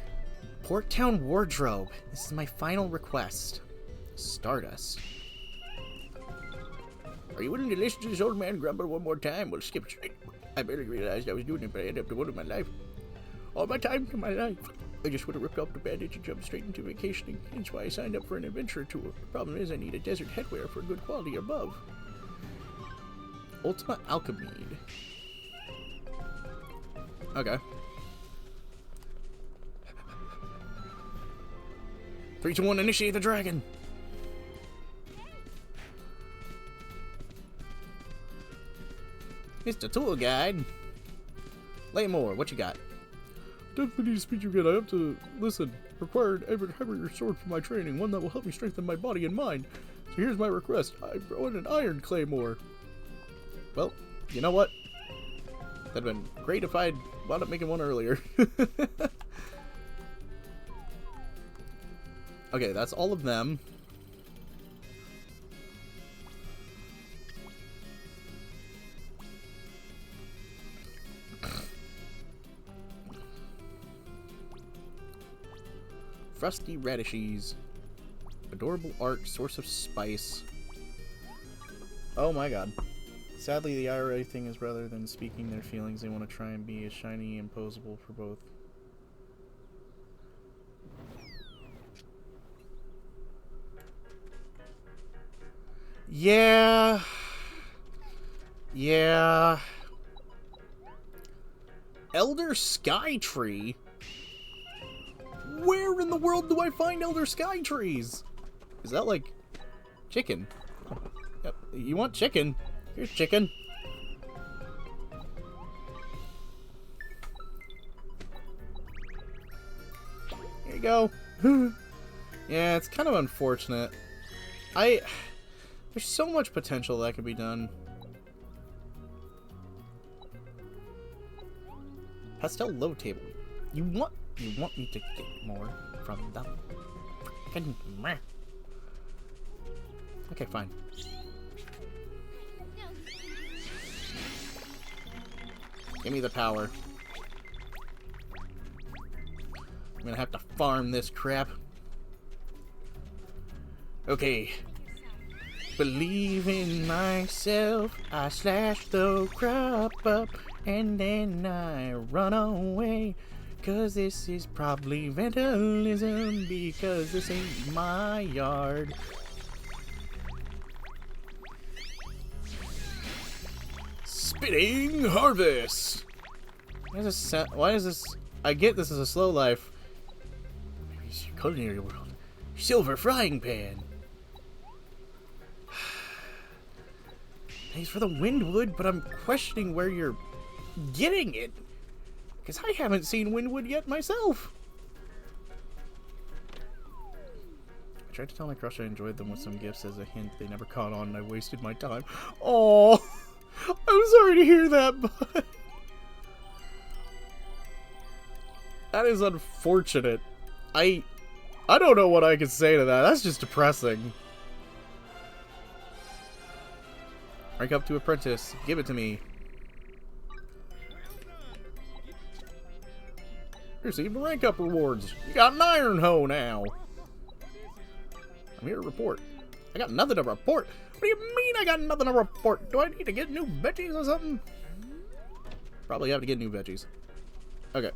Speaker 1: Porktown Wardrobe. This is my final request. Stardust. Are you willing to listen to this old man grumble one more time? We'll skip straight. I barely realized I was doing it, but I ended up devoting my life. All my time to my life. I just would have ripped off the bandage and jumped straight into vacationing. Hence why I signed up for an adventure tour. The problem is I need a desert headwear for good quality above. Ultima Alchemede. Okay. 3, 2, 1, initiate the dragon! Mr. Tour Guide. Laymore, what you got?
Speaker 6: Definitely need to speak to you again. I have to listen. Required ever heavier sword for my training, one that will help me strengthen my body and mind. So here's my request. I want an iron claymore.
Speaker 1: Well, you know what? That'd been great if I'd wound up making one earlier. Okay, that's all of them. Frosty radishes. Adorable art, source of spice. Oh my god. Sadly, the IRA thing is rather than speaking their feelings, they want to try and be as shiny and posable for both. Yeah. Yeah. Elder Skytree? Where in the world do I find Elder Skytrees? Is that like chicken? Yep. You want chicken? Here's chicken. Here you go. Yeah, it's kind of unfortunate. There's so much potential that could be done. Pastel low table. You want me to get more from the frickin' meh. Okay, fine. Give me the power. I'm gonna have to farm this crap. Okay. Believe in myself. I slash the crop up and then I run away. 'Cause this is probably vandalism, because this ain't my yard. Spitting harvest! Why is this? I get this is a slow life. Maybe it's your culinary world. Silver frying pan! Thanks for the Windwood, but I'm questioning where you're getting it. Because I haven't seen Windwood yet myself. I tried to tell my crush I enjoyed them with some gifts as a hint. They never caught on and I wasted my time. Oh, I'm sorry to hear that, but that is unfortunate. I don't know what I can say to that. That's just depressing. Rank up to apprentice. Give it to me. Receive rank up rewards. You got an iron hoe now. I'm here to report. I got nothing to report. What do you mean I got nothing to report? Do I need to get new veggies or something? Probably have to get new veggies. Okay,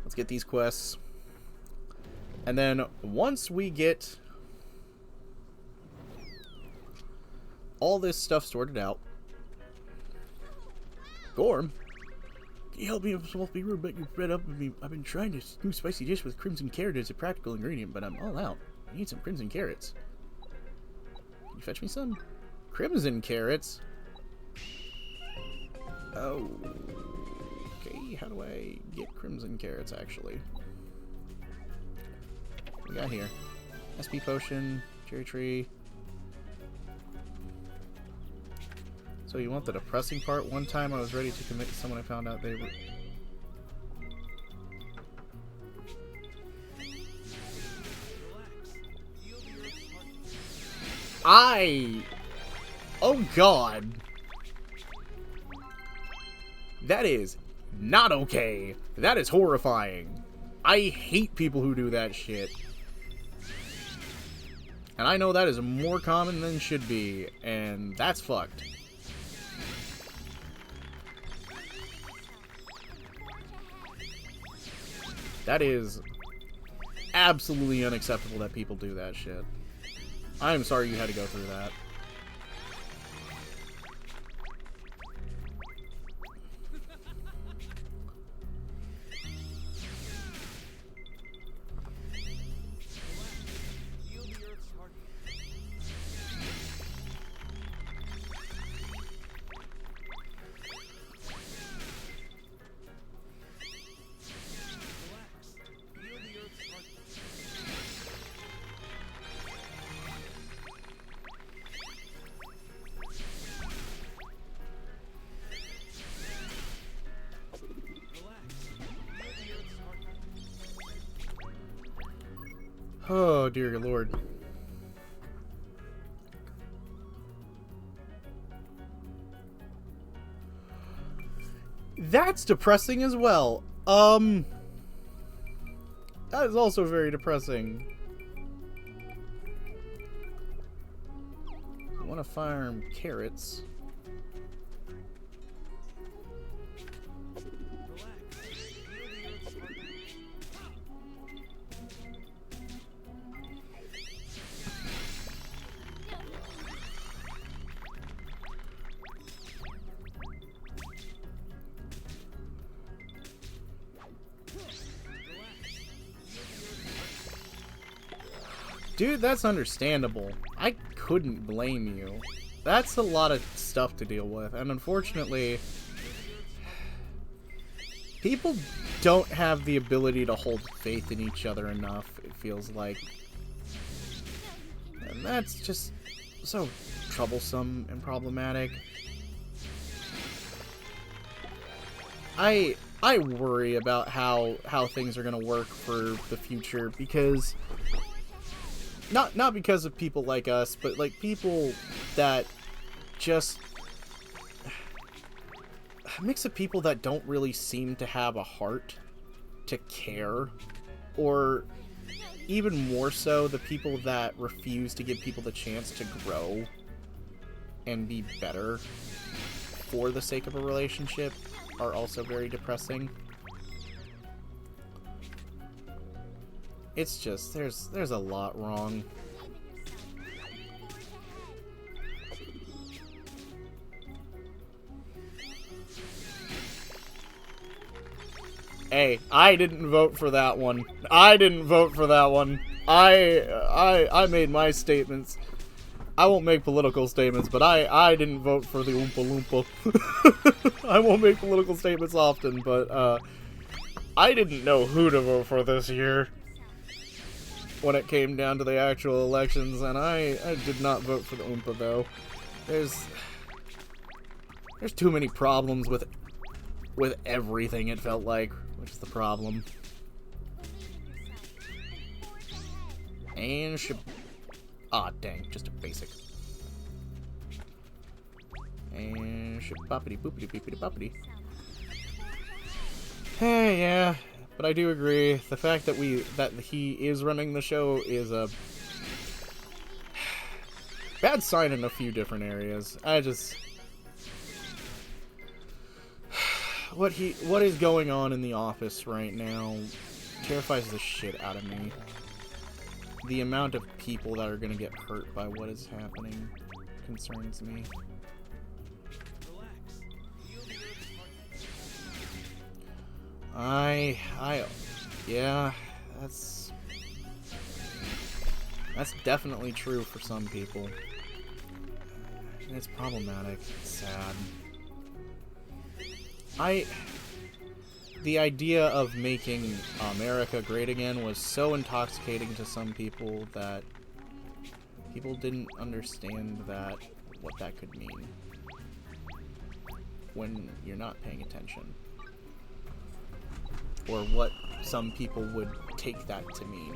Speaker 1: let's get these quests. And then once we get all this stuff sorted out. Gorm?
Speaker 6: you help me? I'm supposed to be rude, but you fed up with me. I've been trying to do spicy dish with crimson carrot as a practical ingredient, but I'm all out. I need some crimson carrots. Can you fetch me some? Crimson carrots? Oh. Okay, how do I get crimson carrots, actually? What we got here? SP potion, cherry tree. So you want the depressing part? One time I was ready to commit to someone I found out they were... Oh god! That is not okay. That is horrifying. I hate people who do that shit. And I know that is more common than should be, and that's fucked. That is absolutely unacceptable that people do that shit. I'm sorry you had to go through that. Oh, dear Lord. That's depressing as well. That is also very depressing. I want to farm carrots. Dude, that's understandable. I couldn't blame you. That's a lot of stuff to deal with, and unfortunately, people don't have the ability to hold faith in each other enough, it feels like. And that's just so troublesome and problematic. I worry about how things are gonna work for the future, because not because of people like us, but like people that just a mix of people that don't really seem to have a heart to care, or even more so, the people that refuse to give people the chance to grow and be better for the sake of a relationship are also very depressing. It's just, there's a lot wrong. Hey, I didn't vote for that one. I didn't vote for that one. I made my statements. I won't make political statements, but I didn't vote for the Oompa Loompa. I won't make political statements often, but I didn't know who to vote for this year when it came down to the actual elections, and I did not vote for the Oompa, though. There's too many problems with everything, it felt like, which is the problem. And dang, just a basic. And boppity boopity beepity boppity. Hey, yeah. But I do agree, the fact that he is running the show is a bad sign in a few different areas. What is going on in the office right now terrifies the shit out of me. The amount of people that are gonna get hurt by what is happening concerns me. Yeah, that's definitely true for some people. And it's problematic. It's sad. The idea of making America great again was so intoxicating to some people that people didn't understand what that could mean when you're not paying attention. Or what some people would take that to mean.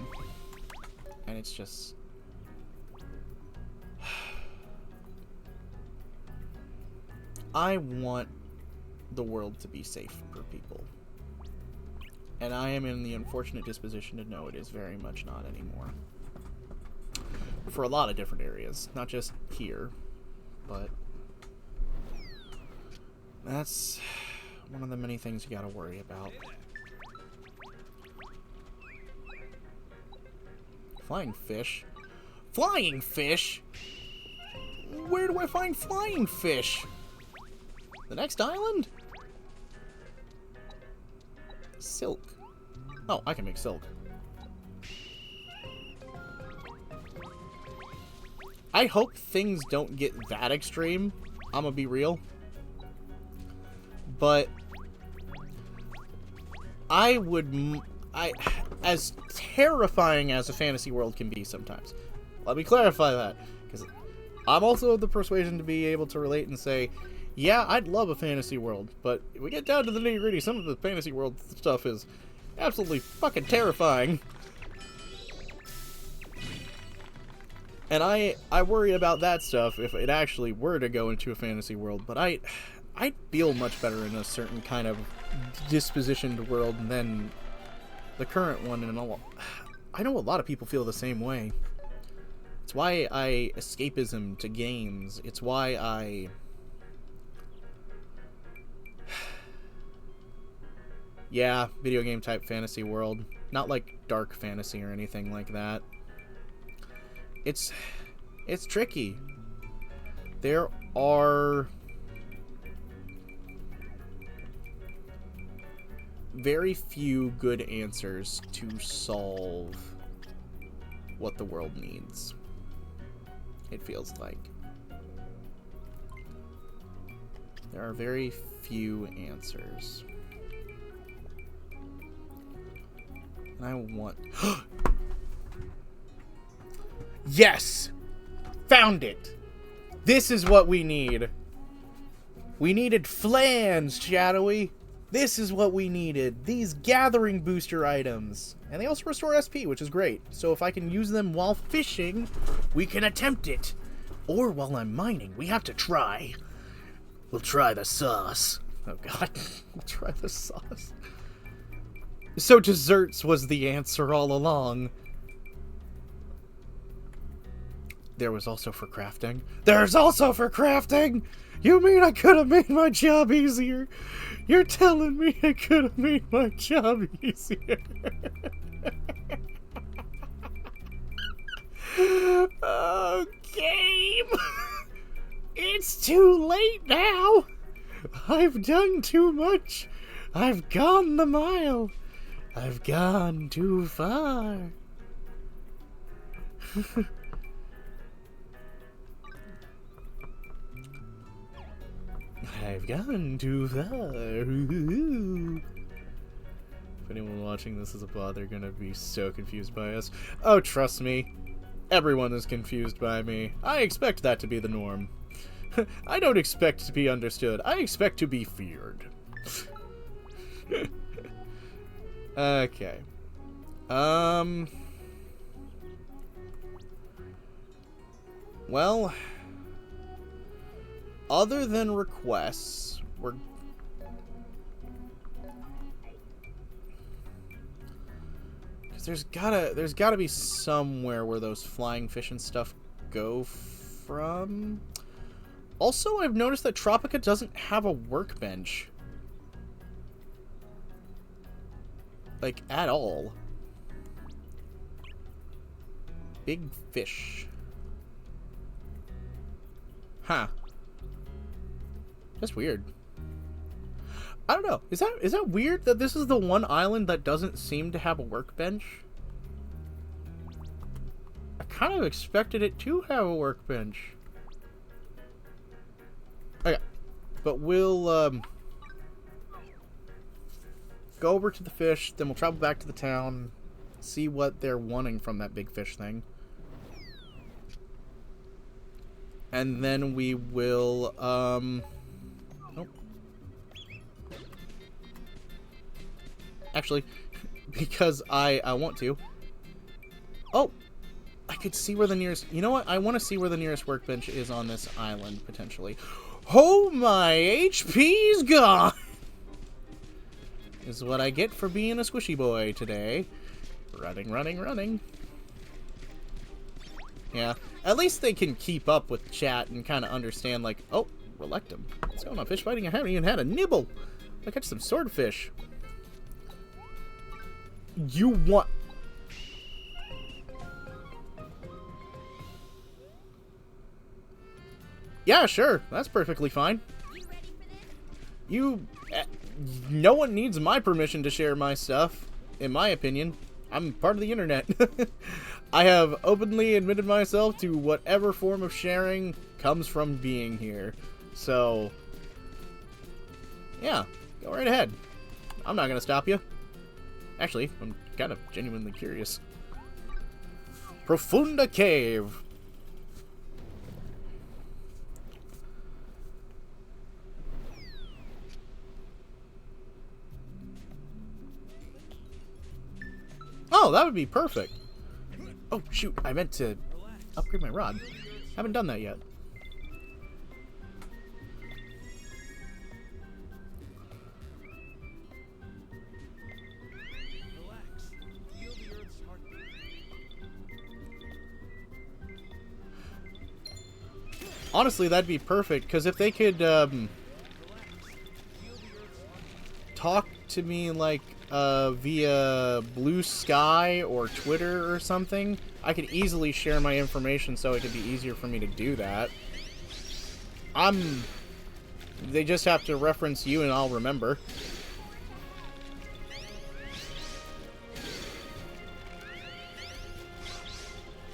Speaker 6: And it's just... I want the world to be safe for people. And I am in the unfortunate disposition to know it is very much not anymore. For a lot of different areas. Not just here, but... that's one of the many things you gotta worry about. Flying fish? Flying fish? Where do I find flying fish? The next island? Silk. Oh, I can make silk. I hope things don't get that extreme. I'm gonna be real. But as terrifying as a fantasy world can be sometimes. Let me clarify that, because I'm also of the persuasion to be able to relate and say, yeah, I'd love a fantasy world, but if we get down to the nitty-gritty, some of the fantasy world stuff is absolutely fucking terrifying. And I worry about that stuff if it actually were to go into a fantasy world, but I feel much better in a certain kind of dispositioned world than the current one, and I know a lot of people feel the same way. It's why I escapism to games. It's why I... yeah, video game type fantasy world. Not like dark fantasy or anything like that. It's tricky. There are very few good answers to solve what the world needs. It feels like. There are very few answers. And I want... yes! Found it! This is what we need. We needed flans, Shadowy. This is what we needed. These gathering booster items. And they also restore SP, which is great. So if I can use them while fishing, we can attempt it. Or while I'm mining, we have to try. We'll try the sauce. Oh god. We'll try the sauce. So desserts was the answer all along. There was also for crafting. There's also for crafting! You mean I could have made my job easier? You're telling me I could have made my job easier? Oh, game! It's too late now! I've done too much. I've gone the mile. I've gone too far. I've gone too far. If anyone watching this is a bot, they're gonna be so confused by us. Oh, trust me. Everyone is confused by me. I expect that to be the norm. I don't expect to be understood. I expect to be feared. Okay. Well, other than requests, because there's gotta be somewhere where those flying fish and stuff go from. Also, I've noticed that Tropica doesn't have a workbench. Like, at all. Big fish. Huh. Just weird. I don't know. Is that weird that this is the one island that doesn't seem to have a workbench? I kind of expected it to have a workbench. Okay. But we'll go over to the fish, then we'll travel back to the town, see what they're wanting from that big fish thing. And then we will nope. Actually, because I want to. Oh, I could see where the nearest... You know what? I want to see where the nearest workbench is on this island, potentially. Oh, my HP's gone! Is what I get for being a squishy boy today. Running, running, running. Yeah, at least they can keep up with chat and kind of understand, like, oh, Relectum. What's going on, fish fighting? I haven't even had a nibble. I catch some swordfish. You want... Yeah, sure. That's perfectly fine. You... no one needs my permission to share my stuff, in my opinion. I'm part of the internet. I have openly admitted myself to whatever form of sharing comes from being here. So... yeah, go right ahead. I'm not gonna stop you. Actually, I'm kind of genuinely curious. Profunda Cave. Oh, that would be perfect. Oh, shoot. I meant to upgrade my rod. Haven't done that yet.
Speaker 4: Relax. Feel the Earth's heartbeat.
Speaker 6: Honestly, that'd be perfect, because if they could talk to me, like, via Blue Sky or Twitter or something, I could easily share my information so it could be easier for me to do that. They just have to reference you and I'll remember.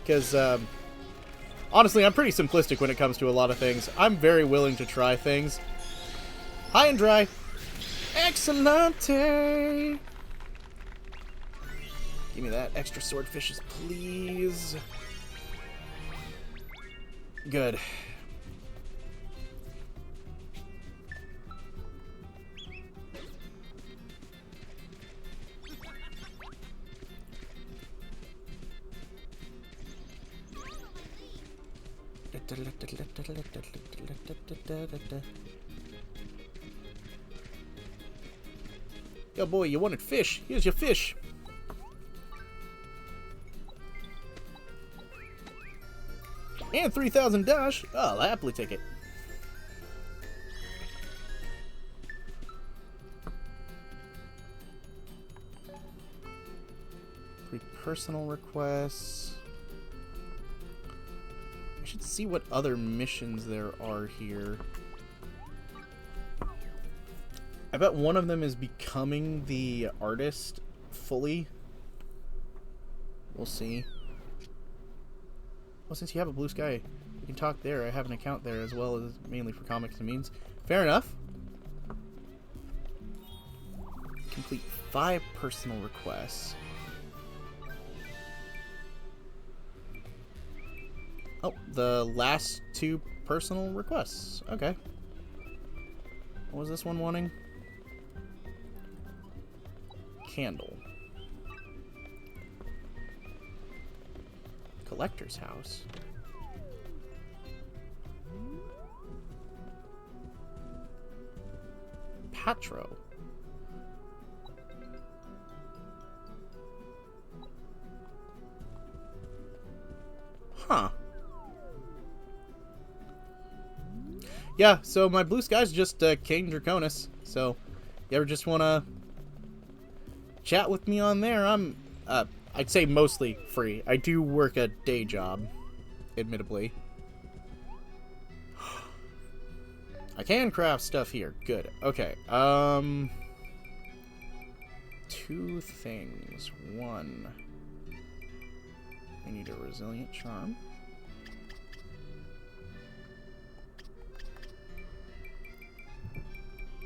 Speaker 6: Because, honestly, I'm pretty simplistic when it comes to a lot of things. I'm very willing to try things. High and dry. Excellente! Give me that extra swordfishes, please. Good. Yo, boy, you wanted fish. Here's your fish. And 3,000 dash. Oh, I'll happily take it. Three personal requests. I should see what other missions there are here. I bet one of them is becoming the artist fully. We'll see. Well, since you have a Blue Sky, you can talk there. I have an account there as well, as mainly for comics and memes. Fair enough. Complete 5 personal requests. Oh, the last 2 personal requests. Okay. What was this one wanting? Candle. Collector's house. Patro. Huh. Yeah, so my Blue Sky's just King Draconis. So, you ever just want to chat with me on there? I'm, I'd say mostly free. I do work a day job, admittedly. I can craft stuff here. Good. Okay. Two things. One, I need a resilient charm.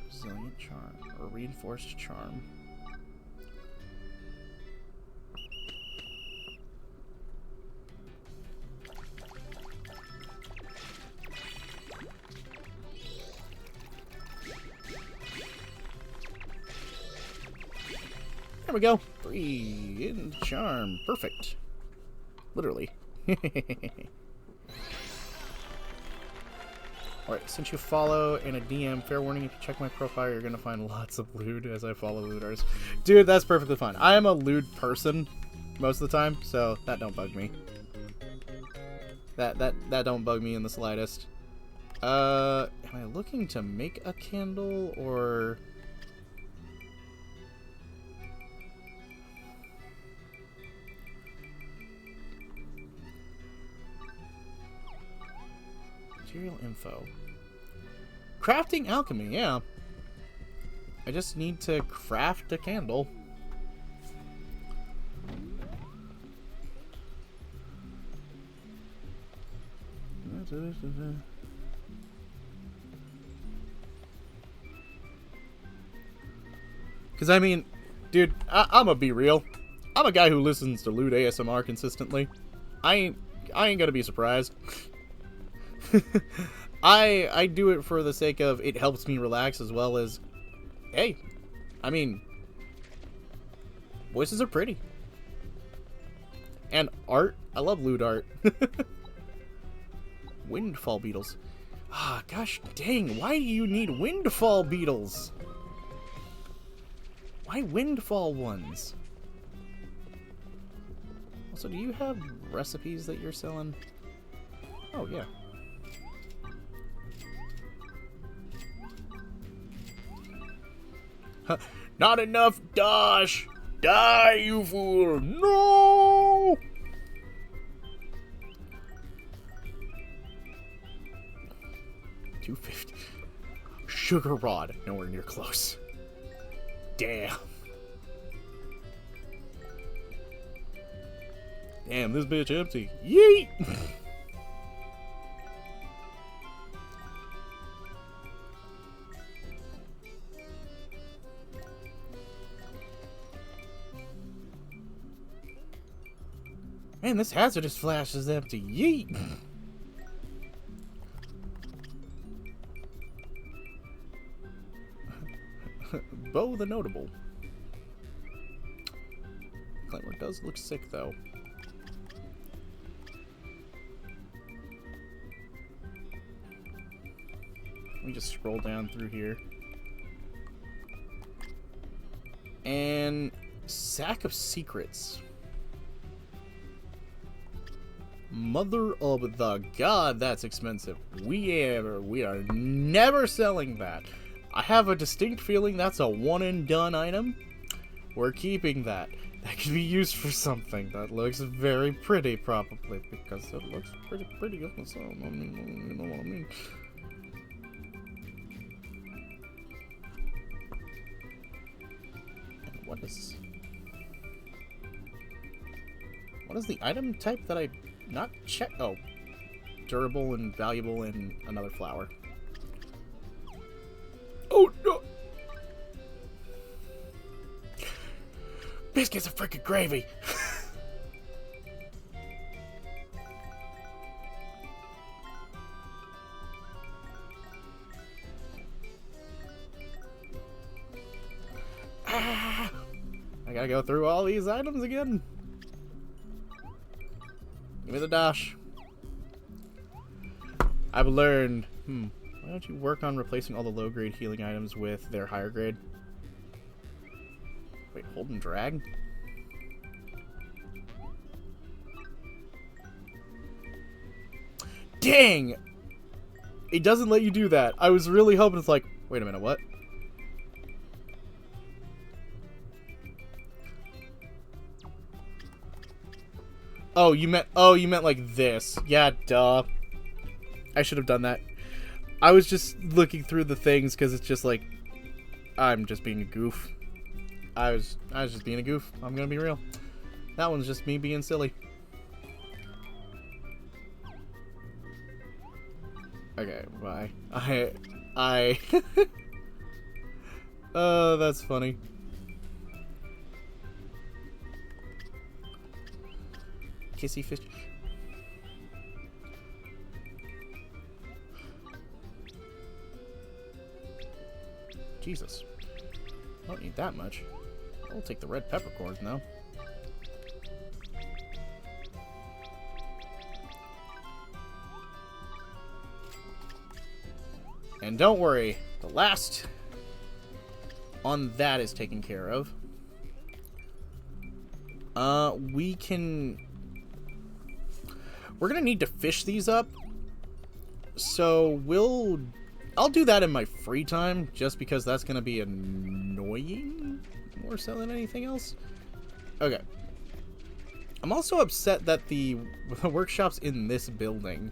Speaker 6: Resilient charm. Or reinforced charm. There we go. 3 in charm. Perfect. Literally. Alright, since you follow in a DM, fair warning, if you check my profile, you're gonna find lots of lewd as I follow looters. Dude, that's perfectly fine. I am a lewd person most of the time, so that don't bug me. That don't bug me in the slightest. Am I looking to make a candle, or... Material info. Crafting alchemy, yeah. I just need to craft a candle. Because, I mean, dude, I'm gonna be real. I'm a guy who listens to lewd ASMR consistently. I ain't gonna be surprised. I do it for the sake of it helps me relax, as well as, hey, I mean, voices are pretty. And art, I love lewd art. Windfall beetles. Ah, gosh dang, why do you need windfall beetles? Why windfall ones? Also, do you have recipes that you're selling? Oh, yeah. Huh. Not enough dash! Die, you fool! No! $250. Sugar rod. Nowhere near close. Damn. Damn, this bitch empty. Yeet! Man, this hazardous flash is empty. Yeet! Bo the Notable. Claymore does look sick, though. Let me just scroll down through here. And Sack of Secrets. Mother of the God, that's expensive. We are never selling that. I have a distinct feeling that's a one and done item. We're keeping that. That could be used for something that looks very pretty, probably, because it looks pretty good. So, I mean, you know what I mean. And what is the item type that I not check? Oh, durable and valuable and another flower. Oh no! Biscuits of frickin' gravy! Ah, I gotta go through all these items again. Give me the dash. I've learned. Why don't you work on replacing all the low-grade healing items with their higher grade? Wait, hold and drag? Dang! It doesn't let you do that. I was really hoping it's like, wait a minute, what? Oh, you meant like this. Yeah, duh. I should have done that. I was just looking through the things because it's just like, I'm just being a goof. I was just being a goof. I'm gonna be real. That one's just me being silly. Okay, bye. Oh, that's funny. Kissy fish. Jesus. I don't need that much. I'll take the red peppercorns now. And don't worry, the last on that is taken care of. We're gonna need to fish these up. So I'll do that in my free time, just because that's gonna be annoying more so than anything else. Okay. I'm also upset that the workshop's in this building.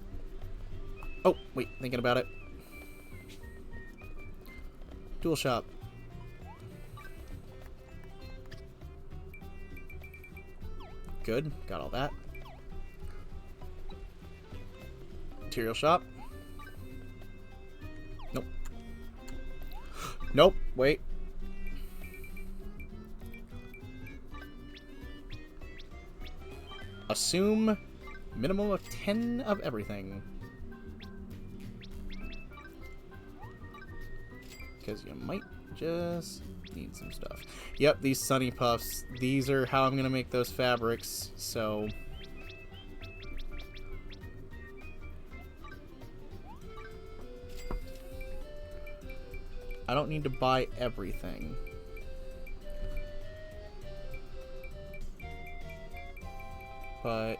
Speaker 6: Oh, wait, thinking about it. Tool shop. Good, got all that. Material shop. Nope. Nope, wait. Assume minimum of 10 of everything. Because you might just need some stuff. Yep, these Sunny Puffs. These are how I'm going to make those fabrics, so... I don't need to buy everything. But...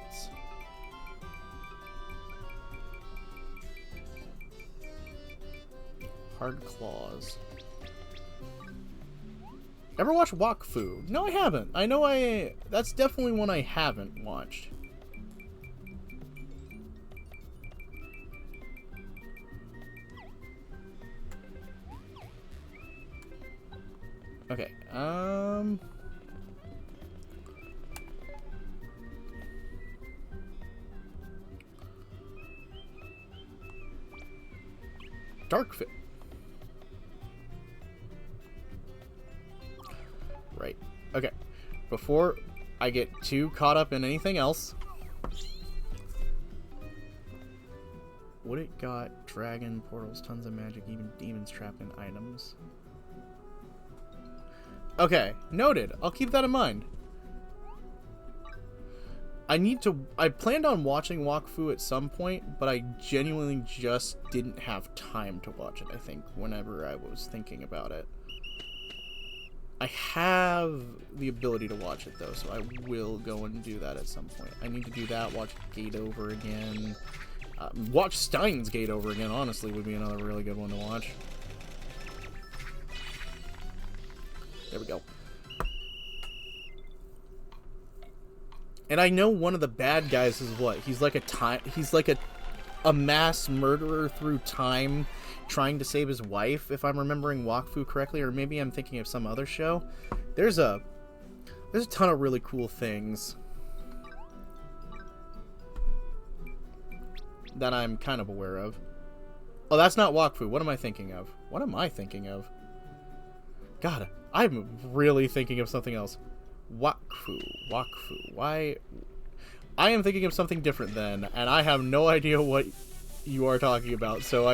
Speaker 6: Hard Claws. Ever watch Wakfu? No, I haven't. I know that's definitely one I haven't watched. Okay, Dark Fit. Right. Okay. Before I get too caught up in anything else. Would it got dragon, portals, tons of magic, even demons trapped in items? Okay, noted. I'll keep that in mind. I planned on watching Wakfu at some point, but I genuinely just didn't have time to watch it, I think, whenever I was thinking about it. I have the ability to watch it, though, so I will go and do that at some point. I need to do that, watch Gate Over again. Watch Steins Gate Over again, honestly, would be another really good one to watch. There we go. And I know one of the bad guys is what? He's like a mass murderer through time trying to save his wife, if I'm remembering Wakfu correctly, or maybe I'm thinking of some other show. There's a ton of really cool things that I'm kind of aware of. Oh, that's not Wakfu. What am I thinking of? What am I thinking of? God, I'm really thinking of something else. Wakfu. Why? I am thinking of something different then, and I have no idea what you are talking about, so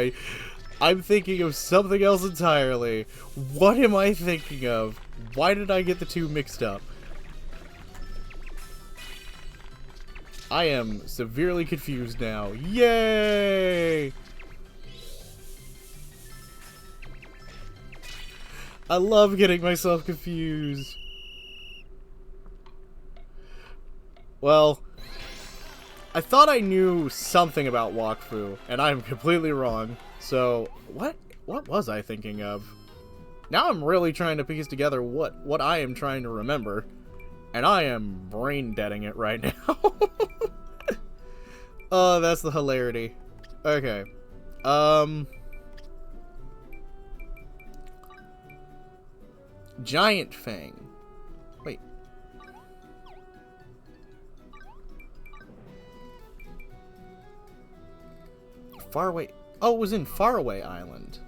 Speaker 6: I'm thinking of something else entirely. What am I thinking of? Why did I get the two mixed up? I am severely confused now. Yay! I love getting myself confused. Well, I thought I knew something about Wakfu, and I'm completely wrong. So, what was I thinking of? Now I'm really trying to piece together what I am trying to remember, and I am brain-deading it right now. Oh, that's the hilarity. Okay. Giant Fang. Wait. Faraway. Oh, it was in Faraway Island.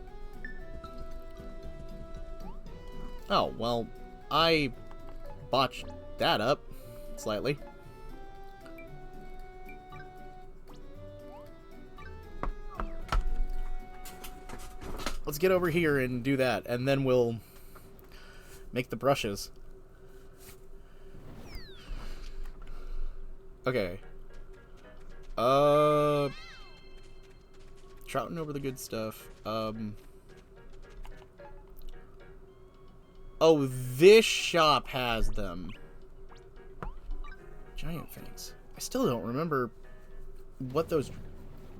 Speaker 6: Oh, well, I botched that up slightly. Let's get over here and do that, and then we'll make the brushes. Okay. Trouting over the good stuff. Oh, this shop has them. Giant Fangs. I still don't remember what those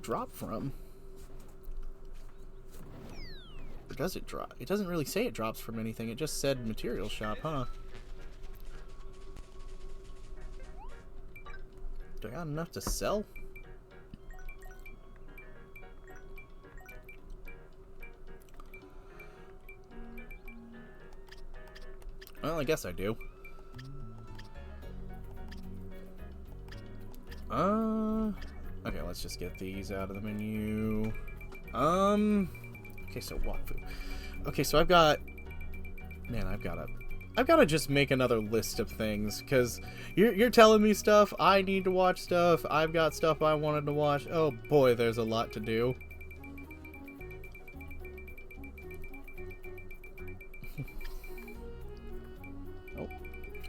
Speaker 6: drop from. Or does it drop? It doesn't really say it drops from anything. It just said material shop, huh? Do I got enough to sell? Well, I guess I do. Okay, let's just get these out of the menu. Okay, so walkthrough. Okay, so I've got... Man, I've gotta just make another list of things, because you're telling me stuff, I need to watch stuff, I've got stuff I wanted to watch. Oh boy, there's a lot to do.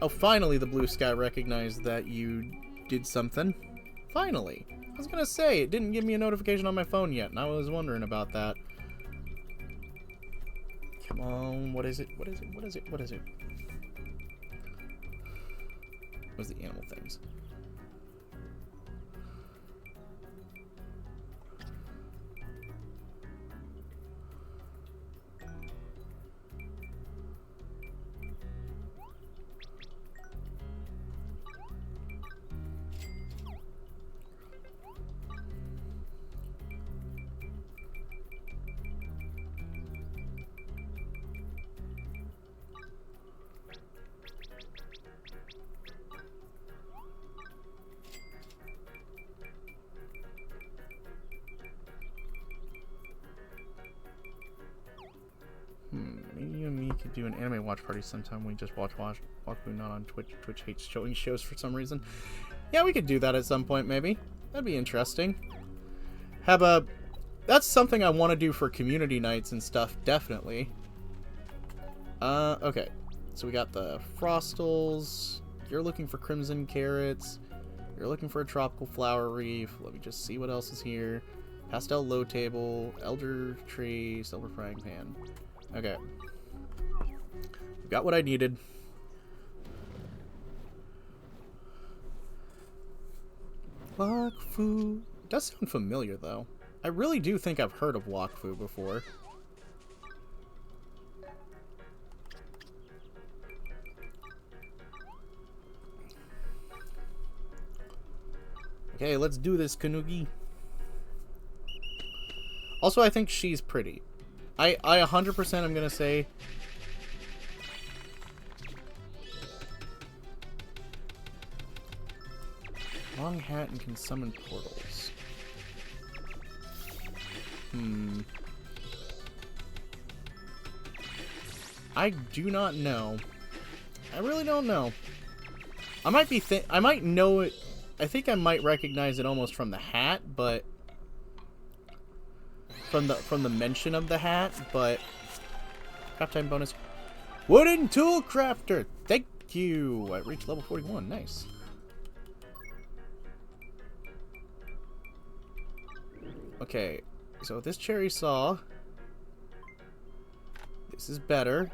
Speaker 6: Oh, finally the blue sky recognized that you did something. Finally. I was gonna say, it didn't give me a notification on my phone yet, and I was wondering about that. Come on, what is it? What is it? What is it? What is it? What's the animal things? Maybe you and me could do an anime watch party sometime. We just watch Walkthrough, not on Twitch. Twitch hates showing shows for some reason. Yeah, we could do that at some point, maybe. That'd be interesting. That's something I want to do for community nights and stuff, definitely. Okay. So we got the Frostals. You're looking for Crimson Carrots. You're looking for a Tropical Flower Reef. Let me just see what else is here. Pastel Low Table, Elder Tree, Silver Frying Pan. Okay. Got what I needed. Wakfu. It does sound familiar, though. I really do think I've heard of Wakfu before. Okay, let's do this, Kanugi. Also, I think she's pretty. I 100% am gonna say... Long hat and can summon portals. I do not know. I really don't know. I might know it. I think I might recognize it almost from the hat, but from the mention of the hat, but craft time bonus. Wooden tool crafter. Thank you. I reached level 41. Nice. Okay, so this cherry saw. This is better.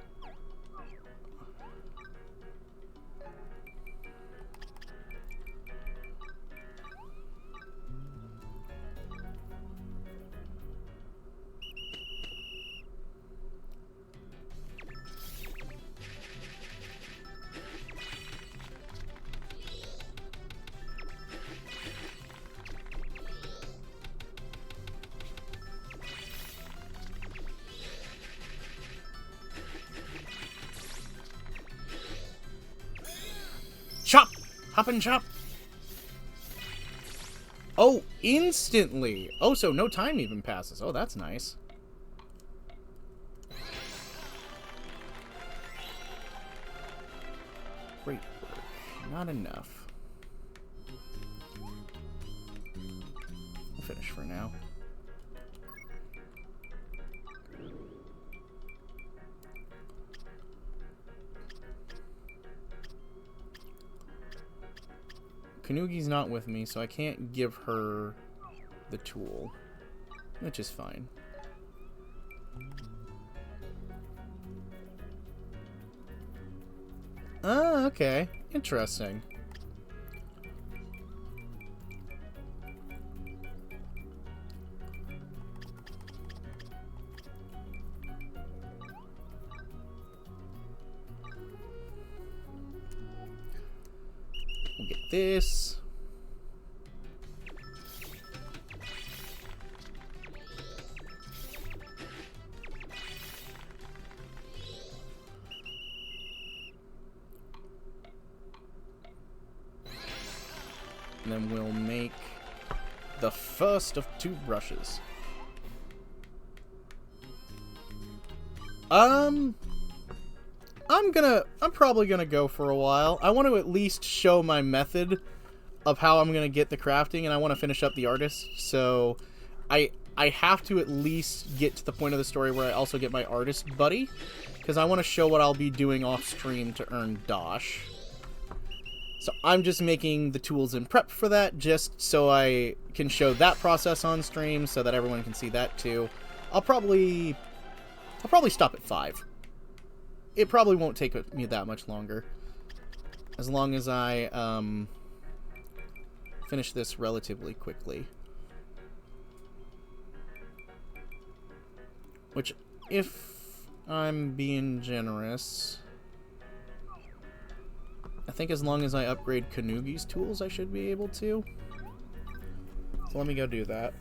Speaker 1: Hop and chop. Oh, instantly. Oh, so no time even passes. Oh, that's nice. Great work. Not enough. We'll finish for now. Kanugi's not with me, so I can't give her the tool, which is fine. Oh, okay. Interesting. We'll get this. And then we'll make the first of 2 brushes. I'm probably gonna go for a while. I want to at least show my method of how I'm gonna get the crafting, and I want to finish up the artist. So I have to at least get to the point of the story where I also get my artist buddy, because I want to show what I'll be doing off stream to earn Dosh. So I'm just making the tools in prep for that, just so I can show that process on stream, so that everyone can see that too. I'll probably stop at 5. It probably won't take me that much longer, as long as I finish this relatively quickly. Which, if I'm being generous, I think as long as I upgrade Kanugi's tools, I should be able to. So let me go do that.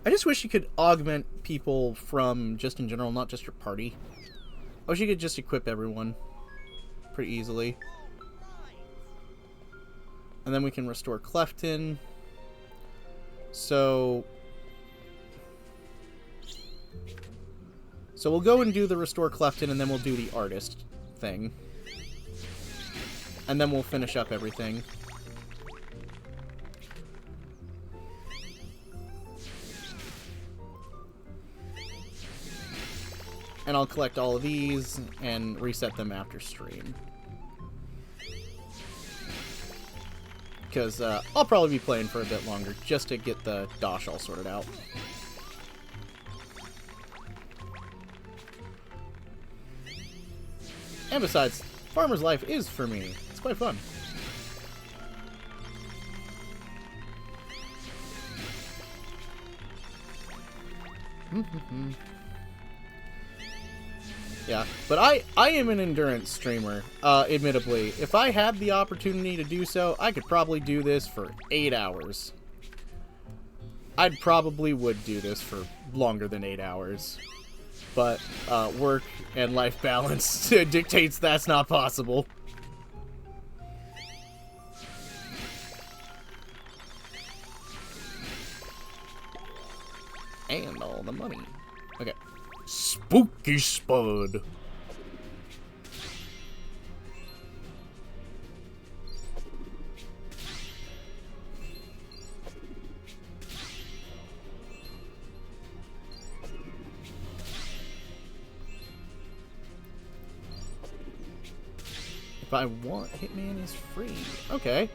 Speaker 1: I just wish you could augment people from just in general, not just your party. I wish you could just equip everyone pretty easily. And then we can restore Clefton. So we'll go and do the restore Clefton, and then we'll do the artist thing. And then we'll finish up everything. And I'll collect all of these and reset them after stream. Because I'll probably be playing for a bit longer, just to get the Dosh all sorted out. And besides, Farmer's Life is for me. It's quite fun. Yeah, but I am an endurance streamer, admittedly. If I had the opportunity to do so, I could probably do this for 8 hours. I'd probably would do this for longer than 8 hours. But work and life balance dictates that's not possible. And all the money. Okay. Spooky Spud. If I want, Hitman is free. Okay.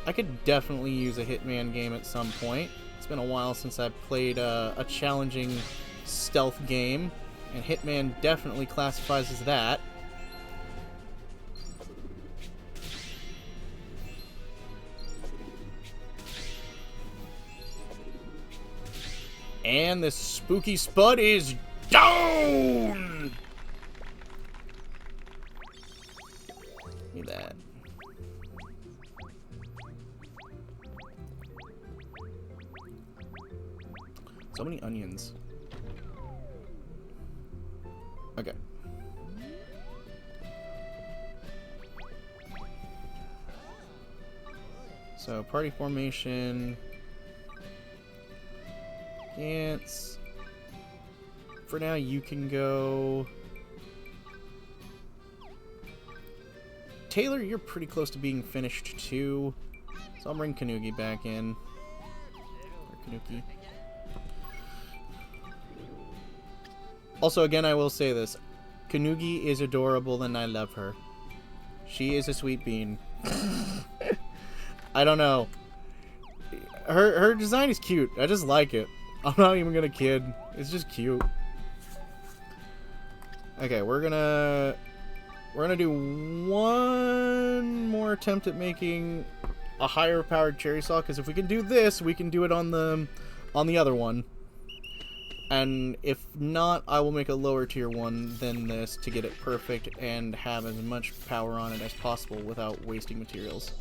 Speaker 1: I could definitely use a Hitman game at some point. It's been a while since I've played a challenging stealth game, and Hitman definitely classifies as that. And the Spooky Spud is down! Give me that. So many onions. Okay.
Speaker 6: So, party formation. Dance. For now, you can go. Taylor, you're pretty close to being finished too. So I'll bring Kanuki back in. Or Kanuki. Also, again, I will say this. Kanuki is adorable and I love her. She is a sweet bean. I don't know. Her design is cute. I just like it. I'm not even gonna kid. It's just cute. Okay, we're gonna do one more attempt at making a higher powered cherry saw, because if we can do this, we can do it on the other one. And if not, I will make a lower tier one than this to get it perfect and have as much power on it as possible without wasting materials.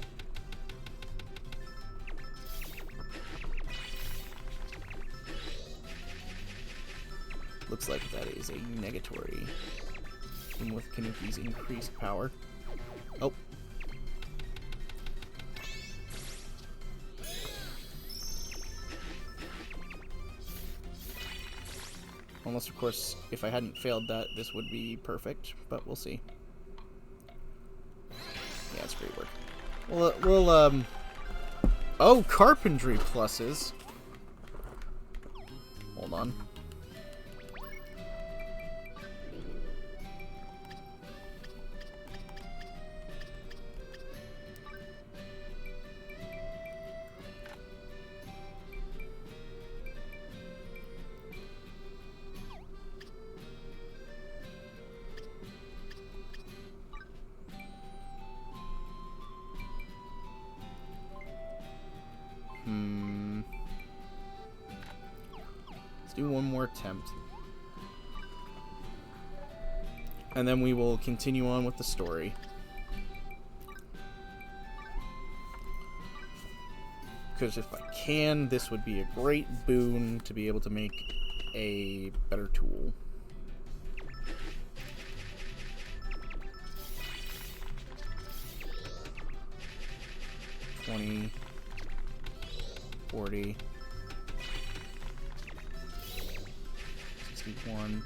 Speaker 6: Looks like that is a negatory, even with Kanuki's increased power. Oh. Unless, of course, if I hadn't failed that, this would be perfect, but we'll see. Yeah, it's great work. Oh, carpentry pluses. Hold on. Let's do one more attempt. And then we will continue on with the story. Because if I can, this would be a great boon to be able to make a better tool. $20, $40, $61.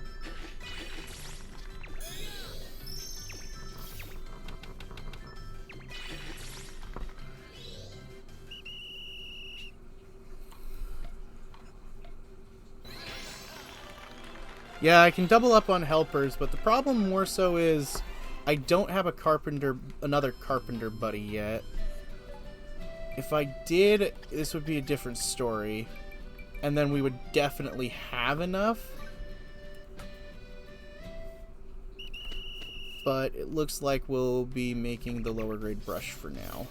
Speaker 6: Yeah, I can double up on helpers, but the problem more so is I don't have another carpenter buddy yet. If I did, this would be a different story. And then we would definitely have enough. But it looks like we'll be making the lower grade brush for now.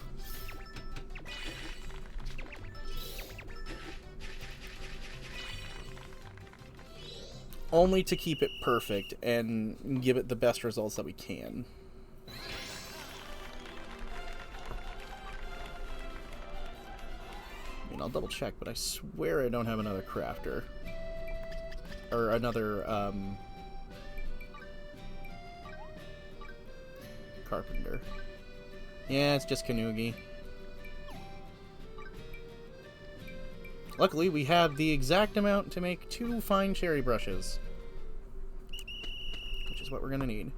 Speaker 6: Only to keep it perfect and give it the best results that we can. I mean, I'll double check, but I swear I don't have another crafter. Or another, carpenter. Yeah, it's just Kanuki. Luckily, we have the exact amount to make 2 fine cherry brushes. Which is what we're gonna need.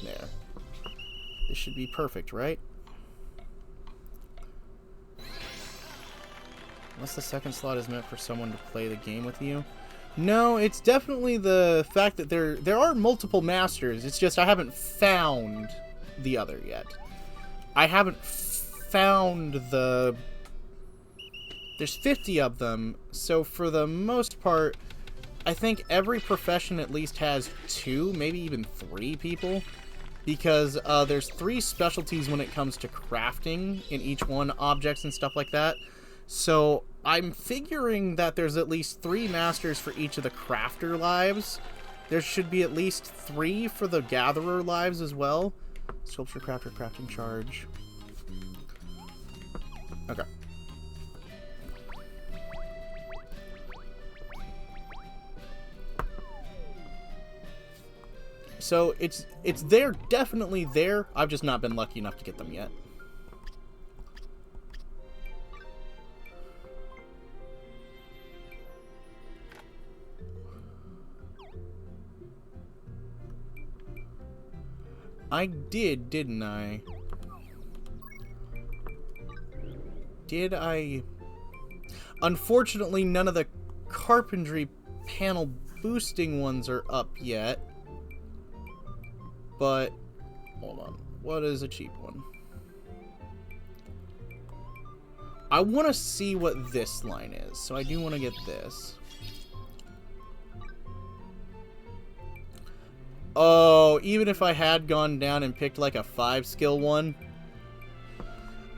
Speaker 6: There. This should be perfect, right? Unless the second slot is meant for someone to play the game with you. No, it's definitely the fact that there are multiple masters. It's just I haven't found the other yet. I haven't found the... There's 50 of them, so for the most part, I think every profession at least has 2, maybe even 3 people. Because there's 3 specialties when it comes to crafting in each one, objects and stuff like that. So I'm figuring that there's at least 3 masters for each of the crafter lives. There should be at least 3 for the gatherer lives as well. Sculpture, crafter, crafting charge. Okay. So it's there, definitely there. I've just not been lucky enough to get them yet. I did, didn't I? Did I? Unfortunately, none of the carpentry panel boosting ones are up yet. But, hold on. What is a cheap one? I want to see what this line is, so I do want to get this. Oh, even if I had gone down and picked like a 5 skill one,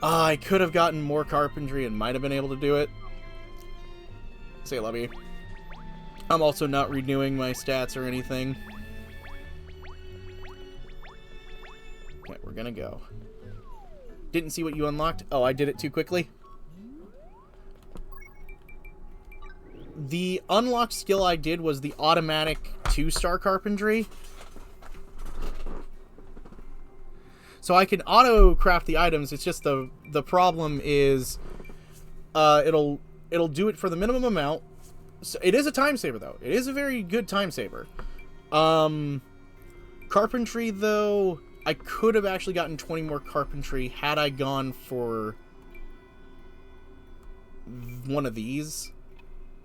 Speaker 6: I could have gotten more carpentry and might have been able to do it. Say love. I'm also not renewing my stats or anything. Okay, we're gonna go. Didn't see what you unlocked. Oh, I did it too quickly. The unlocked skill I did was the automatic 2-star carpentry. So I can auto craft the items. It's just the problem is it'll do it for the minimum amount. So it is a time saver though. It is a very good time saver. Carpentry though, I could have actually gotten 20 more carpentry had I gone for one of these.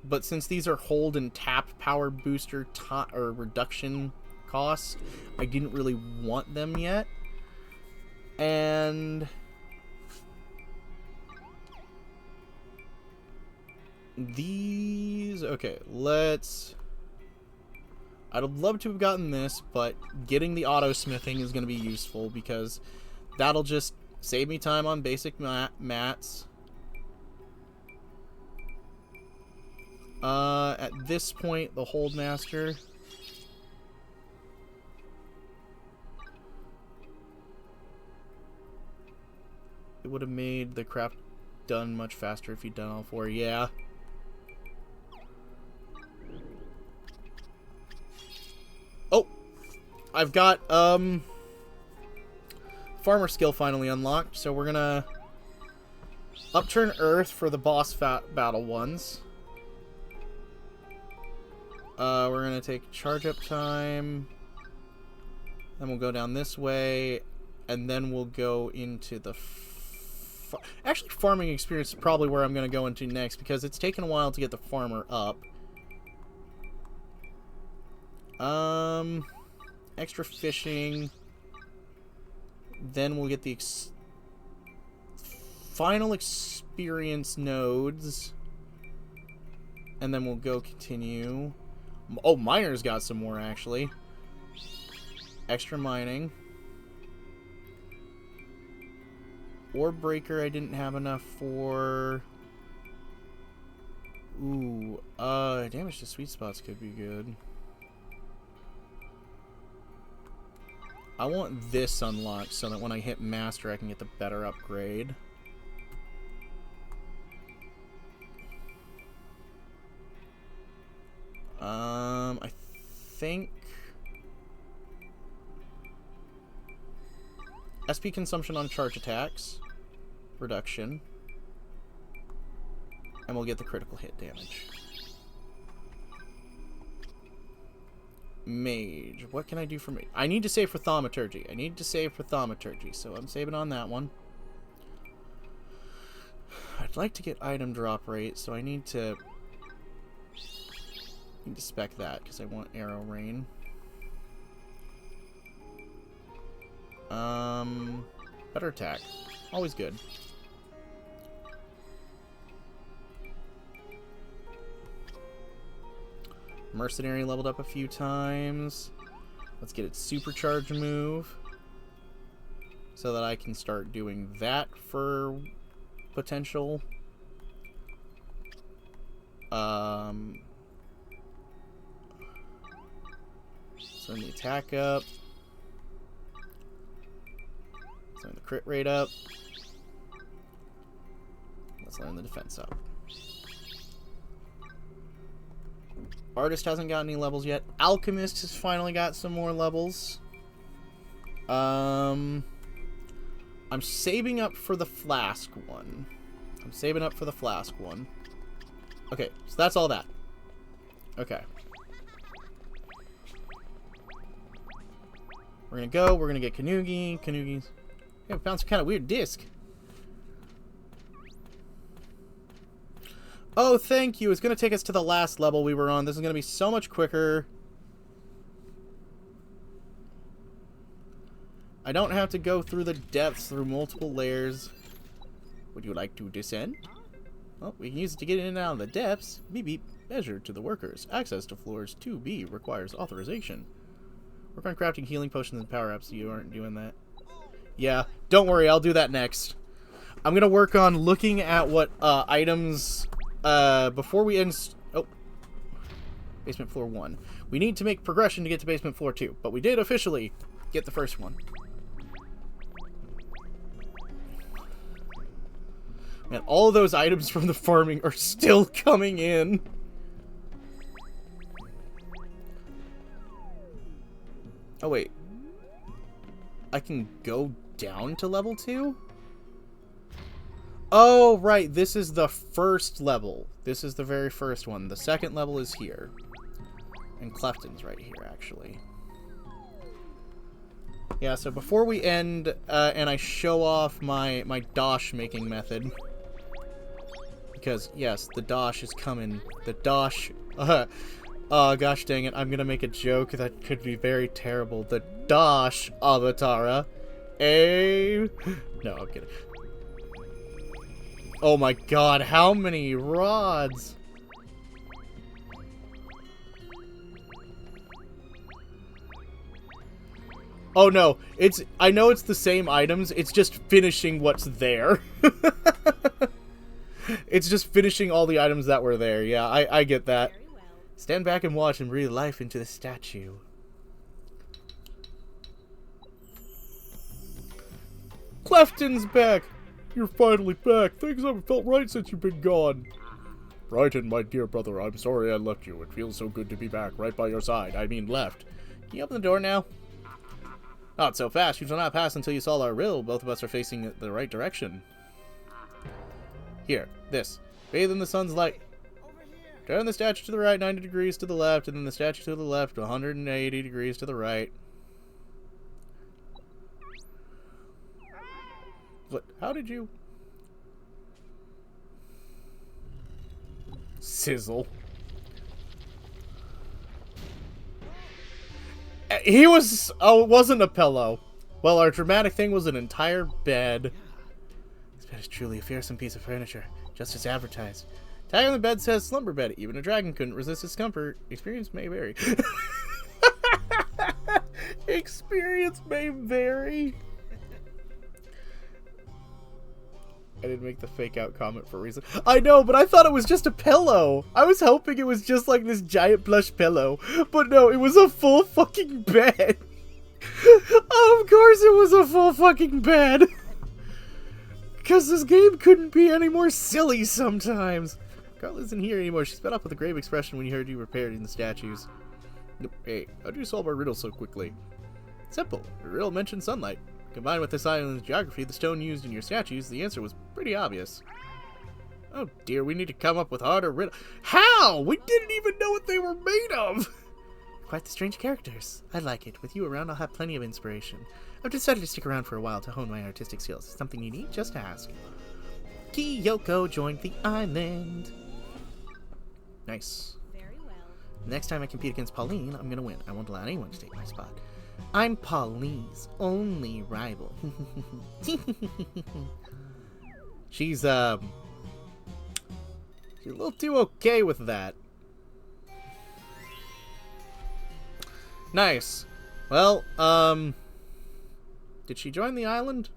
Speaker 6: But since these are hold and tap power booster or reduction costs, I didn't really want them yet. And these, okay, I'd love to have gotten this, but getting the auto smithing is going to be useful because that'll just save me time on basic mats. At this point, the hold master. It would have made the craft done much faster if you'd done all 4. Yeah. Oh! I've got, farmer skill finally unlocked, so we're gonna upturn Earth for the boss battle ones. We're gonna take charge up time. Then we'll go down this way, and then we'll go into the... Actually, farming experience is probably where I'm going to go into next, because it's taken a while to get the farmer up. Extra fishing. Then we'll get the final experience nodes. And then we'll go continue. Oh, miner's got some more, actually. Extra mining. Ore breaker I didn't have enough for. Ooh, damage to sweet spots could be good. I want this unlocked so that when I hit master I can get the better upgrade. I think SP consumption on charge attacks reduction, and we'll get the critical hit damage. Mage, what can I do for me? I need to save for thaumaturgy. So I'm saving on that one. I'd like to get item drop rate, so I need to spec that because I want arrow rain. Better attack. Always good. Mercenary leveled up a few times. Let's get its supercharge move so that I can start doing that for potential. Turn the attack up. Turn the crit rate up. Let's learn the defense up.
Speaker 1: Artist hasn't got any levels yet. Alchemist has finally got some more levels. I'm saving up for the flask one. Okay, so that's all that. Okay. We're gonna go. We're gonna get Kanugi. Kanugi's. Yeah, we found some kind of weird disc. Oh, thank you. It's gonna take us to the last level we were on. This is gonna be so much quicker. I don't have to go through the depths through multiple layers. Would you like to descend? Well, we can use it to get in and out of the depths. Beep beep. Measure to the workers. Access to floors 2B requires authorization. Work on crafting healing potions and power-ups. You aren't doing that. Yeah, don't worry. I'll do that next. I'm gonna work on looking at what items before we end. Oh, basement floor 1. We need to make progression to get to basement floor 2, but we did officially get the first one. Man, all of those items from the farming are still coming in. Oh, wait. I can go down to level 2? Oh, right. This is the first level. This is the very first one. The second level is here. And Clefton's right here, actually. Yeah, so before we end, and I show off my dosh making method. Because, yes, the dosh is coming. The dosh... oh, gosh dang it. I'm gonna make a joke that could be very terrible. The dosh Avatara. No, I'm kidding. Oh my god, how many rods? Oh no, I know it's the same items, it's just finishing what's there. It's just finishing all the items that were there. Yeah, I get that. Stand back and watch and breathe life into the statue. Clefton's back! You're finally back. Things haven't felt right since you've been gone. Brighton, my dear brother, I'm sorry I left you. It feels so good to be back, right by your side. I mean left. Can you open the door now? Not so fast. You shall not pass until you solve our riddle. Both of us are facing the right direction. Here, this. Bathe in the sun's light. Turn the statue to the right 90 degrees to the left, and then the statue to the left 180 degrees to the right. What? How did you... Sizzle. He was... Oh, it wasn't a pillow. Well, our dramatic thing was an entire bed. This bed is truly a fearsome piece of furniture, just as advertised. Tag on the bed says slumber bed. Even a dragon couldn't resist its comfort. Experience may vary. Experience may vary. I didn't make the fake out comment for a reason. I know, but I thought it was just a pillow. I was hoping it was just like this giant plush pillow. But no, it was a full fucking bed. Of course it was a full fucking bed. Because this game couldn't be any more silly sometimes. Carl isn't here anymore. She sped up with a grave expression when you heard you repaired in the statues. Hey, how'd you solve our riddle so quickly? Simple. The riddle mentioned sunlight. Combined with this island's geography, the stone used in your statues, the answer was pretty obvious. Oh dear, we need to come up with harder riddle. How? We didn't even know what they were made of! Quite the strange characters. I like it. With you around, I'll have plenty of inspiration. I've decided to stick around for a while to hone my artistic skills. Something you need? Just ask. Kyoko joined the island. Nice.
Speaker 2: Very well.
Speaker 1: Next time I compete against Pauline, I'm gonna win. I won't allow anyone to take my spot. I'm Pauline's only rival. She's a little too okay with that. Nice. Well, did she join the island?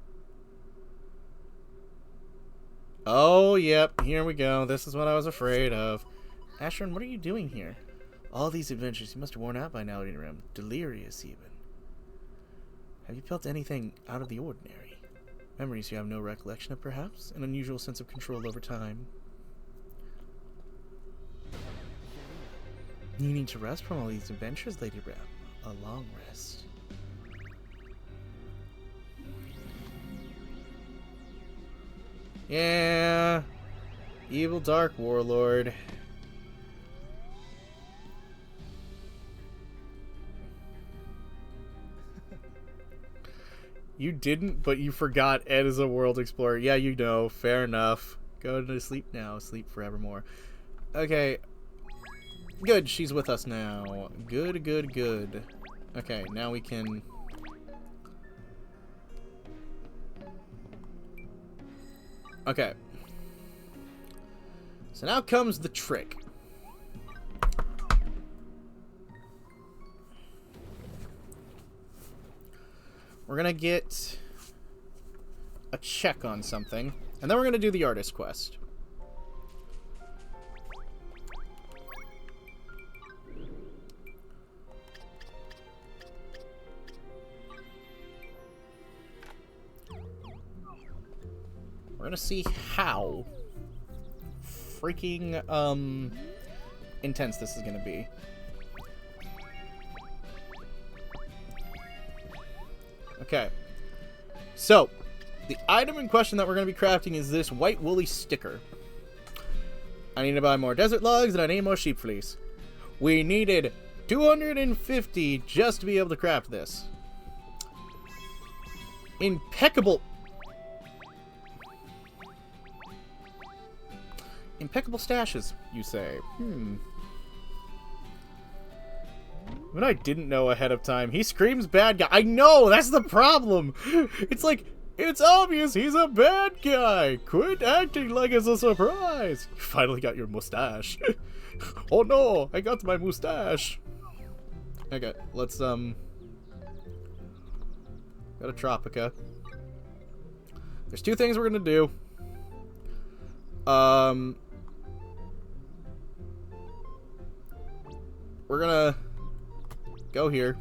Speaker 1: Oh, yep. Here we go. This is what I was afraid of. Asheron, what are you doing here? All these adventures, you must have worn out by now, Ram. Delirious, even. Have you felt anything out of the ordinary? Memories you have no recollection of, perhaps? An unusual sense of control over time? You need to rest from all these adventures, Lady Brown. A long rest. Yeah. Evil Dark Warlord. You didn't, but you forgot Ed is a world explorer. Yeah, you know. Fair enough. Go to sleep now. Sleep forevermore. Okay. Good. She's with us now. Good, good, good. Okay, now we can... Okay. So now comes the trick. We're gonna get a check on something, and then we're gonna do the artist quest. We're gonna see how freaking intense this is gonna be. Okay, so the item in question that we're going to be crafting is this white woolly sticker. I need to buy more desert logs and I need more sheep fleece. We needed 250 just to be able to craft this. Impeccable. Impeccable stashes, you say. What I didn't know ahead of time, he screams bad guy. I know, that's the problem. It's like, it's obvious he's a bad guy. Quit acting like it's a surprise. You finally got your mustache. Oh no, I got my mustache. Okay, let's, go to Tropica. There's two things we're gonna do. We're gonna go here.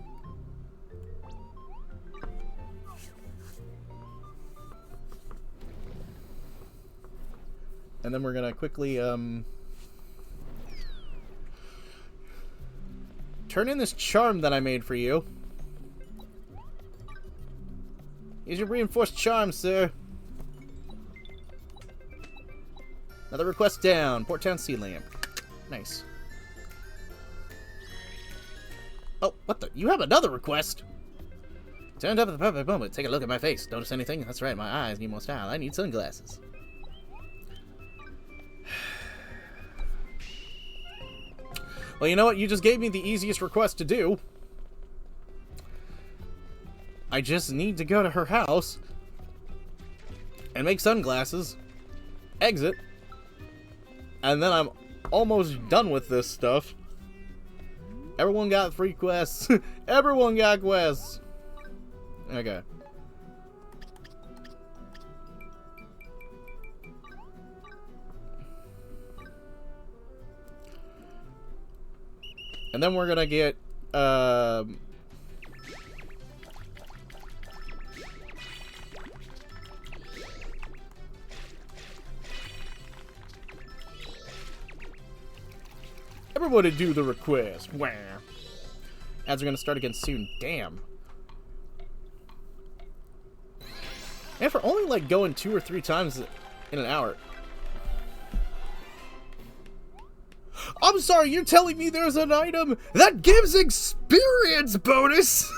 Speaker 1: And then we're gonna quickly turn in this charm that I made for you. Here's your reinforced charm, sir. Another request down. Port Town Sea Lamp. Nice. Oh, what the? You have another request? Turned up at the perfect moment. Take a look at my face. Notice anything? That's right, my eyes need more style. I need sunglasses. Well, you know what? You just gave me the easiest request to do. I just need to go to her house and make sunglasses, exit, and then I'm almost done with this stuff. Everyone got free quests. Everyone got quests. Okay. And then we're gonna get, everybody do the request. Wah. Ads are gonna start again soon. Damn. And for only like going 2 or 3 times in an hour. I'm sorry, you're telling me there's an item that gives experience bonus?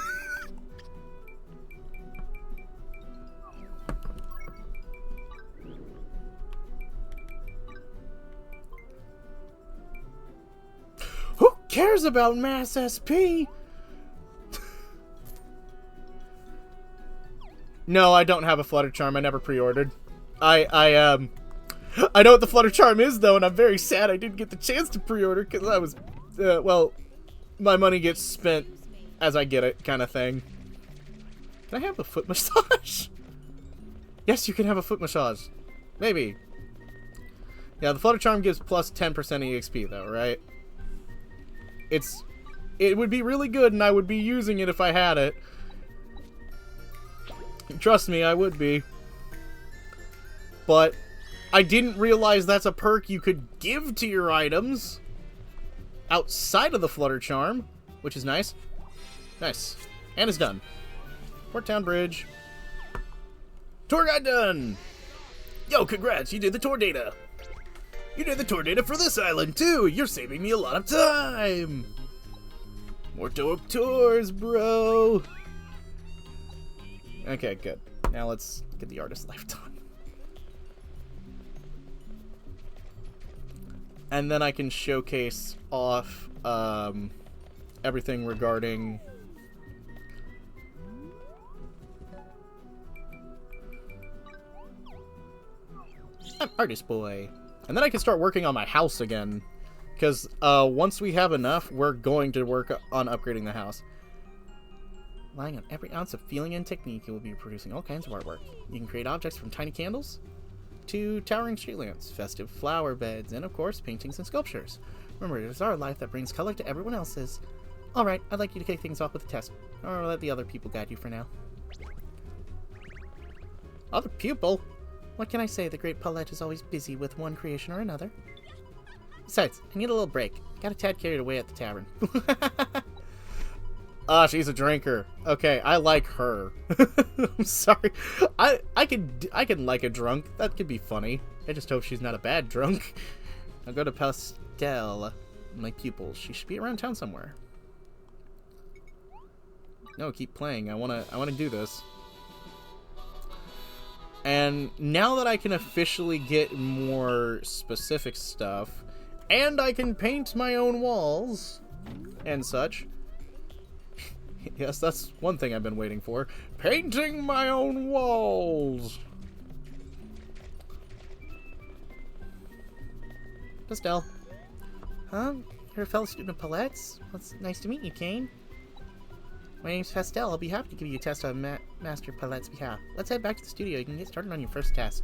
Speaker 1: Who cares about mass SP? No, I don't have a Flutter Charm. I never pre-ordered. I know what the Flutter Charm is, though, and I'm very sad I didn't get the chance to pre-order, because I was, well, my money gets spent as I get it, kind of thing. Can I have a foot massage? Yes, you can have a foot massage. Maybe. Yeah, the Flutter Charm gives plus 10% EXP, though, right? It would be really good, and I would be using it if I had it. Trust me, I would be. But I didn't realize that's a perk you could give to your items.
Speaker 6: outside of the Flutter Charm, which is nice. Nice. And it's done. Port Town Bridge. Tour guide done! Yo, congrats, you did the tour data! You did the tour data for this island, too! You're saving me a lot of time! More dope tours, bro! Okay, good. Now let's get the artist life done. And then I can showcase off everything regarding I'm artist boy. And then I can start working on my house again. Because once we have enough, we're going to work on upgrading the house. Relying on every ounce of feeling and technique, you will be producing all kinds of artwork. You can create objects from tiny candles to towering street lamps, festive flower beds, and of course, paintings and sculptures. Remember, it is our life that brings color to everyone else's. Alright, I'd like you to kick things off with a test. Or let the other people guide you for now. Other pupil? What can I say? The great Paulette is always busy with one creation or another. Besides, I need a little break. Got a tad carried away at the tavern. Ah, she's a drinker. Okay, I like her. I'm sorry. I can like a drunk. That could be funny. I just hope she's not a bad drunk. I'll go to Pastel, my pupil. She should be around town somewhere. No, keep playing. I wanna do this. And now that I can officially get more specific stuff, and I can paint my own walls and such. Yes, that's one thing I've been waiting for. Painting my own walls! Pastel. Huh? You're a fellow student of Paulette's? Well, it's nice to meet you, Kane. My name's Pastel. I'll be happy to give you a test on Master Paulette's behalf. Let's head back to the studio. You can get started on your first test.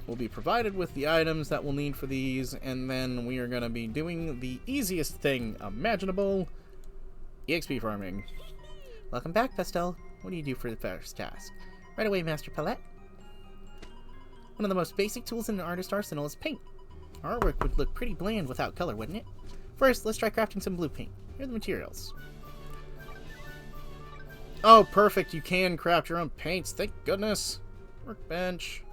Speaker 6: We'll be provided with the items that we'll need for these, and then we are going to be doing the easiest thing imaginable, EXP farming. Welcome back, Pastel. What do you do for the first task? Right away, Master Paulette. One of the most basic tools in an artist arsenal is paint. Our artwork would look pretty bland without color, wouldn't it? First, let's try crafting some blue paint. Here are the materials. Oh, perfect. You can craft your own paints. Thank goodness. Workbench.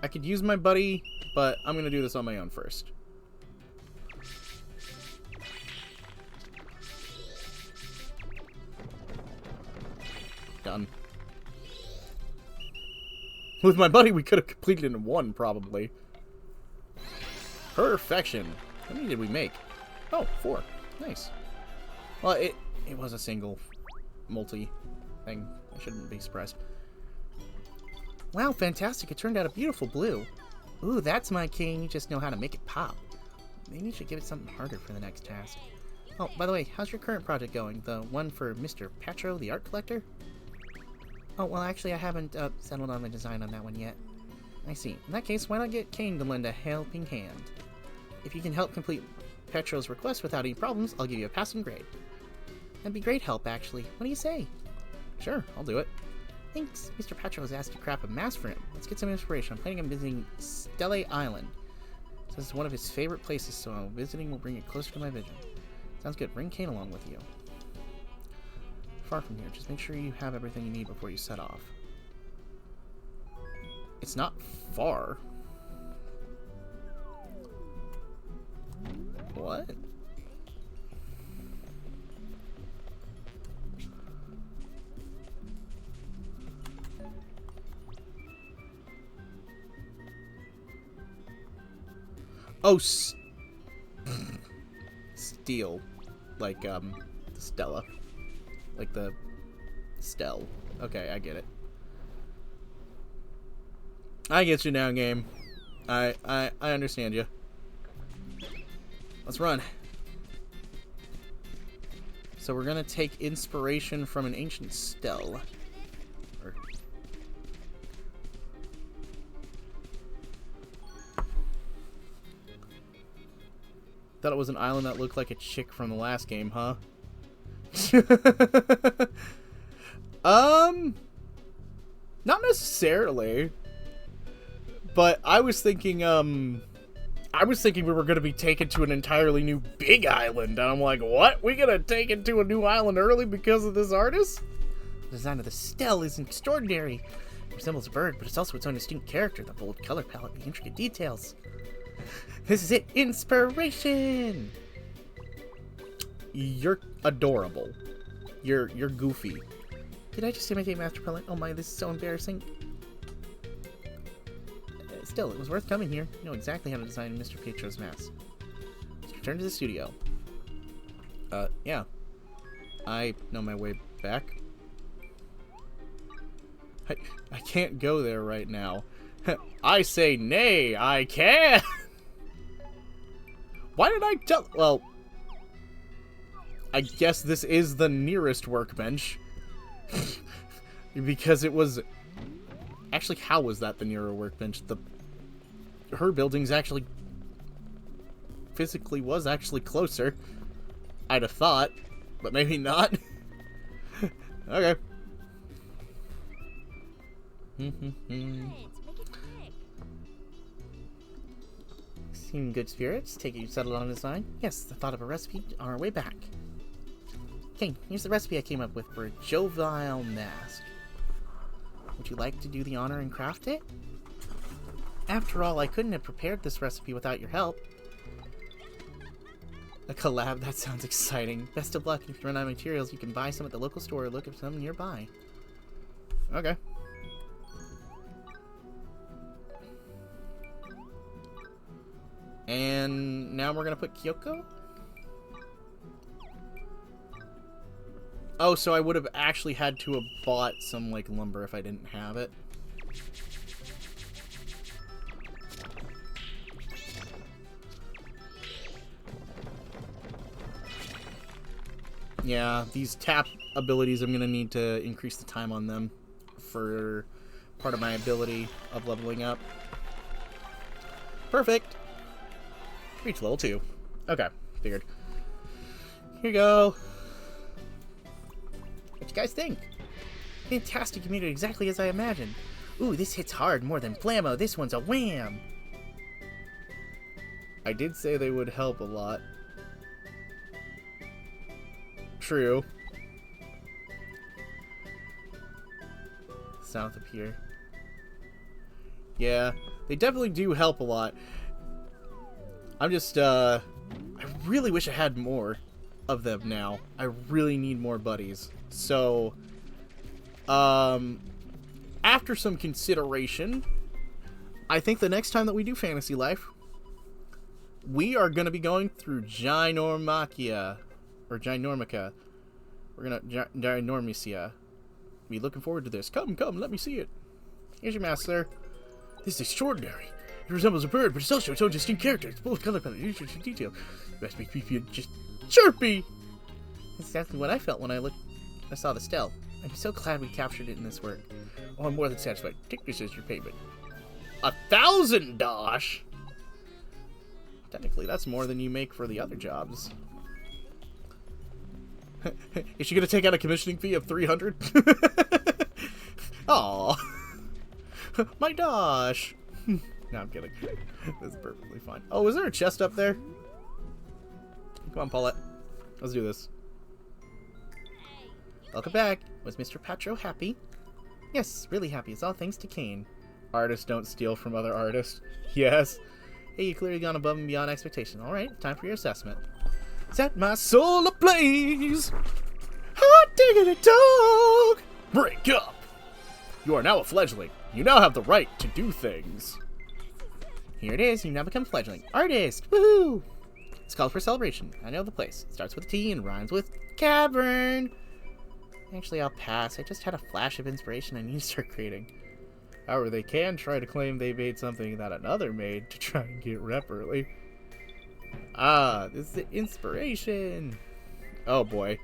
Speaker 6: I could use my buddy, but I'm going to do this on my own first. Done. With my buddy, we could have completed it in one, probably. Perfection. How many did we make? Oh, 4. Nice. Well, it was a single multi thing. I shouldn't be surprised. Wow, fantastic. It turned out a beautiful blue. Ooh, that's my king. You just know how to make it pop. Maybe you should give it something harder for the next task. Oh, by the way, how's your current project going? The one for Mr. Patro, the art collector? Oh, well, actually, I haven't settled on the design on that one yet. I see. In that case, why not get Kane to lend a helping hand? If you can help complete Petro's request without any problems, I'll give you a passing grade. That'd be great help, actually. What do you say? Sure, I'll do it. Thanks. Mr. Patro has asked to craft a mask for him. Let's get some inspiration. I'm planning on visiting Stelle Island. This is one of his favorite places, so visiting will bring it closer to my vision. Sounds good. Bring Kane along with you. Far from here. Just make sure you have everything you need before you set off. It's not far. What? Oh, steel. Like, Stella. Like the Stell. Okay, I get it. I get you now, game. I understand you. Let's run. So we're gonna take inspiration from an ancient Stell. Thought it was an island that looked like a chick from the last game, huh? Not necessarily. But I was thinking we were gonna be taken to an entirely new big island, and I'm like, what? We gonna take it to a new island early because of this artist? The design of the Stell is extraordinary. It resembles a bird, but it's also its own distinct character, the bold color palette, the intricate details. This is it, inspiration! You're adorable. You're goofy. Did I just imitate Master Pellet? Oh my, this is so embarrassing. Still, it was worth coming here. You know exactly how to design Mr. Pietro's mask. Let's return to the studio. Yeah. I know my way back. I can't go there right now. I say nay, I can! Why did I tell... Well... I guess this is the nearest workbench. Because it was... Actually, how was that the nearer workbench? Her building's actually... Physically was actually closer. I'd have thought. But maybe not. Okay.
Speaker 2: Thanks, make it quick.
Speaker 6: Seem good spirits. Take it you settled on a design? Yes, the thought of a recipe on our way back. Okay, here's the recipe I came up with for a jovial mask. Would you like to do the honor and craft it? After all, I couldn't have prepared this recipe without your help. A collab, that sounds exciting. Best of luck. If you run out of materials, you can buy some at the local store or look at some nearby. Okay. And now we're gonna put Kyoko? Oh, so I would have actually had to have bought some, like, lumber if I didn't have it. Yeah, these tap abilities, I'm gonna need to increase the time on them for part of my ability of leveling up. Perfect! Reach level 2. Okay, figured. Here you go. What you guys think? Fantastic, you made it exactly as I imagined. Ooh, this hits hard more than Blammo. This one's a wham! I did say they would help a lot. True. South of here. Yeah, they definitely do help a lot. I'm just, I really wish I had more of them now. I really need more buddies. So, after some consideration, I think the next time that we do Fantasy Life, we are going to be going through Ginormakia. Or Ginormica. We're going to... Ginormisia. Be looking forward to this. Come, let me see it. Here's your mask, sir. This is extraordinary. It resembles a bird, but it's also its own distinct character. It's both color palette and detail. Best make me feel just chirpy. That's exactly what I felt when I saw the Stell. I'm so glad we captured it in this work. Oh, I'm more than satisfied. Take this as your payment. 1,000 dosh. Technically, that's more than you make for the other jobs. Is she gonna take out a commissioning fee of 300? Aw, my dosh. No, I'm kidding. That's perfectly fine. Oh, is there a chest up there? Come on, Paulette. Let's do this. Welcome back. Was Mr. Patro happy? Yes, really happy. It's all thanks to Kane. Artists don't steal from other artists. Yes. Hey, you clearly gone above and beyond expectation. Alright, time for your assessment. Set my soul ablaze! Hot diggity dog! Break up! You are now a fledgling. You now have the right to do things. Here it is. You now become fledgling. Artist! Woohoo! It's called for celebration. I know the place. It starts with T and rhymes with cavern. Actually, I'll pass. I just had a flash of inspiration I need to start creating. However, they can try to claim they made something that another made to try and get rep early. Ah, this is the inspiration. Oh boy.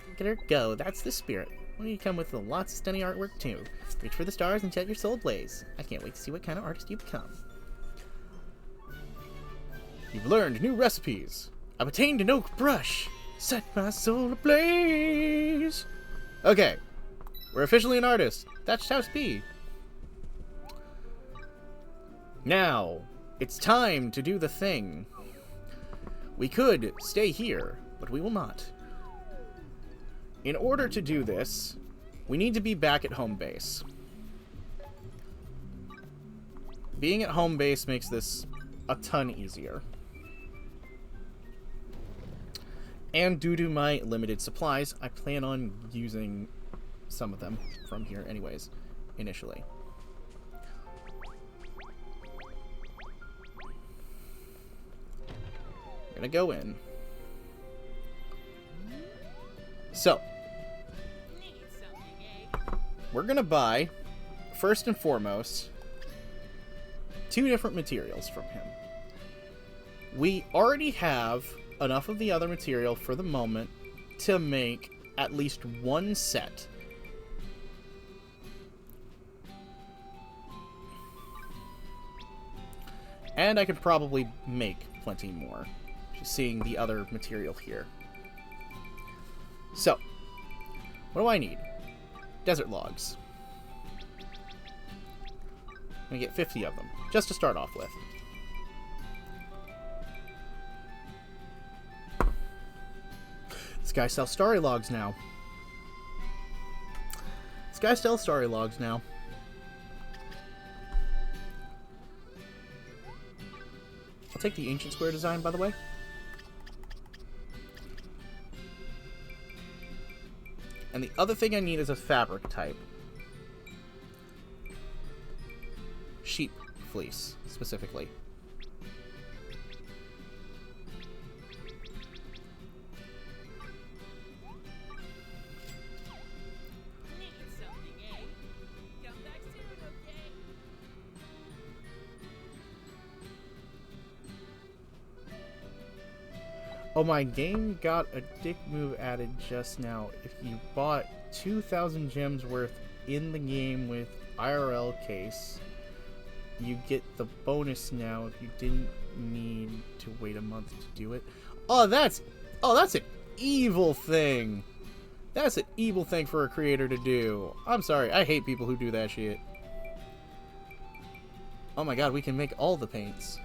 Speaker 6: Look at her go. That's the spirit. Well, you come with lots of stunning artwork too. Reach for the stars and set your soul ablaze. I can't wait to see what kind of artist you become. You've learned new recipes. I've attained an oak brush. Set my soul ablaze. Okay. We're officially an artist. That's House B. Now, it's time to do the thing. We could stay here, but we will not. In order to do this, we need to be back at home base. Being at home base makes this a ton easier. And due to my limited supplies, I plan on using some of them from here anyways, initially. We're gonna go in. So, we're gonna buy, first and foremost, 2 different materials from him. We already have enough of the other material for the moment to make at least 1 set. And I could probably make plenty more, just seeing the other material here. So, what do I need? Desert logs. I'm gonna get 50 of them, just to start off with. This guy sells starry logs now. This guy sells starry logs now. I'll take the ancient square design, by the way. And the other thing I need is a fabric type. Sheep fleece, specifically. Oh, my game got a dick move added just now. If you bought 2,000 gems worth in the game with IRL case, you get the bonus now if you didn't need to wait a month to do it. Oh, that's an evil thing. That's an evil thing for a creator to do. I'm sorry, I hate people who do that shit. Oh my god, we can make all the paints,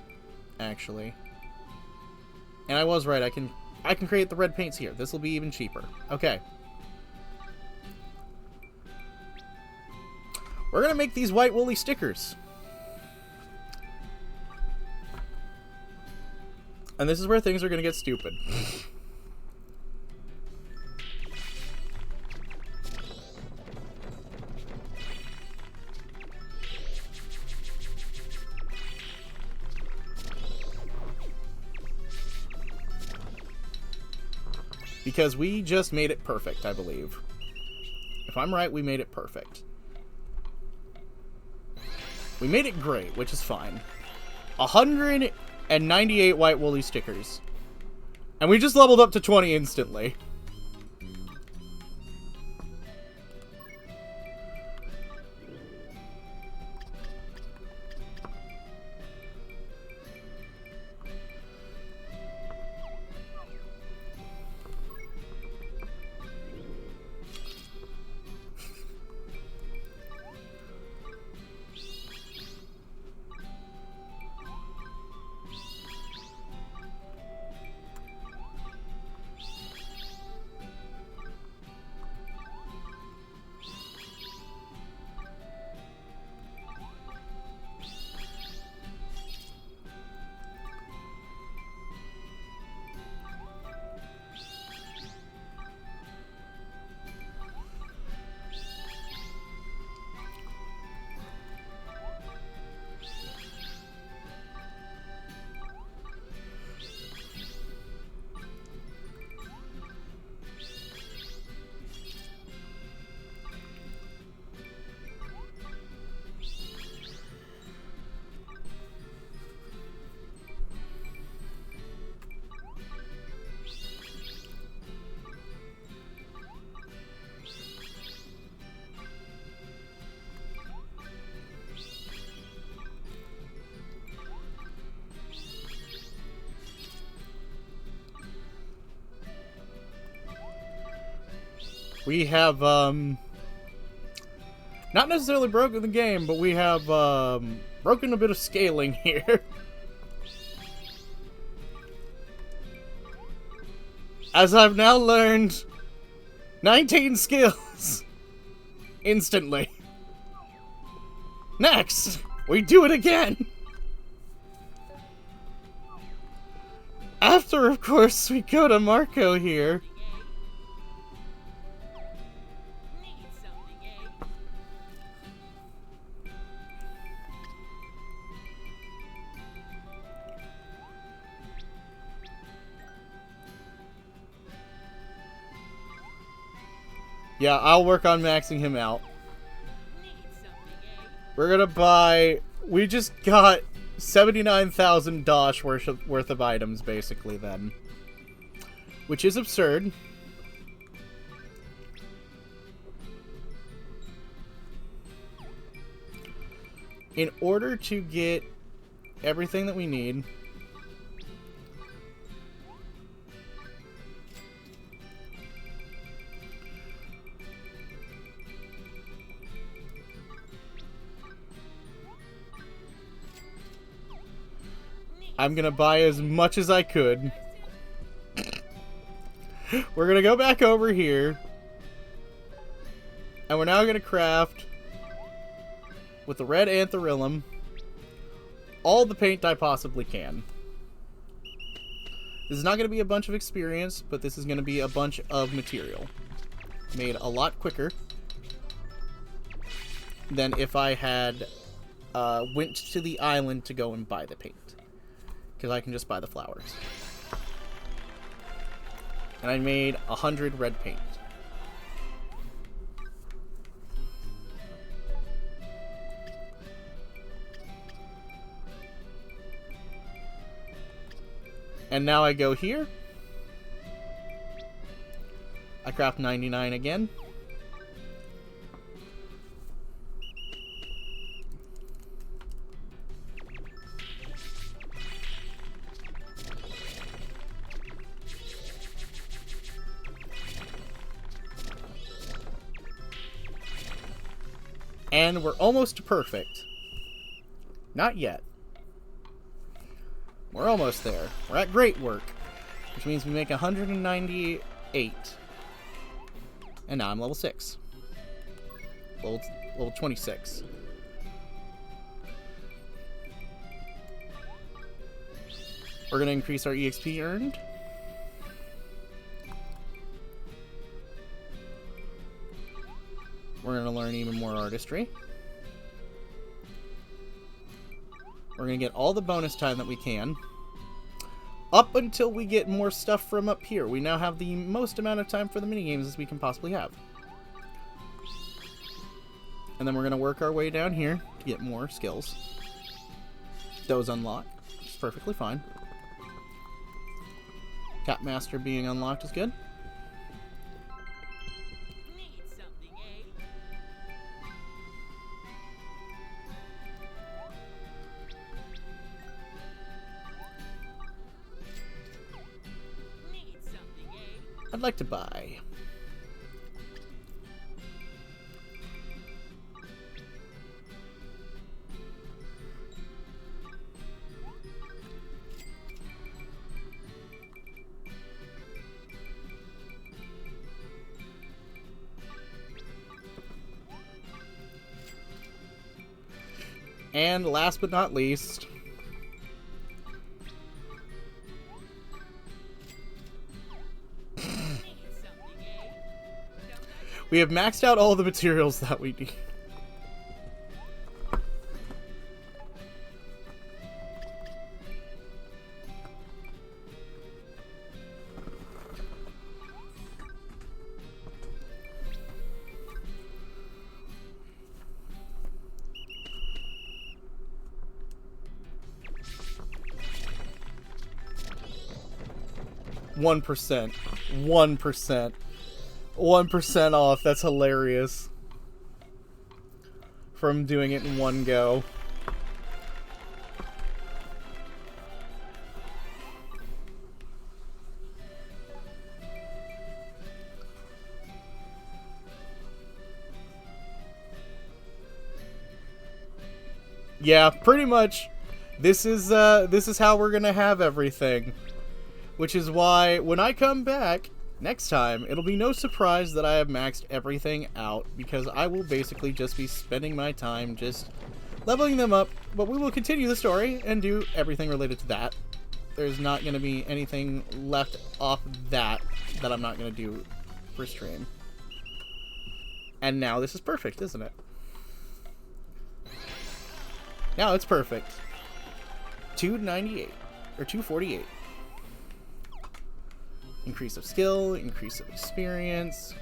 Speaker 6: actually. And I was right, I can create the red paints here. This will be even cheaper. Okay. We're gonna make these white woolly stickers. And this is where things are gonna get stupid. Because we just made it perfect, I believe. If I'm right, we made it perfect. We made it great, which is fine. 198 white woolly stickers. And we just leveled up to 20 instantly. We have, Not necessarily broken the game, but we have broken a bit of scaling here. As I've now learned 19 skills instantly. Next, we do it again. After, of course, we go to Marco here. Yeah, I'll work on maxing him out. We're gonna buy... We just got 79,000 dosh worth of items, basically, then. Which is absurd. In order to get everything that we need... I'm gonna buy as much as I could. We're gonna go back over here. And we're now gonna craft, with the red Antherillum, all the paint I possibly can. This is not gonna be a bunch of experience, but this is gonna be a bunch of material. Made a lot quicker than if I had went to the island to go and buy the paint. Because I can just buy the flowers. And I made 100 red paint. And now I go here. I craft 99 again. And we're almost perfect. Not yet. We're almost there. We're at great work. Which means we make 198. And now I'm level 6. Level 26. We're going to increase our EXP earned. We're going to learn even more artistry. We're going to get all the bonus time that we can. Up until we get more stuff from up here. We now have the most amount of time for the minigames as we can possibly have. And then we're going to work our way down here to get more skills. Those unlock. It's perfectly fine. Capmaster being unlocked is good. I'd like to buy. And last but not least, we have maxed out all the materials that we need. One percent. 1% off. That's hilarious. From doing it in one go. Yeah, pretty much. This is how we're gonna have everything. Which is why, when I come back next time, it'll be no surprise that I have maxed everything out, because I will basically just be spending my time just leveling them up, but we will continue the story and do everything related to that. There's not going to be anything left off that I'm not going to do for stream. And now this is perfect, isn't it? Now it's perfect. 298, or 248. Increase of skill, increase of experience.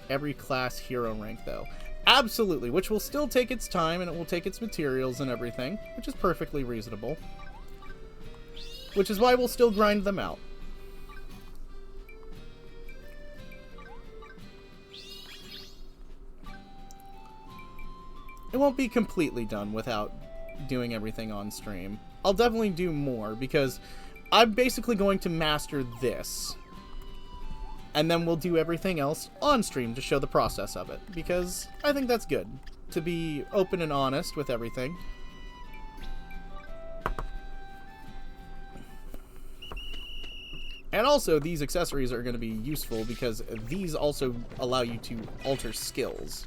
Speaker 6: Every class hero rank, though. Absolutely, which will still take its time, and it will take its materials and everything, which is perfectly reasonable. Which is why we'll still grind them out. It won't be completely done without doing everything on stream. I'll definitely do more, because I'm basically going to master this. And then we'll do everything else on stream to show the process of it, because I think that's good, to be open and honest with everything. And also, these accessories are going to be useful because these also allow you to alter skills.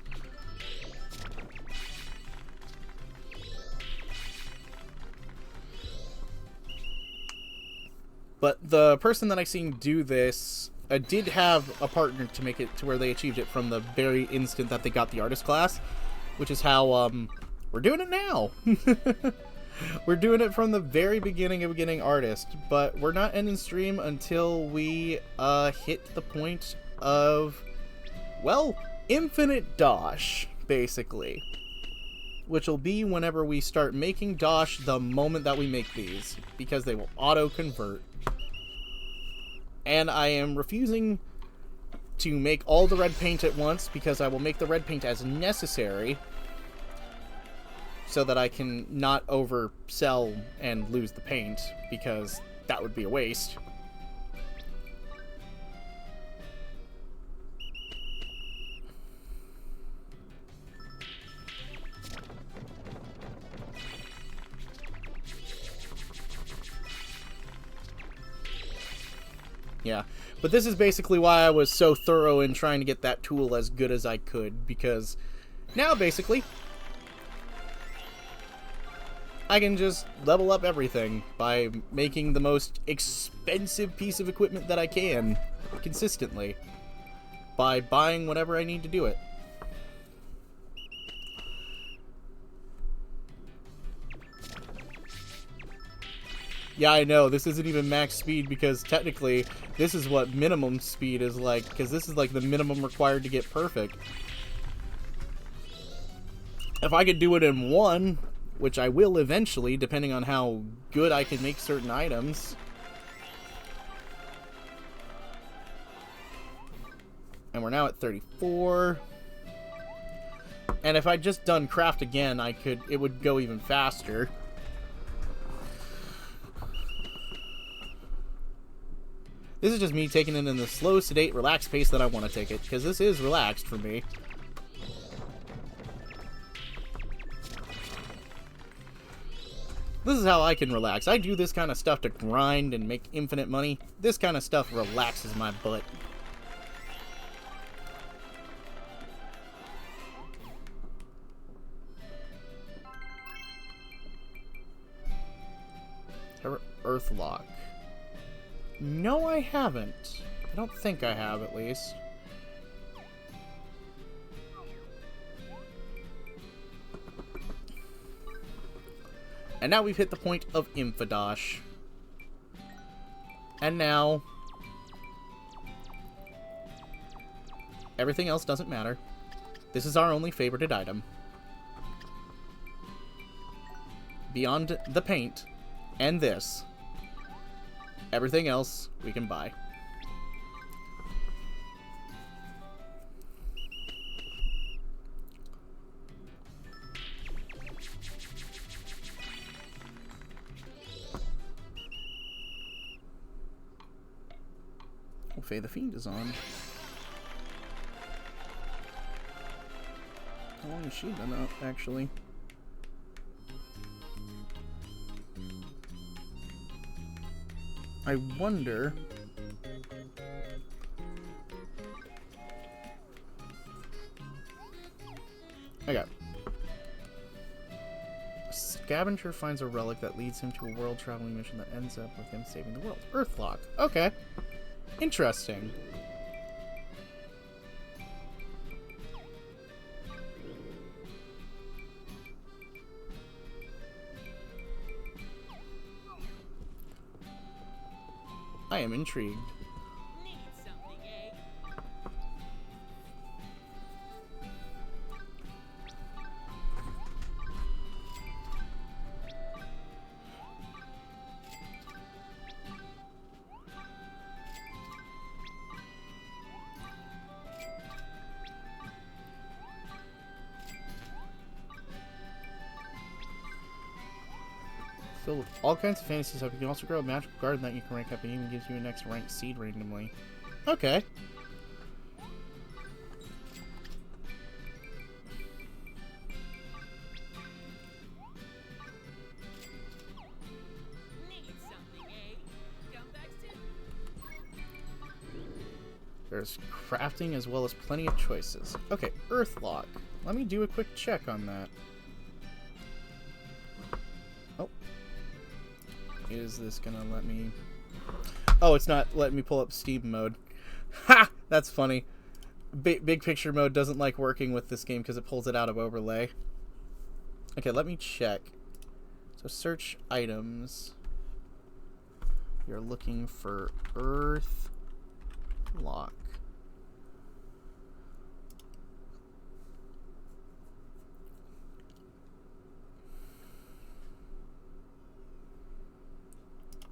Speaker 6: But the person that I seen do this did have a partner to make it to where they achieved it from the very instant that they got the artist class, which is how we're doing it now. We're doing it from the very beginning of getting artist, but we're not ending stream until we hit the point of, well, infinite Dosh, basically. Which will be whenever we start making Dosh the moment that we make these, because they will auto-convert. And I am refusing to make all the red paint at once, because I will make the red paint as necessary, so that I can not oversell and lose the paint, because that would be a waste. Yeah, but this is basically why I was so thorough in trying to get that tool as good as I could, because now basically I can just level up everything by making the most expensive piece of equipment that I can consistently by buying whatever I need to do it. Yeah, I know, this isn't even max speed, because technically this is what minimum speed is like, because this is like the minimum required to get perfect. If I could do it in 1, which I will eventually, depending on how good I can make certain items. And we're now at 34. And if I'd just done craft again, it would go even faster. This is just me taking it in the slow, sedate, relaxed pace that I want to take it, because this is relaxed for me. This is how I can relax. I do this kind of stuff to grind and make infinite money. This kind of stuff relaxes my butt. Earthlock. No, I haven't. I don't think I have, at least. And now we've hit the point of Infidosh. And now everything else doesn't matter. This is our only favorited item. Beyond the paint and this, everything else we can buy. Faye the Fiend is on. How long has she been up, actually?
Speaker 1: I wonder... Okay. A scavenger finds a relic that leads him to a world-traveling mission that ends up with him saving the world. Earthlock. Okay. Interesting. I am intrigued.
Speaker 7: Need something, eh?
Speaker 1: Filled with all kinds of fantasy stuff. You can also grow a magical garden that you can rank up and even gives you a next ranked seed randomly. Okay.
Speaker 7: Need something, eh? Come back soon.
Speaker 1: There's crafting as well as plenty of choices. Okay, Earthlock. Let me do a quick check on that. Oh. Is this gonna let me... Oh, it's not letting me pull up Steam mode. Ha! That's funny. Big picture mode doesn't like working with this game because it pulls it out of overlay. Okay, let me check. So search items. You're looking for Earthlock.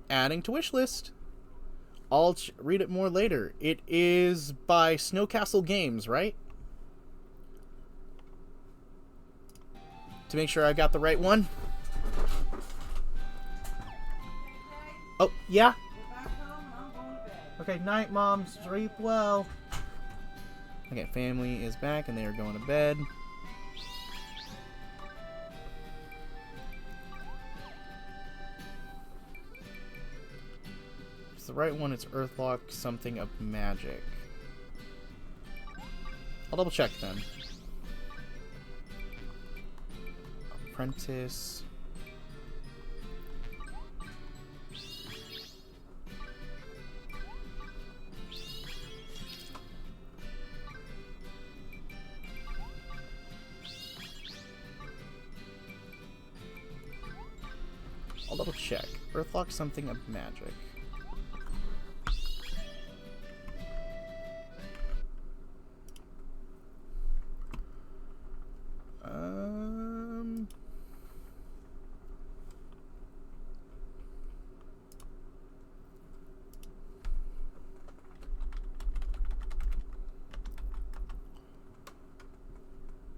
Speaker 1: Adding to wish list. I'll read it more later. It is by Snowcastle Games, right? To make sure I got the right one. Oh, yeah?
Speaker 5: Get back home and I'm going to bed.
Speaker 1: Okay, night, Mom. Sleep well. Okay, family is back and they are going to bed. It's the right one. It's Earthlock, something of magic. I'll double check then. Apprentice. I'll double check. Earthlock, something of magic.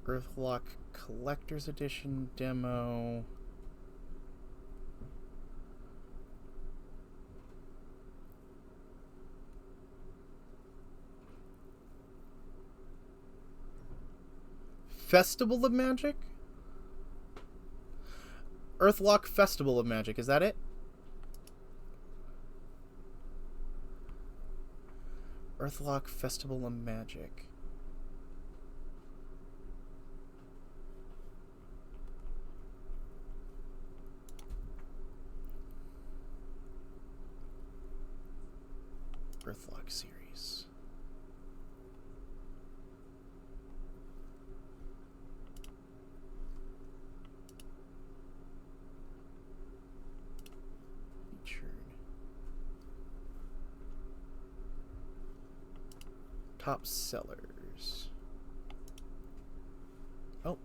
Speaker 1: Earthlock Collector's Edition demo. Festival of Magic? Earthlock Festival of Magic, is that it? Earthlock Festival of Magic. Earthlock series. Featured. Top sellers. Oh,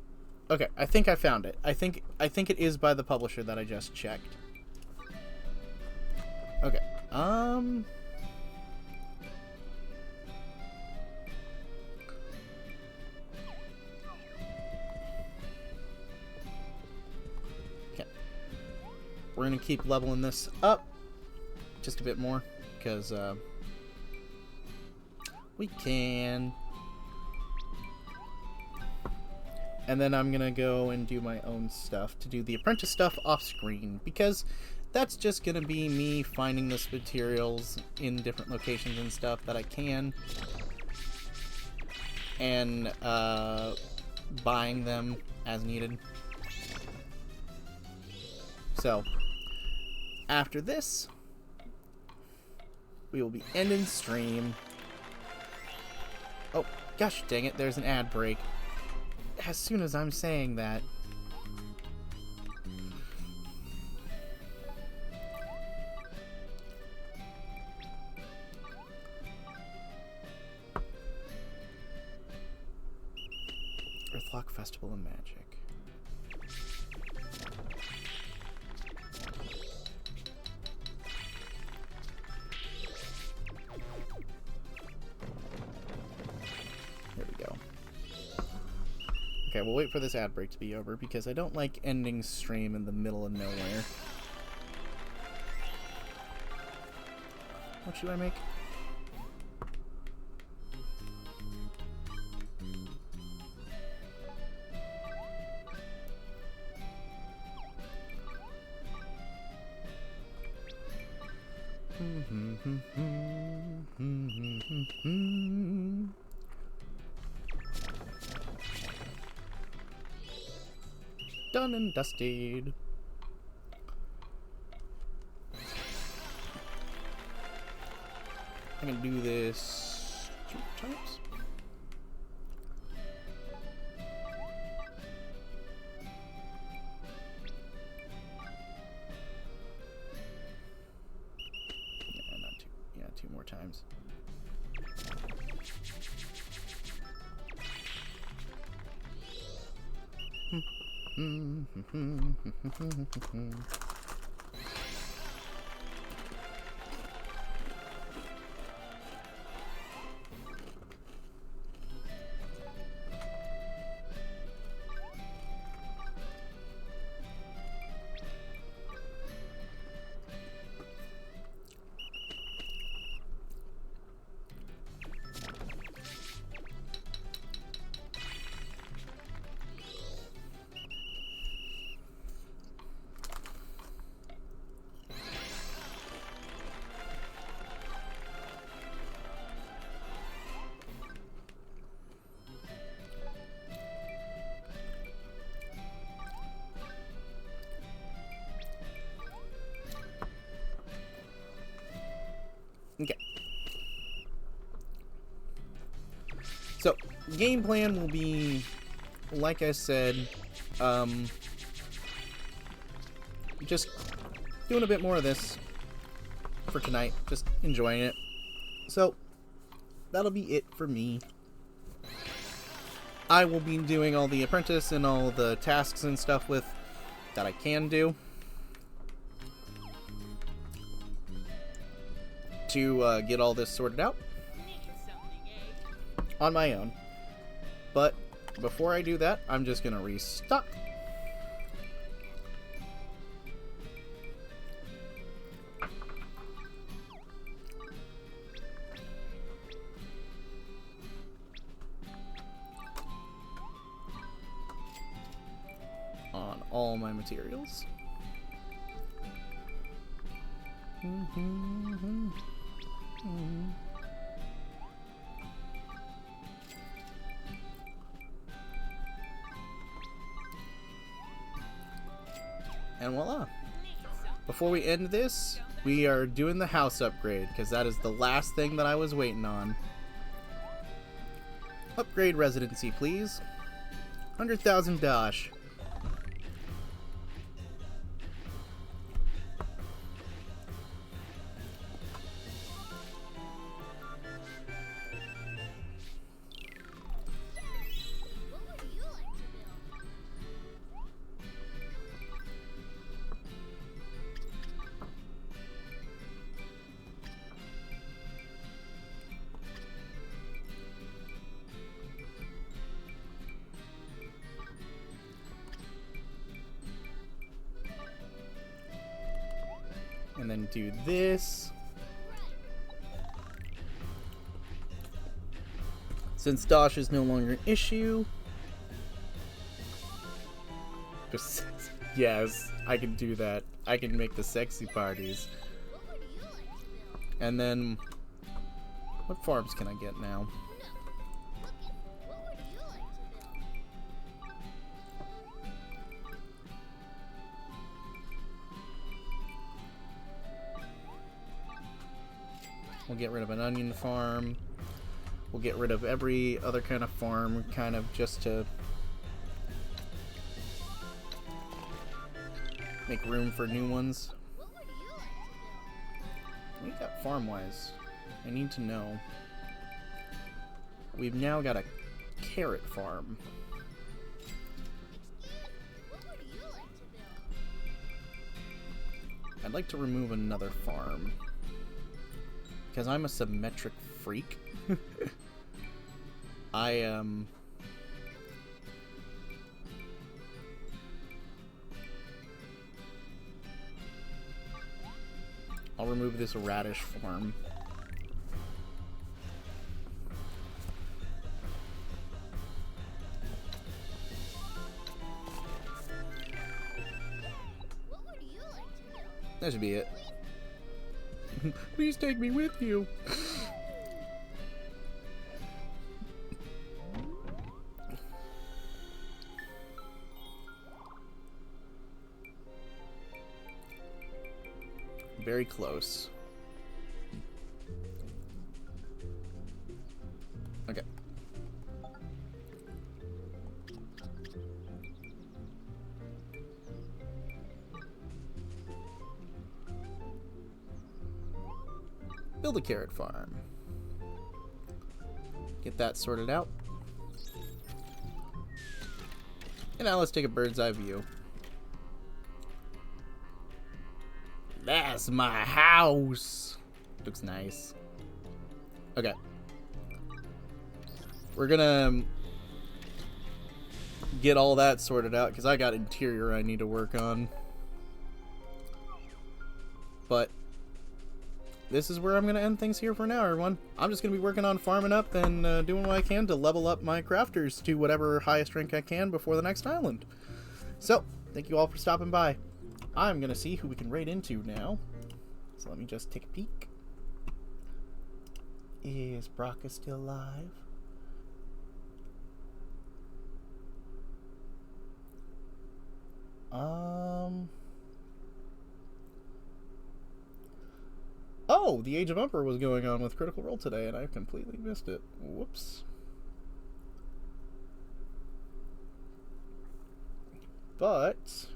Speaker 1: okay. I think I found it. I think it is by the publisher that I just checked. Okay. We're going to keep leveling this up just a bit more because we can. And then I'm going to go and do my own stuff to do the apprentice stuff off screen because that's just gonna be me finding this materials in different locations and stuff that I can, and buying them as needed. So, after this, we will be ending stream. Oh, gosh dang it, there's an ad break. As soon as I'm saying that. Earthlock Festival of Magic. There we go. Okay, we'll wait for this ad break to be over because I don't like ending stream in the middle of nowhere. What should I make? Done and dusted. I'm gonna do this 2 times. Yeah, not 2. Yeah, 2 more times. Okay. So, game plan will be, like I said, just doing a bit more of this for tonight, just enjoying it. So, that'll be it for me. I will be doing all the apprentice and all the tasks and stuff with that I can do to get all this sorted out on my own. But before I do that, I'm just gonna restock. On all my materials. And voila. Before we end this, we are doing the house upgrade, because that is the last thing that I was waiting on. Upgrade residency, please. 100,000 Dosh.
Speaker 2: What would you like to build?
Speaker 1: And then do this. Since Dosh is no longer an issue.
Speaker 6: Yes, I can do that. I can make the sexy parties. And then, what farms can I get now? We'll get rid of an onion farm. We'll get rid of every other kind of farm, kind of just to make room for new ones. What do you got farm-wise? I need to know. We've now got a carrot farm. I'd like to remove another farm. Because I'm a symmetric freak. I'll remove this radish farm. That should be it. Please take me with you. Very close. Okay. Build a carrot farm. Get that sorted out. And now let's take a bird's eye view. That's my house. Looks nice. Okay. We're gonna get all that sorted out because I got interior I need to work on. But this is where I'm gonna end things here for now, everyone. I'm just gonna be working on farming up and doing what I can to level up my crafters to whatever highest rank I can before the next island. So, thank you all for stopping by. I'm gonna see who we can raid into now. So let me just take a peek. Is Brocka still alive? Oh, the Age of Emperor was going on with Critical Role today, and I completely missed it. Whoops. But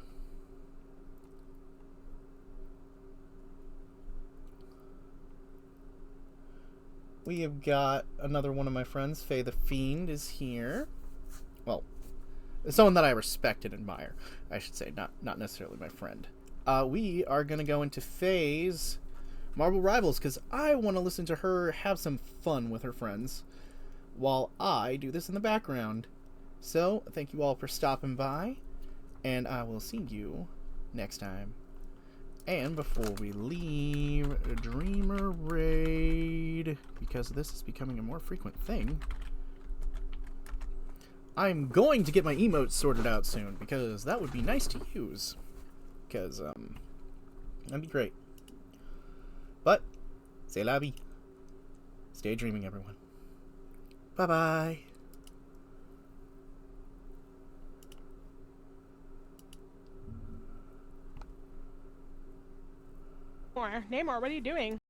Speaker 6: we have got another one of my friends. Faye the Fiend is here. Well, someone that I respect and admire, I should say, not necessarily my friend. We are going to go into Faye's Marble Rivals because I want to listen to her have some fun with her friends while I do this in the background. So, thank you all for stopping by, and I will see you next time. And before we leave, Dreamer Raid, because this is becoming a more frequent thing, I'm going to get my emotes sorted out soon, because that would be nice to use. Because, that'd be great. But, c'est la vie. Stay dreaming, everyone. Bye-bye.
Speaker 8: Namor, what are you doing?